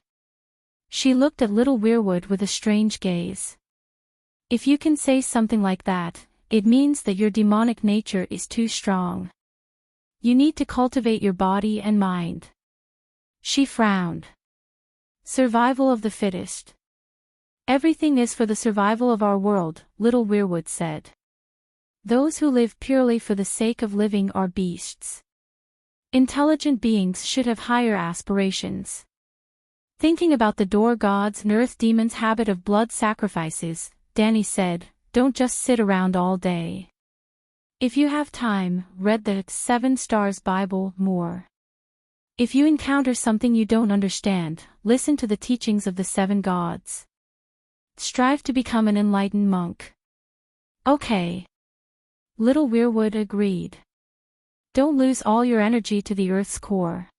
Speaker 1: She looked at Little Weirwood with a strange gaze. If you can say something like that, it means that your demonic nature is too strong. You need to cultivate your body and mind. She frowned. Survival of the fittest. Everything is for the survival of our world, Little Weirwood said. Those who live purely for the sake of living are beasts. Intelligent beings should have higher aspirations. Thinking about the door gods and earth demons' habit of blood sacrifices, Danny said, don't just sit around all day. If you have time, read the 7 Stars Bible more. If you encounter something you don't understand, listen to the teachings of the 7 gods. Strive to become an enlightened monk. Okay. Little Weirwood agreed. Don't lose all your energy to the Earth's core.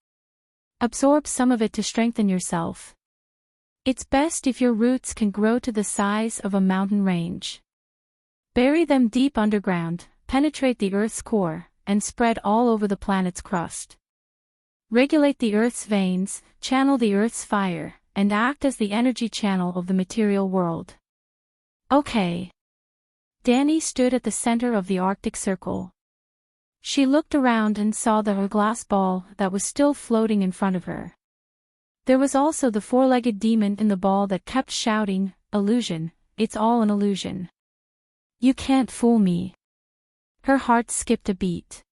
Speaker 1: Absorb some of it to strengthen yourself. It's best if your roots can grow to the size of a mountain range. Bury them deep underground, penetrate the Earth's core, and spread all over the planet's crust. Regulate the Earth's veins, channel the Earth's fire, and act as the energy channel of the material world. Okay. Danny stood at the center of the Arctic Circle. She looked around and saw the glass ball that was still floating in front of her. There was also the four-legged demon in the ball that kept shouting, "Illusion, it's all an illusion. You can't fool me." Her heart skipped a beat.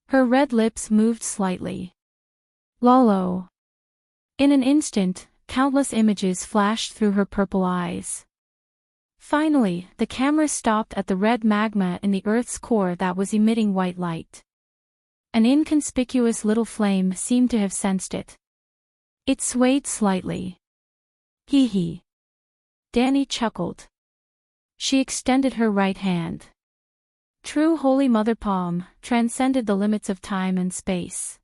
Speaker 1: Her red lips moved slightly. Lolo. In an instant, countless images flashed through her purple eyes. Finally, the camera stopped at the red magma in the Earth's core that was emitting white light. An inconspicuous little flame seemed to have sensed it. It swayed slightly. Hee hee. Danny chuckled. She extended her right hand. True Holy Mother Palm transcended the limits of time and space.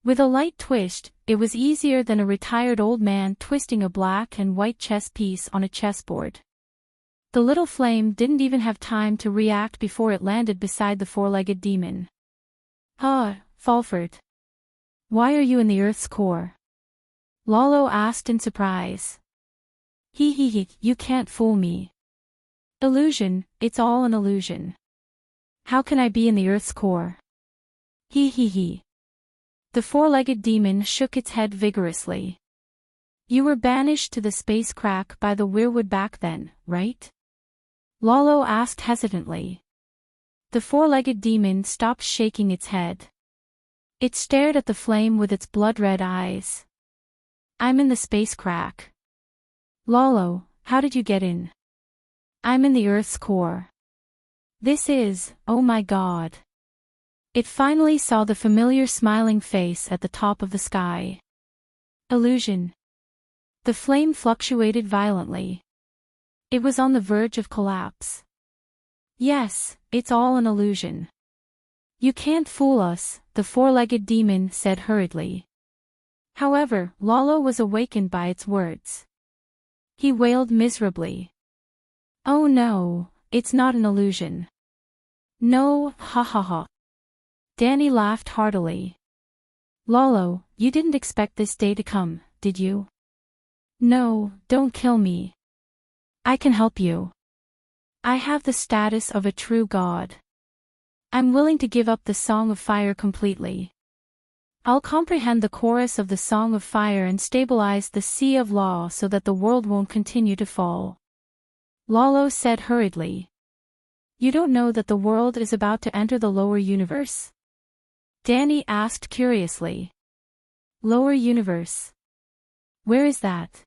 Speaker 1: With a light twist, it was easier than a retired old man twisting a black and white chess piece on a chessboard. The little flame didn't even have time to react before it landed beside the four-legged demon. Fulford. Why are you in the Earth's core? Lolo asked in surprise. Hee hee hee, you can't fool me. Illusion, it's all an illusion. How can I be in the Earth's core? Hee hee hee. The four-legged demon shook its head vigorously. You were banished to the space crack by the weirwood back then, right? Lolo asked hesitantly. The four-legged demon stopped shaking its head. It stared at the flame with its blood-red eyes. I'm in the space crack. Lolo, how did you get in? I'm in the Earth's core. This is, oh my God. It finally saw the familiar smiling face at the top of the sky. Illusion. The flame fluctuated violently. It was on the verge of collapse. Yes, it's all an illusion. You can't fool us, the four-legged demon said hurriedly. However, Lalo was awakened by its words. He wailed miserably. Oh no, it's not an illusion. No, ha ha ha. Danny laughed heartily. Lalo, you didn't expect this day to come, did you? No, don't kill me. I can help you. I have the status of a true god. I'm willing to give up the Song of Fire completely. I'll comprehend the chorus of the Song of Fire and stabilize the Sea of Law so that the world won't continue to fall. Lalo said hurriedly. You don't know that the world is about to enter the lower universe? Danny asked curiously. Lower universe? Where is that?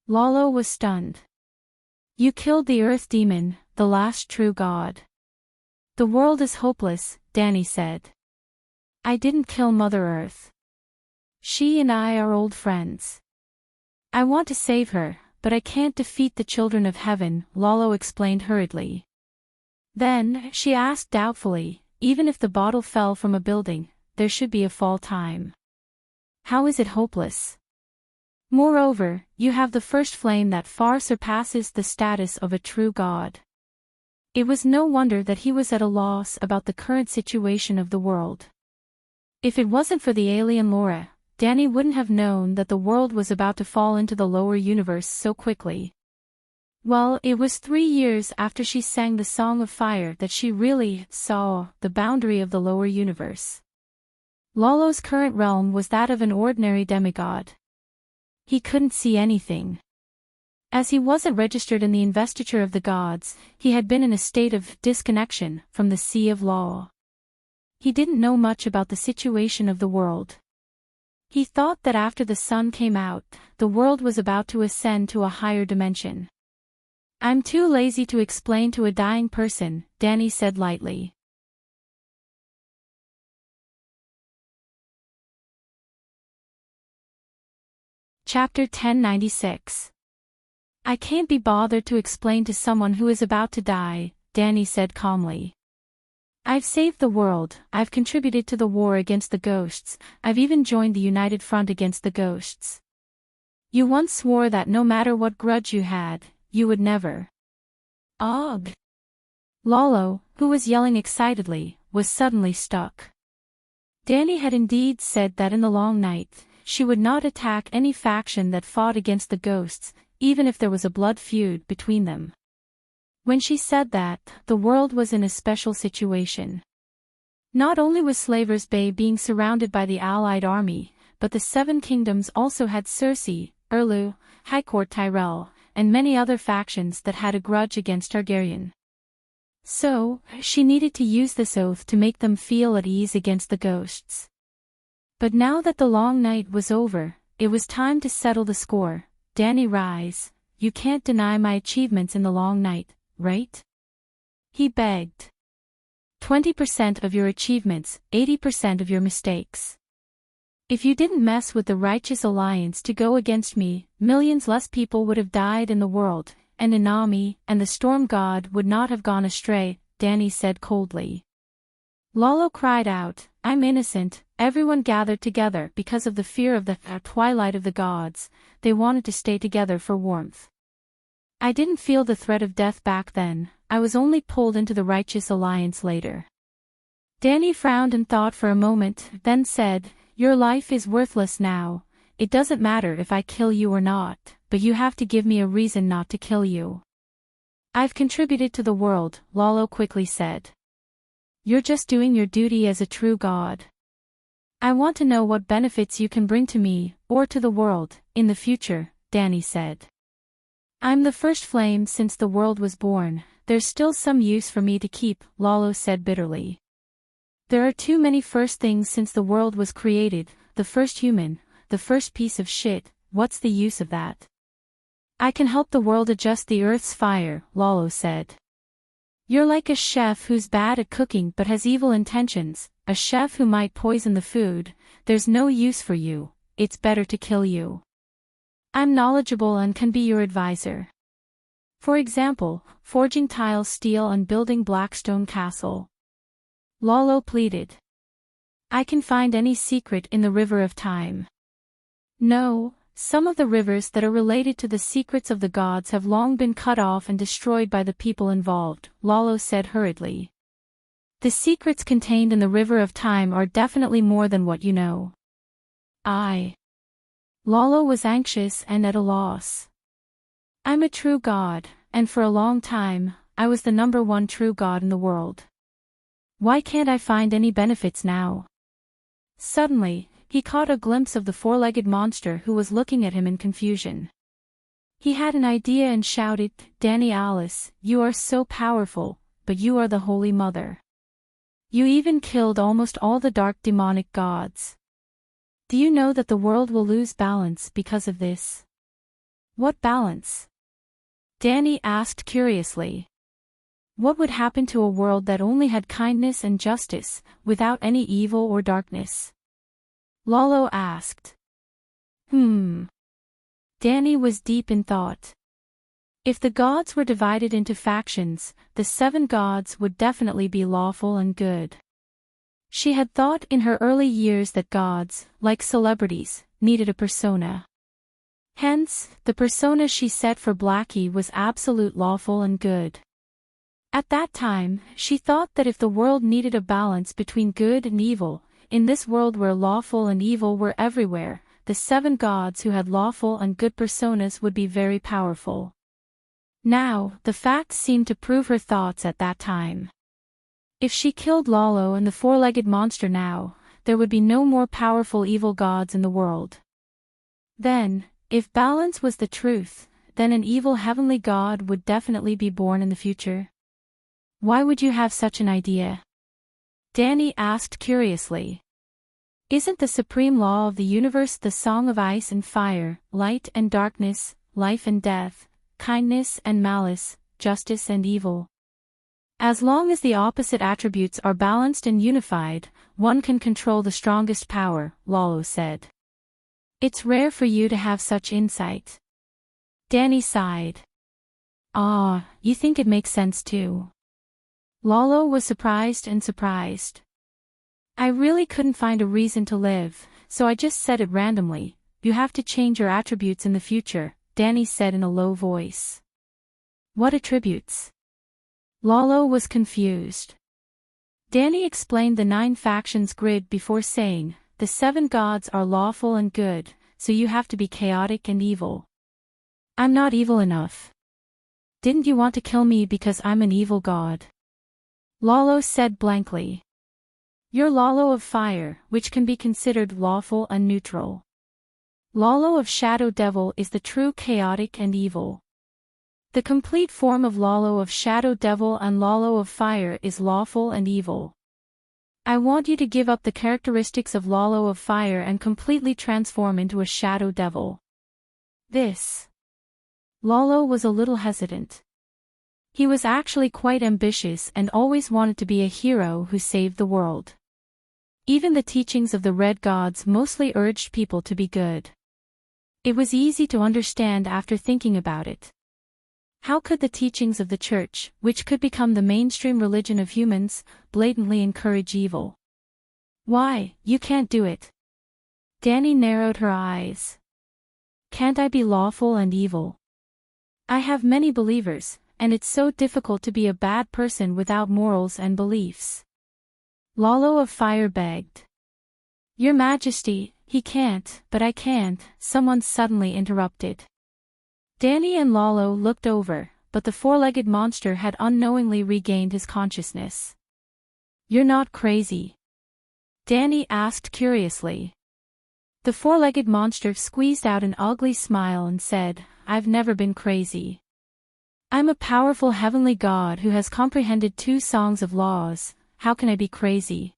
Speaker 1: Lalo was stunned. You killed the Earth Demon, the last true god. The world is hopeless, Danny said. I didn't kill Mother Earth. She and I are old friends. I want to save her, but I can't defeat the children of heaven, Lalo explained hurriedly. Then, she asked doubtfully, even if the bottle fell from a building, there should be a fall time. How is it hopeless? Moreover, you have the first flame that far surpasses the status of a true god. It was no wonder that he was at a loss about the current situation of the world. If it wasn't for the alien Laura, Danny wouldn't have known that the world was about to fall into the lower universe so quickly. Well, it was 3 years after she sang the Song of Fire that she really saw the boundary of the lower universe. Lalo's current realm was that of an ordinary demigod. He couldn't see anything. As he wasn't registered in the investiture of the gods, he had been in a state of disconnection from the Sea of Law. He didn't know much about the situation of the world. He thought that after the sun came out, the world was about to ascend to a higher dimension. I'm too lazy to explain to a dying person, Danny said lightly. Chapter 1096. I can't be bothered to explain to someone who is about to die, Danny said calmly. I've saved the world, I've contributed to the war against the ghosts, I've even joined the United Front against the ghosts. You once swore that no matter what grudge you had, you would never. Ugh. Lalo, who was yelling excitedly, was suddenly stuck. Danny had indeed said that in the long night, she would not attack any faction that fought against the ghosts, even if there was a blood feud between them. When she said that, the world was in a special situation. Not only was Slavers Bay being surrounded by the Allied army, but the Seven Kingdoms also had Cersei, Erlu, Highcourt Tyrell, and many other factions that had a grudge against Targaryen. So, she needed to use this oath to make them feel at ease against the ghosts. But now that the long night was over, it was time to settle the score. Danny rise, you can't deny my achievements in the long night, right? He begged. 20% of your achievements, 80% of your mistakes. If you didn't mess with the Righteous Alliance to go against me, millions less people would have died in the world, and Inami and the Storm God would not have gone astray, Danny said coldly. Lalo cried out, I'm innocent. Everyone gathered together because of the fear of the twilight of the gods. They wanted to stay together for warmth. I didn't feel the threat of death back then, I was only pulled into the Righteous Alliance later. Danny frowned and thought for a moment, then said, your life is worthless now. It doesn't matter if I kill you or not, but you have to give me a reason not to kill you. I've contributed to the world, Lalo quickly said. You're just doing your duty as a true god. I want to know what benefits you can bring to me, or to the world, in the future, Danny said. I'm the first flame since the world was born, there's still some use for me to keep, Lalo said bitterly. There are too many first things since the world was created, the first human, the first piece of shit, what's the use of that? I can help the world adjust the Earth's fire, Lalo said. You're like a chef who's bad at cooking but has evil intentions, a chef who might poison the food, there's no use for you, it's better to kill you. I'm knowledgeable and can be your advisor. For example, forging tile steel and building Blackstone Castle. LoveLore pleaded. I can find any secret in the River of Time. No, some of the rivers that are related to the secrets of the gods have long been cut off and destroyed by the people involved, LoveLore said hurriedly. The secrets contained in the River of Time are definitely more than what you know. LoveLore was anxious and at a loss. I'm a true god, and for a long time, I was the #1 true god in the world. Why can't I find any benefits now? Suddenly, he caught a glimpse of the four-legged monster who was looking at him in confusion. He had an idea and shouted, Danny Alice, you are so powerful, but you are the Holy Mother. You even killed almost all the dark demonic gods. Do you know that the world will lose balance because of this? What balance? Danny asked curiously. What would happen to a world that only had kindness and justice, without any evil or darkness? LoveLore asked. Danny was deep in thought. If the gods were divided into factions, the 7 gods would definitely be lawful and good. She had thought in her early years that gods, like celebrities, needed a persona. Hence, the persona she set for Blackie was absolute lawful and good. At that time, she thought that if the world needed a balance between good and evil, in this world where lawful and evil were everywhere, the 7 gods who had lawful and good personas would be very powerful. Now, the facts seemed to prove her thoughts at that time. If she killed LoveLore and the four-legged monster now, there would be no more powerful evil gods in the world. Then, if balance was the truth, then an evil heavenly god would definitely be born in the future. Why would you have such an idea? Danny asked curiously. Isn't the supreme law of the universe the song of ice and fire, light and darkness, life and death, kindness and malice, justice and evil? As long as the opposite attributes are balanced and unified, one can control the strongest power, LoveLore said. It's rare for you to have such insight. Danny sighed. You think it makes sense too? LoveLore was surprised. I really couldn't find a reason to live, so I just said it randomly. You have to change your attributes in the future, Danny said in a low voice. What attributes? LoveLore was confused. Danny explained the 9 factions grid before saying, the 7 gods are lawful and good, so you have to be chaotic and evil. I'm not evil enough. Didn't you want to kill me because I'm an evil god? LoveLore said blankly. You're LoveLore of Fire, which can be considered lawful and neutral. LoveLore of Shadow Devil is the true chaotic and evil. The complete form of LoveLore of Shadow Devil and LoveLore of Fire is lawful and evil. I want you to give up the characteristics of LoveLore of Fire and completely transform into a Shadow Devil. LoveLore was a little hesitant. He was actually quite ambitious and always wanted to be a hero who saved the world. Even the teachings of the Red Gods mostly urged people to be good. It was easy to understand after thinking about it. How could the teachings of the Church, which could become the mainstream religion of humans, blatantly encourage evil? Why, you can't do it. Danny narrowed her eyes. Can't I be lawful and evil? I have many believers, and it's so difficult to be a bad person without morals and beliefs. LoveLore of Fire begged. Your Majesty, he can't, but I can't, someone suddenly interrupted. Danny and LoveLore looked over, but the four-legged monster had unknowingly regained his consciousness. You're not crazy? Danny asked curiously. The four-legged monster squeezed out an ugly smile and said, I've never been crazy. I'm a powerful heavenly god who has comprehended 2 songs of laws. How can I be crazy?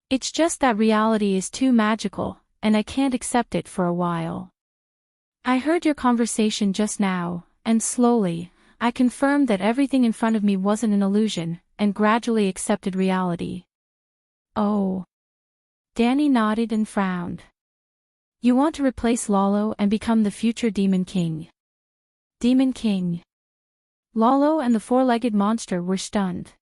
Speaker 1: It's just that reality is too magical, and I can't accept it for a while. I heard your conversation just now, and slowly, I confirmed that everything in front of me wasn't an illusion, and gradually accepted reality. Oh. Danny nodded and frowned. You want to replace Lolo and become the future Demon King. Demon King. Lolo and the four-legged monster were stunned.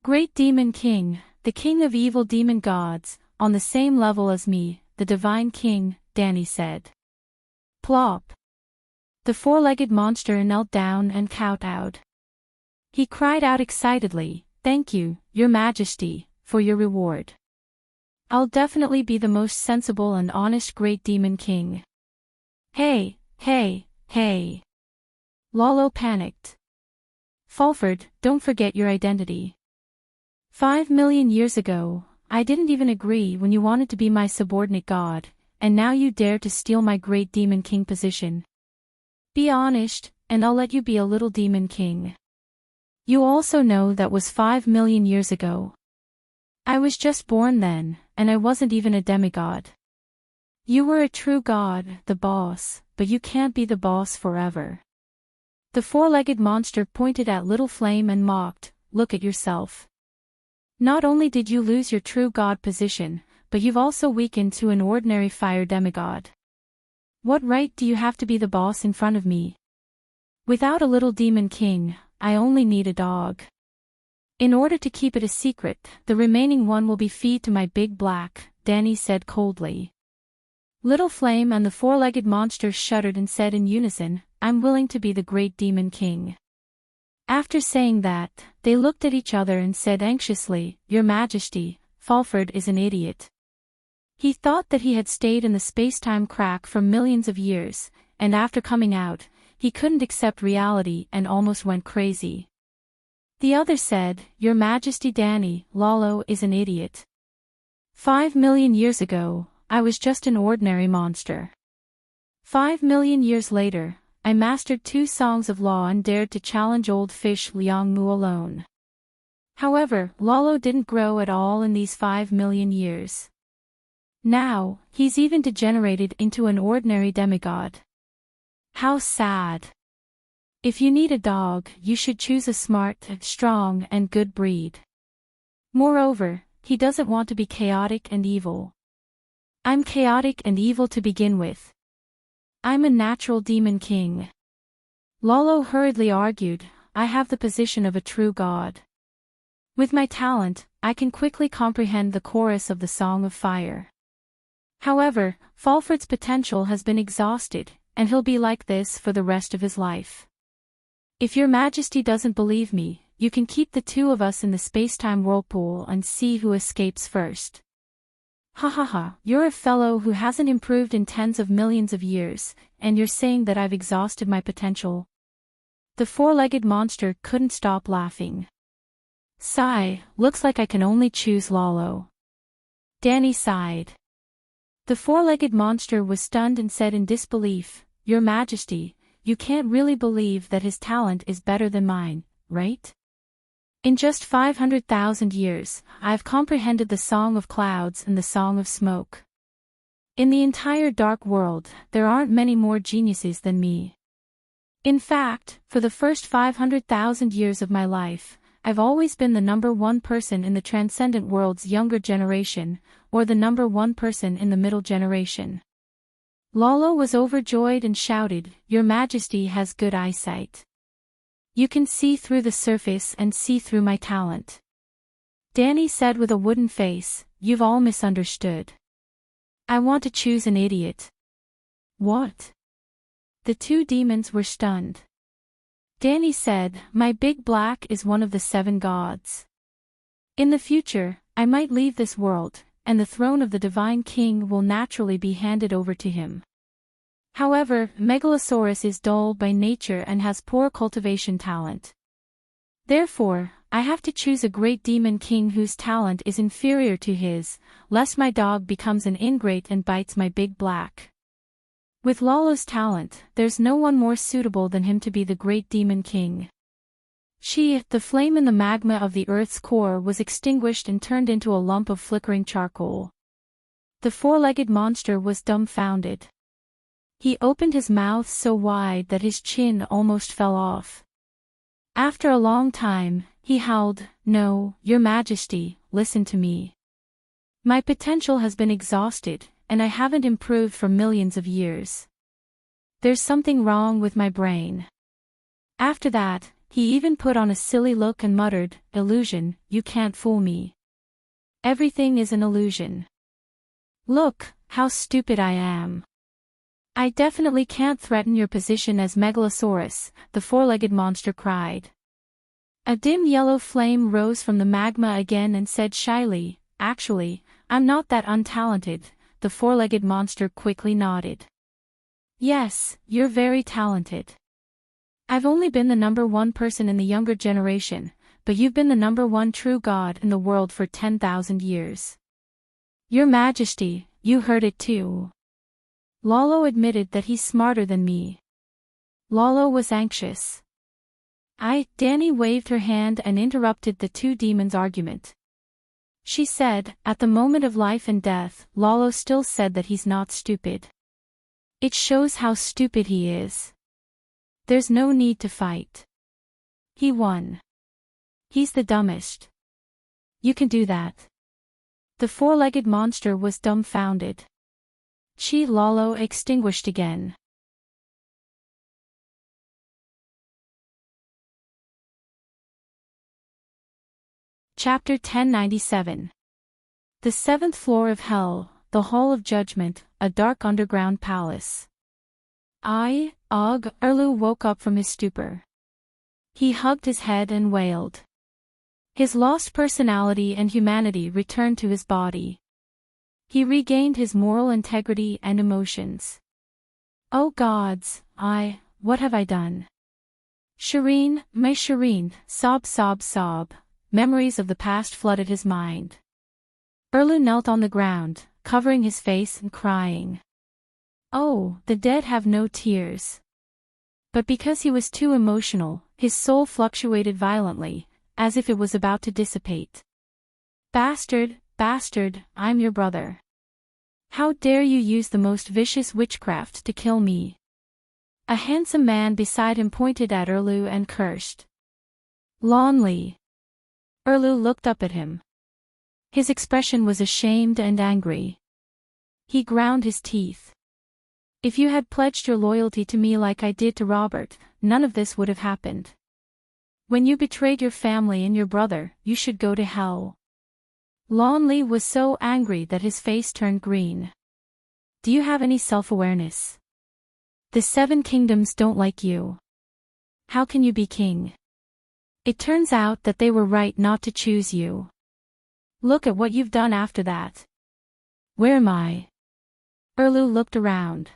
Speaker 1: Great Demon King, the king of evil demon gods, on the same level as me, the divine king, Danny said. Plop. The four-legged monster knelt down and kowtowed. He cried out excitedly, "Thank you, your majesty, for your reward. I'll definitely be the most sensible and honest great demon king." Hey, hey, hey. Lolo panicked. Fulford, don't forget your identity. 5 million years ago, I didn't even agree when you wanted to be my subordinate god, and now you dare to steal my great demon king position. Be honest, and I'll let you be a little demon king. You also know that was 5 million years ago. I was just born then, and I wasn't even a demigod. You were a true god, the boss, but you can't be the boss forever. The four-legged monster pointed at Little Flame and mocked, "Look at yourself. Not only did you lose your true god position, but you've also weakened to an ordinary fire demigod. What right do you have to be the boss in front of me? Without a little demon king, I only need a dog. In order to keep it a secret, the remaining one will be fed to my big black," Danny said coldly. Little Flame and the four-legged monster shuddered and said in unison, "I'm willing to be the great demon king." After saying that, they looked at each other and said anxiously, "Your Majesty, Fulford is an idiot. He thought that he had stayed in the space-time crack for millions of years, and after coming out, he couldn't accept reality and almost went crazy." The other said, "Your Majesty Danny, Lolo is an idiot. 5 million years ago, I was just an ordinary monster. 5 million years later, I mastered 2 songs of law and dared to challenge old fish Liang Mu alone. However, Lolo didn't grow at all in these 5 million years. Now, he's even degenerated into an ordinary demigod. How sad. If you need a dog, you should choose a smart, strong, and good breed. Moreover, he doesn't want to be chaotic and evil. I'm chaotic and evil to begin with. I'm a natural demon king." Lolo hurriedly argued, "I have the position of a true god. With my talent, I can quickly comprehend the chorus of the Song of Fire. However, Fulford's potential has been exhausted, and he'll be like this for the rest of his life. If your Majesty doesn't believe me, you can keep the 2 of us in the space-time whirlpool and see who escapes first." "Ha ha ha, you're a fellow who hasn't improved in tens of millions of years, and you're saying that I've exhausted my potential?" The four-legged monster couldn't stop laughing. "Sigh, looks like I can only choose Lolo." Danny sighed. The four-legged monster was stunned and said in disbelief, "Your Majesty, you can't really believe that his talent is better than mine, right? In just 500,000 years, I've comprehended the Song of Clouds and the Song of Smoke. In the entire dark world, there aren't many more geniuses than me. In fact, for the first 500,000 years of my life, I've always been the number 1 person in the transcendent world's younger generation, or the number 1 person in the middle generation." Lolo was overjoyed and shouted, "Your Majesty has good eyesight. You can see through the surface and see through my talent." Danny said with a wooden face, "You've all misunderstood. I want to choose an idiot." "What?" The 2 demons were stunned. Danny said, "My big black is one of the 7 gods. In the future, I might leave this world, and the throne of the divine king will naturally be handed over to him. However, Megalosaurus is dull by nature and has poor cultivation talent. Therefore, I have to choose a great demon king whose talent is inferior to his, lest my dog becomes an ingrate and bites my big black. With Lolo's talent, there's no one more suitable than him to be the great demon king." The flame in the magma of the Earth's core was extinguished and turned into a lump of flickering charcoal. The four-legged monster was dumbfounded. He opened his mouth so wide that his chin almost fell off. After a long time, he howled, "No, Your Majesty, listen to me. My potential has been exhausted, and I haven't improved for millions of years. There's something wrong with my brain. After that, he even put on a silly look and muttered, "Illusion, you can't fool me. Everything is an illusion. Look, how stupid I am. I definitely can't threaten your position as Megalosaurus," the four-legged monster cried. A dim yellow flame rose from the magma again and said shyly, "Actually, I'm not that untalented." The four-legged monster quickly nodded. "Yes, you're very talented. I've only been the number one person in the younger generation, but you've been the number one true god in the world for 10,000 years. Your Majesty, you heard it too." Lolo admitted that he's smarter than me. Lolo was anxious. Danny waved her hand and interrupted the two demons' argument. She said, "At the moment of life and death, Lolo still said that he's not stupid. It shows how stupid he is. There's no need to fight. He won. He's the dumbest. You can do that." The four-legged monster was dumbfounded. Lolo extinguished again. Chapter 1097. The seventh floor of Hell, the Hall of Judgment, a dark underground palace. Erlu woke up from his stupor. He hugged his head and wailed. His lost personality and humanity returned to his body. He regained his moral integrity and emotions. "Oh gods, what have I done? Shireen, my Shireen," sob sob sob. Memories of the past flooded his mind. Erlu knelt on the ground, covering his face and crying. Oh, the dead have no tears. But because he was too emotional, his soul fluctuated violently, as if it was about to dissipate. Bastard, I'm your brother. How dare you use the most vicious witchcraft to kill me?" A handsome man beside him pointed at Erlu and cursed. "Lonely." Erlu looked up at him. His expression was ashamed and angry. He ground his teeth. "If you had pledged your loyalty to me like I did to Robert, none of this would have happened. When you betrayed your family and your brother, you should go to hell." Lonely was so angry that his face turned green. "Do you have any self-awareness? The seven kingdoms don't like you. How can you be king? It turns out that they were right not to choose you. Look at what you've done after that. Where am I?" Erlu looked around.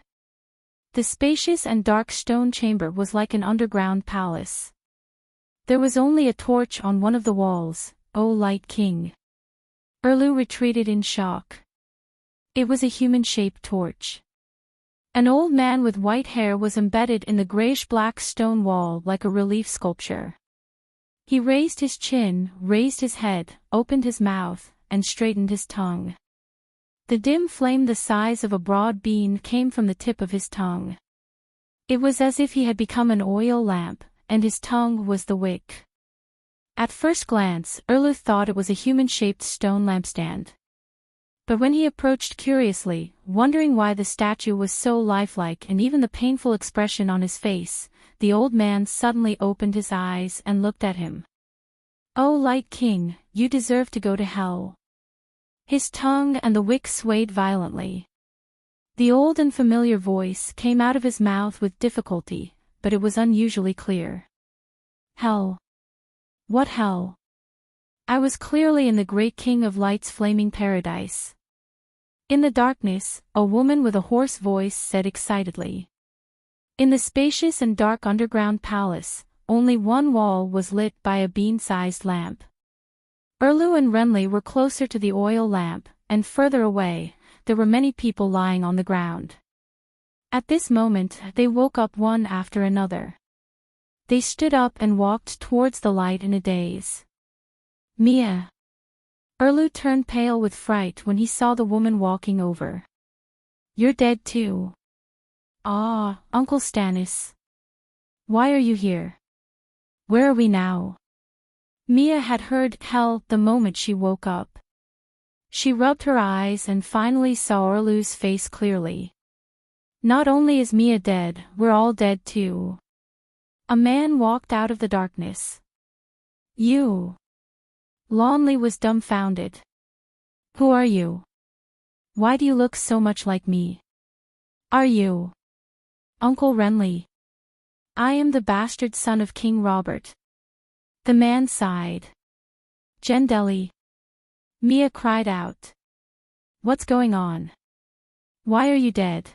Speaker 1: The spacious and dark stone chamber was like an underground palace. There was only a torch on one of the walls. "O Light King." Erlu retreated in shock. It was a human-shaped torch. An old man with white hair was embedded in the grayish-black stone wall like a relief sculpture. He raised his chin, raised his head, opened his mouth, and straightened his tongue. The dim flame the size of a broad bean came from the tip of his tongue. It was as if he had become an oil lamp, and his tongue was the wick. At first glance, Erlu thought it was a human-shaped stone lampstand. But when he approached curiously, wondering why the statue was so lifelike and even the painful expression on his face, the old man suddenly opened his eyes and looked at him. "O Light King, you deserve to go to hell." His tongue and the wick swayed violently. The old and familiar voice came out of his mouth with difficulty, but it was unusually clear. "Hell? What hell? I was clearly in the great King of Light's flaming paradise." In the darkness, a woman with a hoarse voice said excitedly. In the spacious and dark underground palace, only one wall was lit by a bean-sized lamp. Erlu and Renly were closer to the oil lamp, and further away, there were many people lying on the ground. At this moment, they woke up one after another. They stood up and walked towards the light in a daze. "Mia." Erlu turned pale with fright when he saw the woman walking over. "You're dead too." "Ah, Uncle Stannis. Why are you here? Where are we now?" Mia had heard hell the moment she woke up. She rubbed her eyes and finally saw Orlu's face clearly. Not only is Mia dead, we're all dead too. A man walked out of the darkness. You. Lonley was dumbfounded. Who are you? Why do you look so much like me? Are you Uncle Renly? I am the bastard son of King Robert. The man sighed. Gendelly. Mia cried out. What's going on? Why are you dead?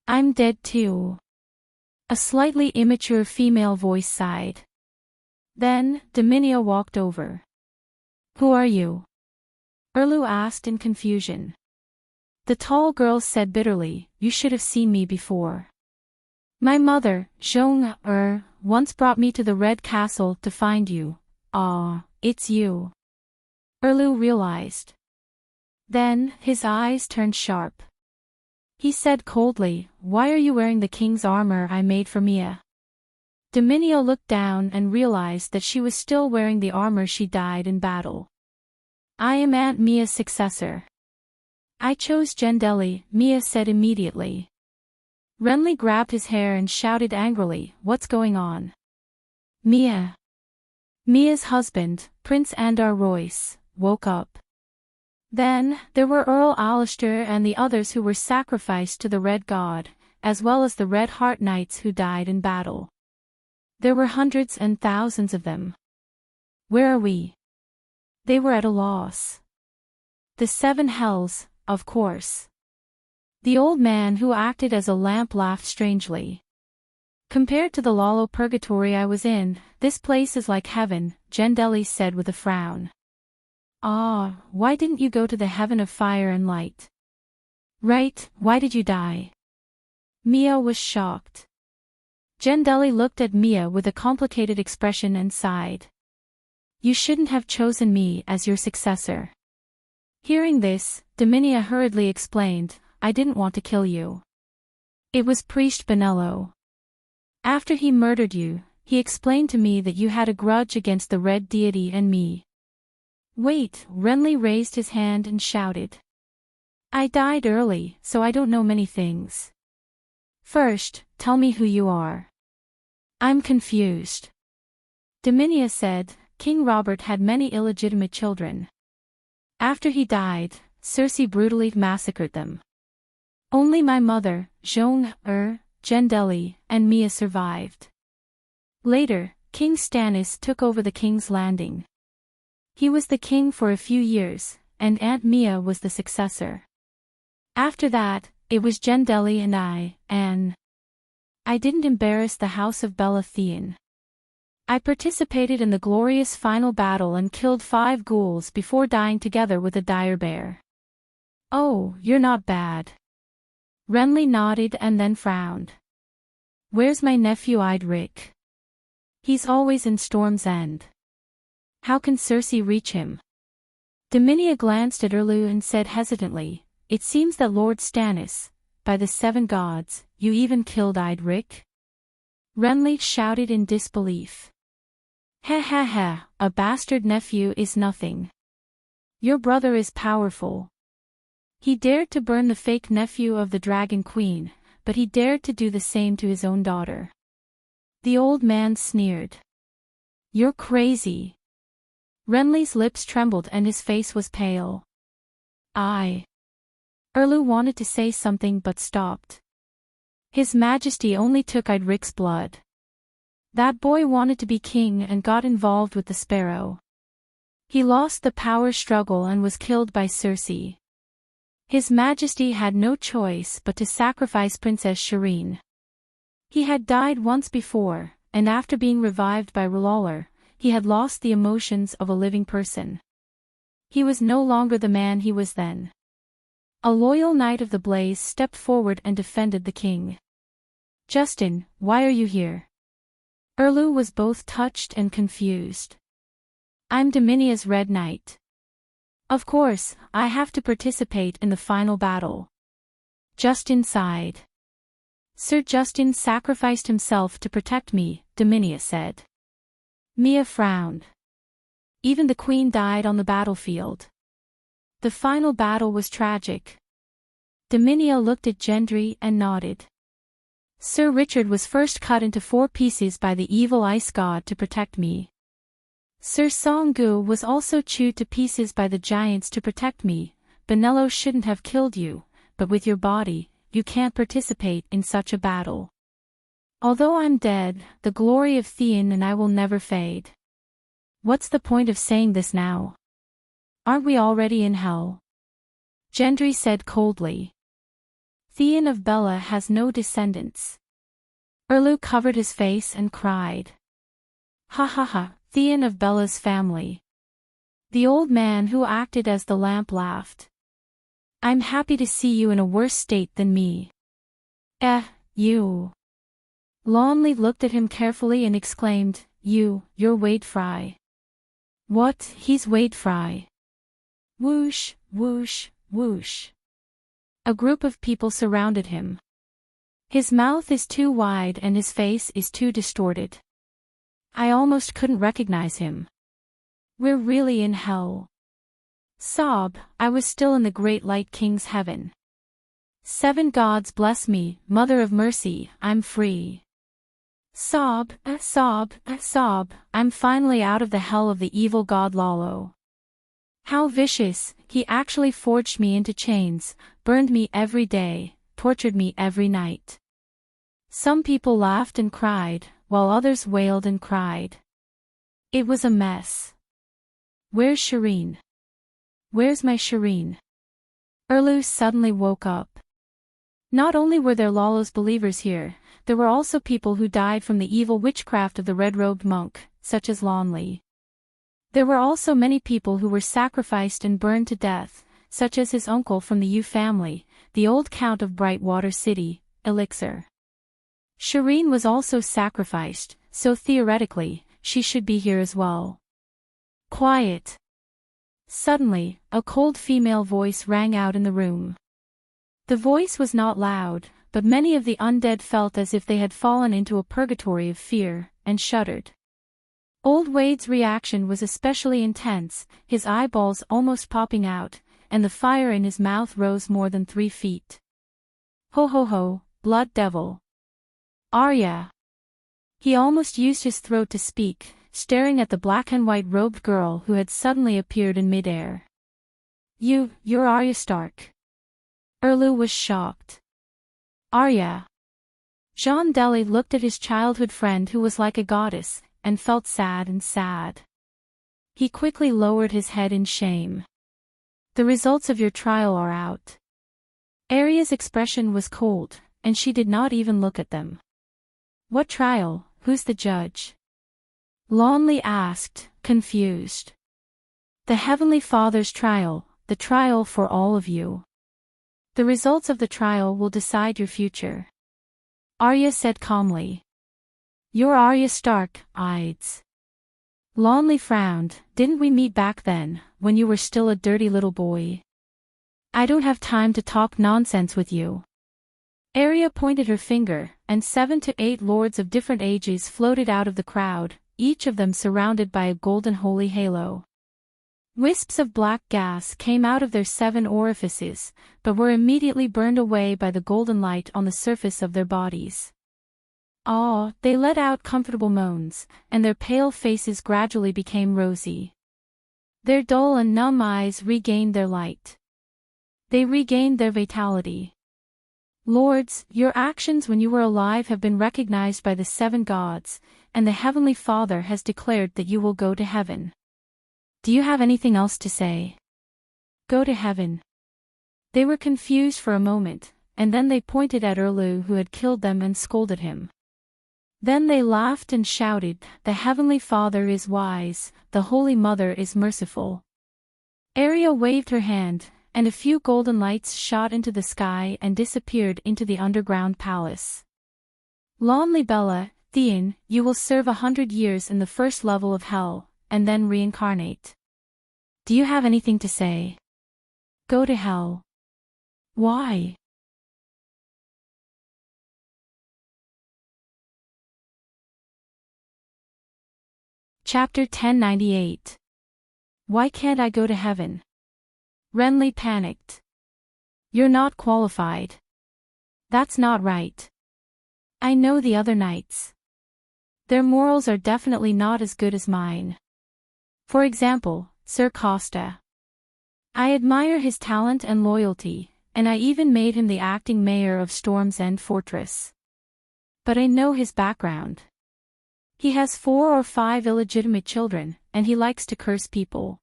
Speaker 1: I'm dead too. A slightly immature female voice sighed. Then, Dominia walked over. Who are you? Orlu asked in confusion. The tall girl said bitterly, you should have seen me before. My mother, Zhong once brought me to the Red Castle to find you. Ah, it's you. Orlu realized. Then, his eyes turned sharp. He said coldly, why are you wearing the king's armor I made for Mia? Dominia looked down and realized that she was still wearing the armor she died in battle. I am Aunt Mia's successor. I chose Gendelly, Mia said immediately. Renly grabbed his hair and shouted angrily, what's going on? Mia. Mia's husband, Prince Andar Royce, woke up. Then, there were Earl Alistair and the others who were sacrificed to the Red God, as well as the Red Heart Knights who died in battle. There were hundreds and thousands of them. Where are we? They were at a loss. The Seven Hells, of course. The old man who acted as a lamp laughed strangely. Compared to the Lalo purgatory I was in, this place is like heaven, Gendelly said with a frown. Ah, why didn't you go to the heaven of fire and light? Right, why did you die? Mia was shocked. Gendelly looked at Mia with a complicated expression and sighed. You shouldn't have chosen me as your successor. Hearing this, Dominia hurriedly explained, I didn't want to kill you. It was Priest Benello. After he murdered you, he explained to me that you had a grudge against the Red Deity and me. Wait, Renly raised his hand and shouted. I died early, so I don't know many things. First, tell me who you are. I'm confused. Dominia said, King Robert had many illegitimate children. After he died, Cersei brutally massacred them. Only my mother, Zhong, Gendelly, and Mia survived. Later, King Stannis took over the King's Landing. He was the king for a few years, and Aunt Mia was the successor. After that, it was Gendelly and I didn't embarrass the House of Baratheon. I participated in the glorious final battle and killed 5 ghouls before dying together with a dire bear. Oh, you're not bad. Renly nodded and then frowned. Where's my nephew Idric? He's always in Storm's End. How can Cersei reach him? Dominia glanced at Orlu and said hesitantly, it seems that Lord Stannis, by the 7 gods, you even killed Idric? Renly shouted in disbelief. Ha ha ha, a bastard nephew is nothing. Your brother is powerful. He dared to burn the fake nephew of the Dragon Queen, but he dared to do the same to his own daughter. The old man sneered. You're crazy. Renly's lips trembled and his face was pale. Orlu wanted to say something but stopped. His Majesty only took Idric's blood. That boy wanted to be king and got involved with the Sparrow. He lost the power struggle and was killed by Cersei. His Majesty had no choice but to sacrifice Princess Shireen. He had died once before, and after being revived by Rollercoasters, he had lost the emotions of a living person. He was no longer the man he was then. A loyal knight of the Blaze stepped forward and defended the king. Justin, why are you here? Orlu was both touched and confused. I'm Dominia's Red Knight. Of course, I have to participate in the final battle. Justin sighed. Sir Justin sacrificed himself to protect me, Dominia said. Mia frowned. Even the queen died on the battlefield. The final battle was tragic. Dominia looked at Gendry and nodded. Sir Richard was first cut into 4 pieces by the evil ice god to protect me. Sir Songgu was also chewed to pieces by the giants to protect me. Benello shouldn't have killed you, but with your body, you can't participate in such a battle. Although I'm dead, the glory of Theon and I will never fade. What's the point of saying this now? Aren't we already in hell? Gendry said coldly. Theon of Bella has no descendants. Erlu covered his face and cried. Ha ha ha, Theon of Bella's family. The old man who acted as the lamp laughed. I'm happy to see you in a worse state than me. You. Lonley looked at him carefully and exclaimed, You're Wade Fry. What, he's Wade Fry. Whoosh, whoosh, whoosh. A group of people surrounded him. His mouth is too wide and his face is too distorted. I almost couldn't recognize him. We're really in hell. Sob, I was still in the Great Light King's heaven. 7 gods bless me, Mother of Mercy, I'm free. Sob, sob, sob, I'm finally out of the hell of the evil god Lalo. How vicious, he actually forged me into chains, burned me every day, tortured me every night. Some people laughed and cried, while others wailed and cried. It was a mess. Where's Shireen? Where's my Shireen? Erlu suddenly woke up. Not only were there Lalo's believers here, there were also people who died from the evil witchcraft of the red-robed monk, such as Lonley. There were also many people who were sacrificed and burned to death, such as his uncle from the Yu family, the old Count of Brightwater City, Elixir. Shireen was also sacrificed, so theoretically, she should be here as well. Quiet. Suddenly, a cold female voice rang out in the room. The voice was not loud, but many of the undead felt as if they had fallen into a purgatory of fear, and shuddered. Old Wade's reaction was especially intense, his eyeballs almost popping out, and the fire in his mouth rose more than 3 feet. Ho ho ho, blood devil. Arya. He almost used his throat to speak, staring at the black and white robed girl who had suddenly appeared in midair. You're Arya Stark. Erlu was shocked. Arya. Jean Deli looked at his childhood friend who was like a goddess, and felt sad and sad. He quickly lowered his head in shame. The results of your trial are out. Arya's expression was cold, and she did not even look at them. What trial? Who's the judge? Lonley asked, confused. The Heavenly Father's trial, the trial for all of you. The results of the trial will decide your future. Arya said calmly. You're Arya Stark, Ides. Lonley frowned. Didn't we meet back then, when you were still a dirty little boy? I don't have time to talk nonsense with you. Arya pointed her finger, and 7 to 8 lords of different ages floated out of the crowd, each of them surrounded by a golden holy halo. Wisps of black gas came out of their 7 orifices, but were immediately burned away by the golden light on the surface of their bodies. They let out comfortable moans, and their pale faces gradually became rosy. Their dull and numb eyes regained their light. They regained their vitality. Lords, your actions when you were alive have been recognized by the 7 gods, and the Heavenly Father has declared that you will go to heaven. Do you have anything else to say? Go to heaven. They were confused for a moment, and then they pointed at Erlu who had killed them and scolded him. Then they laughed and shouted, the Heavenly Father is wise, the Holy Mother is merciful. Arya waved her hand, and a few golden lights shot into the sky and disappeared into the underground palace. Lonely Bella, Theon, you will serve 100 years in the first level of hell, and then reincarnate. Do you have anything to say? Go to hell. Why? Chapter 1098. Why can't I go to heaven? Renly panicked. You're not qualified. That's not right. I know the other knights. Their morals are definitely not as good as mine. For example, Sir Costa. I admire his talent and loyalty, and I even made him the acting mayor of Storm's End Fortress. But I know his background. He has 4 or 5 illegitimate children, and he likes to curse people.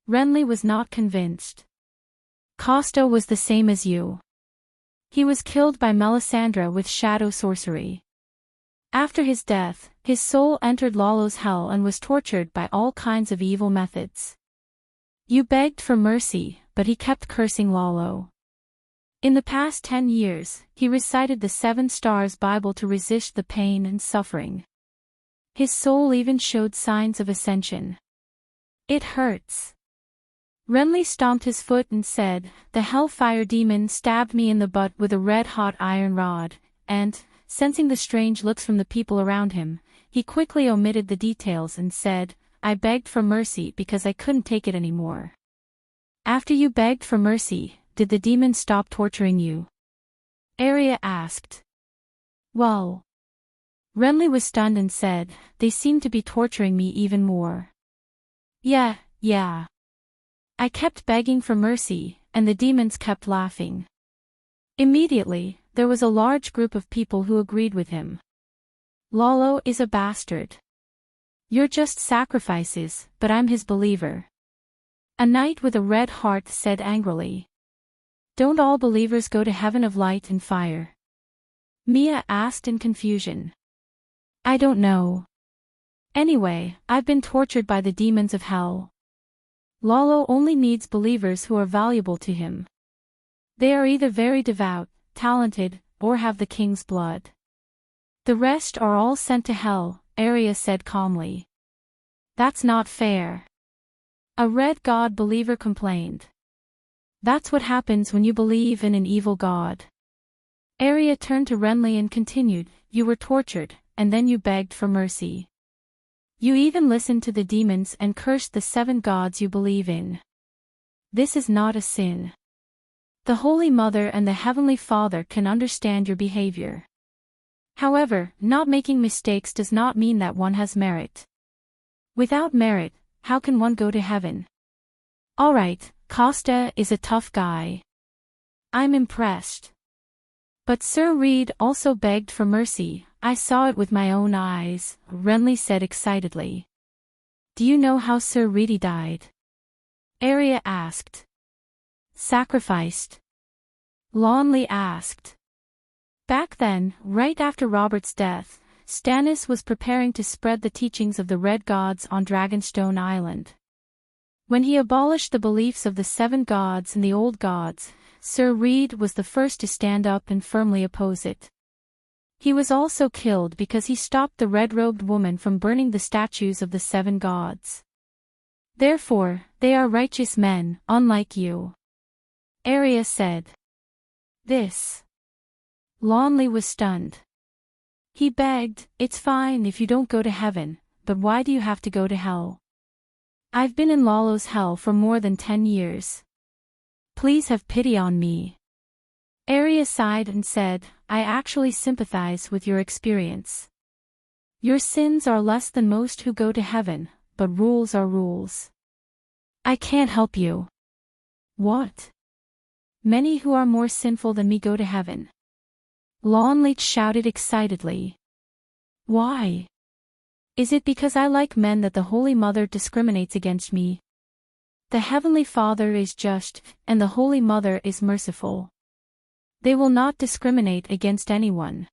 Speaker 1: Renly was not convinced. Costa was the same as you. He was killed by Melisandre with shadow sorcery. After his death, his soul entered Lalo's hell and was tortured by all kinds of evil methods. You begged for mercy, but he kept cursing Lalo. In the past 10 years, he recited the 7 Stars Bible to resist the pain and suffering. His soul even showed signs of ascension. It hurts. Renly stomped his foot and said, "The Hellfire demon stabbed me in the butt with a red-hot iron rod," and, sensing the strange looks from the people around him, he quickly omitted the details and said, "I begged for mercy because I couldn't take it anymore." After you begged for mercy, did the demon stop torturing you? Arya asked. Well. Renly was stunned and said, "They seem to be torturing me even more." Yeah. I kept begging for mercy, and the demons kept laughing. Immediately, there was a large group of people who agreed with him. Lalo is a bastard. You're just sacrifices, but I'm his believer. A knight with a red heart said angrily. Don't all believers go to heaven of light and fire? Mia asked in confusion. I don't know. Anyway, I've been tortured by the demons of hell. Lalo only needs believers who are valuable to him. They are either very devout, talented, or have the king's blood. The rest are all sent to hell, Arya said calmly. That's not fair. A red god believer complained. That's what happens when you believe in an evil god. Arya turned to Renly and continued, You were tortured, and then you begged for mercy. You even listened to the demons and cursed the 7 gods you believe in. This is not a sin. The Holy Mother and the Heavenly Father can understand your behavior. However, not making mistakes does not mean that one has merit. Without merit, how can one go to heaven? Alright, Costa is a tough guy. I'm impressed. But Sir Reed also begged for mercy. I saw it with my own eyes, Renly said excitedly. Do you know how Sir Reedy died? Arya asked. Sacrificed? Lonley asked. Back then, right after Robert's death, Stannis was preparing to spread the teachings of the Red Gods on Dragonstone Island. When he abolished the beliefs of the 7 gods and the old gods, Sir Reed was the first to stand up and firmly oppose it. He was also killed because he stopped the red-robed woman from burning the statues of the 7 gods. Therefore, they are righteous men, unlike you. Arya said. This. Lonley was stunned. He begged, It's fine if you don't go to heaven, but why do you have to go to hell? I've been in Lalo's hell for more than 10 years. Please have pity on me. Arya sighed and said, I actually sympathize with your experience. Your sins are less than most who go to heaven, but rules are rules. I can't help you. What? Many who are more sinful than me go to heaven. Lonleach shouted excitedly. Why? Is it because I like men that the Holy Mother discriminates against me? The Heavenly Father is just, and the Holy Mother is merciful. They will not discriminate against anyone.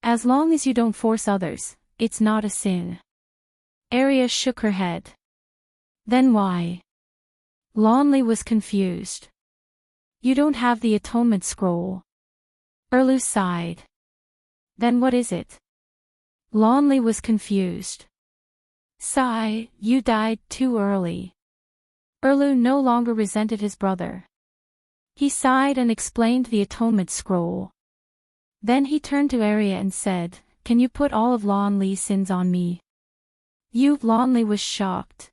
Speaker 1: As long as you don't force others, it's not a sin. Arya shook her head. Then why? Lonley was confused. You don't have the atonement scroll. Erlu sighed. Then what is it? Lonley was confused. Sigh, you died too early. Erlu no longer resented his brother. He sighed and explained the atonement scroll. Then he turned to Arya and said, Can you put all of Lonley's sins on me? Lonley was shocked.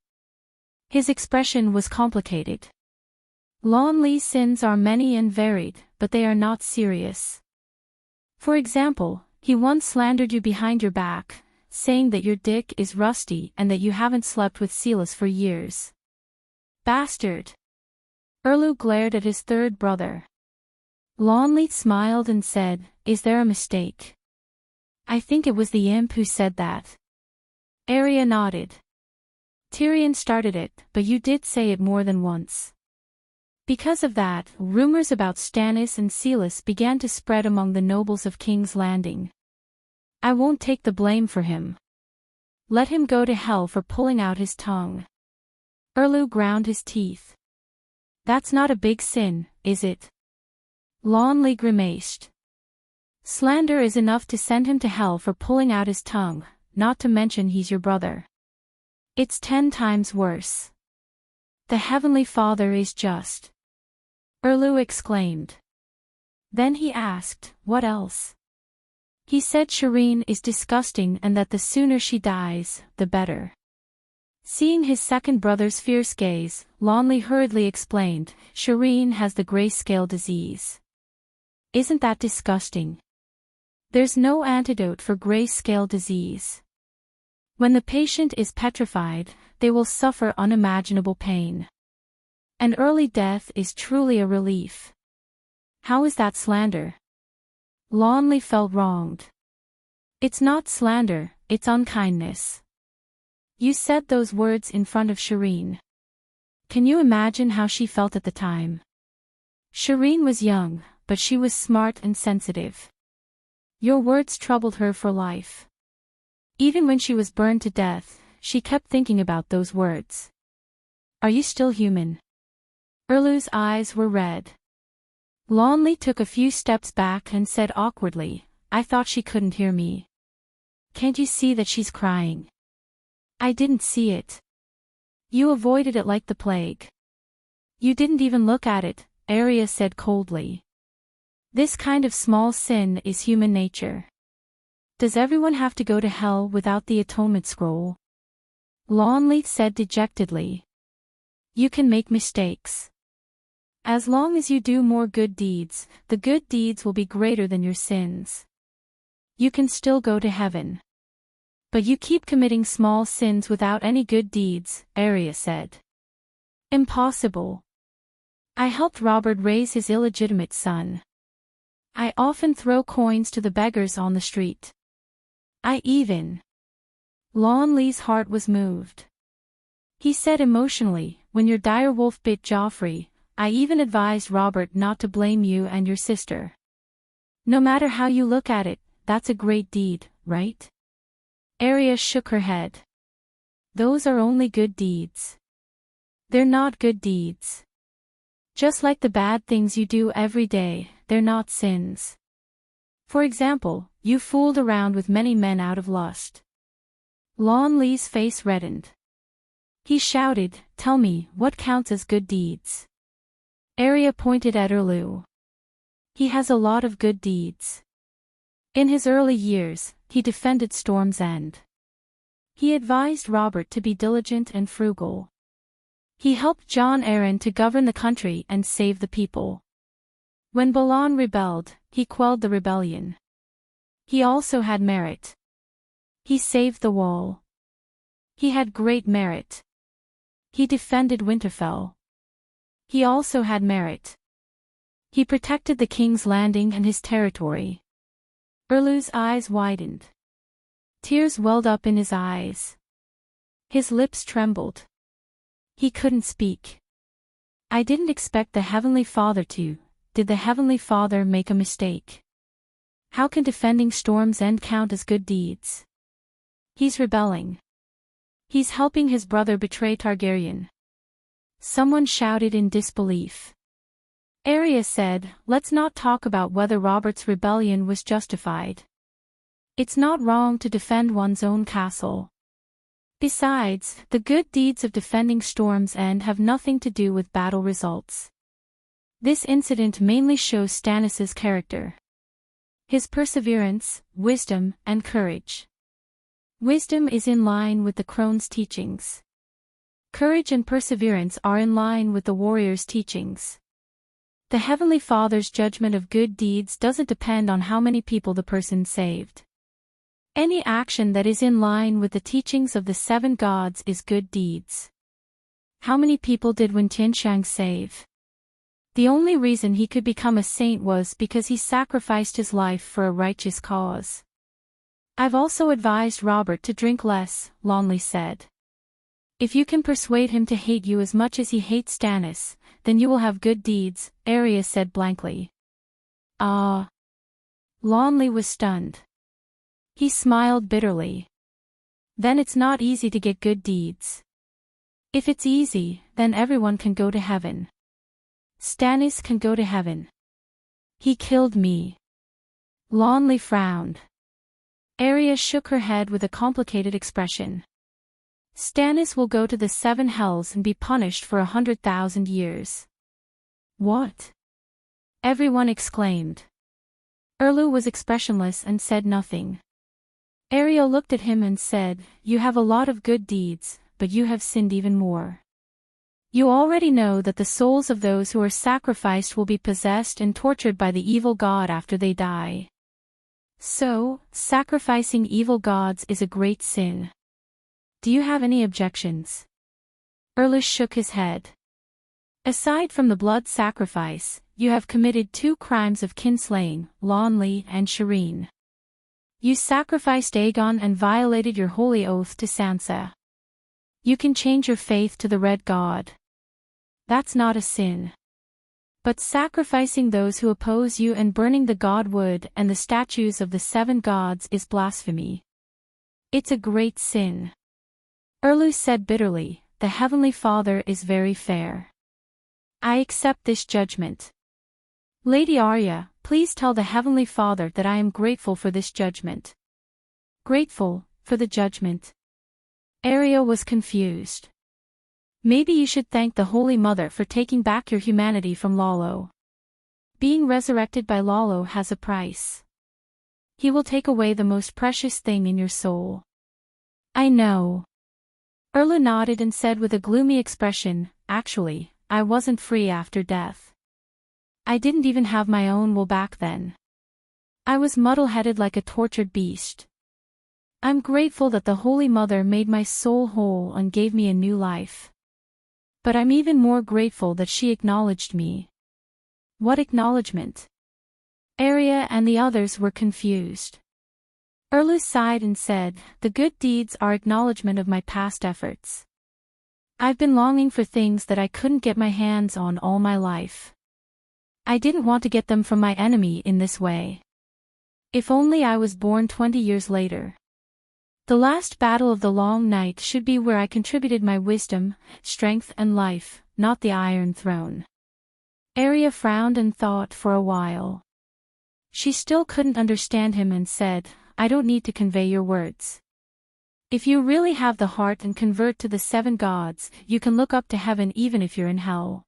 Speaker 1: His expression was complicated. Lonely's sins are many and varied, but they are not serious. For example, he once slandered you behind your back, saying that your dick is rusty and that you haven't slept with Silas for years. Bastard! Erlu glared at his third brother. Lonely smiled and said, "Is there a mistake?" "I think it was the imp who said that." Arya nodded. "Tyrion started it, but you did say it more than once." Because of that, rumors about Stannis and Silas began to spread among the nobles of King's Landing. "I won't take the blame for him. Let him go to hell for pulling out his tongue." Erlu ground his teeth. "That's not a big sin, is it?" Lonely grimaced. "Slander is enough to send him to hell for pulling out his tongue, not to mention he's your brother. It's 10 times worse. The Heavenly Father is just." Erlu exclaimed. Then he asked, "What else?" "He said Shireen is disgusting and that the sooner she dies, the better." Seeing his second brother's fierce gaze, Lonely hurriedly explained, "Shireen has the grayscale disease." "Isn't that disgusting?" "There's no antidote for grayscale disease. When the patient is petrified, they will suffer unimaginable pain. An early death is truly a relief." "How is that slander?" Lonely felt wronged. "It's not slander, it's unkindness. You said those words in front of Shireen. Can you imagine how she felt at the time? Shireen was young, but she was smart and sensitive. Your words troubled her for life. Even when she was burned to death, she kept thinking about those words. Are you still human?" Erlu's eyes were red. Lonely took a few steps back and said awkwardly, "I thought she couldn't hear me. Can't you see that she's crying?" "I didn't see it." "You avoided it like the plague." "You didn't even look at it," Arya said coldly. "This kind of small sin is human nature. Does everyone have to go to hell without the atonement scroll?" Lonely said dejectedly. "You can make mistakes. As long as you do more good deeds, the good deeds will be greater than your sins. You can still go to heaven. But you keep committing small sins without any good deeds," Arya said. "Impossible. I helped Robert raise his illegitimate son. I often throw coins to the beggars on the street. I even..." Lonely's heart was moved. He said emotionally, "When your direwolf bit Joffrey, I even advised Robert not to blame you and your sister. No matter how you look at it, that's a great deed, right?" Arya shook her head. "Those are only good deeds. They're not good deeds. Just like the bad things you do every day, they're not sins. For example, you fooled around with many men out of lust." Lonely's face reddened. He shouted, "Tell me, what counts as good deeds?" Arya pointed at Erlu. "He has a lot of good deeds. In his early years, he defended Storm's End. He advised Robert to be diligent and frugal. He helped Jon Arryn to govern the country and save the people. When Balan rebelled, he quelled the rebellion. He also had merit. He saved the wall. He had great merit. He defended Winterfell. He also had merit. He protected the King's Landing and his territory." Erlu's eyes widened. Tears welled up in his eyes. His lips trembled. He couldn't speak. "I didn't expect the Heavenly Father to. Did the Heavenly Father make a mistake? How can defending Storm's End count as good deeds? He's rebelling. He's helping his brother betray Targaryen." Someone shouted in disbelief. Arya said, "Let's not talk about whether Robert's rebellion was justified. It's not wrong to defend one's own castle. Besides, the good deeds of defending Storm's End have nothing to do with battle results. This incident mainly shows Stannis' character. His perseverance, wisdom, and courage. Wisdom is in line with the Crone's teachings. Courage and perseverance are in line with the warrior's teachings. The Heavenly Father's judgment of good deeds doesn't depend on how many people the person saved. Any action that is in line with the teachings of the 7 gods is good deeds. How many people did Wen Tianxiang save? The only reason he could become a saint was because he sacrificed his life for a righteous cause. I've also advised Robert to drink less, Lonley said. If you can persuade him to hate you as much as he hates Stannis, then you will have good deeds, Arya said blankly. Ah. Lonley was stunned. He smiled bitterly. Then it's not easy to get good deeds. If it's easy, then everyone can go to heaven. Stannis can go to heaven. He killed me. Lonley frowned. Arya shook her head with a complicated expression. Stannis will go to the 7 hells and be punished for 100,000 years. What? Everyone exclaimed. Erlu was expressionless and said nothing. Arya looked at him and said, "You have a lot of good deeds, but you have sinned even more. You already know that the souls of those who are sacrificed will be possessed and tortured by the evil god after they die. So, sacrificing evil gods is a great sin. Do you have any objections?" Erlu shook his head. Aside from the blood sacrifice, you have committed 2 crimes of kinslaying, Lonley and Shireen. You sacrificed Aegon and violated your holy oath to Sansa. You can change your faith to the Red God. That's not a sin. But sacrificing those who oppose you and burning the godwood and the statues of the 7 gods is blasphemy. It's a great sin. Erlu said bitterly, "The Heavenly Father is very fair. I accept this judgment. Lady Arya, please tell the Heavenly Father that I am grateful for this judgment." Grateful for the judgment? Arya was confused. Maybe you should thank the Holy Mother for taking back your humanity from Lalo. Being resurrected by Lalo has a price. He will take away the most precious thing in your soul. I know. Erlu nodded and said with a gloomy expression, "Actually, I wasn't free after death. I didn't even have my own will back then. I was muddle-headed like a tortured beast. I'm grateful that the Holy Mother made my soul whole and gave me a new life. But I'm even more grateful that she acknowledged me." What acknowledgement? Arya and the others were confused. Erlu sighed and said, "The good deeds are acknowledgement of my past efforts. I've been longing for things that I couldn't get my hands on all my life. I didn't want to get them from my enemy in this way. If only I was born 20 years later. The last battle of the long night should be where I contributed my wisdom, strength and life, not the Iron Throne." Arya frowned and thought for a while. She still couldn't understand him and said, "I don't need to convey your words. If you really have the heart and convert to the 7 gods, you can look up to heaven even if you're in hell.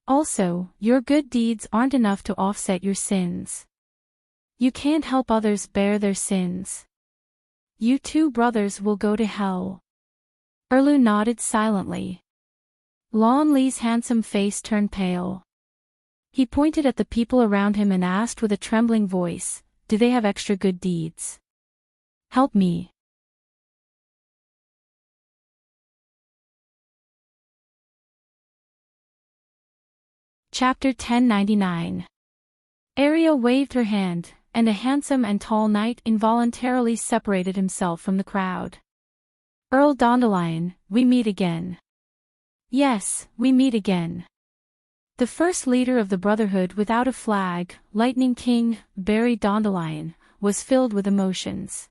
Speaker 1: Also, your good deeds aren't enough to offset your sins. You can't help others bear their sins. You 2 brothers will go to hell." Erlu nodded silently. Lonley's handsome face turned pale. He pointed at the people around him and asked with a trembling voice, "Do they have extra good deeds? Help me." Chapter 1099. Arya waved her hand, and a handsome and tall knight involuntarily separated himself from the crowd. "Earl Dandelion, we meet again." "Yes, we meet again." The first leader of the Brotherhood without a flag, Lightning King, Barry Dandelion, was filled with emotions.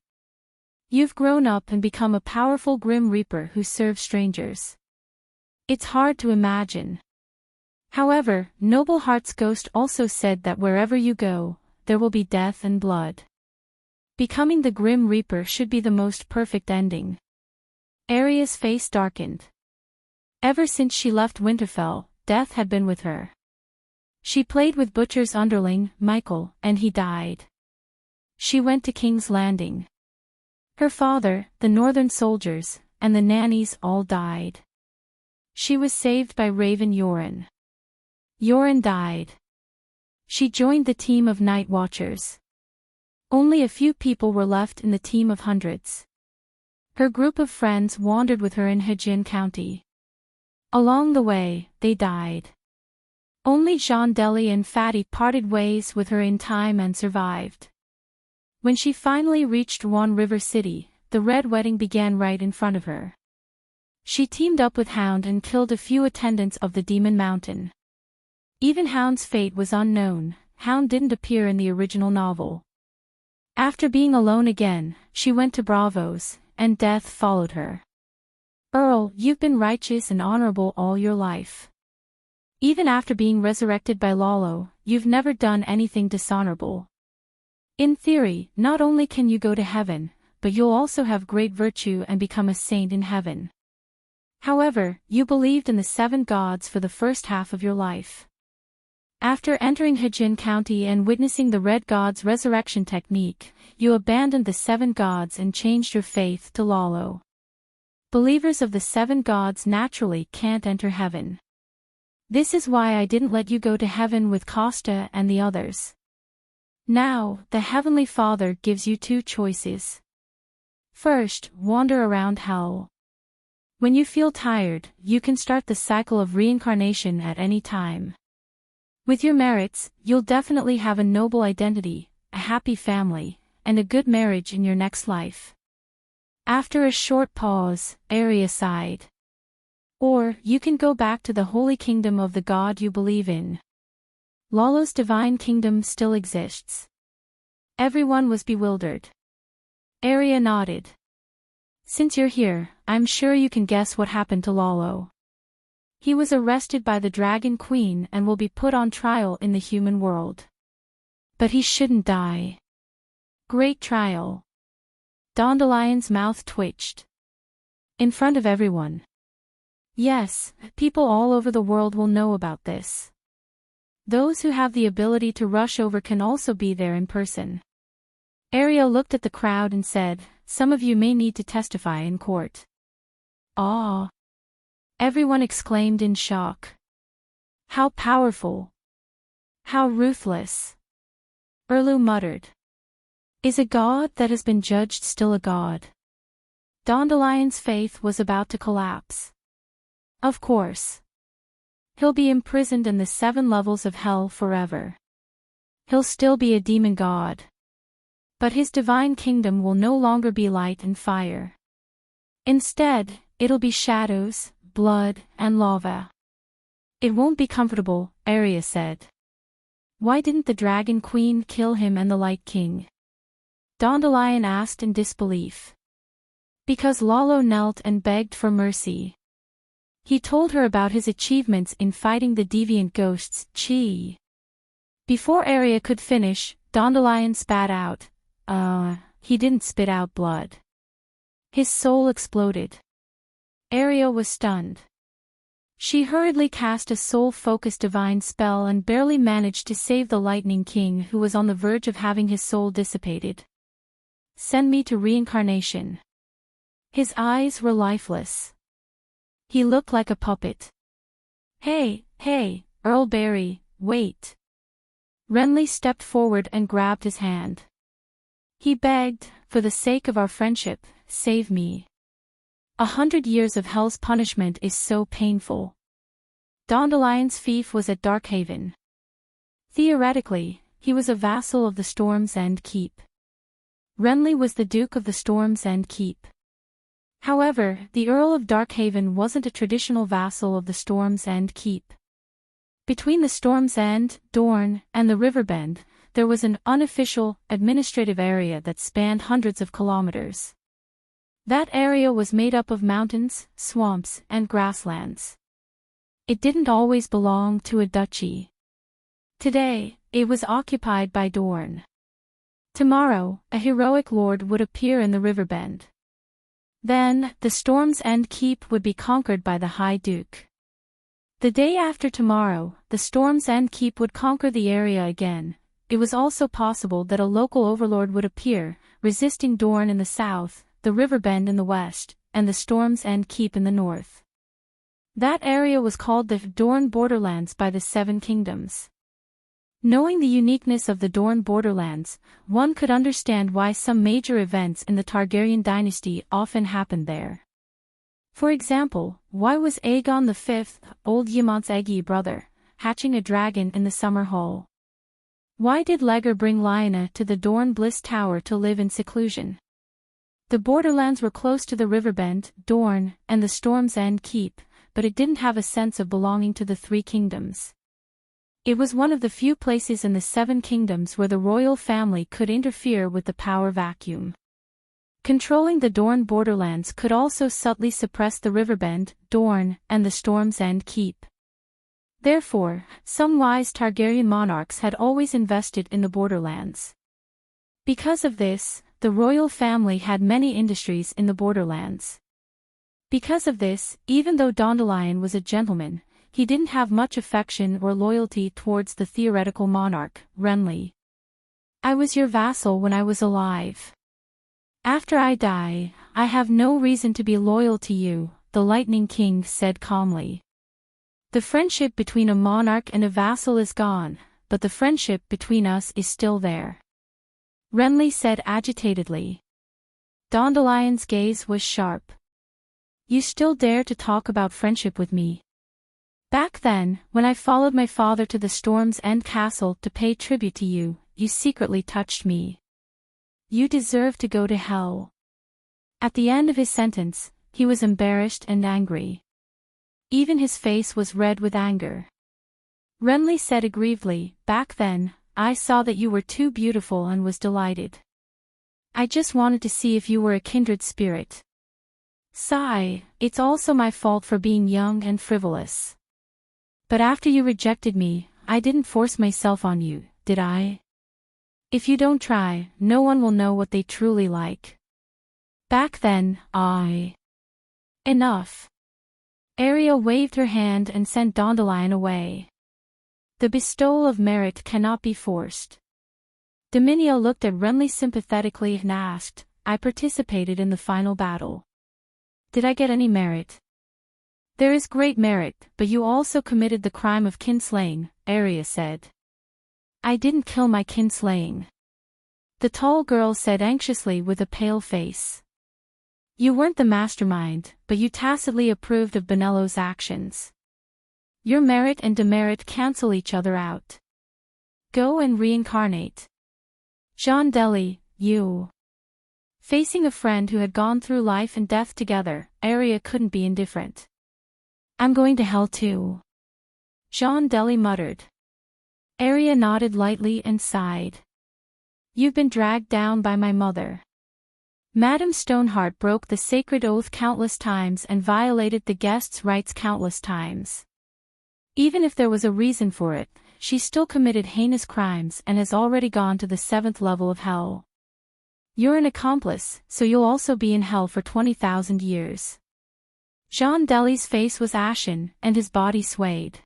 Speaker 1: "You've grown up and become a powerful Grim Reaper who serves strangers. It's hard to imagine. However, Noble Heart's ghost also said that wherever you go, there will be death and blood. Becoming the Grim Reaper should be the most perfect ending." Arya's face darkened. Ever since she left Winterfell, death had been with her. She played with Butcher's underling, Michael, and he died. She went to King's Landing. Her father, the northern soldiers, and the nannies all died. She was saved by Raven Yoren. Yoren died. She joined the team of night watchers. Only a few people were left in the team of hundreds. Her group of friends wandered with her in Heijin County. Along the way, they died. Only Jean Deli and Fatty parted ways with her in time and survived. When she finally reached Wan River City, the Red Wedding began right in front of her. She teamed up with Hound and killed a few attendants of the Demon Mountain. Even Hound's fate was unknown. Hound didn't appear in the original novel. After being alone again, she went to Bravos, and death followed her. Earl, you've been righteous and honorable all your life. Even after being resurrected by Lalo, you've never done anything dishonorable. In theory, not only can you go to heaven, but you'll also have great virtue and become a saint in heaven. However, you believed in the 7 gods for the first half of your life. After entering Heijin County and witnessing the Red God's resurrection technique, you abandoned the 7 gods and changed your faith to Lalo. Believers of the 7 gods naturally can't enter heaven. This is why I didn't let you go to heaven with Costa and the others. Now, the Heavenly Father gives you 2 choices. First, wander around hell. When you feel tired, you can start the cycle of reincarnation at any time. With your merits, you'll definitely have a noble identity, a happy family, and a good marriage in your next life. After a short pause, Arya sighed. Or, you can go back to the holy kingdom of the god you believe in. Lalo's divine kingdom still exists. Everyone was bewildered. Arya nodded. Since you're here, I'm sure you can guess what happened to Lalo. He was arrested by the Dragon Queen and will be put on trial in the human world. But he shouldn't die. Great trial. Dandelion's mouth twitched. In front of everyone. Yes, people all over the world will know about this. Those who have the ability to rush over can also be there in person. Arya looked at the crowd and said, "Some of you may need to testify in court." "Ah!" Everyone exclaimed in shock. "How powerful! How ruthless!" Erlu muttered. "Is a god that has been judged still a god?" Dandelion's faith was about to collapse. Of course. He'll be imprisoned in the 7 levels of hell forever. He'll still be a demon god. But his divine kingdom will no longer be light and fire. Instead, it'll be shadows, blood, and lava. "It won't be comfortable," Arya said. "Why didn't the Dragon Queen kill him and the Light King?" Dandelion asked in disbelief. Because Lalo knelt and begged for mercy. He told her about his achievements in fighting the deviant ghosts, Chi. Before Arya could finish, Dandelion spat out. He didn't spit out blood. His soul exploded. Arya was stunned. She hurriedly cast a soul-focused divine spell and barely managed to save the Lightning King who was on the verge of having his soul dissipated. "Send me to reincarnation." His eyes were lifeless. He looked like a puppet. Hey, Earl Barry, wait." Renly stepped forward and grabbed his hand. He begged, "For the sake of our friendship, save me. 100 years of hell's punishment is so painful." Dandelion's fief was at Darkhaven. Theoretically, he was a vassal of the Storm's End Keep. Renly was the Duke of the Storm's End Keep. However, the Earl of Darkhaven wasn't a traditional vassal of the Storm's End Keep. Between the Storm's End, Dorne, and the Riverbend, there was an unofficial, administrative area that spanned hundreds of kilometers. That area was made up of mountains, swamps, and grasslands. It didn't always belong to a duchy. Today, it was occupied by Dorne. Tomorrow, a heroic lord would appear in the Riverbend. Then, the Storm's End Keep would be conquered by the High Duke. The day after tomorrow, the Storm's End Keep would conquer the area again. It was also possible that a local overlord would appear, resisting Dorne in the south, the Riverbend in the west, and the Storm's End Keep in the north. That area was called the Dorne Borderlands by the Seven Kingdoms. Knowing the uniqueness of the Dorne Borderlands, one could understand why some major events in the Targaryen dynasty often happened there. For example, why was Aegon V, old Ymant's eggy brother, hatching a dragon in the summer hall? Why did Legger bring Lyanna to the Dorne Bliss Tower to live in seclusion? The Borderlands were close to the Riverbend, Dorne, and the Storm's End Keep, but it didn't have a sense of belonging to the Three Kingdoms. It was one of the few places in the Seven Kingdoms where the royal family could interfere with the power vacuum. Controlling the Dorne Borderlands could also subtly suppress the Riverbend, Dorne, and the Storm's End Keep. Therefore, some wise Targaryen monarchs had always invested in the Borderlands. Because of this, the royal family had many industries in the Borderlands. Because of this, even though Dandelion was a gentleman, he didn't have much affection or loyalty towards the theoretical monarch, Renly. I was your vassal when I was alive. After I die, I have no reason to be loyal to you, the Lightning King said calmly. The friendship between a monarch and a vassal is gone, but the friendship between us is still there. Renly said agitatedly. Dandelion's gaze was sharp. You still dare to talk about friendship with me? Back then, when I followed my father to the Storm's End Castle to pay tribute to you, you secretly touched me. You deserve to go to hell. At the end of his sentence, he was embarrassed and angry. Even his face was red with anger. Renly said aggrievedly, back then, I saw that you were too beautiful and was delighted. I just wanted to see if you were a kindred spirit. Sigh, it's also my fault for being young and frivolous. But after you rejected me, I didn't force myself on you, did I? If you don't try, no one will know what they truly like. Back then, Enough. Arya waved her hand and sent Dandelion away. The bestowal of merit cannot be forced. Dominia looked at Renly sympathetically and asked, I participated in the final battle. Did I get any merit? There is great merit, but you also committed the crime of kinslaying, Arya said. I didn't kill my kinslaying. The tall girl said anxiously with a pale face. You weren't the mastermind, but you tacitly approved of Bonello's actions. Your merit and demerit cancel each other out. Go and reincarnate. Jean Deli, you. Facing a friend who had gone through life and death together, Arya couldn't be indifferent. I'm going to hell too. Jean Deli muttered. Arya nodded lightly and sighed. You've been dragged down by my mother. Madame Stoneheart broke the sacred oath countless times and violated the guest's rights countless times. Even if there was a reason for it, she still committed heinous crimes and has already gone to the 7th level of hell. You're an accomplice, so you'll also be in hell for 20,000 years. Jean Deli's face was ashen, and his body swayed.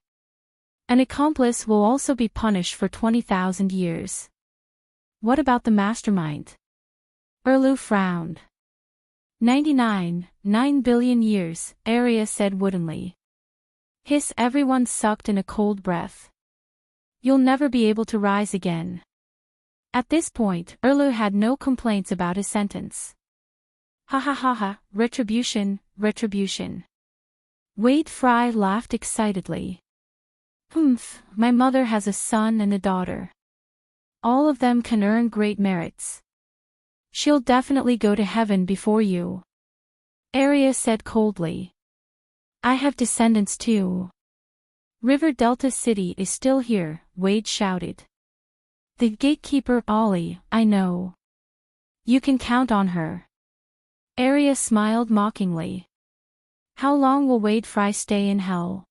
Speaker 1: An accomplice will also be punished for 20,000 years. What about the mastermind? Erlu frowned. 9 billion years, Arya said woodenly. Hiss, everyone sucked in a cold breath. You'll never be able to rise again. At this point, Erlu had no complaints about his sentence. Ha ha ha ha, retribution, retribution. Wade Fry laughed excitedly. Humph, my mother has a son and a daughter. All of them can earn great merits. She'll definitely go to heaven before you. Arya said coldly. I have descendants too. River Delta City is still here, Wade shouted. The gatekeeper, Ollie, I know. You can count on her. Arya smiled mockingly. How long will Wade Fry stay in hell?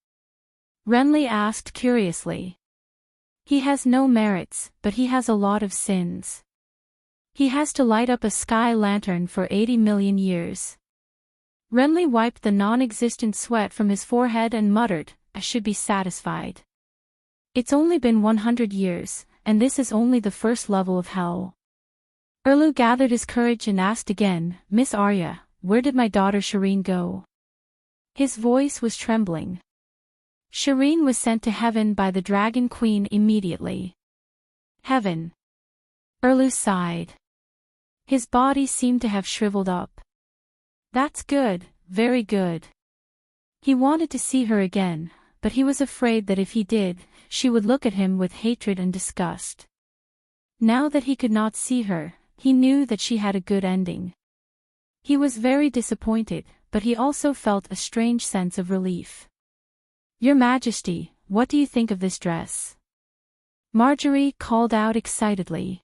Speaker 1: Renly asked curiously. He has no merits, but he has a lot of sins. He has to light up a sky lantern for 80 million years. Renly wiped the non-existent sweat from his forehead and muttered, I should be satisfied. It's only been 100 years, and this is only the first level of hell. Erlu gathered his courage and asked again, Miss Arya, where did my daughter Shireen go? His voice was trembling. Shireen was sent to heaven by the Dragon Queen immediately. Heaven. Erlu sighed. His body seemed to have shriveled up. That's good, very good. He wanted to see her again, but he was afraid that if he did, she would look at him with hatred and disgust. Now that he could not see her, he knew that she had a good ending. He was very disappointed, but he also felt a strange sense of relief. Your Majesty, what do you think of this dress? Marjorie called out excitedly.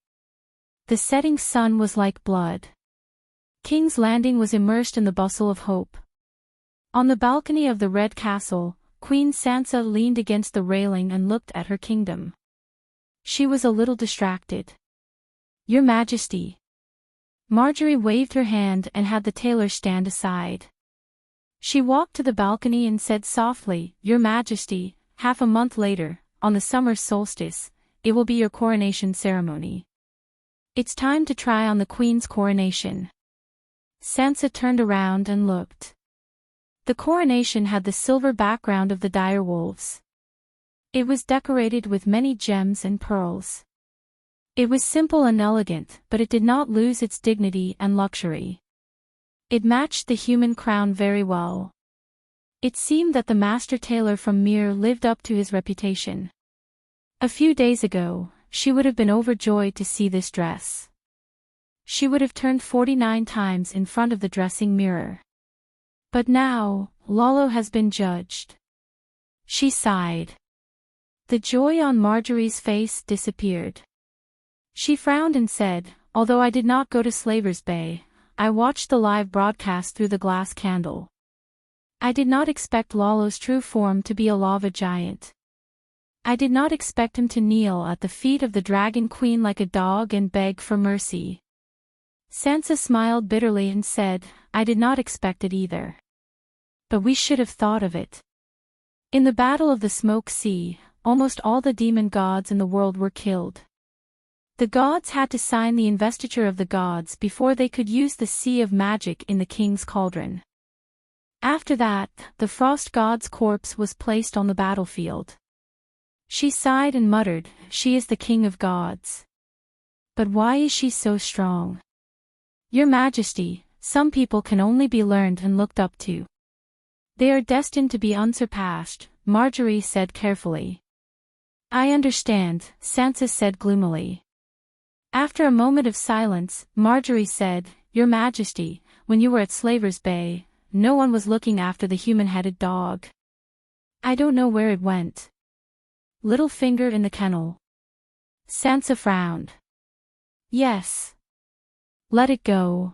Speaker 1: The setting sun was like blood. King's Landing was immersed in the bustle of hope. On the balcony of the Red Castle, Queen Sansa leaned against the railing and looked at her kingdom. She was a little distracted. Your Majesty. Marjorie waved her hand and had the tailor stand aside. She walked to the balcony and said softly, Your Majesty, half a month later, on the summer solstice, it will be your coronation ceremony. It's time to try on the Queen's coronation. Sansa turned around and looked. The coronation had the silver background of the dire wolves. It was decorated with many gems and pearls. It was simple and elegant, but it did not lose its dignity and luxury. It matched the human crown very well. It seemed that the master tailor from Myr lived up to his reputation. A few days ago, she would have been overjoyed to see this dress. She would have turned 49 times in front of the dressing mirror. But now, Lalo has been judged. She sighed. The joy on Marjorie's face disappeared. She frowned and said, Although I did not go to Slaver's Bay, I watched the live broadcast through the glass candle. I did not expect Lalo's true form to be a lava giant. I did not expect him to kneel at the feet of the Dragon Queen like a dog and beg for mercy. Sansa smiled bitterly and said, I did not expect it either. But we should have thought of it. In the Battle of the Smoke Sea, almost all the demon gods in the world were killed. The gods had to sign the investiture of the gods before they could use the sea of magic in the king's cauldron. After that, the frost god's corpse was placed on the battlefield. She sighed and muttered, She is the king of gods. But why is she so strong? Your Majesty, some people can only be learned and looked up to. They are destined to be unsurpassed, Marjorie said carefully. I understand, Sansa said gloomily. After a moment of silence, Marjorie said, Your Majesty, when you were at Slaver's Bay, no one was looking after the human-headed dog. I don't know where it went. Little finger in the kennel. Sansa frowned. Yes. Let it go.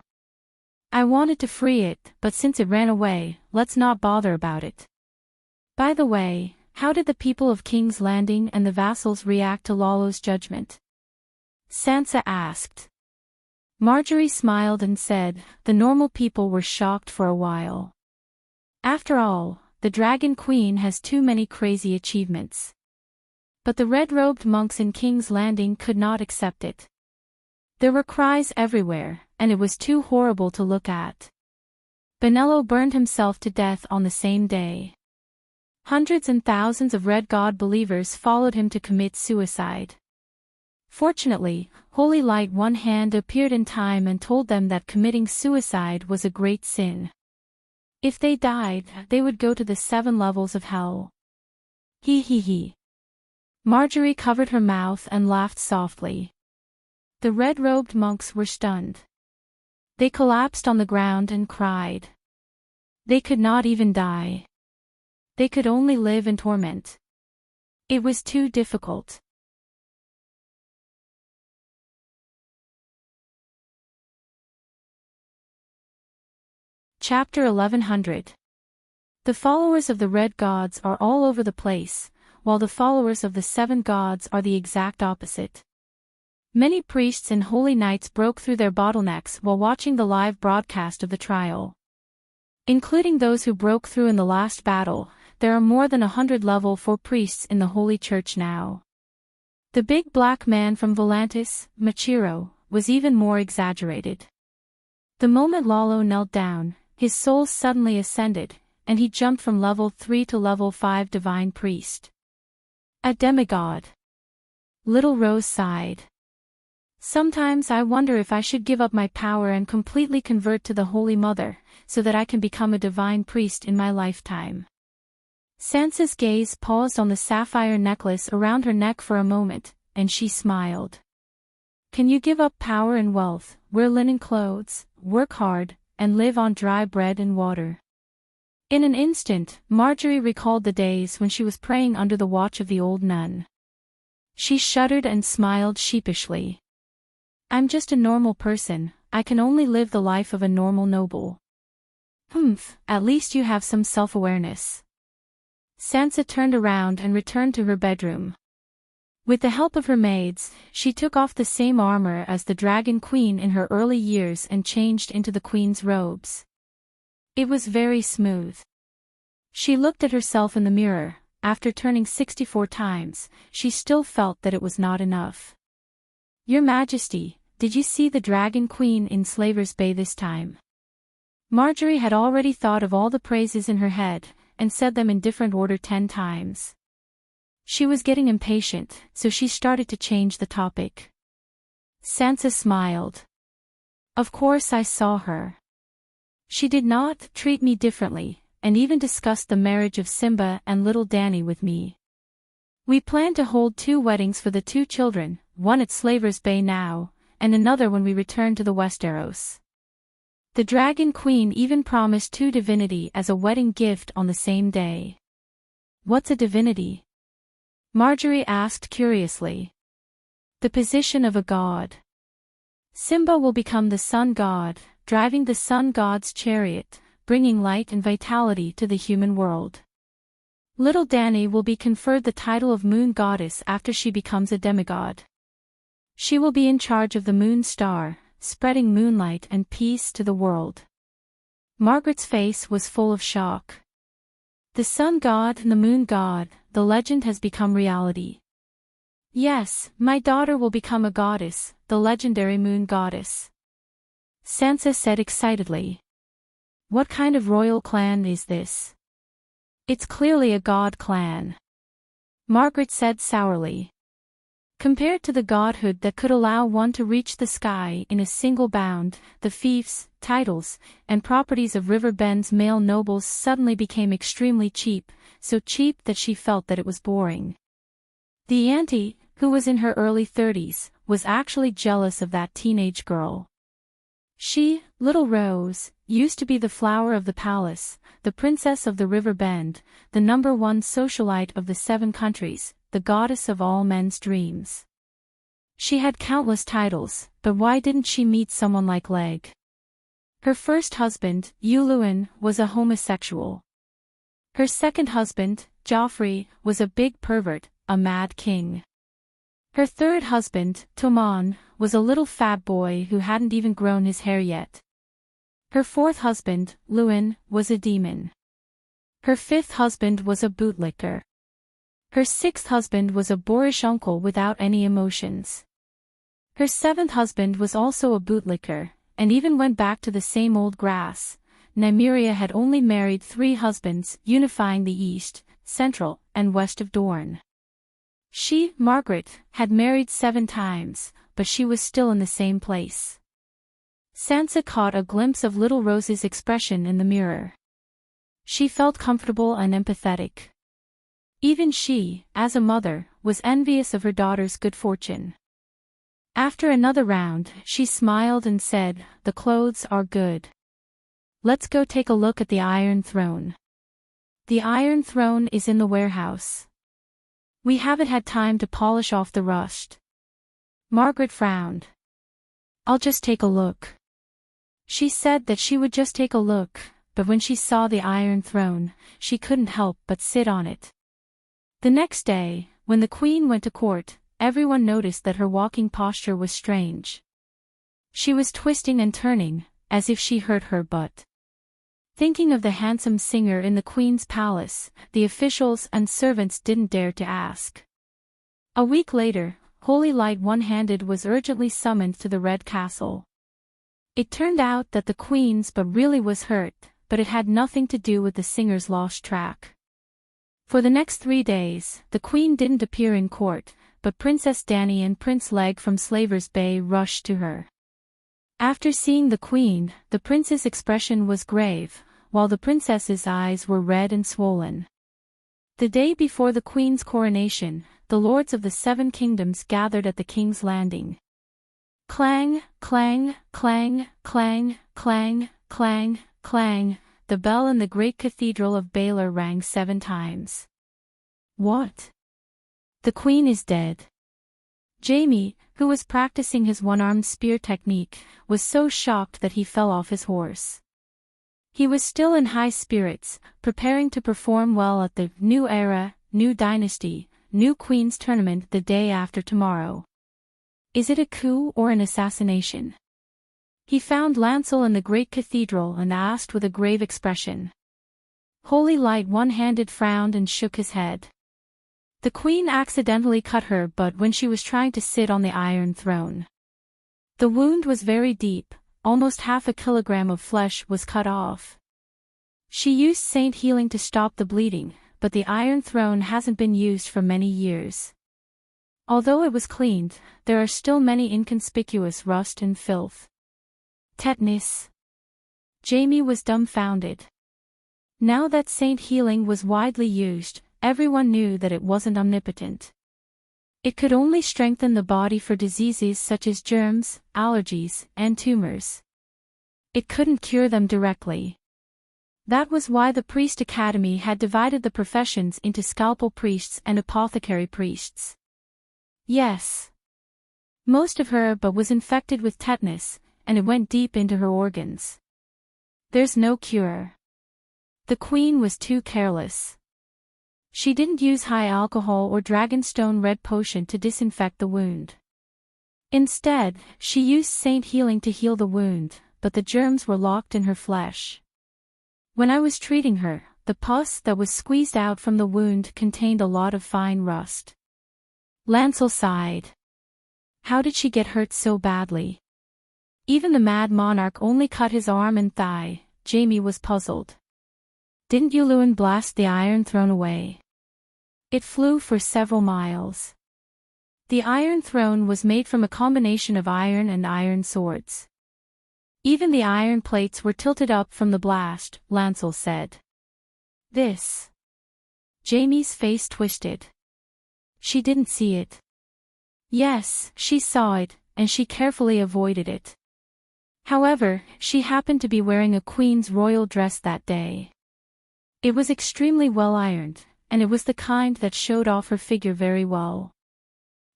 Speaker 1: I wanted to free it, but since it ran away, let's not bother about it. By the way, how did the people of King's Landing and the vassals react to Lalo's judgment? Sansa asked. Marjorie smiled and said, The normal people were shocked for a while. After all, the Dragon Queen has too many crazy achievements. But the red-robed monks in King's Landing could not accept it. There were cries everywhere, and it was too horrible to look at. Benello burned himself to death on the same day. Hundreds and thousands of Red God believers followed him to commit suicide. Fortunately, Holy Light One Hand appeared in time and told them that committing suicide was a great sin. If they died, they would go to the 7 levels of hell. He. Marjorie covered her mouth and laughed softly. The red-robed monks were stunned. They collapsed on the ground and cried. They could not even die. They could only live in torment. It was too difficult. Chapter 1100. The followers of the Red Gods are all over the place, while the followers of the 7 gods are the exact opposite. Many priests and holy knights broke through their bottlenecks while watching the live broadcast of the trial. Including those who broke through in the last battle, there are more than 100 level 4 priests in the Holy Church now. The big black man from Volantis, Machiro, was even more exaggerated. The moment Lalo knelt down, his soul suddenly ascended, and he jumped from level 3 to level 5 divine priest. A demigod. Little Rose sighed. Sometimes I wonder if I should give up my power and completely convert to the Holy Mother, so that I can become a divine priest in my lifetime. Sansa's gaze paused on the sapphire necklace around her neck for a moment, and she smiled. Can you give up power and wealth, wear linen clothes, work hard, and live on dry bread and water? In an instant, Marjorie recalled the days when she was praying under the watch of the old nun. She shuddered and smiled sheepishly. I'm just a normal person, I can only live the life of a normal noble. At least you have some self-awareness. Sansa turned around and returned to her bedroom. With the help of her maids, she took off the same armor as the Dragon Queen in her early years and changed into the Queen's robes. It was very smooth. She looked at herself in the mirror. After turning 64 times, she still felt that it was not enough. Your Majesty, did you see the Dragon Queen in Slaver's Bay this time? Marjorie had already thought of all the praises in her head, and said them in different order 10 times. She was getting impatient, so she started to change the topic. Sansa smiled. Of course I saw her. She did not treat me differently, and even discussed the marriage of Simba and little Dany with me. We plan to hold 2 weddings for the 2 children, one at Slaver's Bay now, and another when we return to the Westeros. The Dragon Queen even promised 2 divinity as a wedding gift on the same day. What's a divinity? Marjorie asked curiously. The position of a god. Simba will become the sun god, driving the sun god's chariot, bringing light and vitality to the human world. Little Dany will be conferred the title of moon goddess after she becomes a demigod. She will be in charge of the moon star, spreading moonlight and peace to the world. Margaret's face was full of shock. The sun god and the moon god, the legend has become reality. Yes, my daughter will become a goddess, the legendary moon goddess. Sansa said excitedly. What kind of royal clan is this? It's clearly a god clan. Margaret said sourly. Compared to the godhood that could allow one to reach the sky in a single bound, the fiefs, titles, and properties of River Bend's male nobles suddenly became extremely cheap, so cheap that she felt that it was boring. The auntie, who was in her early 30s, was actually jealous of that teenage girl. She, Little Rose, used to be the flower of the palace, the princess of the River Bend, the #1 socialite of the 7 countries, the goddess of all men's dreams. She had countless titles, but why didn't she meet someone like Leg? Her first husband, Yuluin, was a homosexual. Her second husband, Joffrey, was a big pervert, a mad king. Her third husband, Tomon, was a little fat boy who hadn't even grown his hair yet. Her fourth husband, Luwin, was a demon. Her fifth husband was a bootlicker. Her sixth husband was a boorish uncle without any emotions. Her seventh husband was also a bootlicker, and even went back to the same old grass. Nymeria had only married 3 husbands, unifying the east, central, and west of Dorne. She, Margaret, had married 7 times, but she was still in the same place. Sansa caught a glimpse of Little Rose's expression in the mirror. She felt comfortable and empathetic. Even she, as a mother, was envious of her daughter's good fortune. After another round, she smiled and said, "The clothes are good. Let's go take a look at the Iron Throne. The Iron Throne is in the warehouse. We haven't had time to polish off the rust." Margaret frowned. "I'll just take a look." She said that she would just take a look, but when she saw the Iron Throne, she couldn't help but sit on it. The next day, when the Queen went to court, everyone noticed that her walking posture was strange. She was twisting and turning, as if she hurt her butt. Thinking of the handsome singer in the Queen's palace, the officials and servants didn't dare to ask. A week later, Holy Light One-Handed was urgently summoned to the Red Castle. It turned out that the Queen's but really was hurt, but it had nothing to do with the singer's lost track. For the next 3 days, the queen didn't appear in court, but Princess Dani and Prince Leg from Slaver's Bay rushed to her. After seeing the queen, the prince's expression was grave, while the princess's eyes were red and swollen. The day before the queen's coronation, the lords of the 7 kingdoms gathered at the king's landing. Clang, clang, clang, clang, clang, clang, clang, the bell in the great cathedral of Baylor rang 7 times. What? The queen is dead. Jamie, who was practicing his one-armed spear technique, was so shocked that he fell off his horse. He was still in high spirits, preparing to perform well at the New Era, New Dynasty, New Queens tournament the day after tomorrow. Is it a coup or an assassination? He found Lancel in the great cathedral and asked with a grave expression. Holy Light one-handed frowned and shook his head. The queen accidentally cut her butt when she was trying to sit on the Iron Throne. The wound was very deep, almost half a kilogram of flesh was cut off. She used Saint Healing to stop the bleeding, but the Iron Throne hasn't been used for many years. Although it was cleaned, there are still many inconspicuous rust and filth. Tetanus. Jamie was dumbfounded. Now that Saint Healing was widely used, everyone knew that it wasn't omnipotent. It could only strengthen the body for diseases such as germs, allergies, and tumors. It couldn't cure them directly. That was why the Priest Academy had divided the professions into scalpel priests and apothecary priests. Yes. Most of her but was infected with tetanus, and it went deep into her organs. There's no cure. The queen was too careless. She didn't use high alcohol or Dragonstone Red Potion to disinfect the wound. Instead, she used Saint Healing to heal the wound, but the germs were locked in her flesh. When I was treating her, the pus that was squeezed out from the wound contained a lot of fine rust. Lancel sighed. How did she get hurt so badly? Even the Mad Monarch only cut his arm and thigh. Jamie was puzzled. Didn't Yuluen blast the Iron Throne away? It flew for several miles. The Iron Throne was made from a combination of iron and iron swords. Even the iron plates were tilted up from the blast, Lancel said. This. Jamie's face twisted. She didn't see it. Yes, she saw it, and she carefully avoided it. However, she happened to be wearing a queen's royal dress that day. It was extremely well ironed, and it was the kind that showed off her figure very well.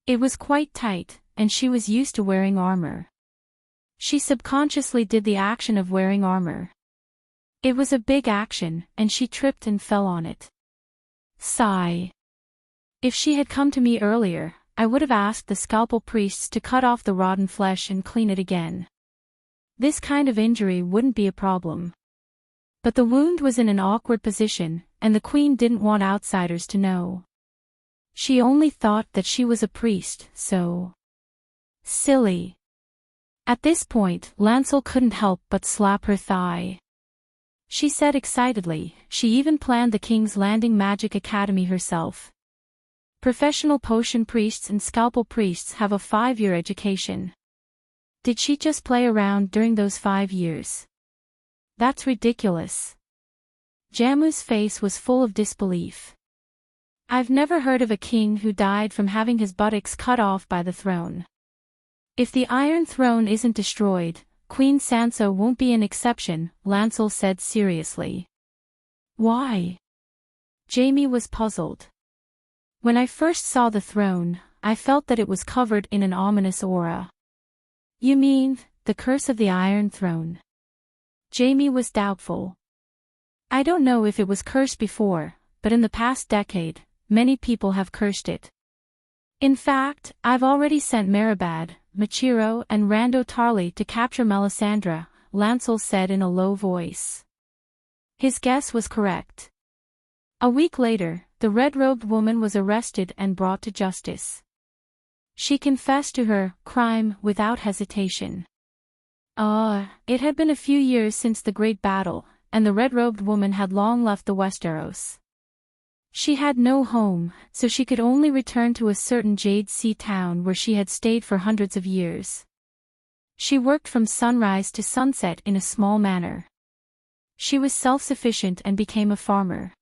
Speaker 1: It was quite tight, and she was used to wearing armor. She subconsciously did the action of wearing armor. It was a big action, and she tripped and fell on it. Sigh. If she had come to me earlier, I would have asked the scalpel priests to cut off the rotten flesh and clean it again. This kind of injury wouldn't be a problem. But the wound was in an awkward position, and the queen didn't want outsiders to know. She only thought that she was a priest, so... Silly. At this point, Lancel couldn't help but slap her thigh. She said excitedly, she even planned the King's Landing Magic Academy herself. Professional potion priests and scalpel priests have a 5-year education. Did she just play around during those 5 years? That's ridiculous. Jamu's face was full of disbelief. I've never heard of a king who died from having his buttocks cut off by the throne. If the Iron Throne isn't destroyed, Queen Sansa won't be an exception, Lancel said seriously. Why? Jamie was puzzled. When I first saw the throne, I felt that it was covered in an ominous aura. You mean, the curse of the Iron Throne? Jamie was doubtful. I don't know if it was cursed before, but in the past decade, many people have cursed it. In fact, I've already sent Meribad, Machiro and Rando Tarly to capture Melisandre, Lancel said in a low voice. His guess was correct. A week later, the red-robed woman was arrested and brought to justice. She confessed to her crime without hesitation. It had been a few years since the great battle, and the red-robed woman had long left the Westeros. She had no home, so she could only return to a certain Jade Sea town where she had stayed for hundreds of years. She worked from sunrise to sunset in a small manor. She was self-sufficient and became a farmer.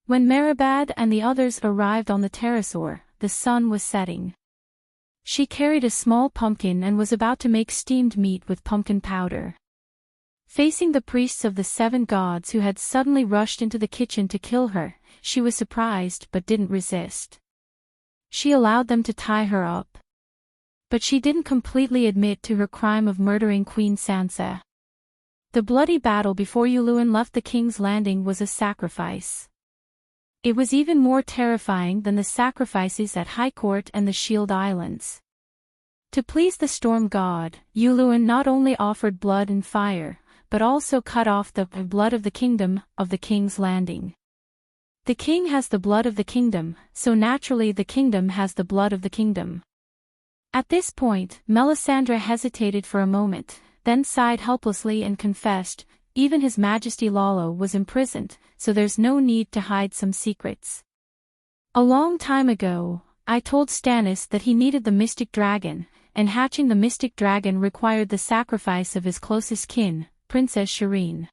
Speaker 1: When Meribad and the others arrived on the terraceor, the sun was setting. She carried a small pumpkin and was about to make steamed meat with pumpkin powder. Facing the priests of the 7 gods who had suddenly rushed into the kitchen to kill her, she was surprised but didn't resist. She allowed them to tie her up. But she didn't completely admit to her crime of murdering Queen Sansa. The bloody battle before Uluin left the King's Landing was a sacrifice. It was even more terrifying than the sacrifices at High Court and the Shield Islands. To please the Storm God, Uluin not only offered blood and fire, but also cut off the blood of the kingdom of the King's Landing. The king has the blood of the kingdom, so naturally the kingdom has the blood of the kingdom. At this point, Melisandre hesitated for a moment, then sighed helplessly and confessed, "Even His Majesty Lalo was imprisoned, so there's no need to hide some secrets. A long time ago, I told Stannis that he needed the mystic dragon, and hatching the mystic dragon required the sacrifice of his closest kin, Princess Shireen.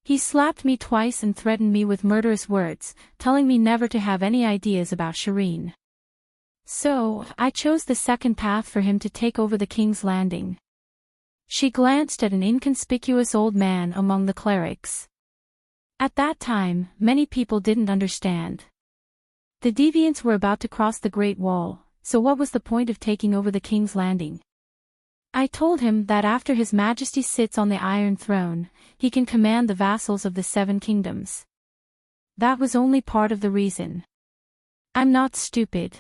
Speaker 1: He slapped me twice and threatened me with murderous words, telling me never to have any ideas about Shireen. So, I chose the second path for him to take over the King's Landing." She glanced at an inconspicuous old man among the clerics. At that time, many people didn't understand. The deviants were about to cross the Great Wall, so what was the point of taking over the King's Landing? I told him that after His Majesty sits on the Iron Throne, he can command the vassals of the 7 kingdoms. That was only part of the reason. I'm not stupid.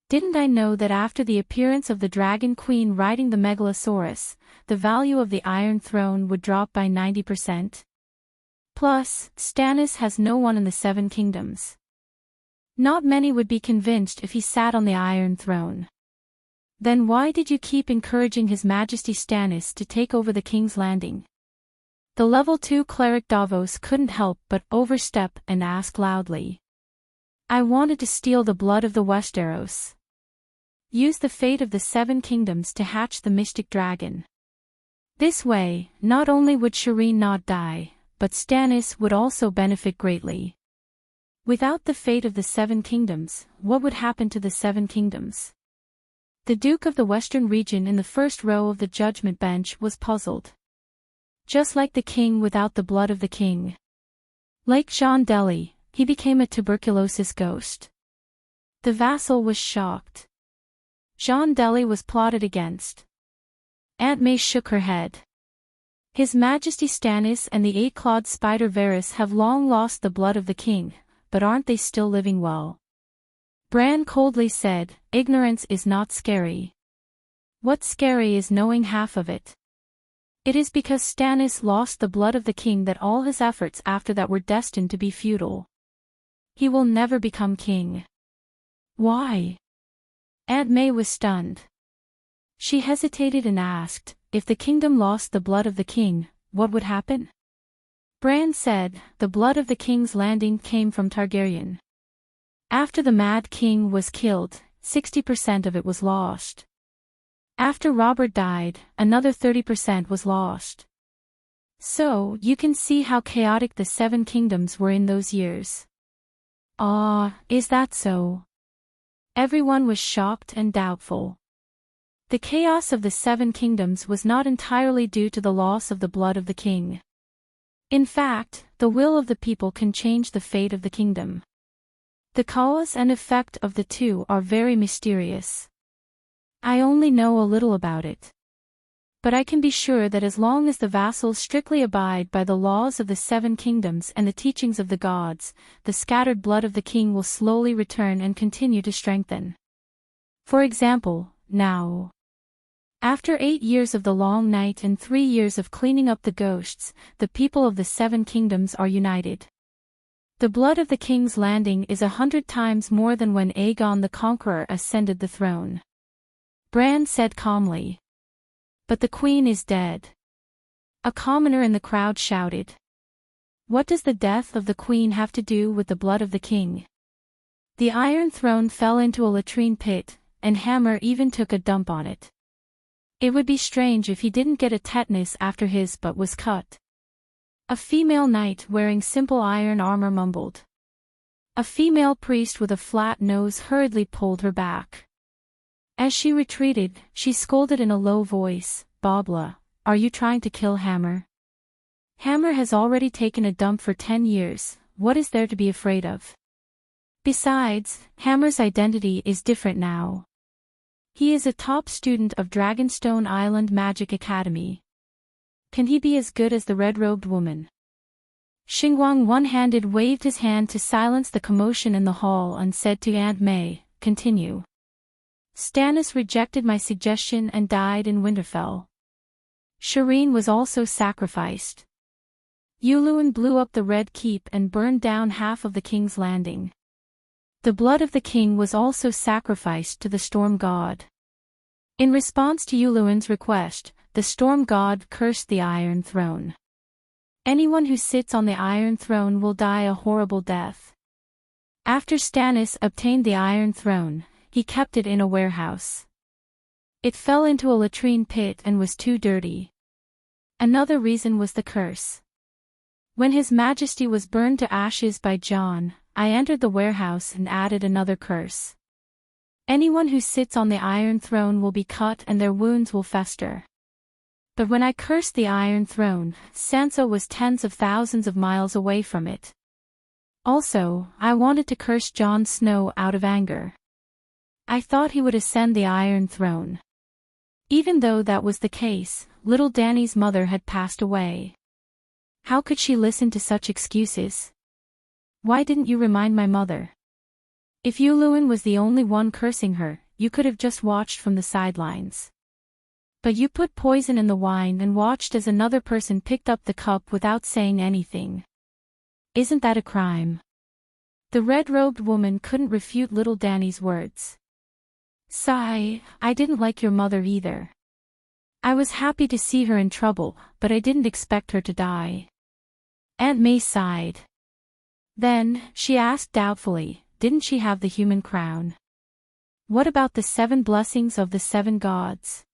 Speaker 1: Didn't I know that after the appearance of the Dragon Queen riding the Megalosaurus, the value of the Iron Throne would drop by 90%? Plus, Stannis has no one in the 7 kingdoms. Not many would be convinced if he sat on the Iron Throne. Then why did you keep encouraging His Majesty Stannis to take over the King's Landing? The level 2 cleric Davos couldn't help but overstep and ask loudly. I wanted to steal the blood of the Westeros. Use the fate of the 7 kingdoms to hatch the mystic dragon. This way, not only would Shireen not die, but Stannis would also benefit greatly. Without the fate of the 7 kingdoms, what would happen to the 7 kingdoms? The Duke of the Western region in the first row of the judgment bench was puzzled. Just like the king without the blood of the king. Like John Delhi, he became a tuberculosis ghost. The vassal was shocked. John Delhi was plotted against. Aunt May shook her head. His Majesty Stannis and the 8-clawed spider Varys have long lost the blood of the king, but aren't they still living well? Bran coldly said, ignorance is not scary. What's scary is knowing half of it. It is because Stannis lost the blood of the king that all his efforts after that were destined to be futile. He will never become king. Why? Aunt May was stunned. She hesitated and asked, if the kingdom lost the blood of the king, what would happen? Bran said, the blood of the King's Landing came from Targaryen. After the Mad King was killed, 60% of it was lost. After Robert died, another 30% was lost. So, you can see how chaotic the 7 kingdoms were in those years. Ah, is that so? Everyone was shocked and doubtful. The chaos of the 7 kingdoms was not entirely due to the loss of the blood of the king. In fact, the will of the people can change the fate of the kingdom. The cause and effect of the two are very mysterious. I only know a little about it. But I can be sure that as long as the vassals strictly abide by the laws of the 7 kingdoms and the teachings of the gods, the scattered blood of the king will slowly return and continue to strengthen. For example, now. After 8 years of the long night and 3 years of cleaning up the ghosts, the people of the 7 kingdoms are united. The blood of the King's Landing is 100 times more than when Aegon the Conqueror ascended the throne. Bran said calmly. But the queen is dead. A commoner in the crowd shouted. What does the death of the queen have to do with the blood of the king? The Iron Throne fell into a latrine pit, and Hammer even took a dump on it. It would be strange if he didn't get a tetanus after his butt was cut. A female knight wearing simple iron armor mumbled. A female priest with a flat nose hurriedly pulled her back. As she retreated, she scolded in a low voice, "Bobla, are you trying to kill Hammer? Hammer has already taken a dump for 10 years, what is there to be afraid of? Besides, Hammer's identity is different now. He is a top student of Dragonstone Island Magic Academy. Can he be as good as the red-robed woman?" Xinguang one-handed waved his hand to silence the commotion in the hall and said to Aunt May, "Continue." Stannis rejected my suggestion and died in Winterfell. Shireen was also sacrificed. Yulun blew up the Red Keep and burned down half of the King's Landing. The blood of the king was also sacrificed to the Storm God. In response to Yulun's request, the Storm God cursed the Iron Throne. Anyone who sits on the Iron Throne will die a horrible death. After Stannis obtained the Iron Throne, he kept it in a warehouse. It fell into a latrine pit and was too dirty. Another reason was the curse. When His Majesty was burned to ashes by Jon, I entered the warehouse and added another curse. Anyone who sits on the Iron Throne will be cut and their wounds will fester. But when I cursed the Iron Throne, Sansa was tens of thousands of miles away from it. Also, I wanted to curse Jon Snow out of anger. I thought he would ascend the Iron Throne. Even though that was the case, little Dany's mother had passed away. How could she listen to such excuses? Why didn't you remind my mother? If Yulun was the only one cursing her, you could have just watched from the sidelines. But you put poison in the wine and watched as another person picked up the cup without saying anything. Isn't that a crime? The red-robed woman couldn't refute little Dany's words. Sigh, I didn't like your mother either. I was happy to see her in trouble, but I didn't expect her to die. Aunt May sighed. Then, she asked doubtfully, didn't she have the human crown? What about the 7 blessings of the 7 gods?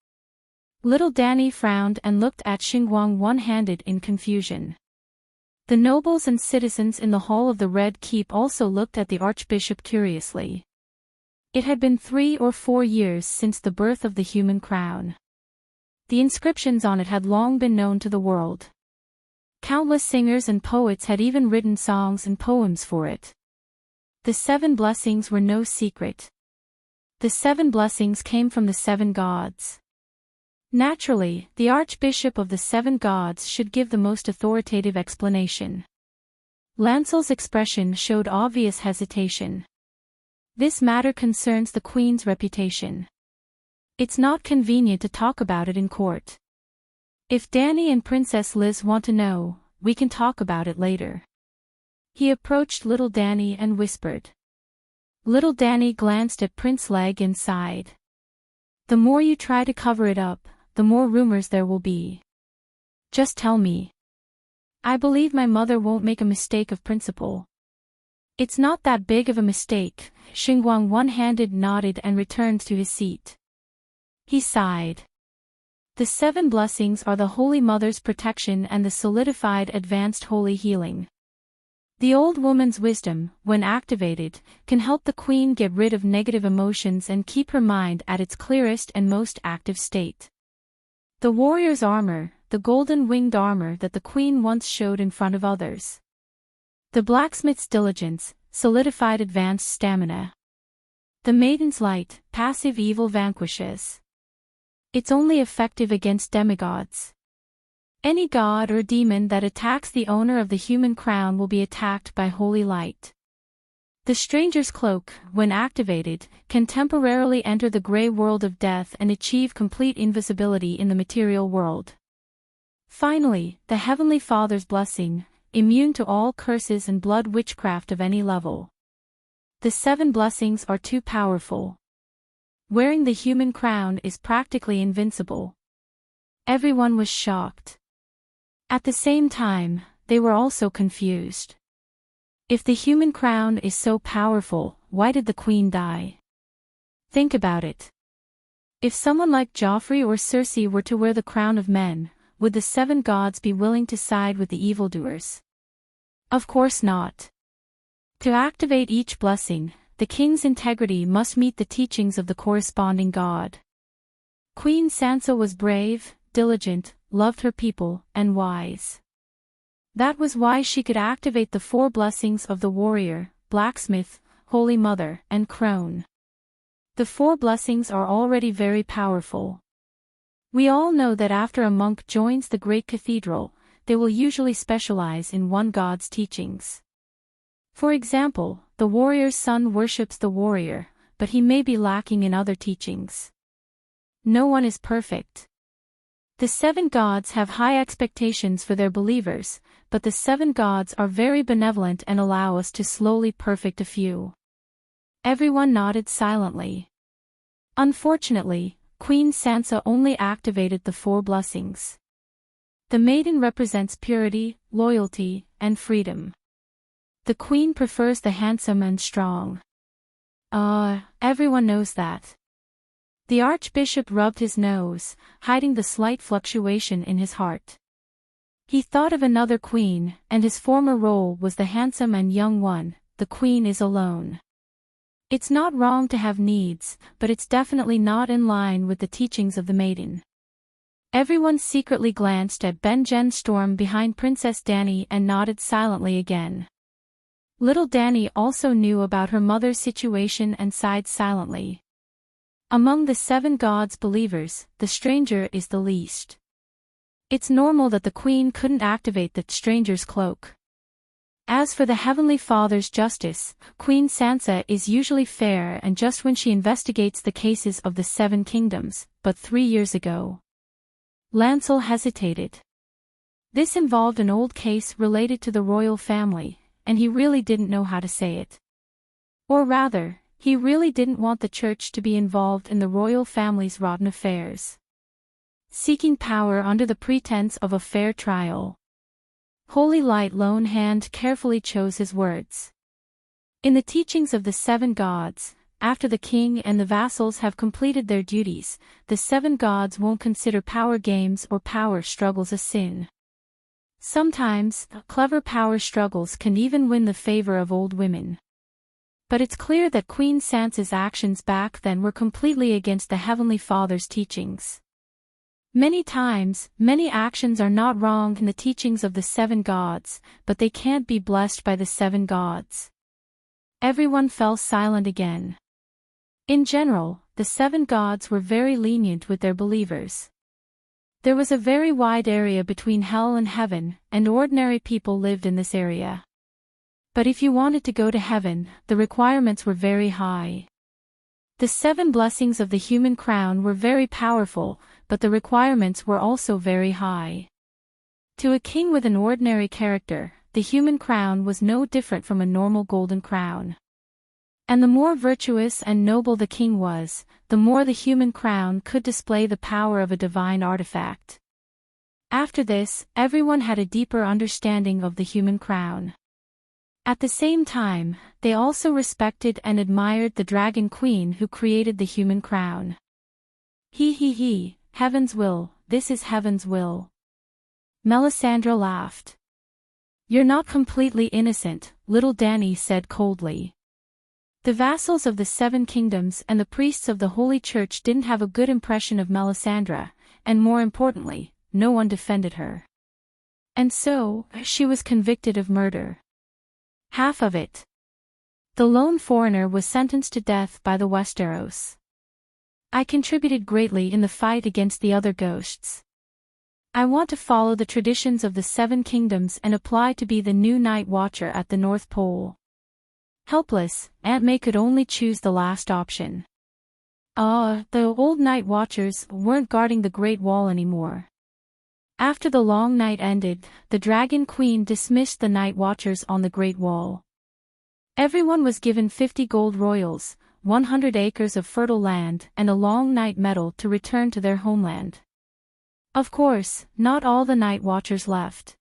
Speaker 1: Little Dany frowned and looked at Xinguang one-handed in confusion. The nobles and citizens in the hall of the Red Keep also looked at the archbishop curiously. It had been 3 or 4 years since the birth of the human crown. The inscriptions on it had long been known to the world. Countless singers and poets had even written songs and poems for it. The 7 blessings were no secret. The 7 blessings came from the 7 gods. Naturally, the Archbishop of the 7 gods should give the most authoritative explanation. Lancel's expression showed obvious hesitation. This matter concerns the Queen's reputation. It's not convenient to talk about it in court. If Dany and Princess Liz want to know, we can talk about it later. He approached little Dany and whispered. Little Dany glanced at Prince Leg and sighed. The more you try to cover it up, the more rumors there will be. Just tell me. I believe my mother won't make a mistake of principle. It's not that big of a mistake, Xinguang one-handed nodded and returned to his seat. He sighed. The 7 blessings are the Holy Mother's protection and the solidified advanced holy healing. The old woman's wisdom, when activated, can help the Queen get rid of negative emotions and keep her mind at its clearest and most active state. The warrior's armor, the golden-winged armor that the Queen once showed in front of others. The blacksmith's diligence, solidified advanced stamina. The maiden's light, passive evil vanquishes. It's only effective against demigods. Any god or demon that attacks the owner of the human crown will be attacked by holy light. The stranger's cloak, when activated, can temporarily enter the gray world of death and achieve complete invisibility in the material world. Finally, the Heavenly Father's blessing, immune to all curses and blood witchcraft of any level. The 7 blessings are too powerful. Wearing the human crown is practically invincible. Everyone was shocked. At the same time, they were also confused. If the human crown is so powerful, why did the queen die? Think about it. If someone like Joffrey or Cersei were to wear the crown of men, would the seven gods be willing to side with the evildoers? Of course not. To activate each blessing, the king's integrity must meet the teachings of the corresponding god. Queen Sansa was brave, diligent, loved her people, and wise. That was why she could activate the four blessings of the warrior, blacksmith, holy mother, and crone. The four blessings are already very powerful. We all know that after a monk joins the great cathedral, they will usually specialize in one god's teachings. For example, the warrior's son worships the warrior, but he may be lacking in other teachings. No one is perfect. The seven gods have high expectations for their believers, but the seven gods are very benevolent and allow us to slowly perfect a few. Everyone nodded silently. Unfortunately, Queen Sansa only activated the four blessings. The maiden represents purity, loyalty, and freedom. The queen prefers the handsome and strong. Everyone knows that. The archbishop rubbed his nose, hiding the slight fluctuation in his heart. He thought of another queen, and his former role was the handsome and young one. The queen is alone. It's not wrong to have needs, but it's definitely not in line with the teachings of the maiden. Everyone secretly glanced at Benjen Storm behind Princess Dany and nodded silently again. Little Dany also knew about her mother's situation and sighed silently. Among the seven gods' believers, the stranger is the least. It's normal that the queen couldn't activate the stranger's cloak. As for the Heavenly Father's justice, Queen Sansa is usually fair and just when she investigates the cases of the seven kingdoms, but 3 years ago. Lancel hesitated. This involved an old case related to the royal family, and he really didn't know how to say it. Or rather, he really didn't want the church to be involved in the royal family's rotten affairs. Seeking power under the pretense of a fair trial. Holy Light Lone Hand carefully chose his words. In the teachings of the seven gods, after the king and the vassals have completed their duties, the seven gods won't consider power games or power struggles a sin. Sometimes, clever power struggles can even win the favor of old women. But it's clear that Queen Sansa's actions back then were completely against the Heavenly Father's teachings. Many times, many actions are not wrong in the teachings of the seven gods, but they can't be blessed by the seven gods. Everyone fell silent again. In general, the seven gods were very lenient with their believers. There was a very wide area between hell and heaven, and ordinary people lived in this area. But if you wanted to go to heaven, the requirements were very high. The seven blessings of the human crown were very powerful, but the requirements were also very high. To a king with an ordinary character, the human crown was no different from a normal golden crown. And the more virtuous and noble the king was, the more the human crown could display the power of a divine artifact. After this, everyone had a deeper understanding of the human crown. At the same time, they also respected and admired the Dragon Queen who created the human crown. He, heaven's will, this is heaven's will. Melisandre laughed. You're not completely innocent, little Dany said coldly. The vassals of the seven kingdoms and the priests of the Holy Church didn't have a good impression of Melisandre, and more importantly, no one defended her. And so, she was convicted of murder. Half of it. The lone foreigner was sentenced to death by the Westeros. I contributed greatly in the fight against the other ghosts. I want to follow the traditions of the Seven Kingdoms and apply to be the new Night Watcher at the North Pole. Helpless, Aunt May could only choose the last option. The old Night Watchers weren't guarding the Great Wall anymore. After the long night ended, the Dragon Queen dismissed the Night Watchers on the Great Wall. Everyone was given 50 gold royals, 100 acres of fertile land, and a long night medal to return to their homeland. Of course, not all the Night Watchers left.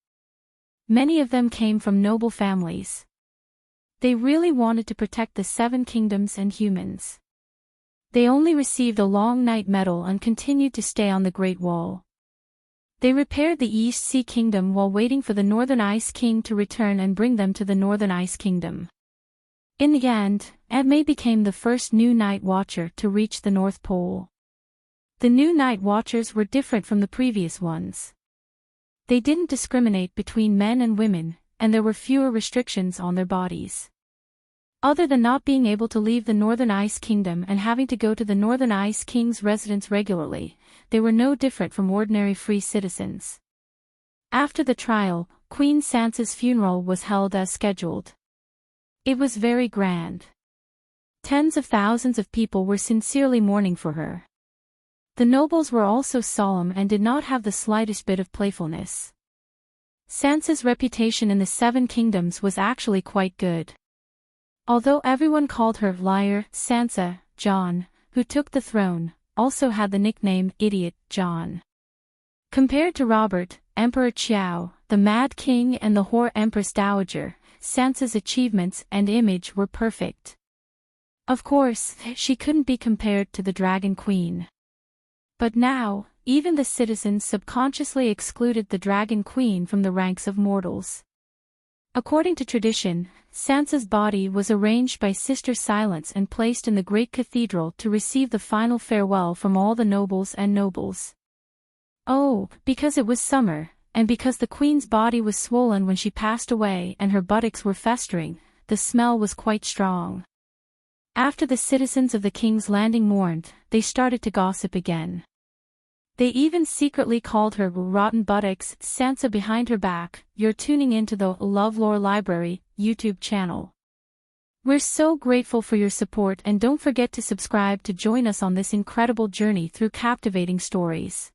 Speaker 1: Many of them came from noble families. They really wanted to protect the 7 kingdoms and humans. They only received a long night medal and continued to stay on the Great Wall. They repaired the East Sea Kingdom while waiting for the Northern Ice King to return and bring them to the Northern Ice Kingdom. In the end, Edmé became the first new Night Watcher to reach the North Pole. The new Night Watchers were different from the previous ones. They didn't discriminate between men and women, and there were fewer restrictions on their bodies. Other than not being able to leave the Northern Ice Kingdom and having to go to the Northern Ice King's residence regularly, they were no different from ordinary free citizens. After the trial, Queen Sansa's funeral was held as scheduled. It was very grand. Tens of thousands of people were sincerely mourning for her. The nobles were also solemn and did not have the slightest bit of playfulness. Sansa's reputation in the 7 kingdoms was actually quite good. Although everyone called her liar, Sansa, Jon, who took the throne, also had the nickname Idiot Jon. Compared to Robert, Emperor Qiao, the Mad King and the Whore Empress Dowager, Sansa's achievements and image were perfect. Of course, she couldn't be compared to the Dragon Queen. But now, even the citizens subconsciously excluded the Dragon Queen from the ranks of mortals. According to tradition, Sansa's body was arranged by Sister Silence and placed in the great cathedral to receive the final farewell from all the nobles and nobles. Oh, because it was summer, and because the queen's body was swollen when she passed away and her buttocks were festering, the smell was quite strong. After the citizens of the King's Landing mourned, they started to gossip again. They even secretly called her Rotten Buttocks. Sansa behind her back. You're tuning into the LoveLore Library YouTube channel. We're so grateful for your support, and don't forget to subscribe to join us on this incredible journey through captivating stories.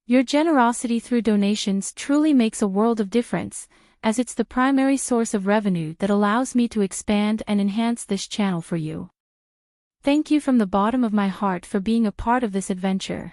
Speaker 1: Your generosity through donations truly makes a world of difference, as it's the primary source of revenue that allows me to expand and enhance this channel for you. Thank you from the bottom of my heart for being a part of this adventure.